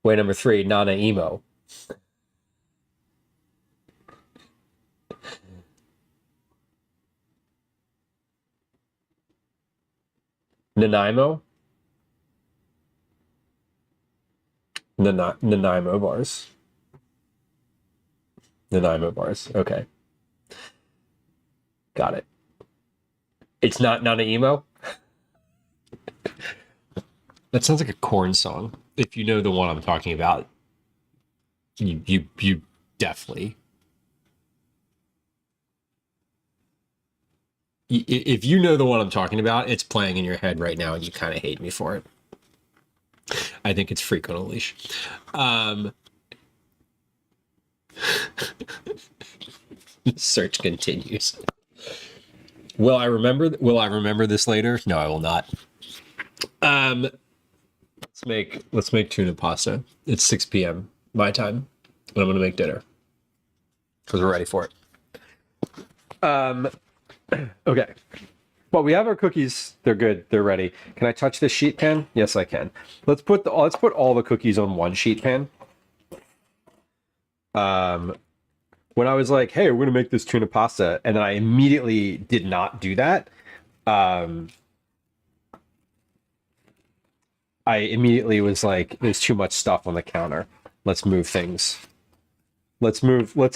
Way number 3, Nanaimo. Nanaimo. Nanaimo bars. Nanaimo bars. Okay. Got it. It's not Nanaimo? That sounds like a Korn song. If you know the one I'm talking about, you definitely. If you know the one I'm talking about, it's playing in your head right now and you kind of hate me for it. I think it's Freak on a Leash. Search continues. Will I remember this later? No, I will not. Let's make tuna pasta. It's 6 p.m. my time, and I'm gonna make dinner because we're ready for it. Okay. Well, we have our cookies. They're good. They're ready. Can I touch this sheet pan? Yes, I can. Let's put all the cookies on one sheet pan. When I was like, "Hey, we're gonna make this tuna pasta," and then I immediately did not do that. I immediately was like, "There's too much stuff on the counter. Let's move things. Let's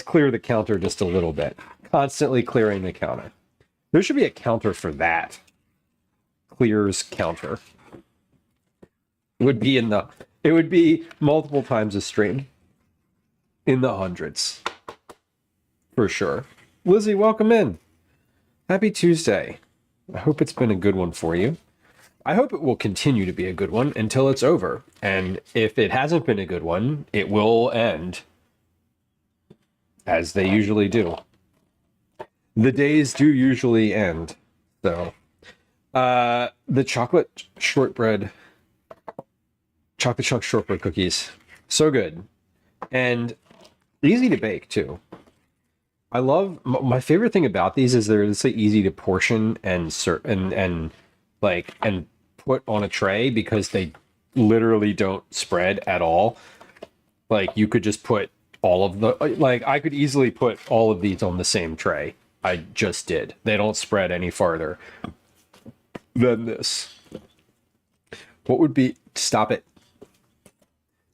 clear the counter just a little bit. Constantly clearing the counter." There should be a counter for that. Clears counter. It would be multiple times a stream. In the hundreds. For sure. Lizzie, welcome in. Happy Tuesday. I hope it's been a good one for you. I hope it will continue to be a good one until it's over. And if it hasn't been a good one, it will end. As they usually do. The days do usually end. So, the chocolate chunk shortbread cookies. So good. And easy to bake too. I love, my favorite thing about these is they're so easy to portion and put on a tray because they literally don't spread at all. Like you could just put I could easily put all of these on the same tray. I just did. They don't spread any farther than this. Stop it.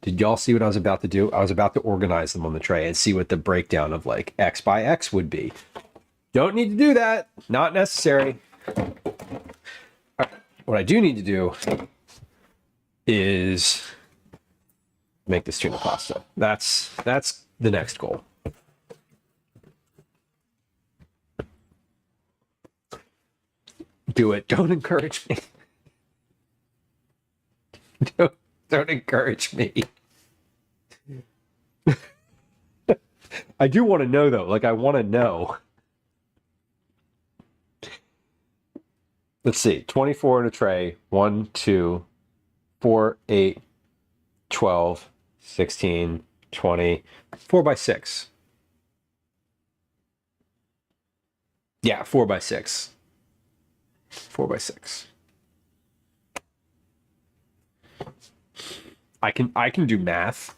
Did y'all see what I was about to do? I was about to organize them on the tray and see what the breakdown of like X by X would be. Don't need to do that. Not necessary. What I do need to do is make this tuna pasta. That's the next goal. Do it. Don't encourage me. Don't encourage me. I do want to know though. Like I want to know. Let's see. 24 in a tray. 1, 2, 4, 8, 12, 16, 20. 4 by 6. Yeah, 4 by 6. 4 by 6. I can do math.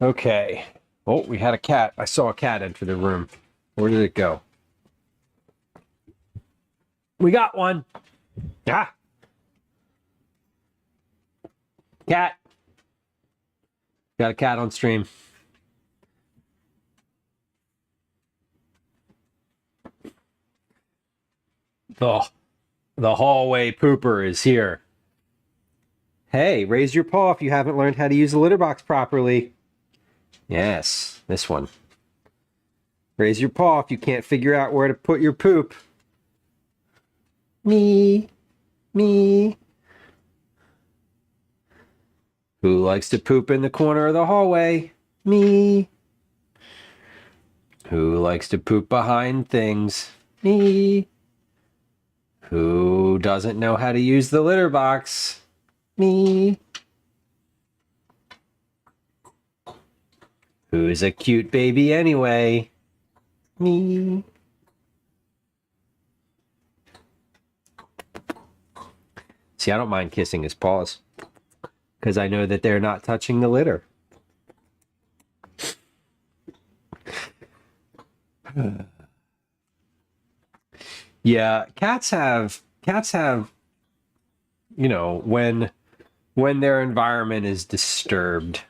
Okay. Oh, we had a cat. I saw a cat enter the room. Where did it go? We got one. Ah. Cat. Got a cat on stream. The hallway pooper is here. Hey, raise your paw if you haven't learned how to use the litter box properly. Yes, this one. Raise your paw if you can't figure out where to put your poop. Me. Me. Who likes to poop in the corner of the hallway? Me. Who likes to poop behind things? Me. Who doesn't know how to use the litter box? Me. Who's a cute baby anyway? Me. See, I don't mind kissing his paws because I know that they're not touching the litter. Yeah, cats have, you know, when their environment is disturbed,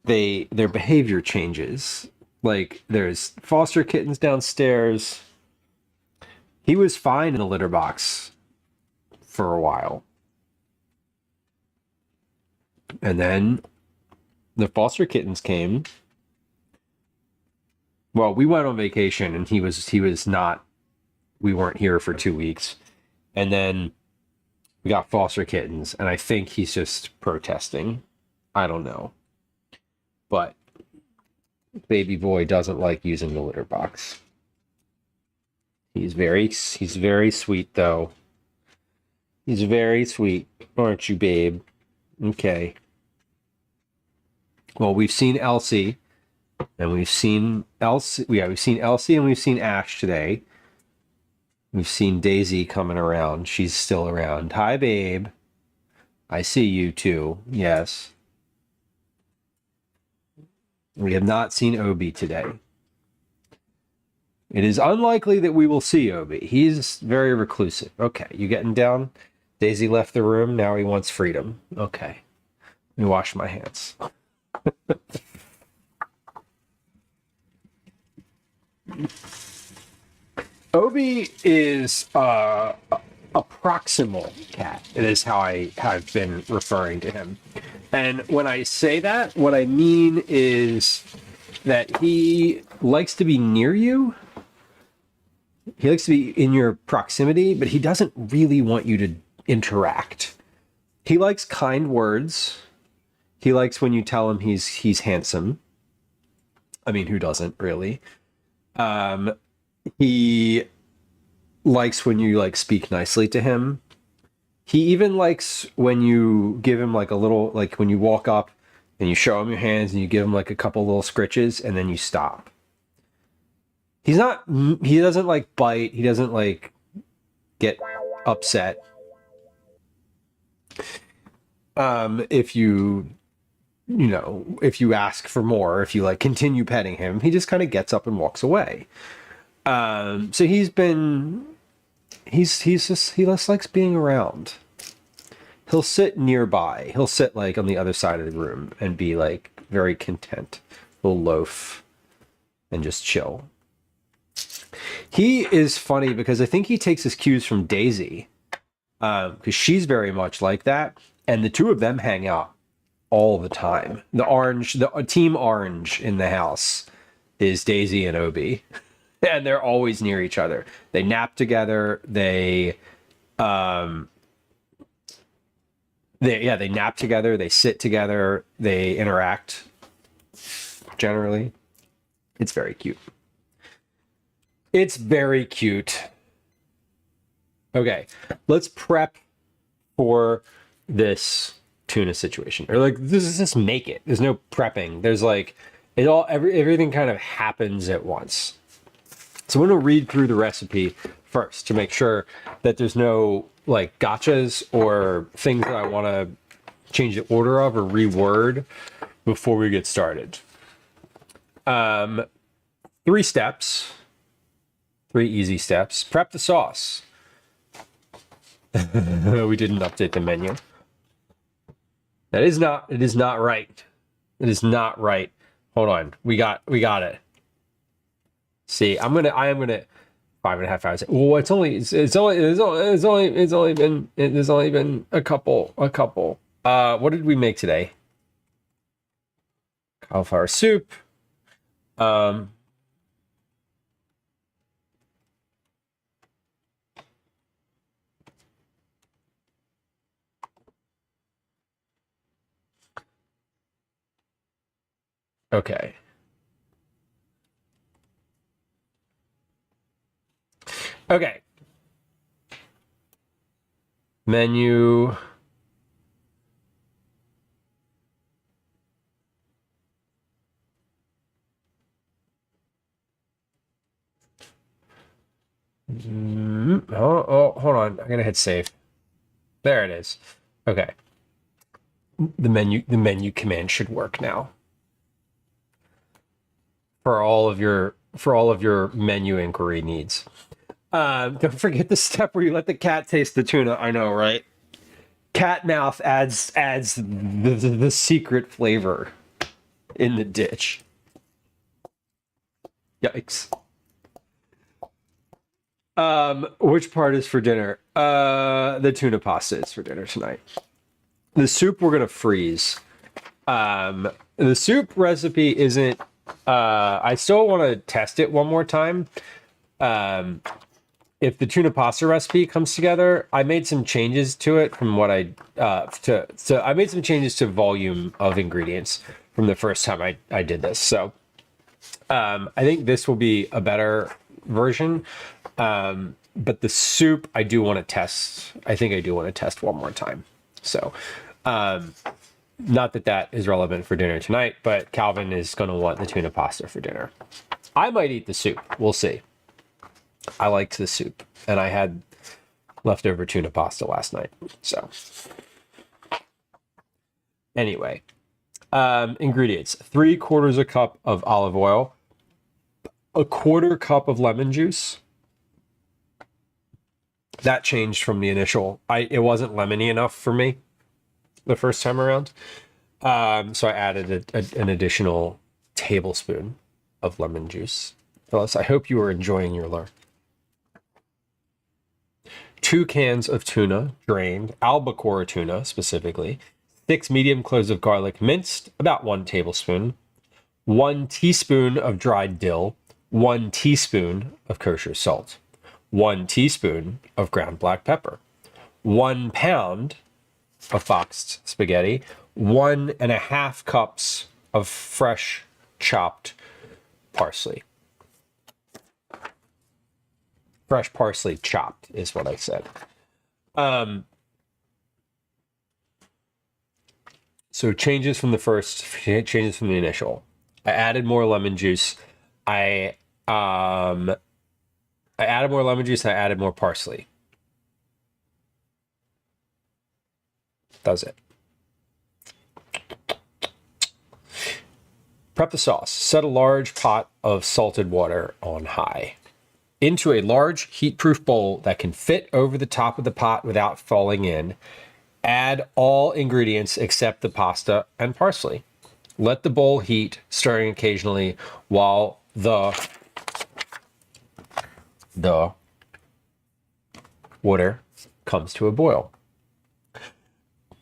their behavior changes. Like there's foster kittens downstairs. He was fine in the litter box for a while. And then the foster kittens came. Well, we went on vacation and he was not, we weren't here for 2 weeks. And then we got foster kittens and I think he's just protesting. I don't know. But baby boy doesn't like using the litter box. He's very sweet though. He's very sweet, aren't you, babe? Okay. Well, we've seen Elsie. And we've seen Elsie. Yeah, we've seen Elsie and we've seen Ash today. We've seen Daisy coming around. She's still around. Hi, babe. I see you too. Yes. We have not seen Obi today. It is unlikely that we will see Obi. He's very reclusive. Okay, you getting down? Daisy left the room. Now he wants freedom. Okay. Let me wash my hands. Obi is a proximal cat. It is how I have been referring to him. And when I say that, what I mean is that he likes to be near you. He likes to be in your proximity, but he doesn't really want you to interact. He likes kind words. He likes when you tell him he's handsome. I mean, who doesn't really? He likes when you like speak nicely to him. He even likes when you give him like a little, like when you walk up and you show him your hands and you give him like a couple little scritches and then you stop. He doesn't like bite. He doesn't like get upset. If you ask for more, if you like continue petting him, he just kind of gets up and walks away. So he just likes being around. He'll sit nearby. He'll sit like on the other side of the room and be like very content. He'll loaf and just chill. He is funny because I think he takes his cues from Daisy, because she's very much like that, and the two of them hang out all the time. The team orange in the house is Daisy and Obi. And they're always near each other. They nap together. They nap together. They sit together. They interact. Generally, it's very cute. It's very cute. Okay, let's prep for this tuna situation, or like just make it. There's no prepping. There's like everything kind of happens at once. So I'm going to read through the recipe first to make sure that there's no like gotchas or things that I want to change the order of or reword before we get started. 3 steps, 3 easy steps. Prep the sauce. We didn't update the menu. It is not right. It is not right. Hold on. We got it. See, I am gonna 5.5 hours. Well, it's only been a couple. What did we make today? Cauliflower soup. Okay. Okay. Menu. Hold on. I'm gonna hit save. There it is. Okay. The menu command should work now. For all of your menu inquiry needs. Don't forget the step where you let the cat taste the tuna. I know, right? Cat mouth adds the secret flavor in the dish. Yikes. Which part is for dinner? The tuna pasta is for dinner tonight. The soup we're gonna freeze. The soup recipe isn't. I still want to test it one more time. If the tuna pasta recipe comes together, I made some changes to it from what I made some changes to volume of ingredients from the first time I did this. So I think this will be a better version. But the soup I do want to test. I think I do want to test one more time. So not that is relevant for dinner tonight, but Calvin is going to want the tuna pasta for dinner. I might eat the soup. We'll see. I liked the soup, and I had leftover tuna pasta last night. So anyway, ingredients: 3/4 cup of olive oil, 1/4 cup of lemon juice. That changed from the initial. It wasn't lemony enough for me the first time around. So I added an additional tablespoon of lemon juice. Phyllis, I hope you are enjoying your lunch. 2 cans of tuna, drained, albacore tuna specifically. 6 medium cloves of garlic minced, about 1 tablespoon. 1 teaspoon of dried dill. 1 teaspoon of kosher salt. 1 teaspoon of ground black pepper. 1 pound of boxed spaghetti, 1.5 cups of fresh chopped parsley. Fresh parsley chopped is what I said. So changes from the initial. I added more lemon juice. I added more lemon juice and I added more parsley. Does it. Prep the sauce. Set a large pot of salted water on high. Into a large heat-proof bowl that can fit over the top of the pot without falling in. Add all ingredients except the pasta and parsley. Let the bowl heat, stirring occasionally while the water comes to a boil.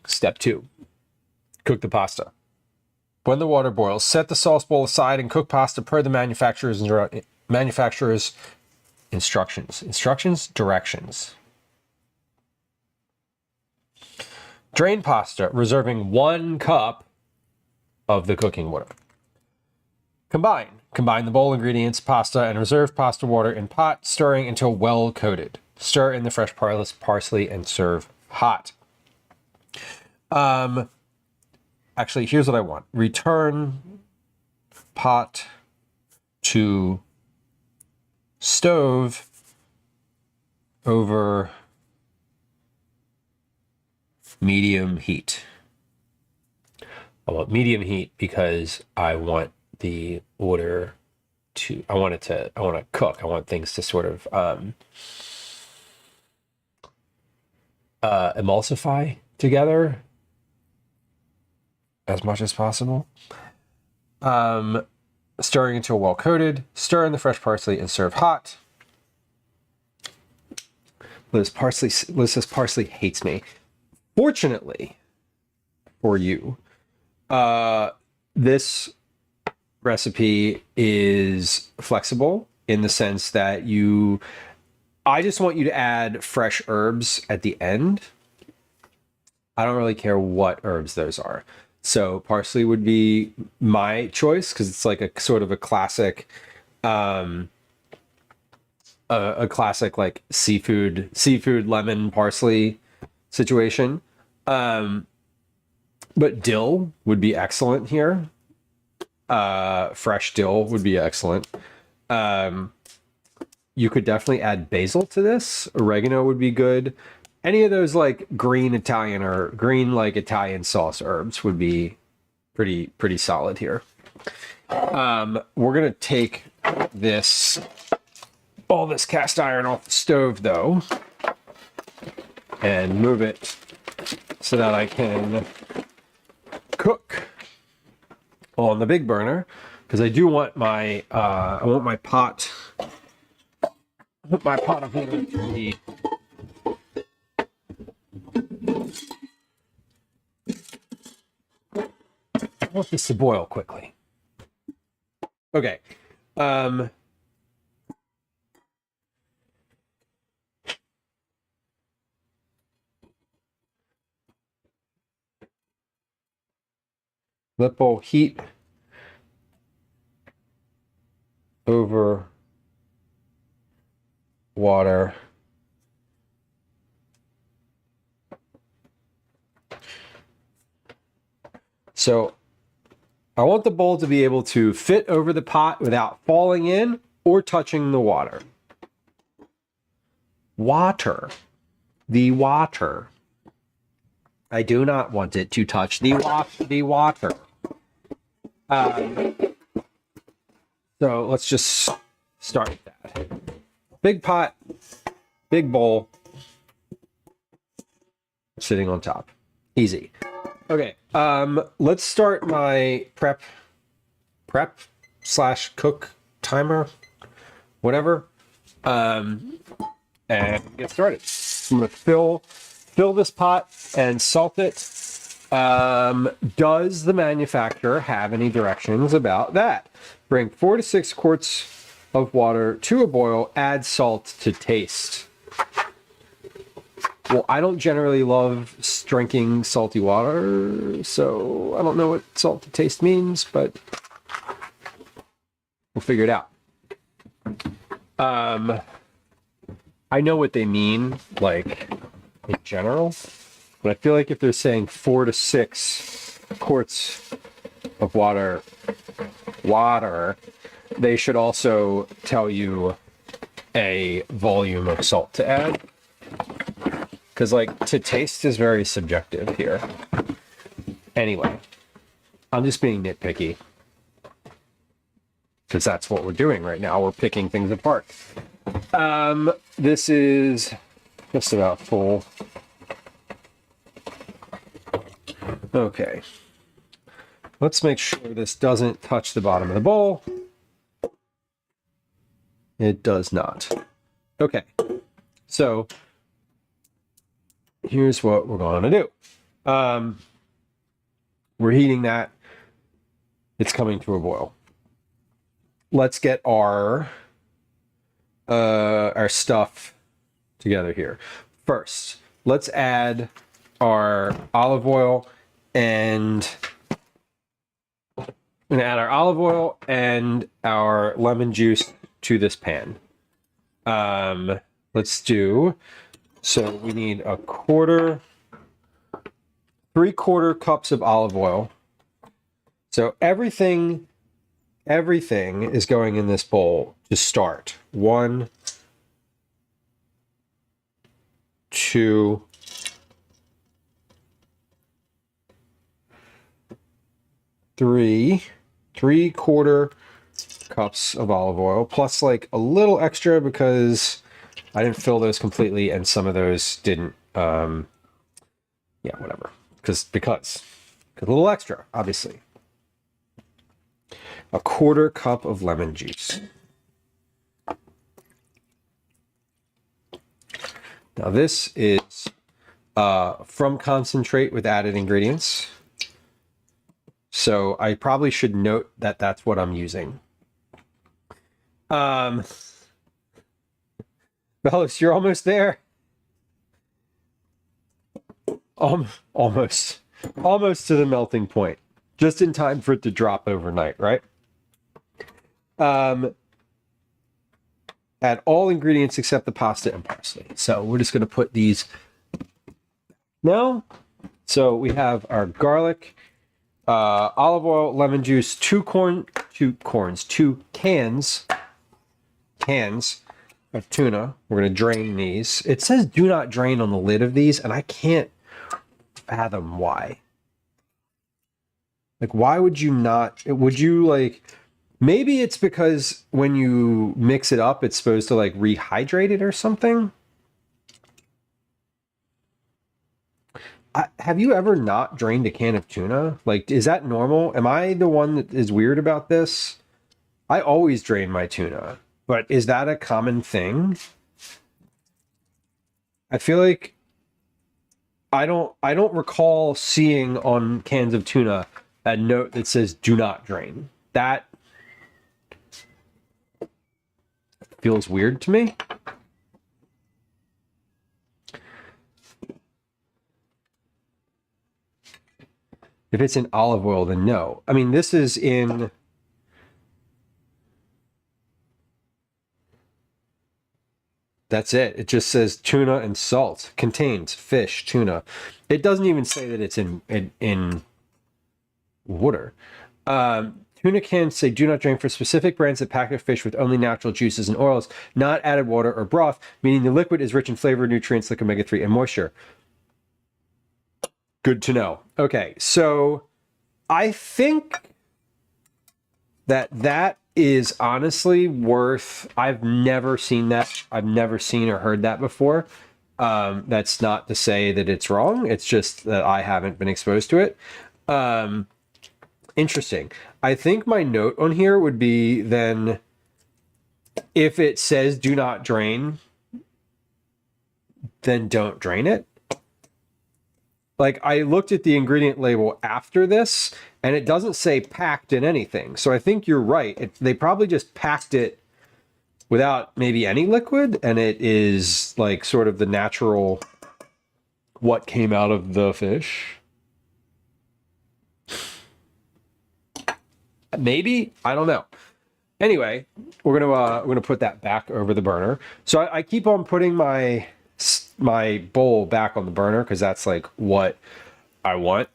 Step 2. Cook the pasta. When the water boils, set the sauce bowl aside and cook pasta per the manufacturer's directions. Drain pasta, reserving 1 cup of the cooking water. Combine the bowl ingredients, pasta, and reserved pasta water in pot, stirring until well coated. Stir in the fresh parsley and serve hot. Actually, here's what I want. Return pot to stove over medium heat. I want medium heat because I want the water to, I want to cook. I want things to sort of emulsify together as much as possible. Stirring until well coated. Stir in the fresh parsley and serve hot. Liz says parsley hates me. Fortunately for you, this recipe is flexible in the sense that I just want you to add fresh herbs at the end. I don't really care what herbs those are. So parsley would be my choice because it's like a sort of a classic, a classic like seafood lemon parsley situation. But dill would be excellent here. Fresh dill would be excellent. You could definitely add basil to this. Oregano would be good. Any of those like green Italian or green like Italian sauce herbs would be pretty solid here. We're gonna take all this cast iron off the stove though, and move it so that I can cook on the big burner because I do want my pot of water to be I want this to boil quickly. Okay. Let bowl heat over water. So I want the bowl to be able to fit over the pot without falling in or touching the water. The water. I do not want it to touch the water. So let's just start with that. Big pot, big bowl, sitting on top. Easy. Okay, let's start my prep / cook timer, whatever, and get started. I'm gonna fill this pot and salt it. Does the manufacturer have any directions about that? Bring 4 to 6 quarts of water to a boil, add salt to taste. Well, I don't generally love drinking salty water, so I don't know what salt to taste means, but we'll figure it out. I know what they mean, like, in general, but I feel like if they're saying 4 to 6 quarts of water, they should also tell you a volume of salt to add. Because, like, to taste is very subjective here. Anyway, I'm just being nitpicky. Because that's what we're doing right now. We're picking things apart. This is just about full. Okay. Let's make sure this doesn't touch the bottom of the bowl. It does not. Okay. So here's what we're going to do. We're heating that. It's coming to a boil. Let's get our stuff together here. First, let's add our olive oil and our lemon juice to this pan. Let's do, so we need 3/4 cups of olive oil. So everything is going in this bowl to start. 1, 2, 3/4 cups of olive oil, plus like a little extra because I didn't fill those completely and some of those didn't. Yeah, whatever. Because a little extra, obviously. 1/4 cup of lemon juice. Now this is from concentrate with added ingredients. So I probably should note that that's what I'm using. Bellis, you're almost there. Almost to the melting point. Just in time for it to drop overnight, right? Add all ingredients except the pasta and parsley. So we're just going to put these now. So we have our garlic, olive oil, lemon juice, two cans of tuna. We're going to drain these. It says do not drain on the lid of these, and I can't fathom why. Like, why would you not? Would you like? Maybe it's because when you mix it up, it's supposed to like rehydrate it or something. Have you ever not drained a can of tuna? Like, is that normal? Am I the one that is weird about this? I always drain my tuna, but is that a common thing? I feel like I don't recall seeing on cans of tuna a note that says do not drain. That feels weird to me. If it's in olive oil, then no. I mean, this is in... That's it. It just says tuna and salt. Contains fish, tuna. It doesn't even say that it's in water. Tuna cans say do not drain for specific brands that package fish with only natural juices and oils, not added water or broth, meaning the liquid is rich in flavor, nutrients like omega-3 and moisture. Good to know. Okay, so I think that is honestly worth... I've never seen that. I've never seen or heard that before. That's not to say that it's wrong. It's just that I haven't been exposed to it. Interesting. I think my note on here would be then if it says do not drain, then don't drain it. Like, I looked at the ingredient label after this, and it doesn't say packed in anything. So I think you're right. They probably just packed it without maybe any liquid, and it is like sort of the natural what came out of the fish. Maybe, I don't know. Anyway, we're gonna put that back over the burner. So I keep on putting my bowl back on the burner because that's like what I want.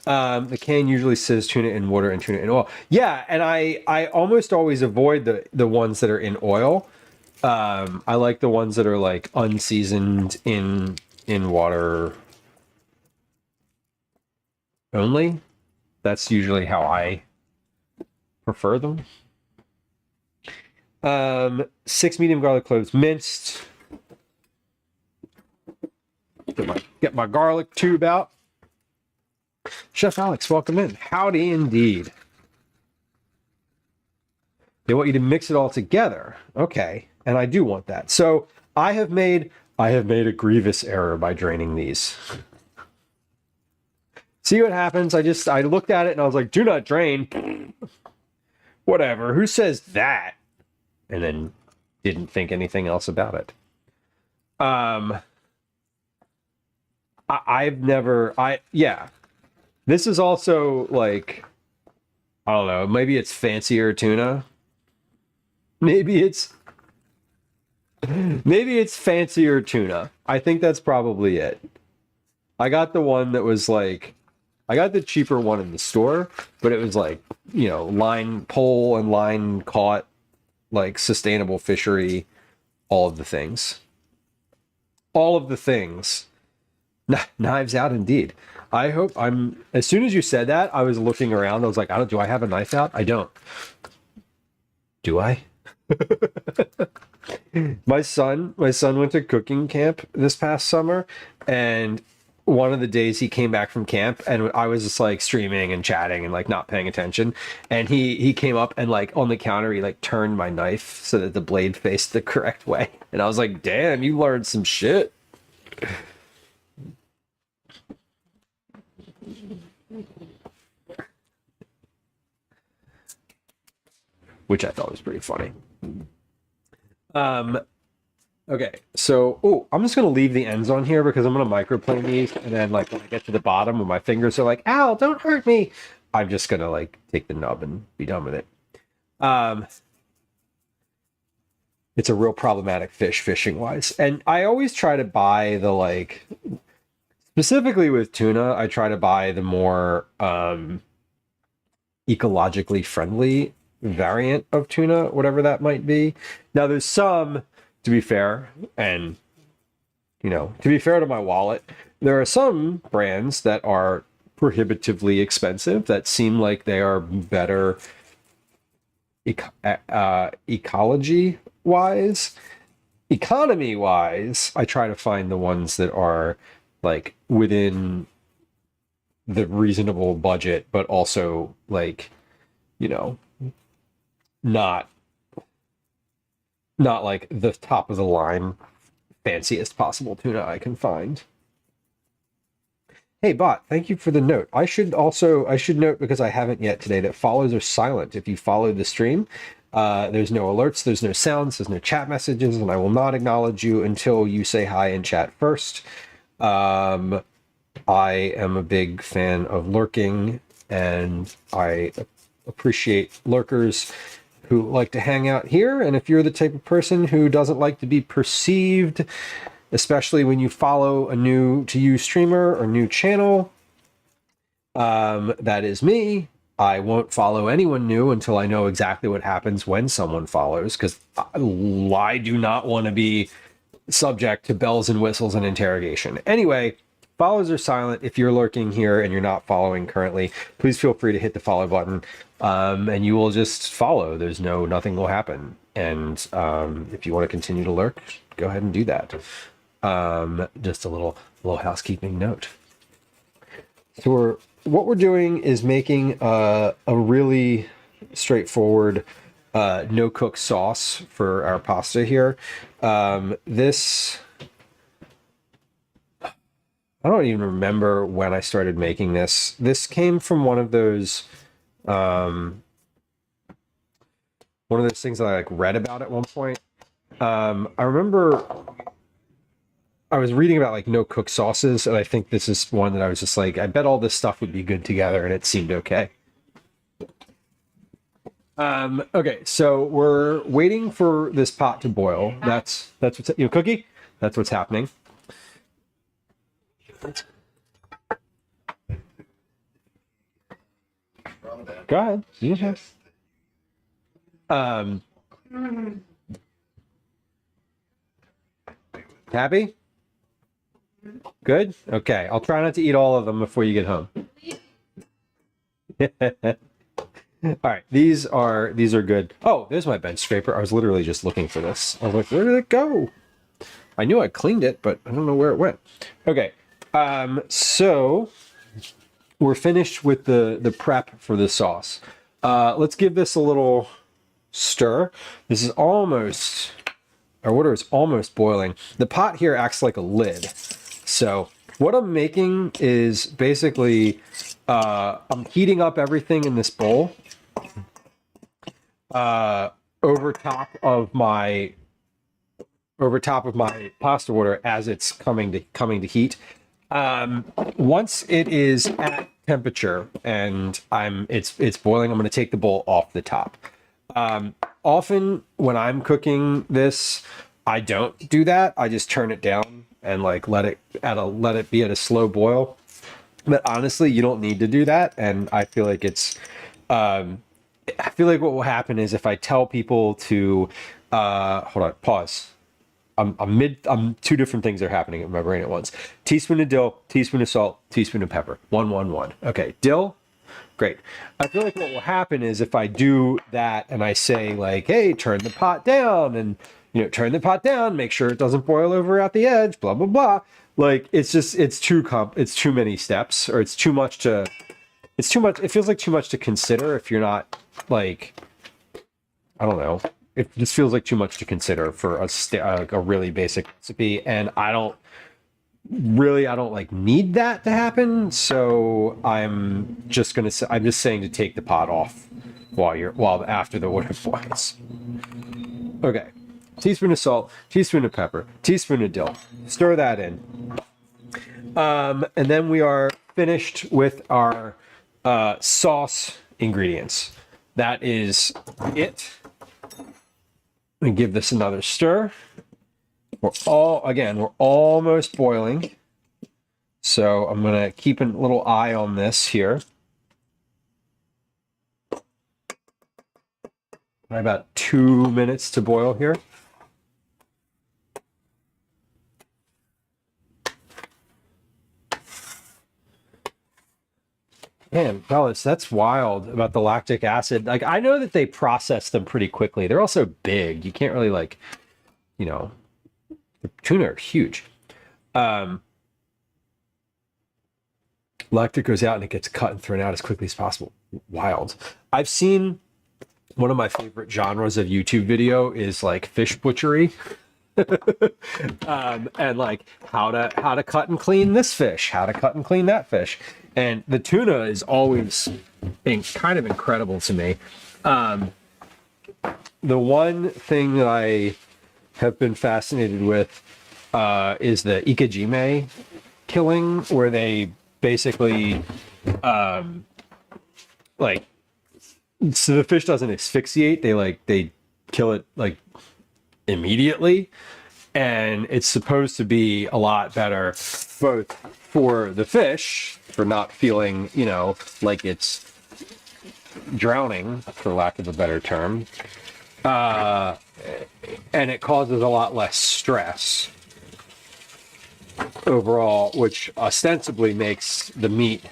The can usually says tuna in water and tuna in oil. Yeah, and I almost always avoid the ones that are in oil. I like the ones that are like unseasoned in water only. That's usually how I prefer them. 6 medium garlic cloves minced. Get my garlic tube out. Chef Alex, welcome in. Howdy indeed. They want you to mix it all together. Okay, and I do want that. So I have made a grievous error by draining these. See what happens? I looked at it and I was like, do not drain. Whatever. Who says that? And then didn't think anything else about it. Yeah. This is also like, I don't know, maybe it's fancier tuna. Maybe it's fancier tuna. I think that's probably it. I got the one that was like, I got the cheaper one in the store, but it was like, you know, line pole and line caught, like sustainable fishery, all of the things. All of the things. Knives out indeed. I hope I'm. As soon as you said that, I was looking around. I was like, I don't. Do I have a knife out? I don't. Do I? My son went to cooking camp this past summer, and one of the days he came back from camp, and I was just like streaming and chatting and like not paying attention, and he came up and like on the counter he like turned my knife so that the blade faced the correct way, and I was like, damn, you learned some shit. Which I thought was pretty funny. Okay, so I'm just gonna leave the ends on here because I'm gonna microplane these, and then like when I get to the bottom when my fingers are like, ow, don't hurt me, I'm just gonna like take the nub and be done with it. It's a real problematic fish fishing wise, and I always try to buy the like, specifically with tuna, I try to buy the more ecologically friendly variant of tuna, whatever that might be. Now there's some, to be fair, and to be fair to my wallet, there are some brands that are prohibitively expensive that seem like they are better ecology wise. Economy wise, I try to find the ones that are like within the reasonable budget, but also like, not like the top of the line fanciest possible tuna I can find. Hey bot, thank you for the note. I should note, because I haven't yet today, that follows are silent if you follow the stream. There's no alerts, there's no sounds, there's no chat messages, and I will not acknowledge you until you say hi in chat first. I am a big fan of lurking, and I appreciate lurkers who like to hang out here. And if you're the type of person who doesn't like to be perceived, especially when you follow a new to you streamer or new channel, that is me. I won't follow anyone new until I know exactly what happens when someone follows, because I do not want to be subject to bells and whistles and interrogation. Anyway, follows are silent. If you're lurking here and you're not following currently, please feel free to hit the follow button, and you will just follow. There's nothing will happen. And if you want to continue to lurk, go ahead and do that. Just a little housekeeping note. So what we're doing is making a really straightforward no cook sauce for our pasta here. This, I don't even remember when I started making this. This came from one of those things that I like read about at one point. I remember I was reading about like no cook sauces, and I think this is one that I was just like, I bet all this stuff would be good together, and it seemed okay. Okay, so we're waiting for this pot to boil. That's what's Cookie. That's what's happening. Go ahead. Yeah. Happy? Good? Okay. I'll try not to eat all of them before you get home. All right. These are good. Oh, there's my bench scraper. I was literally just looking for this. I was like, where did it go? I knew I cleaned it, but I don't know where it went. Okay. So we're finished with the prep for the sauce. Let's give this a little stir. This is almost, our water is almost boiling. The pot here acts like a lid. So what I'm making is basically, I'm heating up everything in this bowl over top of my pasta water as it's coming to heat. Once it is at temperature and it's boiling, I'm going to take the bowl off the top. Often when I'm cooking this, I don't do that. I just turn it down and like let it be at a slow boil. But honestly, you don't need to do that. And I feel like what will happen is if I tell people to hold on, pause. I'm two different things are happening in my brain at once. Teaspoon of dill, teaspoon of salt, teaspoon of pepper. 1, 1, 1. Okay, dill. Great. I feel like what will happen is if I do that and I say like, hey, turn the pot down and, turn the pot down, make sure it doesn't boil over at the edge, blah, blah, blah. Like, it's too many steps, or it's too much. It feels like too much to consider if you're not like, I don't know. It just feels like too much to consider for a really basic recipe. And I don't like need that to happen. So I'm just saying to take the pot off while after the water boils. Okay. Teaspoon of salt, teaspoon of pepper, teaspoon of dill. Stir that in. And then we are finished with our sauce ingredients. That is it. Let me give this another stir. We're almost boiling. So I'm going to keep a little eye on this here. About 2 minutes to boil here. Man, fellas, that's wild about the lactic acid. Like, I know that they process them pretty quickly. They're also big. You can't really the tuna are huge. Lactic goes out and it gets cut and thrown out as quickly as possible. Wild. I've seen one of my favorite genres of YouTube video is like fish butchery. And like how to cut and clean this fish, how to cut and clean that fish. And the tuna is always been kind of incredible to me. The one thing that I have been fascinated with is the ikejime killing, where they basically so the fish doesn't asphyxiate. They kill it like immediately, and it's supposed to be a lot better both for the fish for not feeling like it's drowning, for lack of a better term, and it causes a lot less stress overall, which ostensibly makes the meat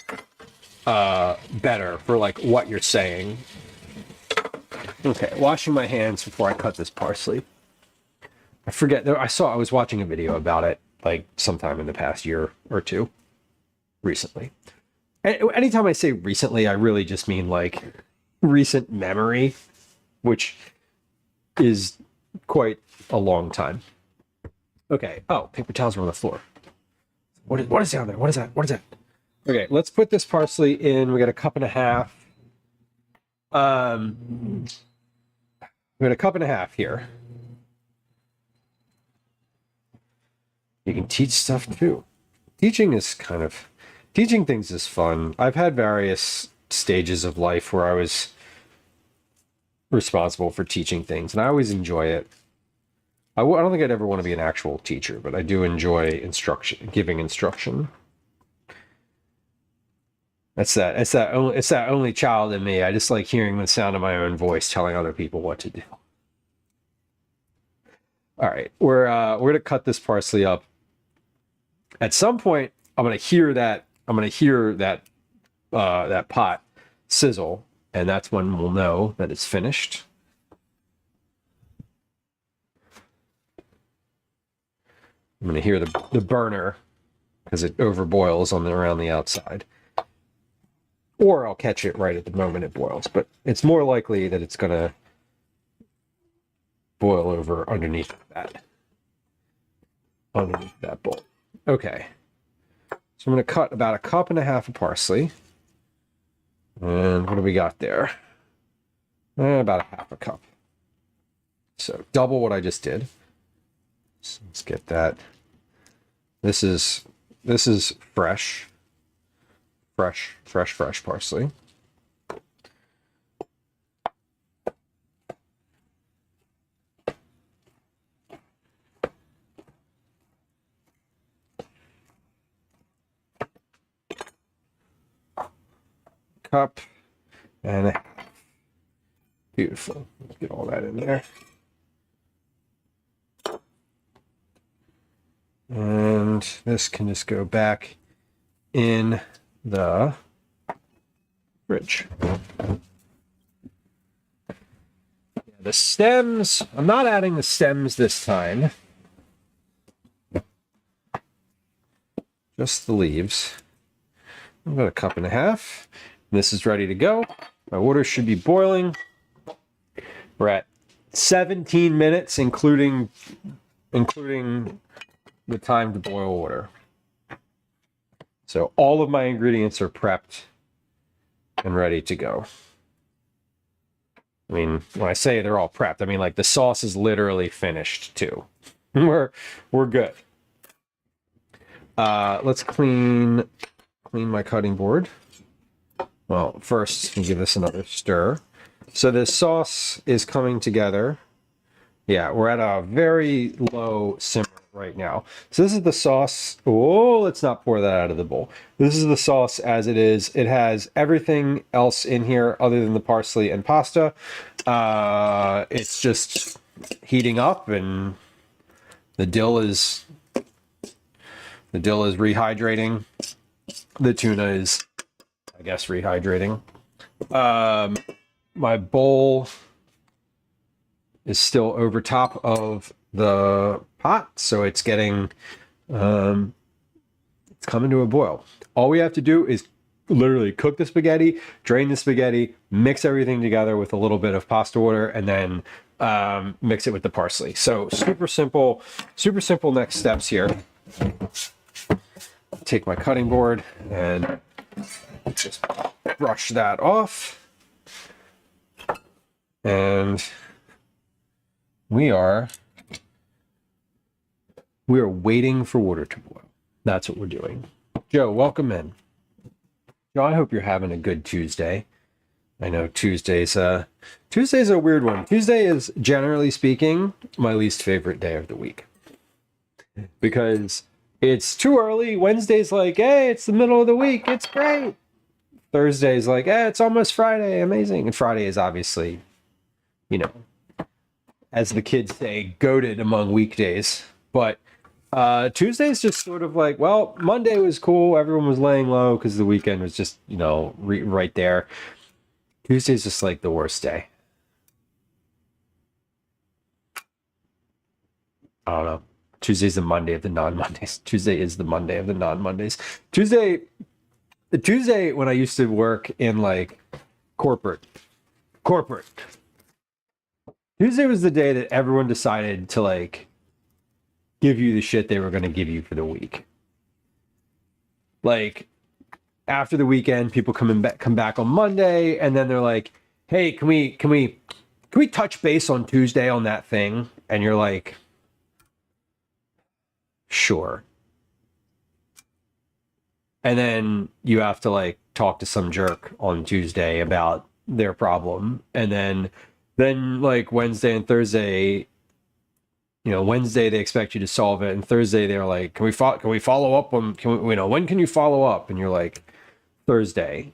better for like what you're saying. Okay, washing my hands before I cut this parsley. I forget. I was watching a video about it like sometime in the past year or two. Recently. Anytime I say recently, I really just mean like recent memory, which is quite a long time. Okay. Oh, paper towels are on the floor. What is down there? What is that? What is that? Okay, let's put this parsley in. We got a cup and a half. We got a cup and a half here. You can teach stuff too. Teaching things is fun. I've had various stages of life where I was responsible for teaching things, and I always enjoy it. I don't think I'd ever want to be an actual teacher, but I do enjoy giving instruction. It's that only child in me. I just like hearing the sound of my own voice telling other people what to do. All right, we're gonna cut this parsley up. At some point, I'm gonna hear that that pot sizzle, and that's when we'll know that it's finished. I'm gonna hear the burner because it overboils around the outside. Or I'll catch it right at the moment it boils, but it's more likely that it's gonna boil over underneath that bowl. Okay. So I'm gonna cut about a cup and a half of parsley. And what do we got there? About a half a cup. So double what I just did. So let's get that. This is fresh parsley. Cup and a half. Beautiful. Let's get all that in there. And this can just go back in the fridge. The stems, I'm not adding the stems this time. Just the leaves. I've got a cup and a half. This is ready to go. My water should be boiling. We're at 17 minutes, including the time to boil water. So all of my ingredients are prepped and ready to go. I mean, when I say they're all prepped, I mean like the sauce is literally finished too. We're good. Let's clean my cutting board. Well, first we give this another stir. So this sauce is coming together. Yeah, we're at a very low simmer right now. So this is the sauce. Oh, let's not pour that out of the bowl. This is the sauce as it is. It has everything else in here other than the parsley and pasta. It's just heating up, and the dill is rehydrating. The tuna is, I guess, rehydrating. My bowl is still over top of the pot, so it's getting it's coming to a boil. All we have to do is literally cook the spaghetti, drain the spaghetti, mix everything together with a little bit of pasta water, and then mix it with the parsley. So super simple next steps here. Take my cutting board and just brush that off. And we are waiting for water to boil. That's what we're doing. Joe, welcome in. Joe, I hope you're having a good Tuesday. I know Tuesday's a weird one. Tuesday is, generally speaking, my least favorite day of the week. Because it's too early. Wednesday's like, hey, it's the middle of the week. It's great. Thursday's like, hey, it's almost Friday. Amazing. And Friday is obviously, you know, as the kids say, goated among weekdays. But Tuesday's just sort of like, well, Monday was cool. Everyone was laying low because the weekend was just, you know, right there. Tuesday's just like the worst day. I don't know. Tuesday's the Monday of the non-Mondays. Tuesday is the Monday of the non-Mondays. Tuesday when I used to work in like corporate. Tuesday was the day that everyone decided to like give you the shit they were going to give you for the week. Like after the weekend, people come back on Monday, and then they're like, "Hey, can we touch base on Tuesday on that thing?" And you're like, "Sure." And then you have to like talk to some jerk on Tuesday about their problem, and then like Wednesday and Thursday, you know, Wednesday they expect you to solve it, and Thursday they're like, can we follow up on, when can you follow up? And you're like, Thursday,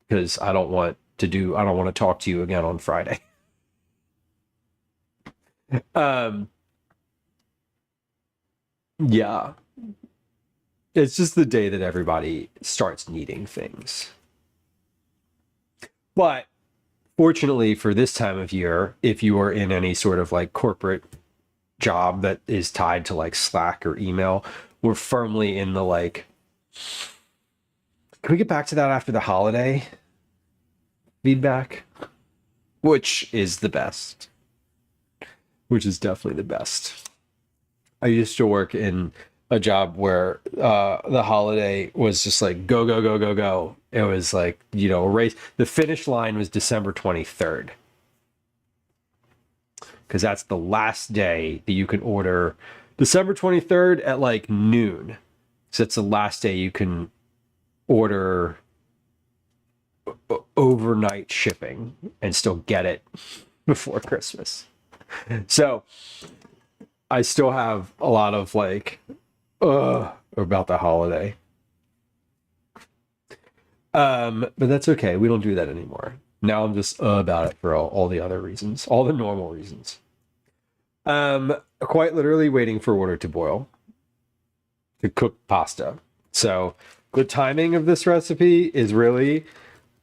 because I don't want to talk to you again on Friday. Yeah. It's just the day that everybody starts needing things. But fortunately for this time of year, if you are in any sort of like corporate job that is tied to like Slack or email, we're firmly in the like, can we get back to that after the holiday feedback? Which is the best. Which is definitely the best. I used to work in a job where the holiday was just like go. It was like, you know, a race. The finish line was December 23rd. Because that's the last day that you can order. December 23rd at like noon. So it's the last day you can order overnight shipping and still get it before Christmas. So I still have a lot of like, about the holiday. But that's okay. We don't do that anymore. Now I'm just about it for all the other reasons, all the normal reasons. Quite literally waiting for water to boil. to cook pasta. So the timing of this recipe is really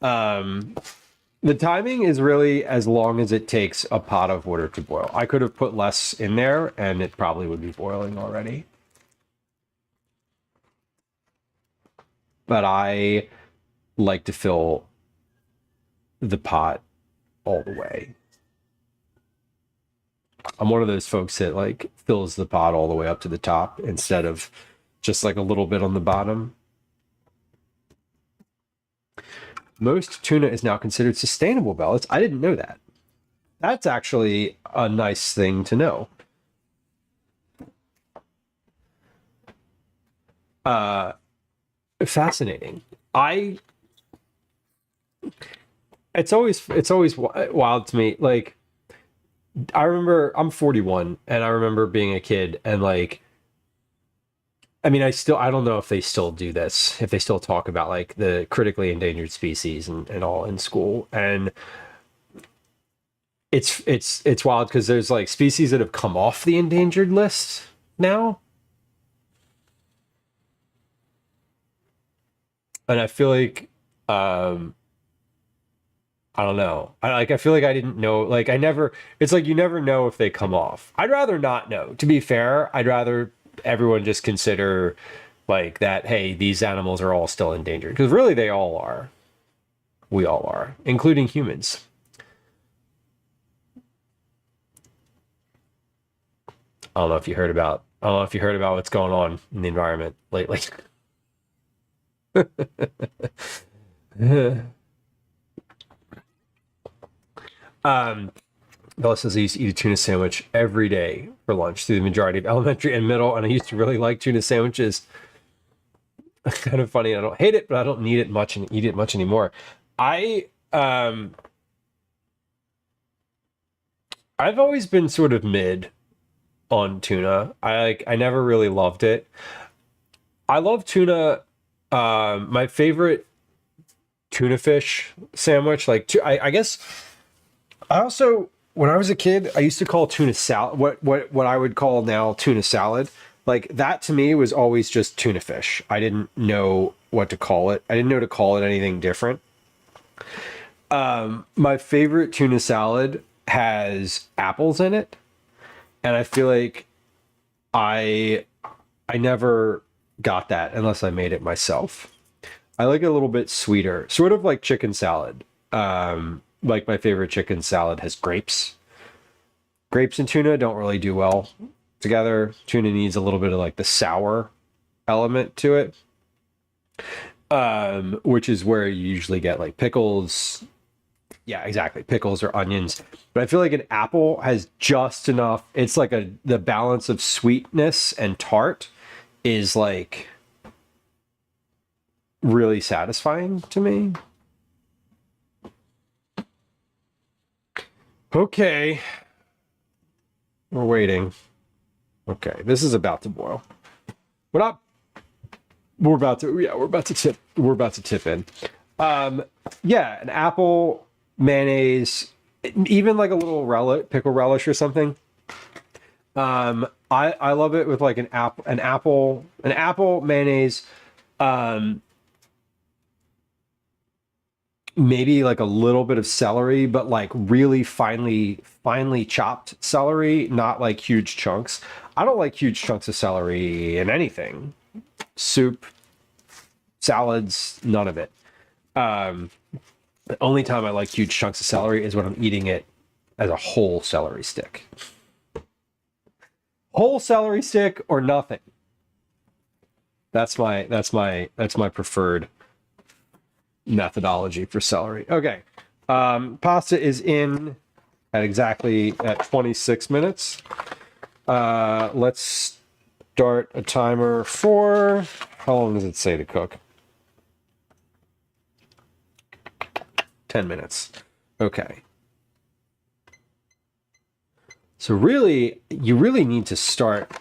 the timing is really as long as it takes a pot of water to boil. I could have put less in there and it probably would be boiling already. But I like to fill the pot all the way. I'm one of those folks that like fills the pot all the way up to the top instead of just like a little bit on the bottom. Most tuna is now considered sustainable, Bellis. I didn't know that. That's actually a nice thing to know. Fascinating. It's always wild to me. Like, I remember I'm 41 and I remember being a kid and like, I mean, I don't know if they still do this, if they still talk about like the critically endangered species and all in school. And it's wild because there's like species that have come off the endangered list now. And I feel like, I don't know. I feel like I didn't know. Like it's like you never know if they come off. I'd rather not know. To be fair, I'd rather everyone just consider like that, hey, these animals are all still endangered. Because really they all are. We all are, including humans. I don't know if you heard about what's going on in the environment lately. Bella says I used to eat a tuna sandwich every day for lunch through the majority of elementary and middle, and I used to really like tuna sandwiches. Kind of funny. I don't hate it, but I don't need it much and eat it much anymore. I've always been sort of mid on tuna. I never really loved it. I love tuna. My favorite tuna fish sandwich, I guess. I also, when I was a kid, I used to call tuna salad what I would call now tuna salad. Like that to me was always just tuna fish. I didn't know what to call it. I didn't know to call it anything different. My favorite tuna salad has apples in it, and I feel like I never got that unless I made it myself. I like it a little bit sweeter, sort of like chicken salad. Like my favorite chicken salad has grapes. Grapes and tuna don't really do well together. Tuna needs a little bit of like the sour element to it, which is where you usually get like pickles. Yeah, exactly. Pickles or onions. But I feel like an apple has just enough. It's like the balance of sweetness and tart is like really satisfying to me. Okay. We're waiting. Okay, this is about to boil. We're about to tip in. Yeah, an apple, mayonnaise, even like a little pickle relish or something. I love it with like an apple, mayonnaise, maybe like a little bit of celery, but like really finely chopped celery, not like huge chunks. I don't like huge chunks of celery in anything. Soup, salads, none of it. The only time I like huge chunks of celery is when I'm eating it as a whole celery stick. Whole celery stick or nothing. That's my preferred methodology for celery. Okay. Pasta is in at 26 minutes. Let's start a timer for, how long does it say to cook? 10 minutes. Okay. So really, you really need to start.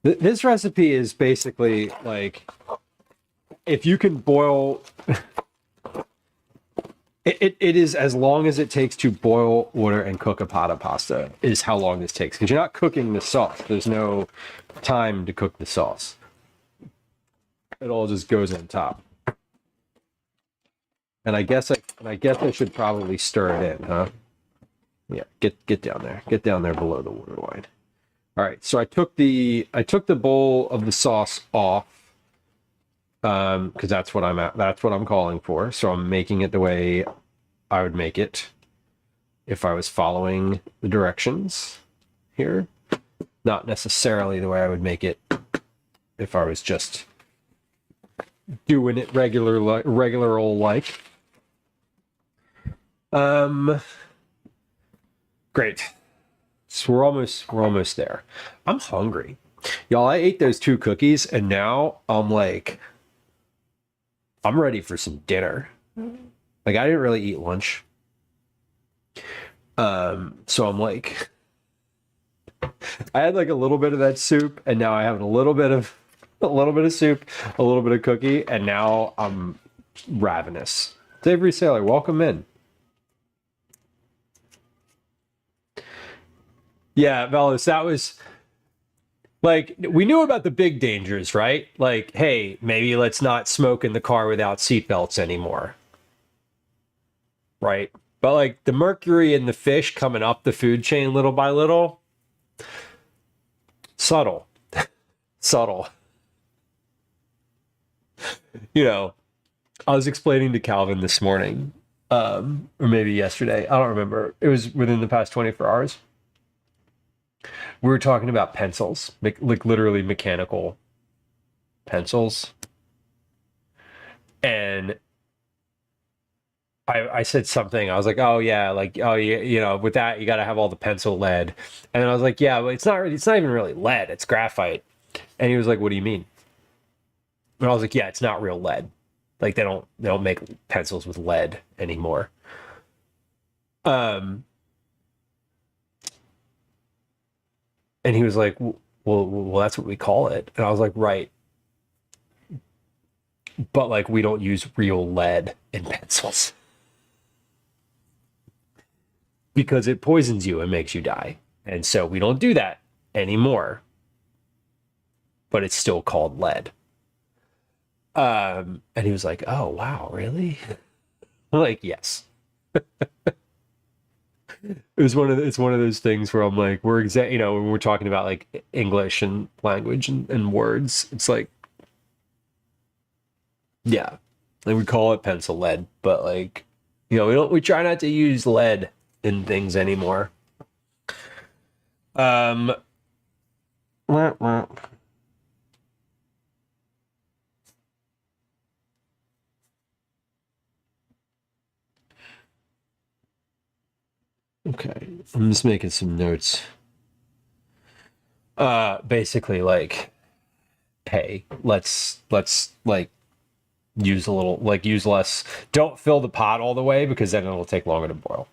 This recipe is basically like, if you can boil It is as long as it takes to boil water and cook a pot of pasta is how long this takes, because you're not cooking the sauce. There's no time to cook the sauce. It all just goes on top. And I guess I should probably stir it in, huh? Yeah, get down there. Get down there below the water line. All right, so I took the bowl of the sauce off, because that's what I'm calling for. So I'm making it the way I would make it if I was following the directions here, not necessarily the way I would make it if I was just doing it regular old like. Great. So we're almost there. I'm hungry. Y'all, I ate those 2 cookies and now I'm ready for some dinner. Like, I didn't really eat lunch. So I'm like, I had like a little bit of that soup and now I have a little bit of soup, a little bit of cookie, and now I'm ravenous. Savory Sailor, welcome in. Yeah, Velos, that was like, we knew about the big dangers, right? Like, hey, maybe let's not smoke in the car without seatbelts anymore. Right? But like the mercury in the fish coming up the food chain little by little, subtle. Subtle. You know, I was explaining to Calvin this morning, or maybe yesterday, I don't remember. It was within the past 24 hours. We were talking about pencils, like literally mechanical pencils. And I said something, I was like, oh yeah, like, oh yeah, you know, with that, you got to have all the pencil lead. And then I was like, yeah, but it's not even really lead, it's graphite. And he was like, what do you mean? And I was like, yeah, it's not real lead. Like they don't make pencils with lead anymore. And he was like, well, that's what we call it. And I was like, right. But like, we don't use real lead in pencils because it poisons you and makes you die. And so we don't do that anymore. But it's still called lead. And he was like, oh, wow, really? I'm like, yes. It's one of those things where I'm like, when we're talking about like English and language and words, it's like, yeah, like we call it pencil lead, but like, you know, we try not to use lead in things anymore. Wah, wah. Okay, I'm just making some notes. Basically, like, hey, let's like use less. Don't fill the pot all the way because then it'll take longer to boil.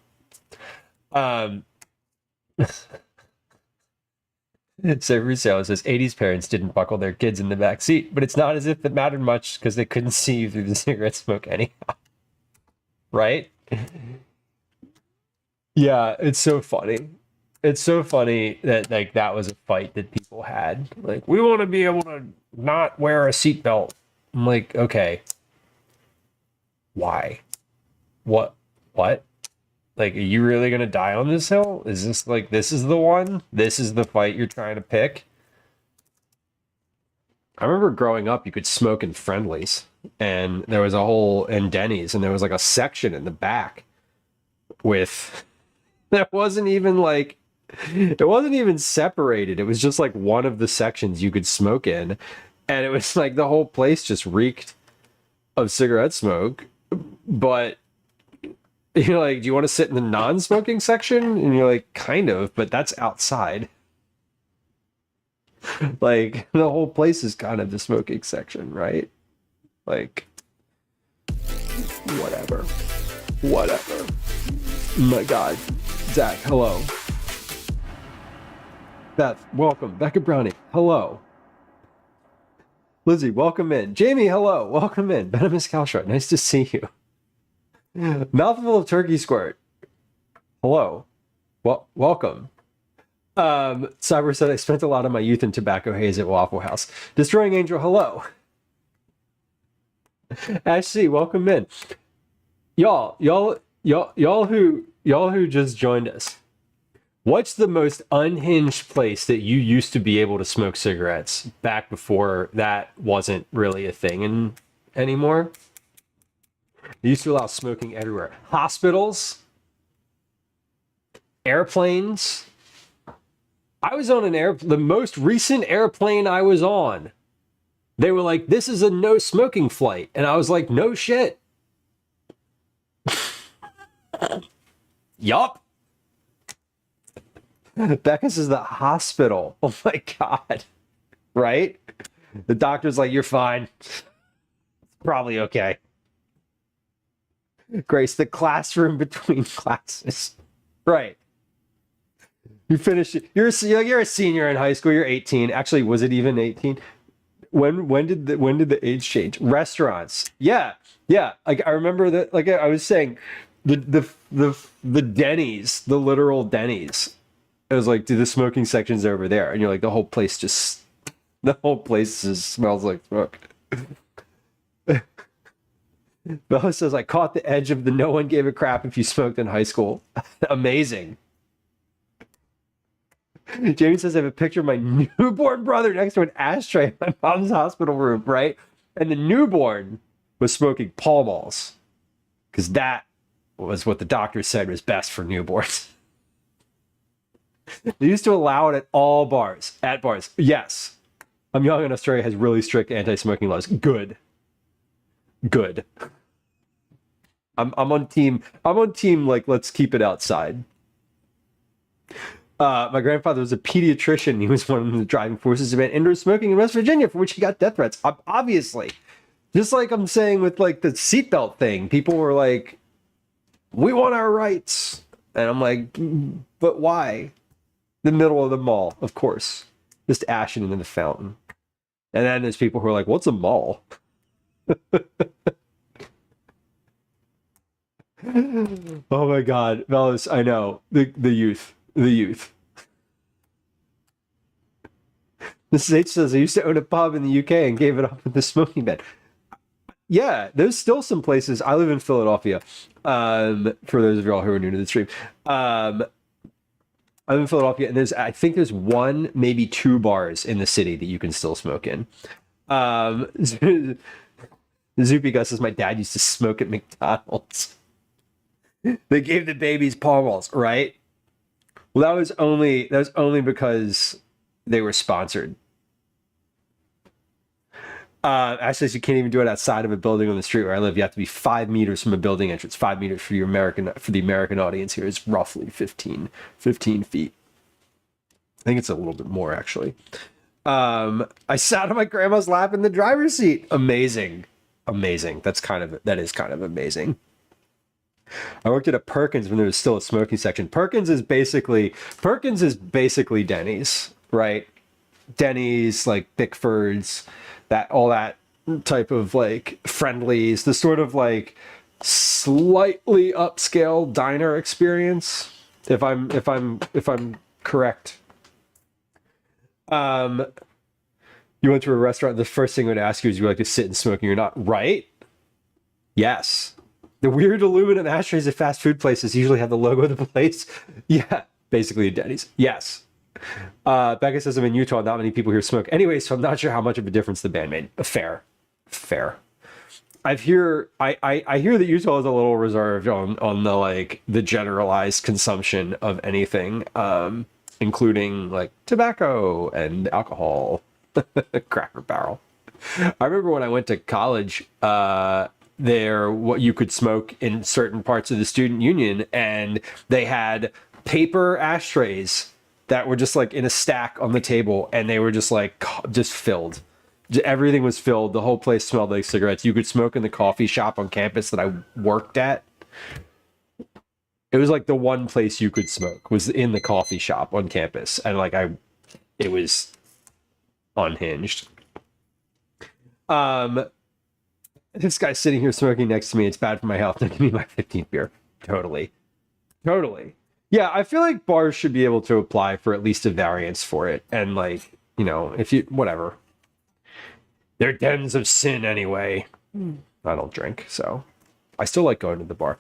Savory Sailor says 80s parents didn't buckle their kids in the back seat, but it's not as if it mattered much because they couldn't see you through the cigarette smoke anyhow. Right? Yeah, it's so funny. It's so funny that like that was a fight that people had. Like, we want to be able to not wear a seatbelt. I'm like, okay. Why? What? Like, are you really gonna die on this hill? Is this like, this is the one? This is the fight you're trying to pick? I remember growing up, you could smoke in Friendlies, and there was in Denny's, and there was like a section in the back with, that wasn't even like, it wasn't even separated. It was just like one of the sections you could smoke in, and it was like the whole place just reeked of cigarette smoke. But you're like, do you want to sit in the non-smoking section? And you're like, kind of, but that's outside. Like, the whole place is kind of the smoking section, right? Like, whatever. My God. Zach, hello. Beth, welcome. Becca Brownie, hello. Lizzie, welcome in. Jamie, hello. Welcome in. Venomous Calshot, nice to see you. Mouthful of turkey squirt. Hello. Well, welcome. Cyber said I spent a lot of my youth in tobacco haze at Waffle House. Destroying Angel, hello. Ashley, welcome in. Y'all who just joined us. What's the most unhinged place that you used to be able to smoke cigarettes back before that wasn't really a thing anymore? They used to allow smoking everywhere. Hospitals, airplanes. I was on the most recent airplane I was on. They were like, this is a no smoking flight. And I was like, no shit. Yup. Becca says the hospital. Oh my God. Right? The doctor's like, you're fine. It's probably okay. Grace, the classroom between classes. Right. You finish it. You're a senior in high school. You're 18. Actually, was it even 18? When did the age change? Restaurants. Yeah. Like I remember that. Like I was saying, the Denny's, the literal Denny's. It was like, dude, the smoking section's over there, and you're like, the whole place just smells like smoke. Bella says, I caught the edge of the no one gave a crap if you smoked in high school. Amazing. Jamie says, I have a picture of my newborn brother next to an ashtray in my mom's hospital room, right? And the newborn was smoking Pall Malls because that was what the doctor said was best for newborns. They used to allow it at all bars. At bars. Yes. I'm young and Australia has really strict anti-smoking laws. Good. I'm on team like, let's keep it outside. My grandfather was a pediatrician. He was one of the driving forces of indoor smoking in West Virginia, for which he got death threats. Obviously. Just like I'm saying with like the seatbelt thing, people were like, we want our rights. And I'm like, but why? The middle of the mall, of course. Just ashing into the fountain. And then there's people who are like, what's a mall? Oh my God, fellas, I know. The youth. Mrs. H says, I used to own a pub in the UK and gave it up with the smoking ban. Yeah, there's still some places. I live in Philadelphia. For those of y'all who are new to the stream. I live in Philadelphia, and I think there's one, maybe two bars in the city that you can still smoke in. Zoopy Gus says, my dad used to smoke at McDonald's. They gave the babies Pall Malls, right? Well, that was only because they were sponsored. Actually, you can't even do it outside of a building on the street where I live. You have to be 5 meters from a building entrance. 5 meters for the American audience here is roughly 15 feet. I think it's a little bit more actually. I sat on my grandma's lap in the driver's seat. Amazing. That is kind of amazing. I worked at a Perkins when there was still a smoking section. Perkins is basically Denny's, right? Denny's, like Bickford's, all that type of like Friendlies, the sort of like slightly upscale diner experience, if I'm correct. You went to a restaurant, the first thing I would ask you is, you like to sit and smoke, and you're not, right? Yes. The weird aluminum ashtrays at fast food places usually have the logo of the place. Yeah, basically a Denny's. Yes. Becca says, I'm in Utah, not many people here smoke. Anyway, so I'm not sure how much of a difference the band made. Fair. I hear that Utah is a little reserved on the like the generalized consumption of anything, including like tobacco and alcohol. Cracker Barrel. I remember when I went to college, what you could smoke in certain parts of the student union, and they had paper ashtrays that were just like in a stack on the table, and they were just like just filled. Everything was filled. The whole place smelled like cigarettes. You could smoke in the coffee shop on campus that I worked at. It was like the one place you could smoke was in the coffee shop on campus, and like it was unhinged. This guy's sitting here smoking next to me. It's bad for my health. Give me my 15th beer. Totally. Totally. Yeah, I feel like bars should be able to apply for at least a variance for it. And like, you know, if you, whatever. They're dens of sin anyway. I don't drink, so I still like going to the bar.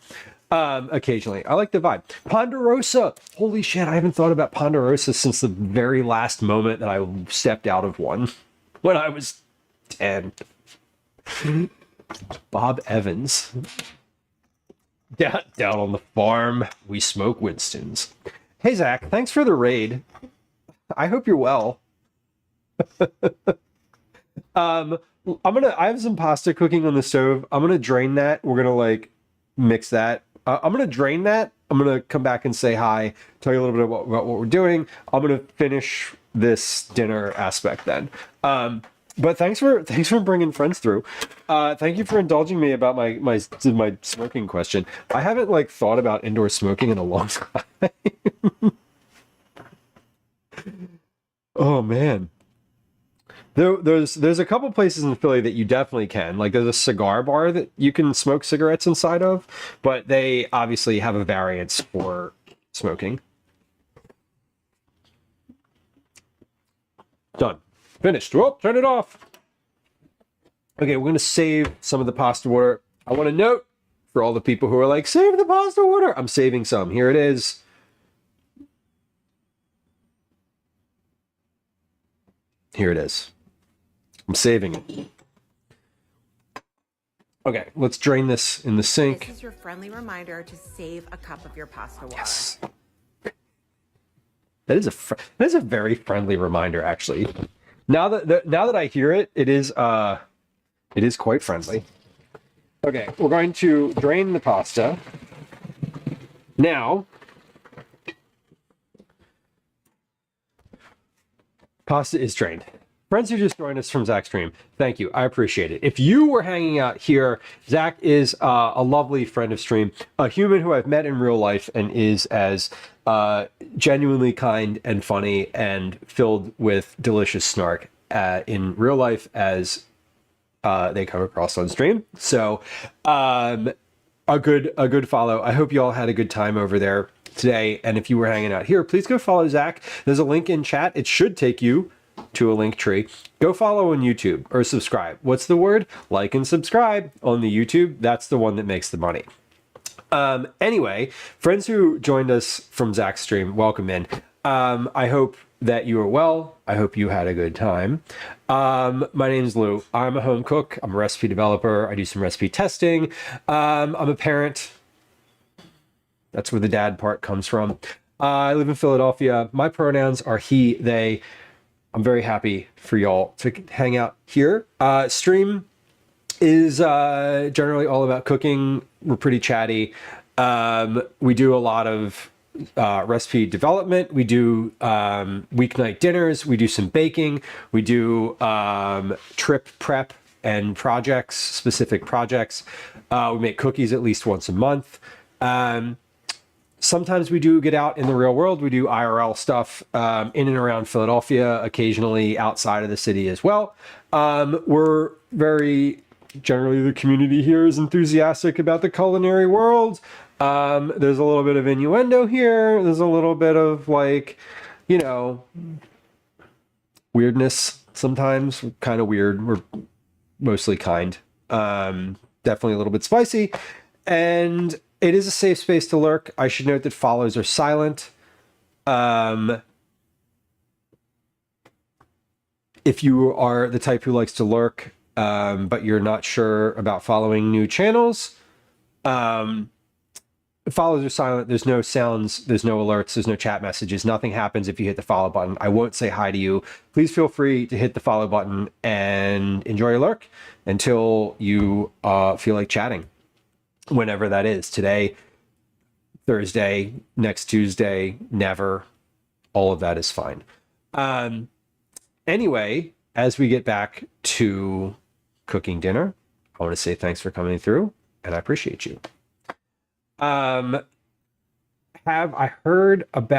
Occasionally. I like the vibe. Ponderosa. Holy shit, I haven't thought about Ponderosa since the very last moment that I stepped out of one when I was 10. Bob Evans. Down on the farm, we smoke Winston's. Hey, Zach, thanks for the raid. I hope you're well. I have some pasta cooking on the stove. I'm gonna drain that. We're gonna like mix that. I'm gonna drain that. I'm gonna come back and say hi, tell you a little bit about what we're doing. I'm gonna finish this dinner aspect then. But thanks for bringing friends through. Thank you for indulging me about my smoking question. I haven't like thought about indoor smoking in a long time. Oh man. There's a couple places in Philly that you definitely can. Like there's a cigar bar that you can smoke cigarettes inside of, but they obviously have a variance for smoking. Done. Finished. Well, turn it off. Okay, we're going to save some of the pasta water. I want to note for all the people who are like, save the pasta water. I'm saving some. Here it is. Here it is. I'm saving it. Okay, let's drain this in the sink. This is your friendly reminder to save a cup of your pasta water. Yes. That is a very friendly reminder, actually. Now that I hear it, it is quite friendly. Okay, we're going to drain the pasta. Now, pasta is drained. Friends who just joined us from Zach's stream, thank you. I appreciate it. If you were hanging out here, Zach is a lovely friend of stream, a human who I've met in real life and is as genuinely kind and funny and filled with delicious snark in real life as they come across on stream. So a good follow. I hope you all had a good time over there today. And if you were hanging out here, please go follow Zach. There's a link in chat. It should take you to a link tree. Go follow on YouTube or subscribe. What's the word? Like and subscribe on the YouTube. That's the one that makes the money. Anyway, friends who joined us from Zach's stream, welcome in. I hope that you are well. I hope you had a good time. My name's Lou. I'm a home cook. I'm a recipe developer. I do some recipe testing. I'm a parent. That's where the dad part comes from. I live in Philadelphia. My pronouns are he, they. I'm very happy for y'all to hang out here. Stream is generally all about cooking. We're pretty chatty. We do a lot of recipe development. We do weeknight dinners. We do some baking. We do trip prep and projects, specific projects. We make cookies at least once a month. Sometimes we do get out in the real world. We do IRL stuff in and around Philadelphia, occasionally outside of the city as well. We're very, generally the community here is enthusiastic about the culinary world. There's a little bit of innuendo here. There's a little bit of like, you know, weirdness sometimes. We're kind of weird. We're mostly kind. Definitely a little bit spicy. And it is a safe space to lurk. I should note that follows are silent. If you are the type who likes to lurk, but you're not sure about following new channels, follows are silent. There's no sounds, there's no alerts, there's no chat messages. Nothing happens if you hit the follow button. I won't say hi to you. Please feel free to hit the follow button and enjoy your lurk until you feel like chatting. Whenever that is, today, Thursday, next Tuesday, never, all of that is fine. Anyway, as we get back to cooking dinner, I want to say thanks for coming through and I appreciate you. Have I heard of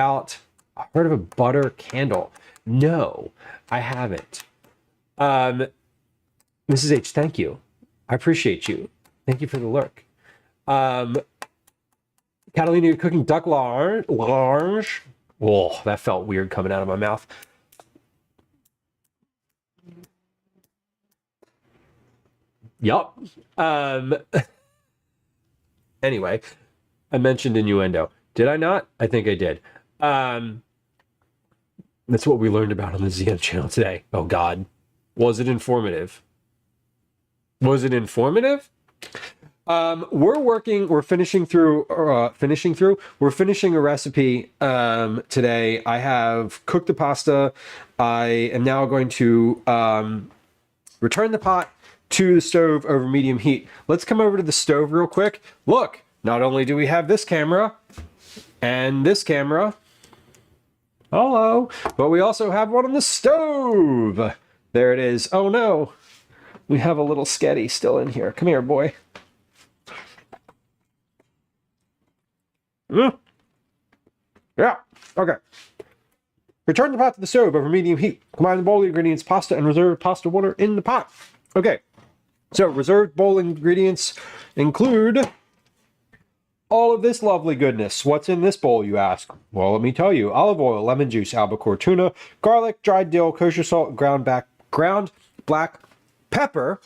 a butter candle? No, I haven't. Mrs. H, thank you. I appreciate you. Thank you for the lurk. Catalina, you're cooking duck large. Oh, that felt weird coming out of my mouth. Yup. Anyway, I mentioned innuendo. Did I not? I think I did. That's what we learned about on the ZM channel today. Oh God. Was it informative? Was it informative? We're finishing a recipe today. I have cooked the pasta. I am now going to return the pot to the stove over medium heat. Let's come over to the stove real quick. Look, not only do we have this camera and this camera, hello, but we also have one on the stove. There it is. Oh no, we have a little sketty still in here. Come here, boy. Yeah, okay. Return the pot to the stove over medium heat. Combine the bowl ingredients, pasta, and reserved pasta water in the pot. Okay, so reserved bowl ingredients include all of this lovely goodness. What's in this bowl, you ask? Well, let me tell you. Olive oil, lemon juice, albacore tuna, garlic, dried dill, kosher salt, ground black pepper.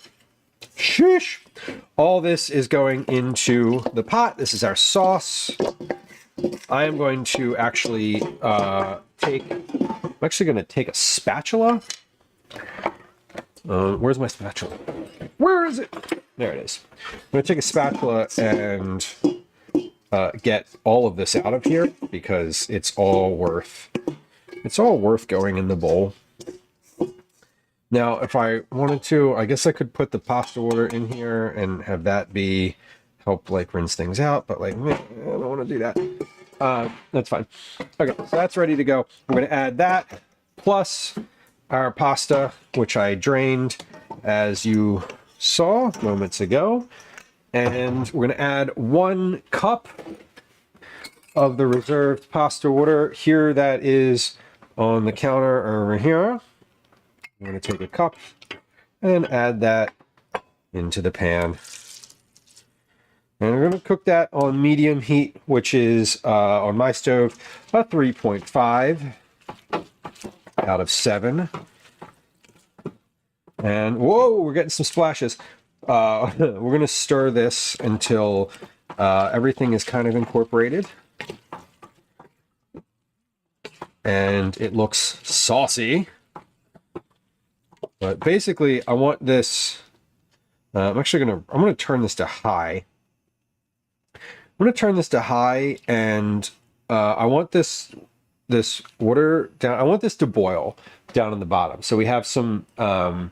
Sheesh. All this is going into the pot. This is our sauce. I am going to actually I'm actually going to take a spatula. Where's my spatula? Where is it? There it is. I'm going to take a spatula and get all of this out of here because it's all worth going in the bowl. Now, if I wanted to, I guess I could put the pasta water in here and have that help like rinse things out, but like, I don't want to do that. That's fine. Okay, so that's ready to go. We're going to add that plus our pasta, which I drained as you saw moments ago. And we're going to add 1 cup of the reserved pasta water. Here, that is on the counter over here. I'm going to take a cup and add that into the pan. And we're going to cook that on medium heat, which is, on my stove, a 3.5 out of 7. And, whoa, we're getting some splashes. We're going to stir this until everything is kind of incorporated. And it looks saucy. But basically, I want this... I'm going to turn this to high. I'm going to turn this to high, and I want this water down. I want this to boil down in the bottom. So we have some... oh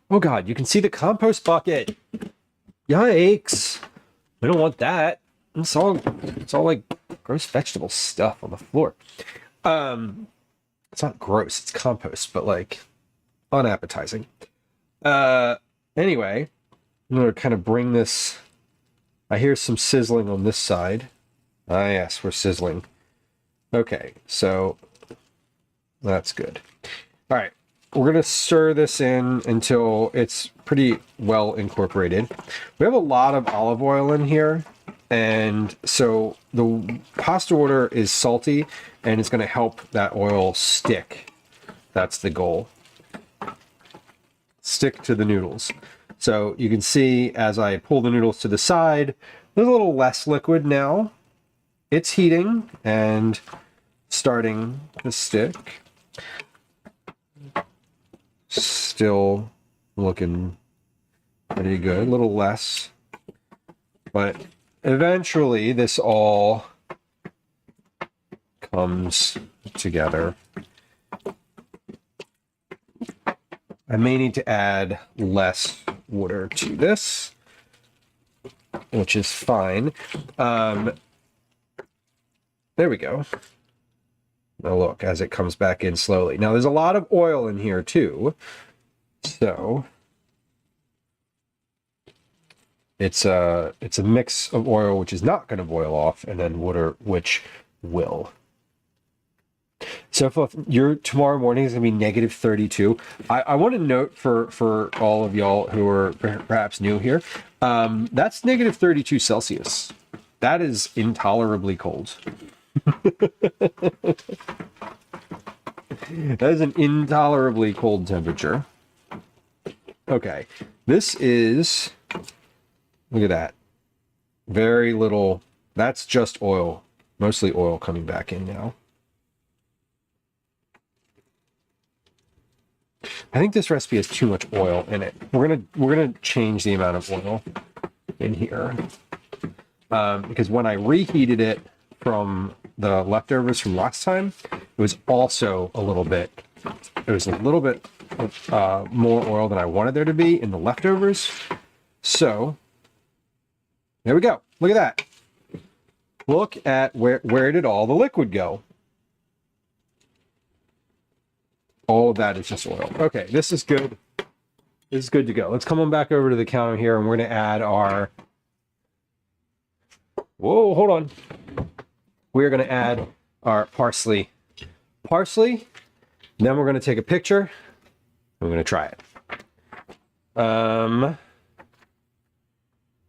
God, you can see the compost bucket. Yikes. We don't want that. It's all like gross vegetable stuff on the floor. It's not gross, it's compost, but like unappetizing. Anyway, I'm going to kind of bring this... I hear some sizzling on this side. Ah, yes, we're sizzling. Okay, so that's good. All right, we're going to stir this in until it's pretty well incorporated. We have a lot of olive oil in here, and so the pasta water is salty, and it's going to help that oil stick. That's the goal. Stick to the noodles. So you can see as I pull the noodles to the side, there's a little less liquid now. It's heating and starting to stick. Still looking pretty good, a little less. But eventually this all comes together. I may need to add less water to this, which is fine. There we go. Now look, as it comes back in slowly. Now there's a lot of oil in here too, so it's a mix of oil which is not going to boil off, and then water which will. So if your tomorrow morning is going to be negative 32, I want to note for all of y'all who are perhaps new here, that's negative 32 Celsius. That is intolerably cold. That is an intolerably cold temperature. Okay, this is, look at that. Very little, that's just oil, mostly oil coming back in now. I think this recipe has too much oil in it. We're gonna change the amount of oil in here because when I reheated it from the leftovers from last time, it was also a little bit. It was a little bit more oil than I wanted there to be in the leftovers. So there we go. Look at that. Look at where did all the liquid go? All of that is just oil. Okay, this is good. This is good to go. Let's come on back over to the counter here, and we're going to add our... Whoa, hold on. We're going to add our parsley. Parsley. Then we're going to take a picture. We're going to try it.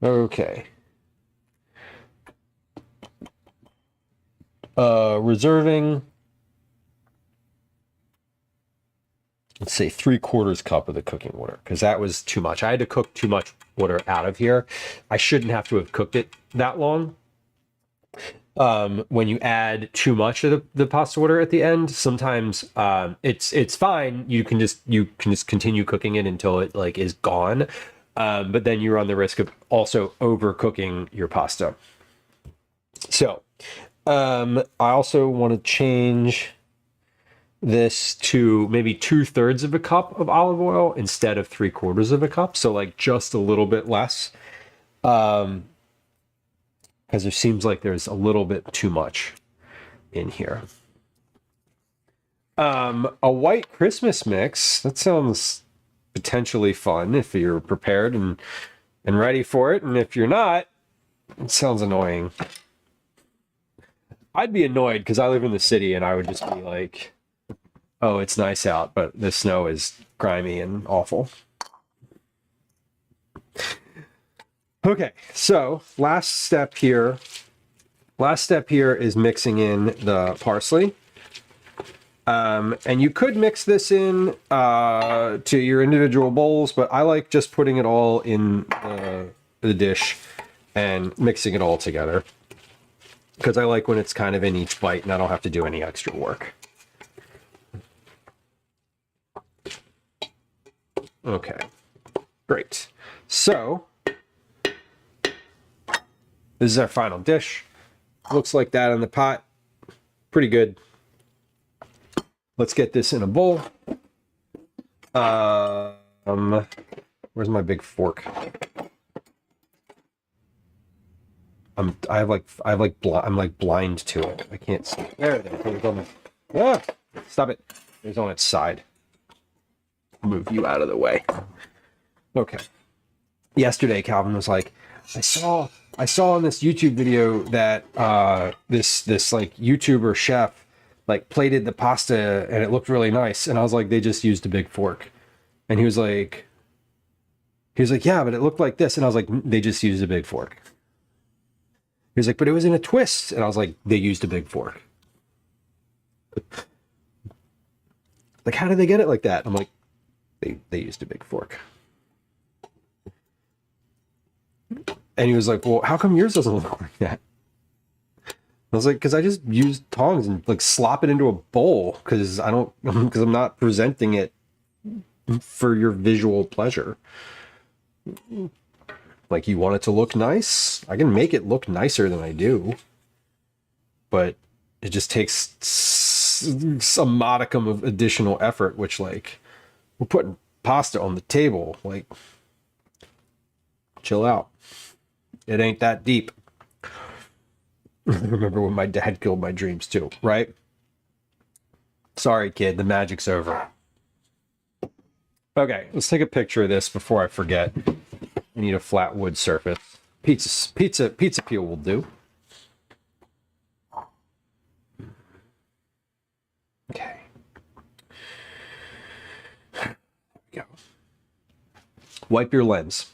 Okay. Reserving... let's say 3/4 cup of the cooking water, because that was too much. I had to cook too much water out of here. I shouldn't have to have cooked it that long. When you add too much of the pasta water at the end, sometimes it's fine. You can just continue cooking it until it like is gone. But then you run the risk of also overcooking your pasta. So I also want to change this to maybe 2/3 of a cup of olive oil instead of 3/4 of a cup. So like just a little bit less. Because it seems like there's a little bit too much in here. A white Christmas mix. That sounds potentially fun if you're prepared and ready for it. And if you're not, it sounds annoying. I'd be annoyed because I live in the city and I would just be like, oh, it's nice out, but the snow is grimy and awful. Okay, so last step here is mixing in the parsley. And you could mix this in to your individual bowls, but I like just putting it all in the dish and mixing it all together. Because I like when it's kind of in each bite and I don't have to do any extra work. Okay, great. So, this is our final dish. Looks like that in the pot. Pretty good. Let's get this in a bowl. Where's my big fork? I'm like blind to it. I can't see. There it is. Ah, stop it. It's on its side. Move you out of the way. Okay. Yesterday, Calvin was like, I saw in this YouTube video that this like YouTuber chef like plated the pasta and it looked really nice. And I was like, they just used a big fork. And he was like, yeah, but it looked like this. And I was like, they just used a big fork. He was like, but it was in a twist. And I was like, they used a big fork. Like, how did they get it like that? I'm like, they used a big fork. And he was like, well, how come yours doesn't look like that? I was like, because I just used tongs and like slop it into a bowl because I'm not presenting it for your visual pleasure. Like, you want it to look nice? I can make it look nicer than I do. But it just takes some modicum of additional effort, which, like, we're putting pasta on the table. Like, chill out. It ain't that deep. Remember when my dad killed my dreams too, right? Sorry, kid, the magic's over. Okay, let's take a picture of this before I forget. I need a flat wood surface. Pizza peel will do. Wipe your lens.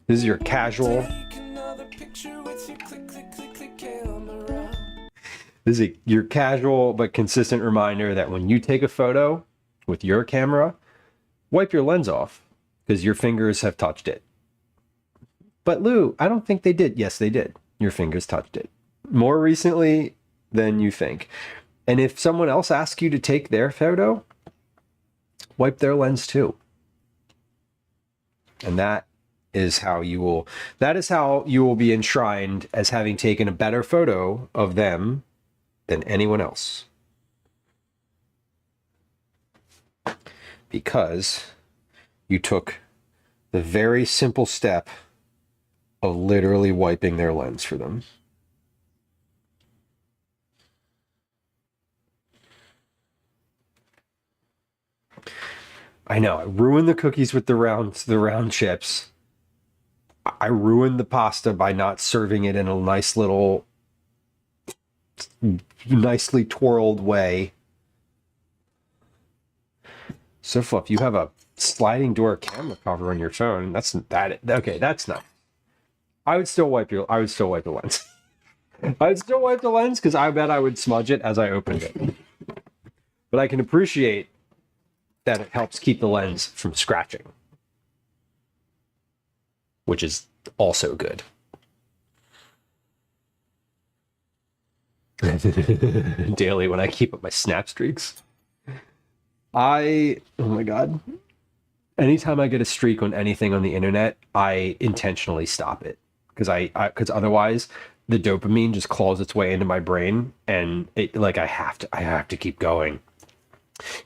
This is your casual. This is your casual but consistent reminder that when you take a photo with your camera, wipe your lens off because your fingers have touched it. But Lou, I don't think they did. Yes, they did. Your fingers touched it more recently than you think. And if someone else asks you to take their photo, wipe their lens too. And that is how you will be enshrined as having taken a better photo of them than anyone else. Because you took the very simple step of literally wiping their lens for them. I know, I ruined the cookies with the round chips. I ruined the pasta by not serving it in a nice little, nicely twirled way. So Fluff, you have a sliding door camera cover on your phone. That's okay, that's nice. I would still wipe the lens. I would still wipe the lens because I bet I would smudge it as I opened it. But I can appreciate that it helps keep the lens from scratching, which is also good. Daily when I keep up my snap streaks. Oh my God. Anytime I get a streak on anything on the internet, I intentionally stop it because otherwise the dopamine just claws its way into my brain and I have to keep going.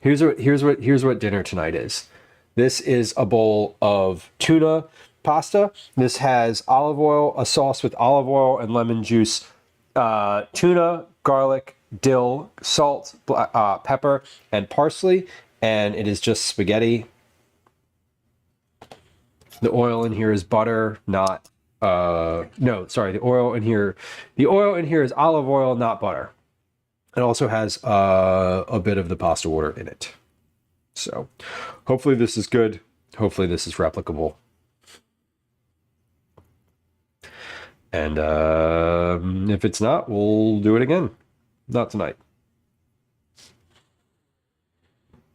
Here's what dinner tonight is. This is a bowl of tuna pasta. This has olive oil, a sauce with olive oil and lemon juice, tuna, garlic, dill, salt, pepper, and parsley, and it is just spaghetti. The oil in here is butter, not the oil in here is olive oil, not butter. It also has a bit of the pasta water in it. So hopefully this is good. Hopefully this is replicable. And if it's not, we'll do it again. Not tonight.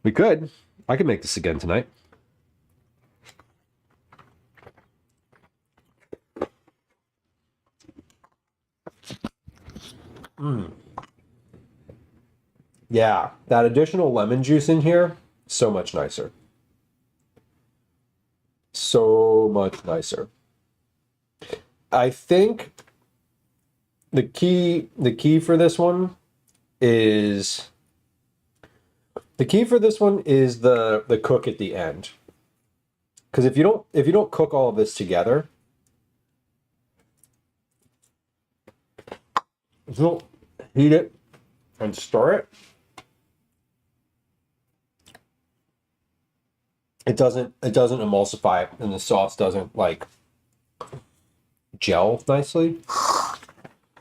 We could. I could make this again tonight. Yeah, that additional lemon juice in here, so much nicer. So much nicer. I think the key for this one is the cook at the end. Because if you don't cook all of this together, if you don't heat it and stir it, it doesn't emulsify and the sauce doesn't like gel nicely.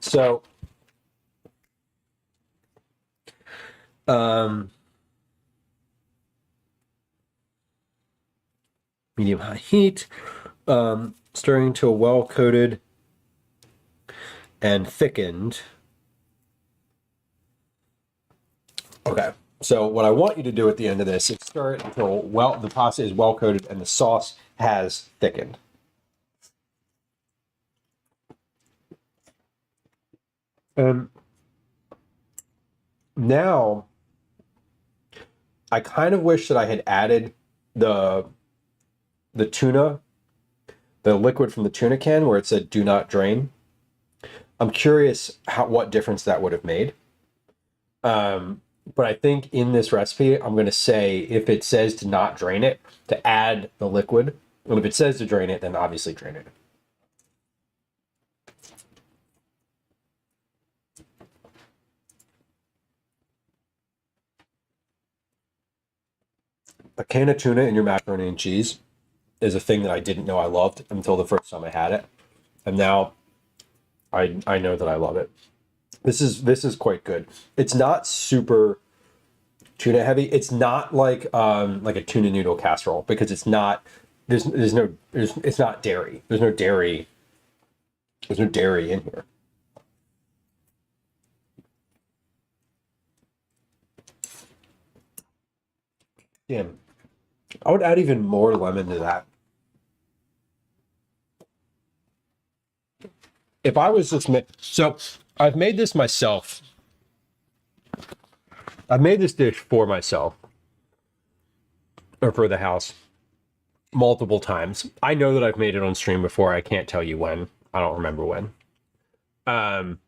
So medium high heat, stirring to a well coated and thickened. Okay, so what I want you to do at the end of this is stir it until the pasta is well coated and the sauce has thickened. Now, I kind of wish that I had added the tuna, the liquid from the tuna can where it said "do not drain." I'm curious what difference that would have made. But I think in this recipe, I'm going to say if it says to not drain it, to add the liquid. And if it says to drain it, then obviously drain it. A can of tuna in your macaroni and cheese is a thing that I didn't know I loved until the first time I had it. And now I know that I love it. This is quite good. It's not super tuna heavy. It's not like a tuna noodle casserole because it's not it's not dairy. There's no dairy. There's no dairy in here. Damn. I would add even more lemon to that. If I was just so I've made this myself. I've made this dish for myself or for the house multiple times. I know that I've made it on stream before. I can't tell you when. I don't remember when. I'm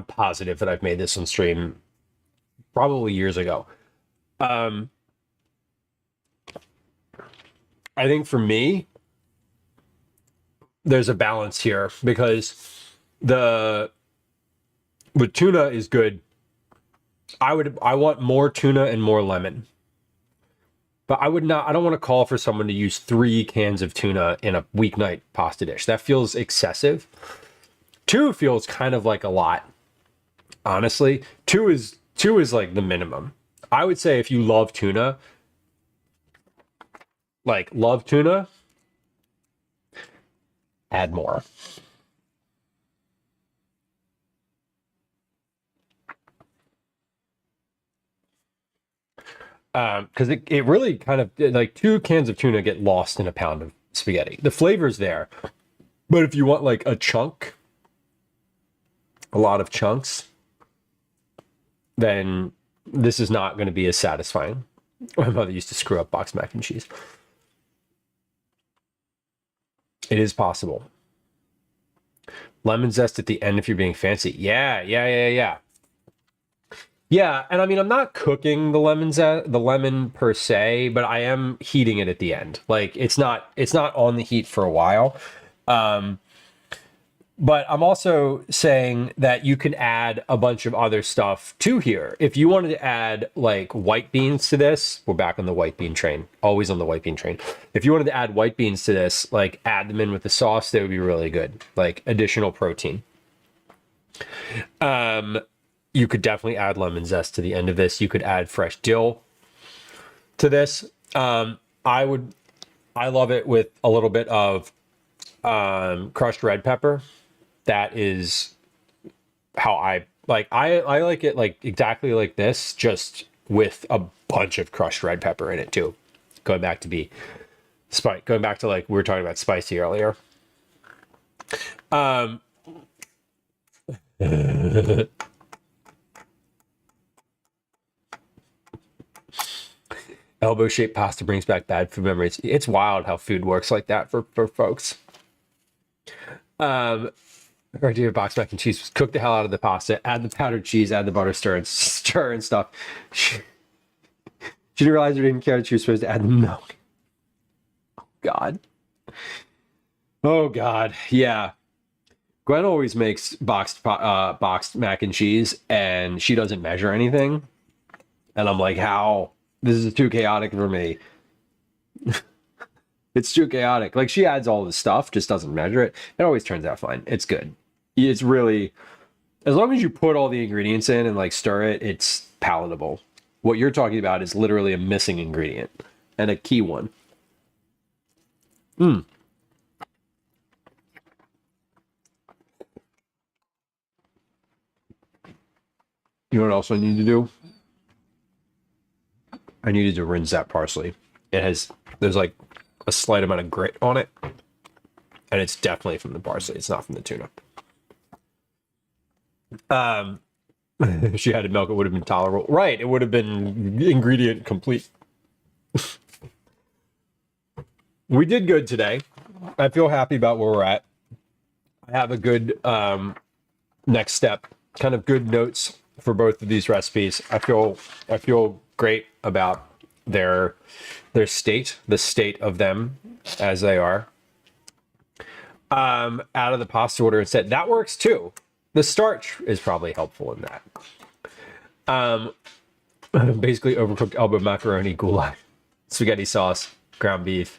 positive that I've made this on stream probably years ago. I think for me, there's a balance here because with tuna is good. I want more tuna and more lemon. But I don't want to call for someone to use 3 cans of tuna in a weeknight pasta dish. That feels excessive. 2 feels kind of like a lot. Honestly, 2 is like the minimum. I would say if you love tuna, add more. Because it really kind of, like 2 cans of tuna get lost in a pound of spaghetti. The flavor's there, but if you want like a lot of chunks, then this is not going to be as satisfying. My mother used to screw up boxed mac and cheese. It is possible. Lemon zest at the end if you're being fancy. Yeah. Yeah, and I mean, I'm not cooking the lemon per se, but I am heating it at the end. Like it's not on the heat for a while. But I'm also saying that you can add a bunch of other stuff to here. If you wanted to add like white beans to this, we're back on the white bean train, always on the white bean train. If you wanted to add white beans to this, like add them in with the sauce, that would be really good. Like additional protein. You could definitely add lemon zest to the end of this. You could add fresh dill to this. I love it with a little bit of crushed red pepper. That is how I like it, like exactly like this, just with a bunch of crushed red pepper in it too. Going back to like we were talking about spicy earlier. Elbow-shaped pasta brings back bad food memories. It's wild how food works like that for folks. Her idea of boxed mac and cheese was cook the hell out of the pasta, add the powdered cheese, add the butter, stir and stuff. She didn't realize we didn't care that she was supposed to add the milk. Oh God, yeah. Gwen always makes boxed mac and cheese, and she doesn't measure anything. And I'm like, how? This is too chaotic for me. It's too chaotic. Like she adds all the stuff, just doesn't measure it. It always turns out fine. It's good. It's really, as long as you put all the ingredients in and like stir it, it's palatable. What you're talking about is literally a missing ingredient and a key one. You know what else I need to do? I needed to rinse that parsley. There's like a slight amount of grit on it, and it's definitely from the parsley. It's not from the tuna. If she had to milk, it would have been tolerable. Right, it would have been ingredient complete. We did good today. I feel happy about where we're at. I have a good next step, kind of good notes for both of these recipes. I feel great about their state, the state of them as they are. Out of the pasta order instead. That works too. The starch is probably helpful in that. Basically overcooked elbow macaroni, goulash, spaghetti sauce, ground beef.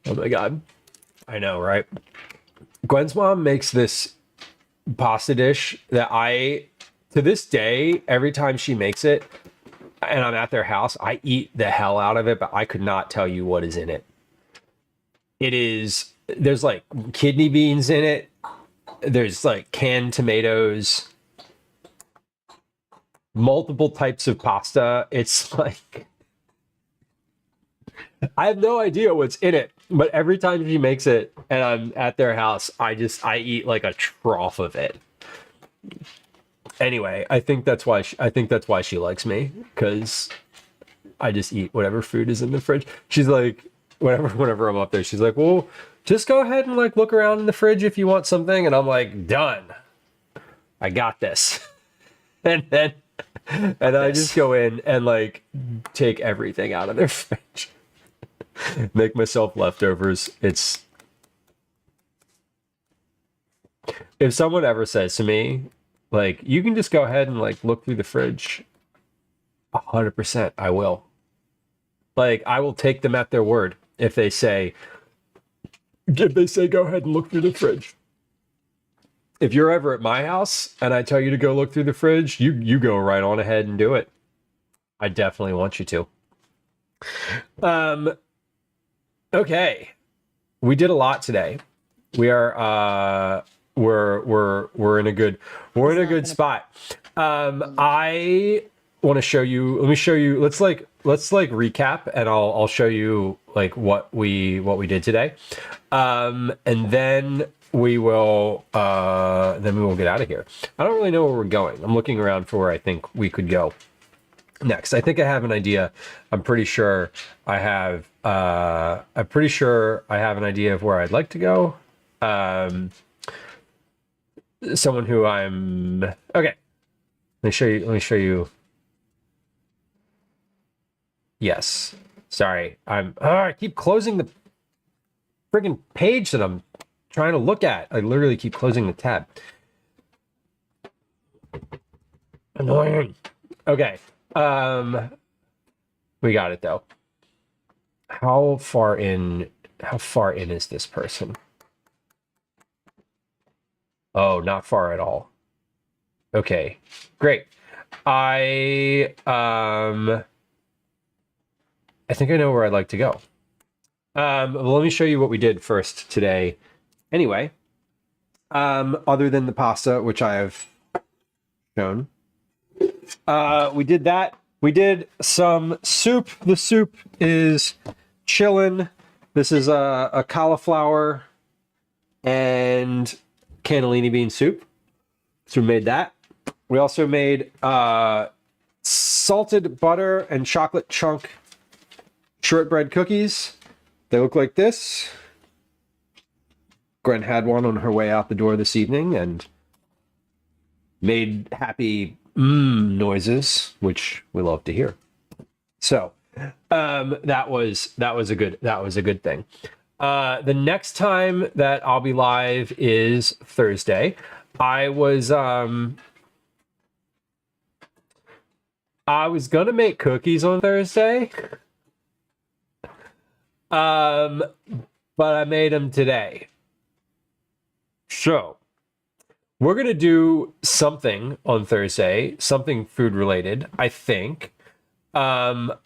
Oh my God. I know, right? Gwen's mom makes this pasta dish that to this day, every time she makes it, and I'm at their house, I eat the hell out of it, but I could not tell you what is in it. there's like kidney beans in it. There's like canned tomatoes, multiple types of pasta. It's like, I have no idea what's in it, but every time she makes it and I'm at their house, I eat like a trough of it. Anyway, I think that's why she likes me, because I just eat whatever food is in the fridge. She's like, whenever I'm up there, she's like, well, just go ahead and like look around in the fridge if you want something. And I'm like, done. I got this. And I just go in and like take everything out of their fridge. Make myself leftovers. If someone ever says to me, like, you can just go ahead and like look through the fridge, 100% I will. Like, I will take them at their word if they say go ahead and look through the fridge. If you're ever at my house and I tell you to go look through the fridge, you go right on ahead and do it. I definitely want you to. Okay. We did a lot today. We are we're in a good spot. I want to show you, let me show you, let's recap, and I'll show you like what we did today. And then we will get out of here. I don't really know where we're going. I'm looking around for where I think we could go next. I think I have an idea. I'm pretty sure I have an idea of where I'd like to go. Someone who I'm okay. Let me show you. Yes. Sorry. I keep closing the friggin' page that I'm trying to look at. I literally keep closing the tab. Annoying. Okay. We got it though. How far in is this person? Oh, not far at all. Okay. Great. I think I know where I'd like to go. Well, let me show you what we did first today. Anyway, other than the pasta, which I have shown, we did that. We did some soup. The soup is chillin'. This is a cauliflower and cannellini bean soup. So we made that. We also made salted butter and chocolate chunk shortbread cookies. They look like this. Gwen had one on her way out the door this evening and made happy noises, which we love to hear. So that was a good thing. The next time that I'll be live is Thursday. I was gonna make cookies on Thursday. But I made them today. So we're going to do something on Thursday, something food related, I think. I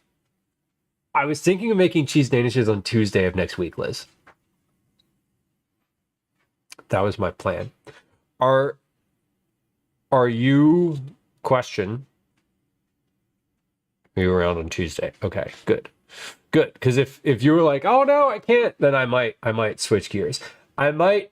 was thinking of making cheese danishes on Tuesday of next week, Liz. That was my plan. Are you around on Tuesday? Okay, good. Good, because if you were like, oh no, I can't, then I might switch gears. I might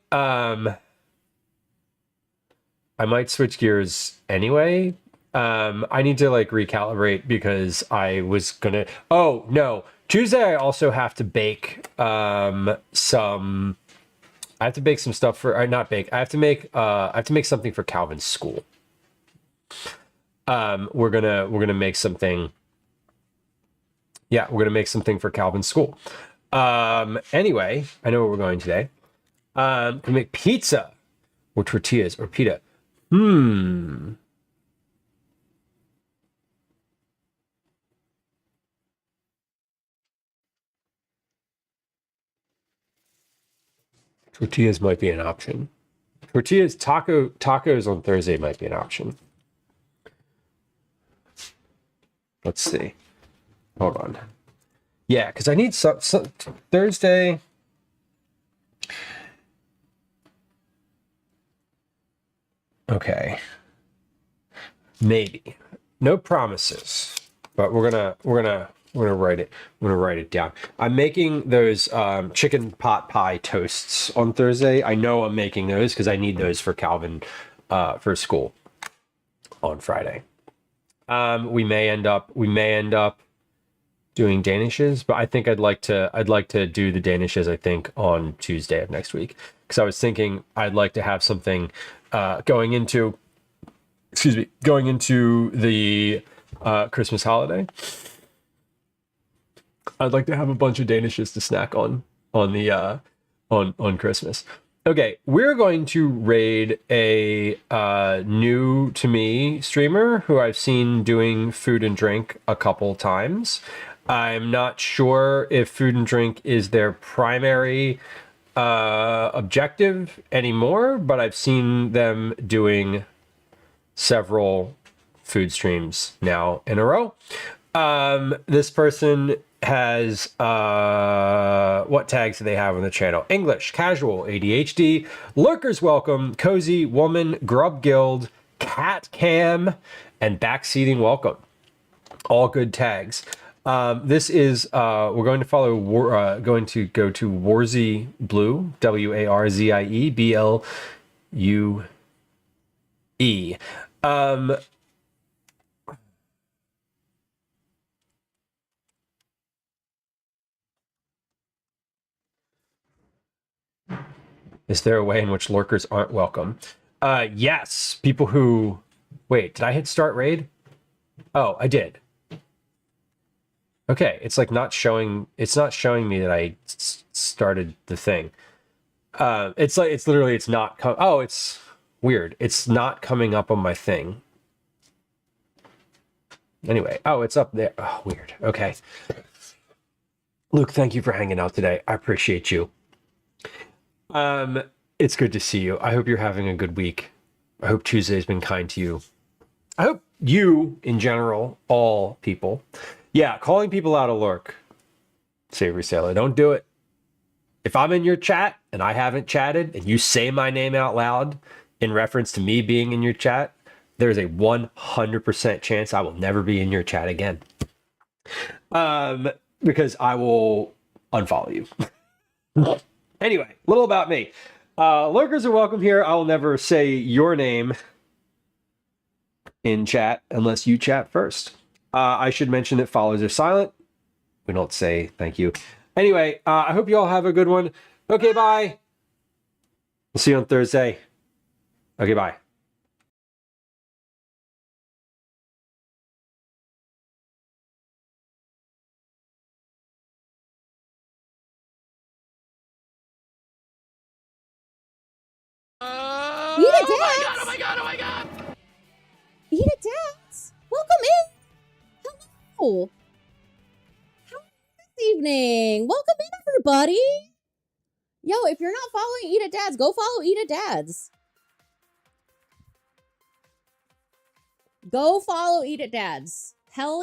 switch gears anyway. I need to like recalibrate because I was gonna. Oh no, Tuesday I also have to bake some. I have to bake some stuff for. Or not bake. I have to make something for Calvin's school. We're gonna make something. Yeah, we're gonna make something for Calvin's school. Anyway, I know where we're going today. We make pizza or tortillas or pita. Tortillas might be an option. Tacos on Thursday might be an option. Let's see. Hold on. Yeah, because I need some Thursday. Okay. Maybe. No promises, but we're gonna write it. I'm gonna write it down. I'm making those chicken pot pie toasts on Thursday. I know I'm making those because I need those for Calvin for school on Friday. We may end up doing Danishes, but I think I'd like to do the Danishes, I think, on Tuesday of next week. Because I was thinking I'd like to have something going into the Christmas holiday. I'd like to have a bunch of Danishes to snack on Christmas. Okay, we're going to raid a new to me streamer who I've seen doing food and drink a couple times. I'm not sure if food and drink is their primary objective anymore, but I've seen them doing several food streams now in a row. This person has what tags do they have on the channel? English, casual, ADHD, lurkers welcome, cozy, woman, grub guild, cat cam, and backseating welcome. All good tags. This is we're going to follow going to go to Warzy Blue, Warzie Blue. Is there a way in which lurkers aren't welcome? Yes. People who... Wait, did I hit start raid? Oh, I did. Okay, it's like not showing... It's not showing me that I started the thing. It's like, it's literally, it's not... Oh, it's weird. It's not coming up on my thing. Anyway, oh, it's up there. Oh, weird. Okay. Luke, thank you for hanging out today. I appreciate you. It's good to see you. I hope you're having a good week. I hope Tuesday's been kind to you. I hope you, in general, all people. Yeah, calling people out of lurk. Savory Sailor, don't do it. If I'm in your chat and I haven't chatted and you say my name out loud in reference to me being in your chat, there's a 100% chance I will never be in your chat again. Because I will unfollow you. Anyway, a little about me. Lurkers are welcome here. I will never say your name in chat unless you chat first. I should mention that follows are silent. We don't say thank you. Anyway, I hope you all have a good one. Okay, bye. We'll see you on Thursday. Okay, bye. Eat it, Dads! Oh my god! Eat it, Dads! Welcome in! Hello! How are you this evening? Welcome in, everybody! Yo, if you're not following Eat It Dads, go follow Eat It Dads. Go follow Eat It Dads. Hell